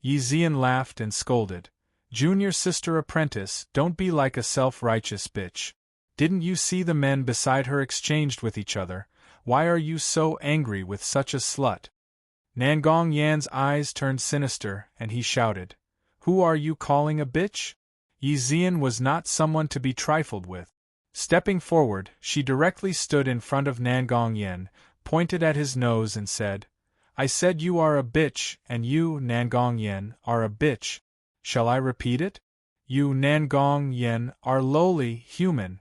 Yi Zian laughed and scolded. Junior sister apprentice, don't be like a self-righteous bitch. Didn't you see the men beside her exchanged with each other? Why are you so angry with such a slut? Nangong Yan's eyes turned sinister, and he shouted, Who are you calling a bitch? Yi Zian was not someone to be trifled with. Stepping forward, she directly stood in front of Nangong Yan, pointed at his nose and said, I said you are a bitch, and you, Nangong Yan, are a bitch. Shall I repeat it? You, Nangong Yan, are lowly, human.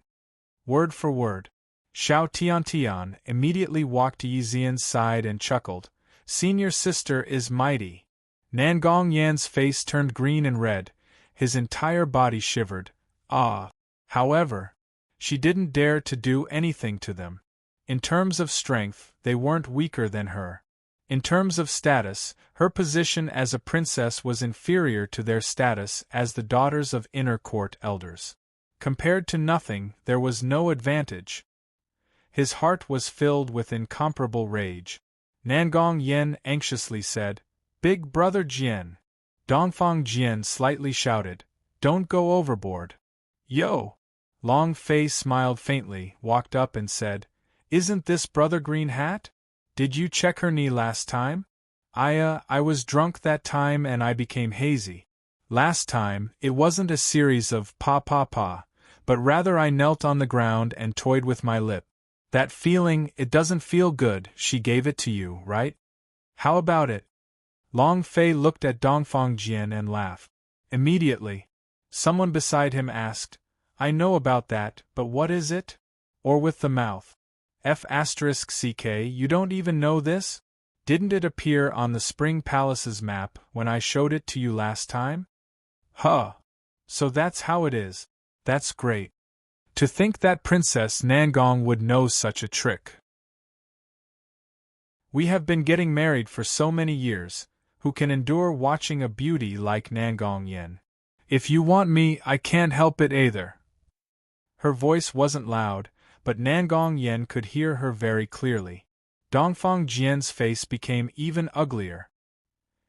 Word for word. Xiao Tiantian immediately walked to Yi Zian's side and chuckled, Senior sister is mighty. Nangong Yan's face turned green and red, his entire body shivered. Ah! However, she didn't dare to do anything to them. In terms of strength, they weren't weaker than her. In terms of status, her position as a princess was inferior to their status as the daughters of inner court elders. Compared to nothing, there was no advantage. His heart was filled with incomparable rage. Nangong Yan anxiously said, Big brother Jian. Dongfang Jian slightly shouted, Don't go overboard. Yo! Long Fei smiled faintly, walked up and said, Isn't this brother Green Hat? Did you check her knee last time? I was drunk that time and I became hazy. Last time, it wasn't a series of pa, but rather I knelt on the ground and toyed with my lip. That feeling, it doesn't feel good, she gave it to you, right? How about it? Long Fei looked at Dongfang Jian and laughed. Immediately, someone beside him asked, I know about that, but what is it? Or with the mouth. F***ck, you don't even know this? Didn't it appear on the Spring Palace's map when I showed it to you last time? Huh. So that's how it is. That's great. To think that Princess Nangong would know such a trick. We have been getting married for so many years, who can endure watching a beauty like Nangong Yan? If you want me, I can't help it either. Her voice wasn't loud, but Nangong Yan could hear her very clearly. Dongfang Jian's face became even uglier.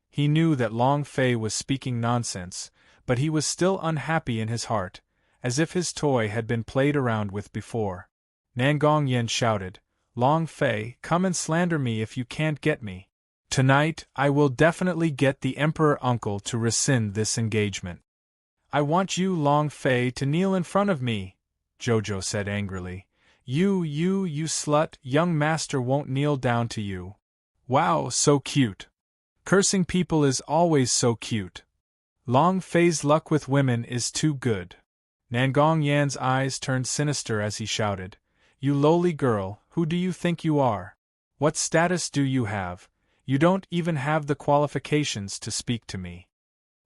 He knew that Long Fei was speaking nonsense, but he was still unhappy in his heart, as if his toy had been played around with before. Nangong Yan shouted, Long Fei, come and slander me if you can't get me. Tonight, I will definitely get the Emperor Uncle to rescind this engagement. I want you, Long Fei, to kneel in front of me, Jojo said angrily. You slut, young master won't kneel down to you. Wow, so cute. Cursing people is always so cute. Long Fei's luck with women is too good. Nangong Yan's eyes turned sinister as he shouted, You lowly girl, who do you think you are? What status do you have? You don't even have the qualifications to speak to me.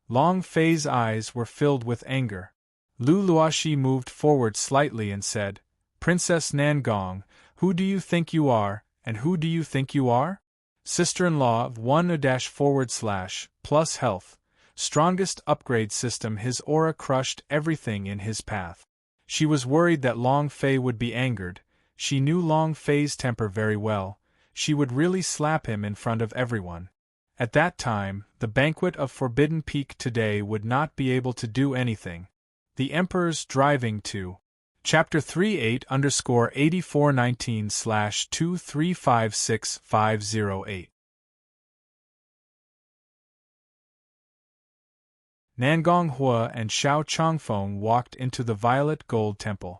Long Fei's eyes were filled with anger. Lu Luoxi moved forward slightly and said, Princess Nangong, who do you think you are, and who do you think you are? Sister-in-law of 1 / plus health. Strongest upgrade system. His aura crushed everything in his path. She was worried that Long Fei would be angered. She knew Long Fei's temper very well. She would really slap him in front of everyone. At that time, the banquet of Forbidden Peak today would not be able to do anything. The Emperor's driving to Chapter 38_8419/2356508. Nangong Hua and Xiao Changfeng walked into the Violet Gold Temple.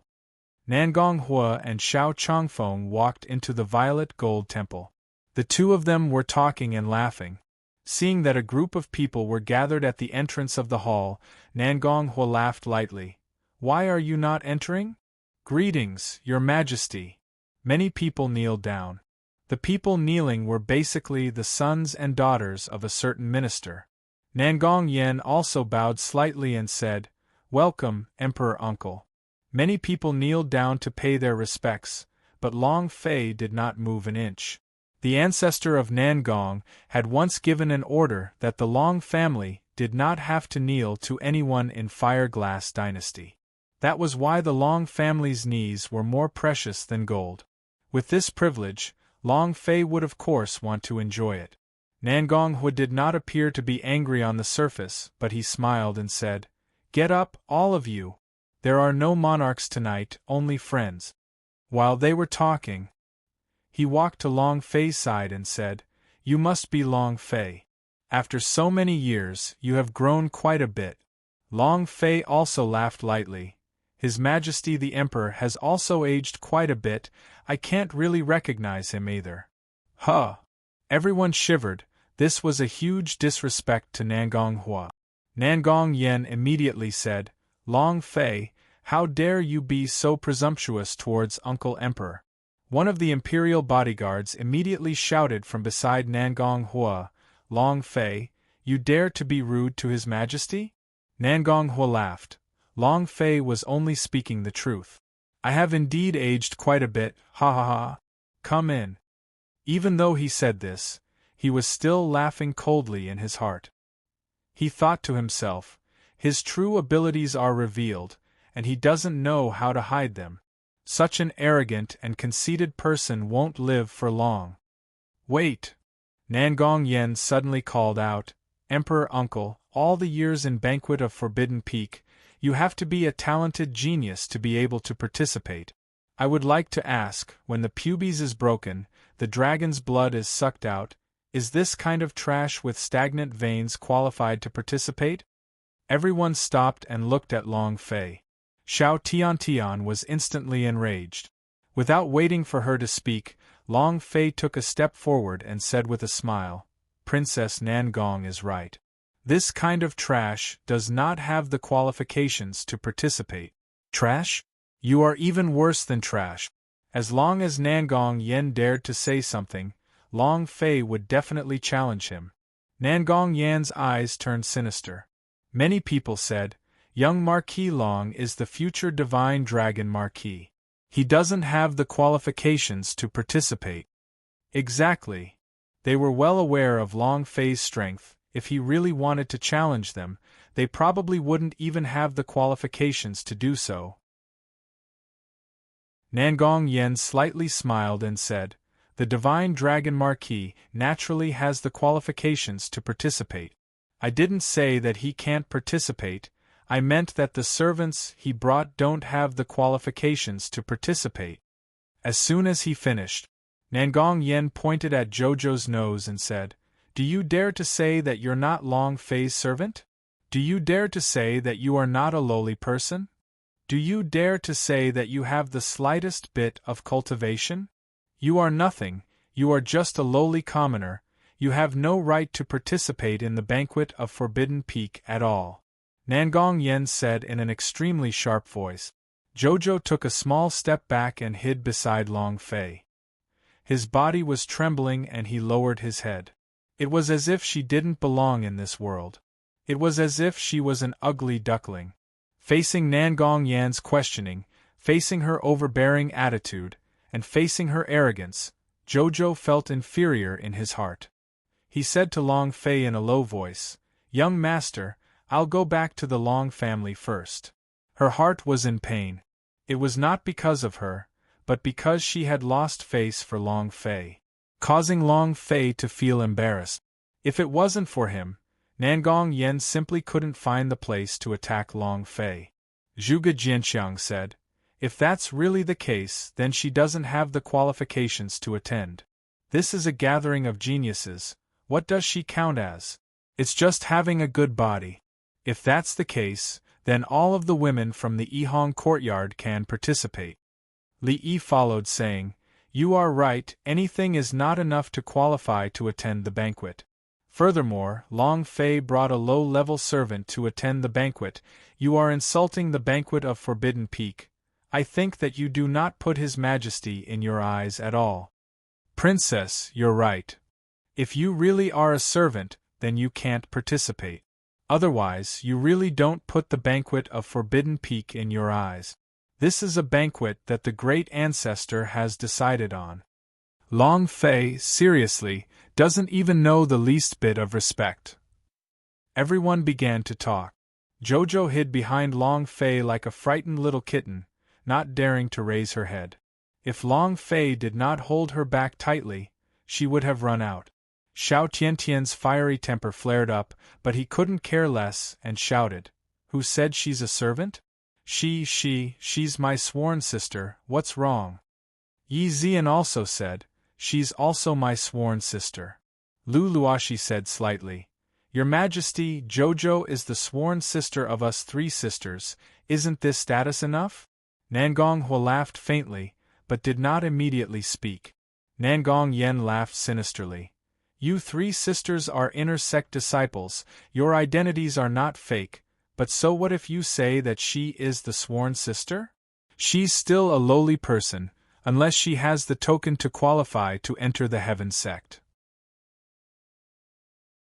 Nangong Hua and Xiao Changfeng walked into the Violet Gold Temple. The two of them were talking and laughing. Seeing that a group of people were gathered at the entrance of the hall, Nangong Hua laughed lightly. Why are you not entering? Greetings, Your Majesty. Many people kneeled down. The people kneeling were basically the sons and daughters of a certain minister. Nangong Yan also bowed slightly and said, Welcome, Emperor Uncle. Many people kneeled down to pay their respects, but Long Fei did not move an inch. The ancestor of Nangong had once given an order that the Long family did not have to kneel to anyone in Fire Glass Dynasty. That was why the Long family's knees were more precious than gold. With this privilege, Long Fei would of course want to enjoy it. Nangonghua did not appear to be angry on the surface, but he smiled and said, "Get up, all of you. There are no monarchs tonight, only friends." While they were talking, he walked to Long Fei's side and said, "You must be Long Fei. After so many years, you have grown quite a bit." Long Fei also laughed lightly. "His Majesty the Emperor has also aged quite a bit, I can't really recognize him either." Huh! Everyone shivered. This was a huge disrespect to Nangonghua. Nangong Yen immediately said, "Long Fei, how dare you be so presumptuous towards Uncle Emperor?" One of the imperial bodyguards immediately shouted from beside Nangonghua, "Long Fei, you dare to be rude to His Majesty?" Nangonghua laughed. Long Fei was only speaking the truth. "I have indeed aged quite a bit, ha ha ha. Come in." Even though he said this, he was still laughing coldly in his heart. He thought to himself, his true abilities are revealed, and he doesn't know how to hide them. Such an arrogant and conceited person won't live for long. "Wait!" Nangong Yen suddenly called out, "Emperor Uncle, all the years in Banquet of Forbidden Peak, you have to be a talented genius to be able to participate. I would like to ask, when the pubes is broken, the dragon's blood is sucked out, is this kind of trash with stagnant veins qualified to participate?" Everyone stopped and looked at Long Fei. Xiao Tiantian was instantly enraged. Without waiting for her to speak, Long Fei took a step forward and said with a smile, "Princess Nangong is right. This kind of trash does not have the qualifications to participate." "Trash? You are even worse than trash." As long as Nangong Yen dared to say something, Long Fei would definitely challenge him. Nangong Yan's eyes turned sinister. Many people said, "Young Marquis Long is the future divine dragon Marquis. He doesn't have the qualifications to participate." Exactly. They were well aware of Long Fei's strength. If he really wanted to challenge them, they probably wouldn't even have the qualifications to do so. Nangong Yen slightly smiled and said, "The Divine Dragon Marquis naturally has the qualifications to participate. I didn't say that he can't participate, I meant that the servants he brought don't have the qualifications to participate." As soon as he finished, Nangong Yen pointed at Jojo's nose and said, "Do you dare to say that you're not Long Fei's servant? Do you dare to say that you are not a lowly person? Do you dare to say that you have the slightest bit of cultivation? You are nothing, you are just a lowly commoner, you have no right to participate in the Banquet of Forbidden Peak at all." Nangong Yen said in an extremely sharp voice. Jojo took a small step back and hid beside Long Fei. His body was trembling and he lowered his head. It was as if she didn't belong in this world. It was as if she was an ugly duckling. Facing Nangong Yan's questioning, facing her overbearing attitude, and facing her arrogance, Jojo felt inferior in his heart. He said to Long Fei in a low voice, "Young master, I'll go back to the Long family first." Her heart was in pain. It was not because of her, but because she had lost face for Long Fei, causing Long Fei to feel embarrassed. If it wasn't for him, Nangong Yen simply couldn't find the place to attack Long Fei. Zhuge Jianxiang said, "If that's really the case, then she doesn't have the qualifications to attend. This is a gathering of geniuses, what does she count as? It's just having a good body. If that's the case, then all of the women from the Yihong courtyard can participate." Li Yi followed saying, "You are right, anything is not enough to qualify to attend the banquet. Furthermore, Long Fei brought a low-level servant to attend the banquet. You are insulting the Banquet of Forbidden Peak. I think that you do not put His Majesty in your eyes at all." "Princess, you're right. If you really are a servant, then you can't participate. Otherwise, you really don't put the Banquet of Forbidden Peak in your eyes. This is a banquet that the great ancestor has decided on. Long Fei, seriously, doesn't even know the least bit of respect." Everyone began to talk. Jojo hid behind Long Fei like a frightened little kitten, not daring to raise her head. If Long Fei did not hold her back tightly, she would have run out. Xiao Tiantian's fiery temper flared up, but he couldn't care less and shouted, "Who said she's a servant? She's my sworn sister, what's wrong?" Yi Zian also said, "She's also my sworn sister." Lu Luoxi said slightly, "Your Majesty, Jojo is the sworn sister of us three sisters, isn't this status enough?" Nangong Hua laughed faintly, but did not immediately speak. Nangong Yen laughed sinisterly. "You three sisters are inner sect disciples, your identities are not fake, but so what if you say that she is the sworn sister? She's still a lowly person, unless she has the token to qualify to enter the Heaven sect."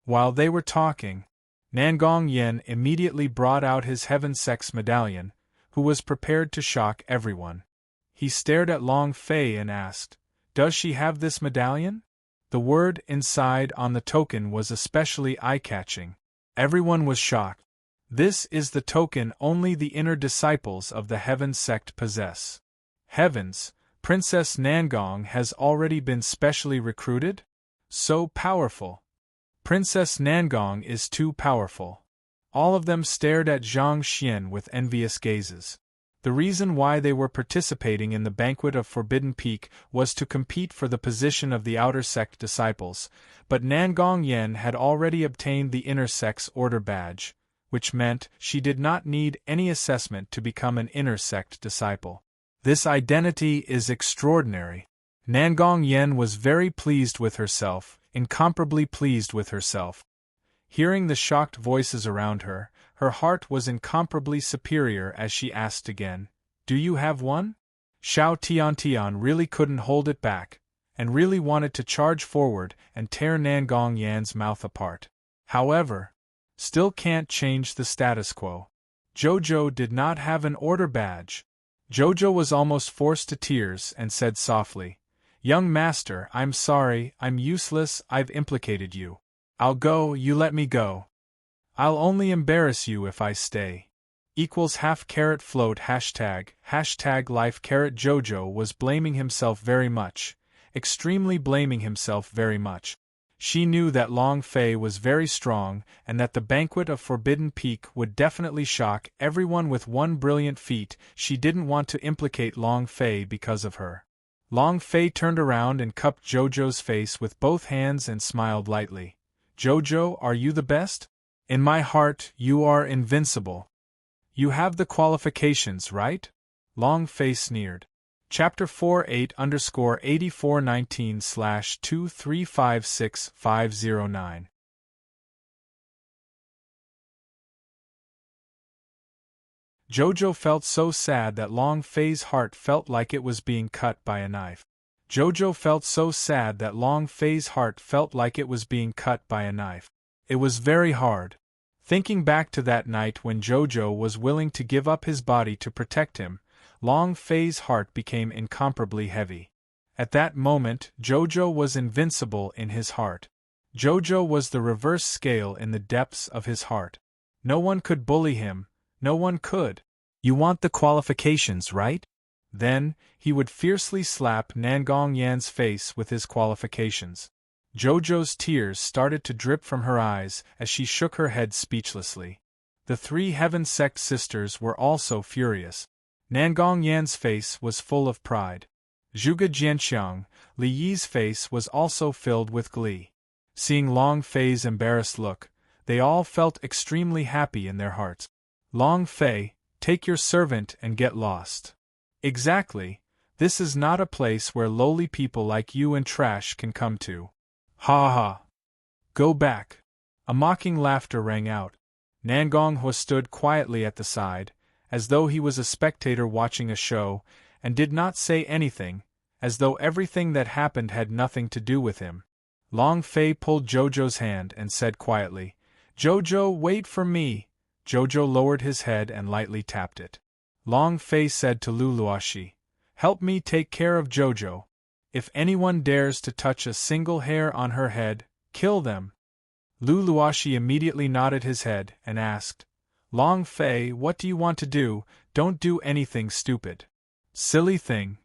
While they were talking, Nangong Yen immediately brought out his Heaven sect's medallion, who was prepared to shock everyone. He stared at Long Fei and asked, "Does she have this medallion?" The word inside on the token was especially eye-catching. Everyone was shocked. "This is the token only the inner disciples of the Heaven sect possess." Heavens, Princess Nangong has already been specially recruited? So powerful. Princess Nangong is too powerful. All of them stared at Zhang Xian with envious gazes. The reason why they were participating in the banquet of Forbidden Peak was to compete for the position of the outer sect disciples, but Nangong Yen had already obtained the inner sect's order badge, which meant she did not need any assessment to become an inner sect disciple. This identity is extraordinary. Nangong Yen was very pleased with herself, incomparably pleased with herself. Hearing the shocked voices around her, her heart was incomparably superior as she asked again, "Do you have one?" Xiao Tiantian really couldn't hold it back, and really wanted to charge forward and tear Nangong Yan's mouth apart. However, still can't change the status quo. Jojo did not have an order badge. Jojo was almost forced to tears and said softly, "Young master, I'm sorry, I'm useless, I've implicated you. I'll go, you let me go. I'll only embarrass you if I stay." Equals half float hashtag life Jojo was blaming himself very much, extremely blaming himself very much. She knew that Long Fei was very strong and that the banquet of Forbidden Peak would definitely shock everyone with one brilliant feat. She didn't want to implicate Long Fei because of her. Long Fei turned around and cupped Jojo's face with both hands and smiled lightly. "Jojo, are you the best? In my heart, you are invincible. You have the qualifications, right?" Long Fei sneered. Chapter 48_8419/2356509. Jojo felt so sad that Long Fei's heart felt like it was being cut by a knife. Jojo felt so sad that Long Fei's heart felt like it was being cut by a knife. It was very hard. Thinking back to that night when Jojo was willing to give up his body to protect him, Long Fei's heart became incomparably heavy. At that moment, Jojo was invincible in his heart. Jojo was the reverse scale in the depths of his heart. No one could bully him, no one could. "You want the qualifications, right?" Then, he would fiercely slap Nangong Yan's face with his qualifications. Jojo's tears started to drip from her eyes as she shook her head speechlessly. The three Heaven Sect sisters were also furious. Nangong Yan's face was full of pride. Zhuge Jianxiang, Li Yi's face was also filled with glee. Seeing Long Fei's embarrassed look, they all felt extremely happy in their hearts. "Long Fei, take your servant and get lost." "Exactly, this is not a place where lowly people like you and trash can come to. Ha ha! Go back." A mocking laughter rang out. Nangong Hua stood quietly at the side, as though he was a spectator watching a show, and did not say anything, as though everything that happened had nothing to do with him. Long Fei pulled Jojo's hand and said quietly, "Jojo, wait for me." Jojo lowered his head and lightly tapped it. Long Fei said to Lu Luoxi, "Help me take care of Jojo. If anyone dares to touch a single hair on her head, kill them." Lu Luoxi immediately nodded his head and asked, Long Fei, what do you want to do? Don't do anything stupid. Silly thing.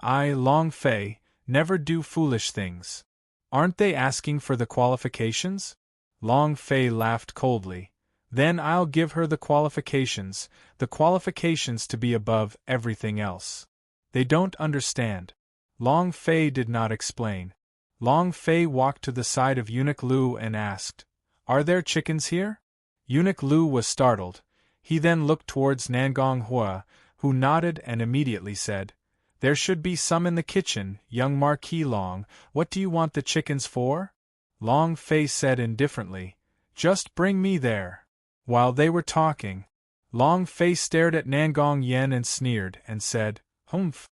I, Long Fei, never do foolish things. Aren't they asking for the qualifications? Long Fei laughed coldly. Then I'll give her the qualifications to be above everything else. They don't understand. Long Fei did not explain. Long Fei walked to the side of Eunuch Lu and asked, Are there chickens here? Eunuch Lu was startled. He then looked towards Nangong Hua, who nodded and immediately said, There should be some in the kitchen, young Marquis Long. What do you want the chickens for? Long Fei said indifferently, Just bring me there. While they were talking, Long Fei stared at Nangong Yen and sneered and said, Humph.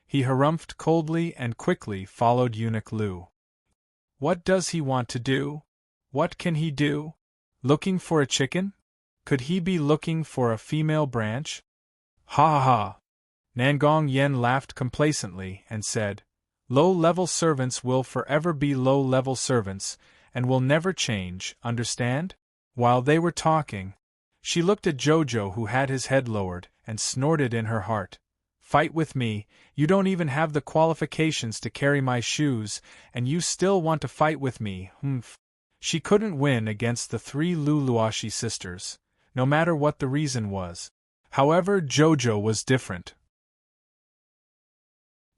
He harumphed coldly and quickly followed Eunuch Lu. What does he want to do? What can he do? Looking for a chicken? Could he be looking for a female branch? Ha ha ha! Nangong Yen laughed complacently and said, Low-level servants will forever be low-level servants, and will never change, understand? While they were talking, she looked at Jojo, who had his head lowered, and snorted in her heart, Fight with me, you don't even have the qualifications to carry my shoes, and you still want to fight with me, humph. She couldn't win against the 3 Lu Luoxi sisters, no matter what the reason was. However, Jojo was different.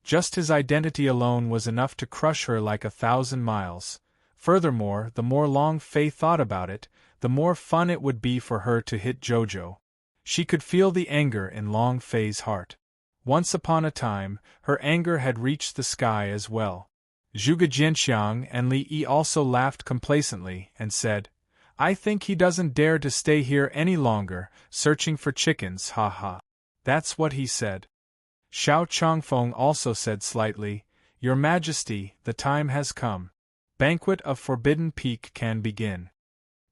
Just his identity alone was enough to crush her like 1,000 miles. Furthermore, the more Long Fei thought about it, the more fun it would be for her to hit Jojo. She could feel the anger in Long Fei's heart. Once upon a time, her anger had reached the sky as well. Zhuge Jianxiang and Li Yi also laughed complacently and said, I think he doesn't dare to stay here any longer, searching for chickens, ha ha. That's what he said. Xiao Changfeng also said slightly, Your Majesty, the time has come. Banquet of Forbidden Peak can begin.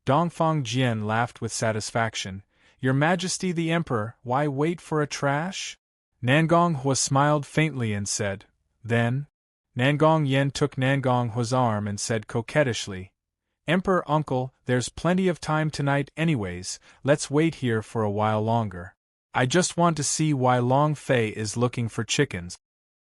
Dongfang Jian laughed with satisfaction. Your Majesty the Emperor, why wait for a trash? Nangong Hua smiled faintly and said, Then? Nangong Yen took Nangong Hua's arm and said coquettishly, Emperor Uncle, there's plenty of time tonight anyways, let's wait here for a while longer. I just want to see why Long Fei is looking for chickens.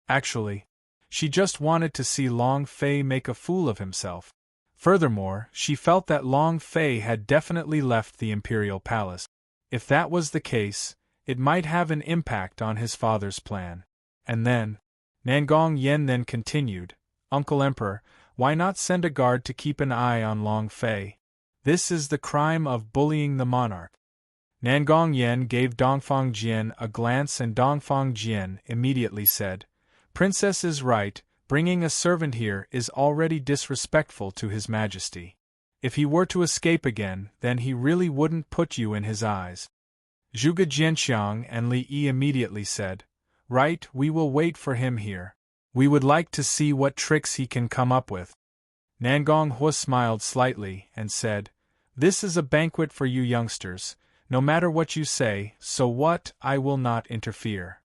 Actually, she just wanted to see Long Fei make a fool of himself. Furthermore, she felt that Long Fei had definitely left the imperial palace. If that was the case, it might have an impact on his father's plan. And then, Nangong Yen then continued, Uncle Emperor, why not send a guard to keep an eye on Long Fei? This is the crime of bullying the monarch. Nangong Yen gave Dongfang Jian a glance and Dongfang Jian immediately said, Princess is right, bringing a servant here is already disrespectful to His Majesty. If he were to escape again, then he really wouldn't put you in his eyes. Zhuge Jianxiang and Li Yi immediately said, Right, we will wait for him here. We would like to see what tricks he can come up with. Nangong Hua smiled slightly and said, This is a banquet for you youngsters. No matter what you say, so what, I will not interfere.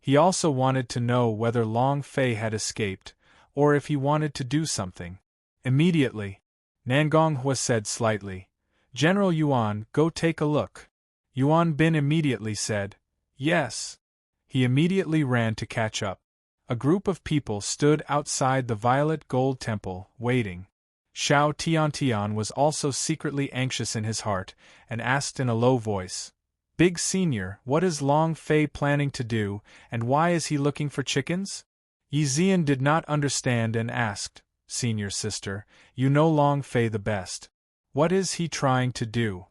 He also wanted to know whether Long Fei had escaped, or if he wanted to do something. Immediately, Nangong Hua said slightly, General Yuan, go take a look. Yuan Bin immediately said, Yes. He immediately ran to catch up. A group of people stood outside the Violet Gold Temple, waiting. Xiao Tiantian was also secretly anxious in his heart, and asked in a low voice, Big Senior, what is Long Fei planning to do, and why is he looking for chickens? Yi Zian did not understand and asked, Senior sister, you know Long Fei the best. What is he trying to do?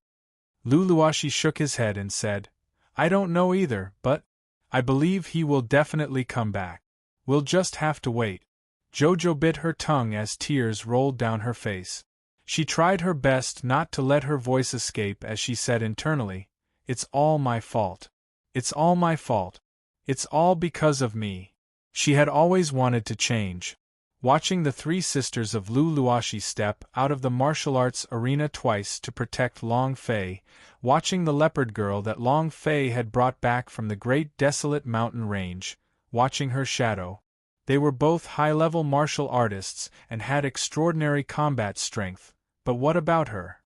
Lu Luoxi shook his head and said, I don't know either, but I believe he will definitely come back. We'll just have to wait. Jojo bit her tongue as tears rolled down her face. She tried her best not to let her voice escape as she said internally, It's all my fault. It's all my fault. It's all because of me. She had always wanted to change. Watching the 3 sisters of Lu Luoxi step out of the martial arts arena twice to protect Long Fei, watching the leopard girl that Long Fei had brought back from the great desolate mountain range, watching her shadow. They were both high-level martial artists and had extraordinary combat strength, But what about her?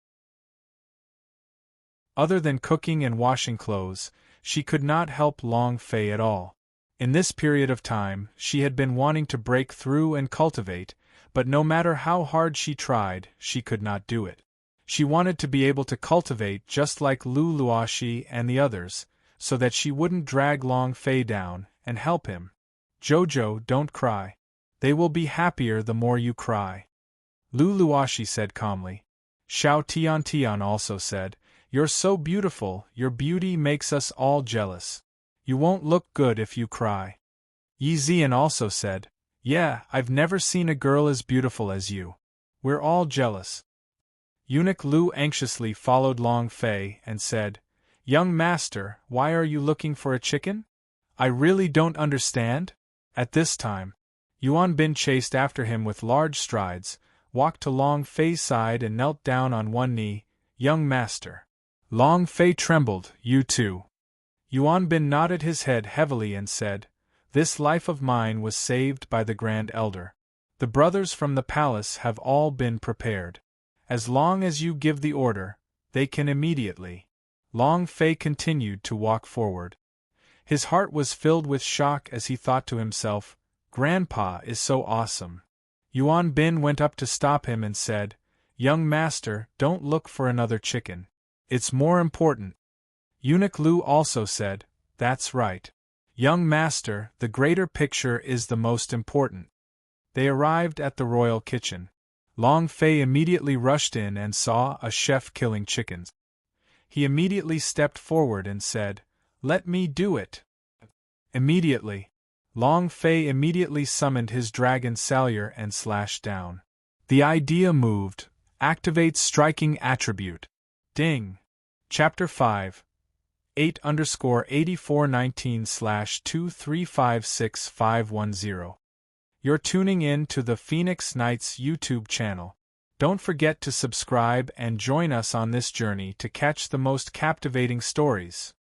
Other than cooking and washing clothes, she could not help Long Fei at all. In this period of time, she had been wanting to break through and cultivate, but no matter how hard she tried, she could not do it. She wanted to be able to cultivate just like Lu Luoxi and the others, so that she wouldn't drag Long Fei down, and help him. Jojo, don't cry. They will be happier the more you cry. Lu Luoxi said calmly. Xiao Tian also said, You're so beautiful, your beauty makes us all jealous. You won't look good if you cry. Yi Zian also said, Yeah, I've never seen a girl as beautiful as you. We're all jealous. Eunuch Lu anxiously followed Long Fei and said, Young master, why are you looking for a chicken? I really don't understand. At this time, Yuan Bin chased after him with large strides, walked to Long Fei's side and knelt down on one knee. Young master. Long Fei trembled, You too. Yuan Bin nodded his head heavily and said, This life of mine was saved by the Grand Elder. The brothers from the palace have all been prepared. As long as you give the order, they can immediately. Long Fei continued to walk forward. His heart was filled with shock as he thought to himself, Grandpa is so awesome. Yuan Bin went up to stop him and said, Young master, don't look for another chicken. It's more important. Eunuch Lu also said, That's right. Young master, the greater picture is the most important. They arrived at the royal kitchen. Long Fei immediately rushed in and saw a chef killing chickens. He immediately stepped forward and said, Let me do it. Immediately, Long Fei immediately summoned his dragon Salyer and slashed down. The idea moved. Activate striking attribute. Ding. Chapter 5. 8_8419/2356510. You're tuning in to the Phoenix Knights YouTube channel. Don't forget to subscribe and join us on this journey to catch the most captivating stories.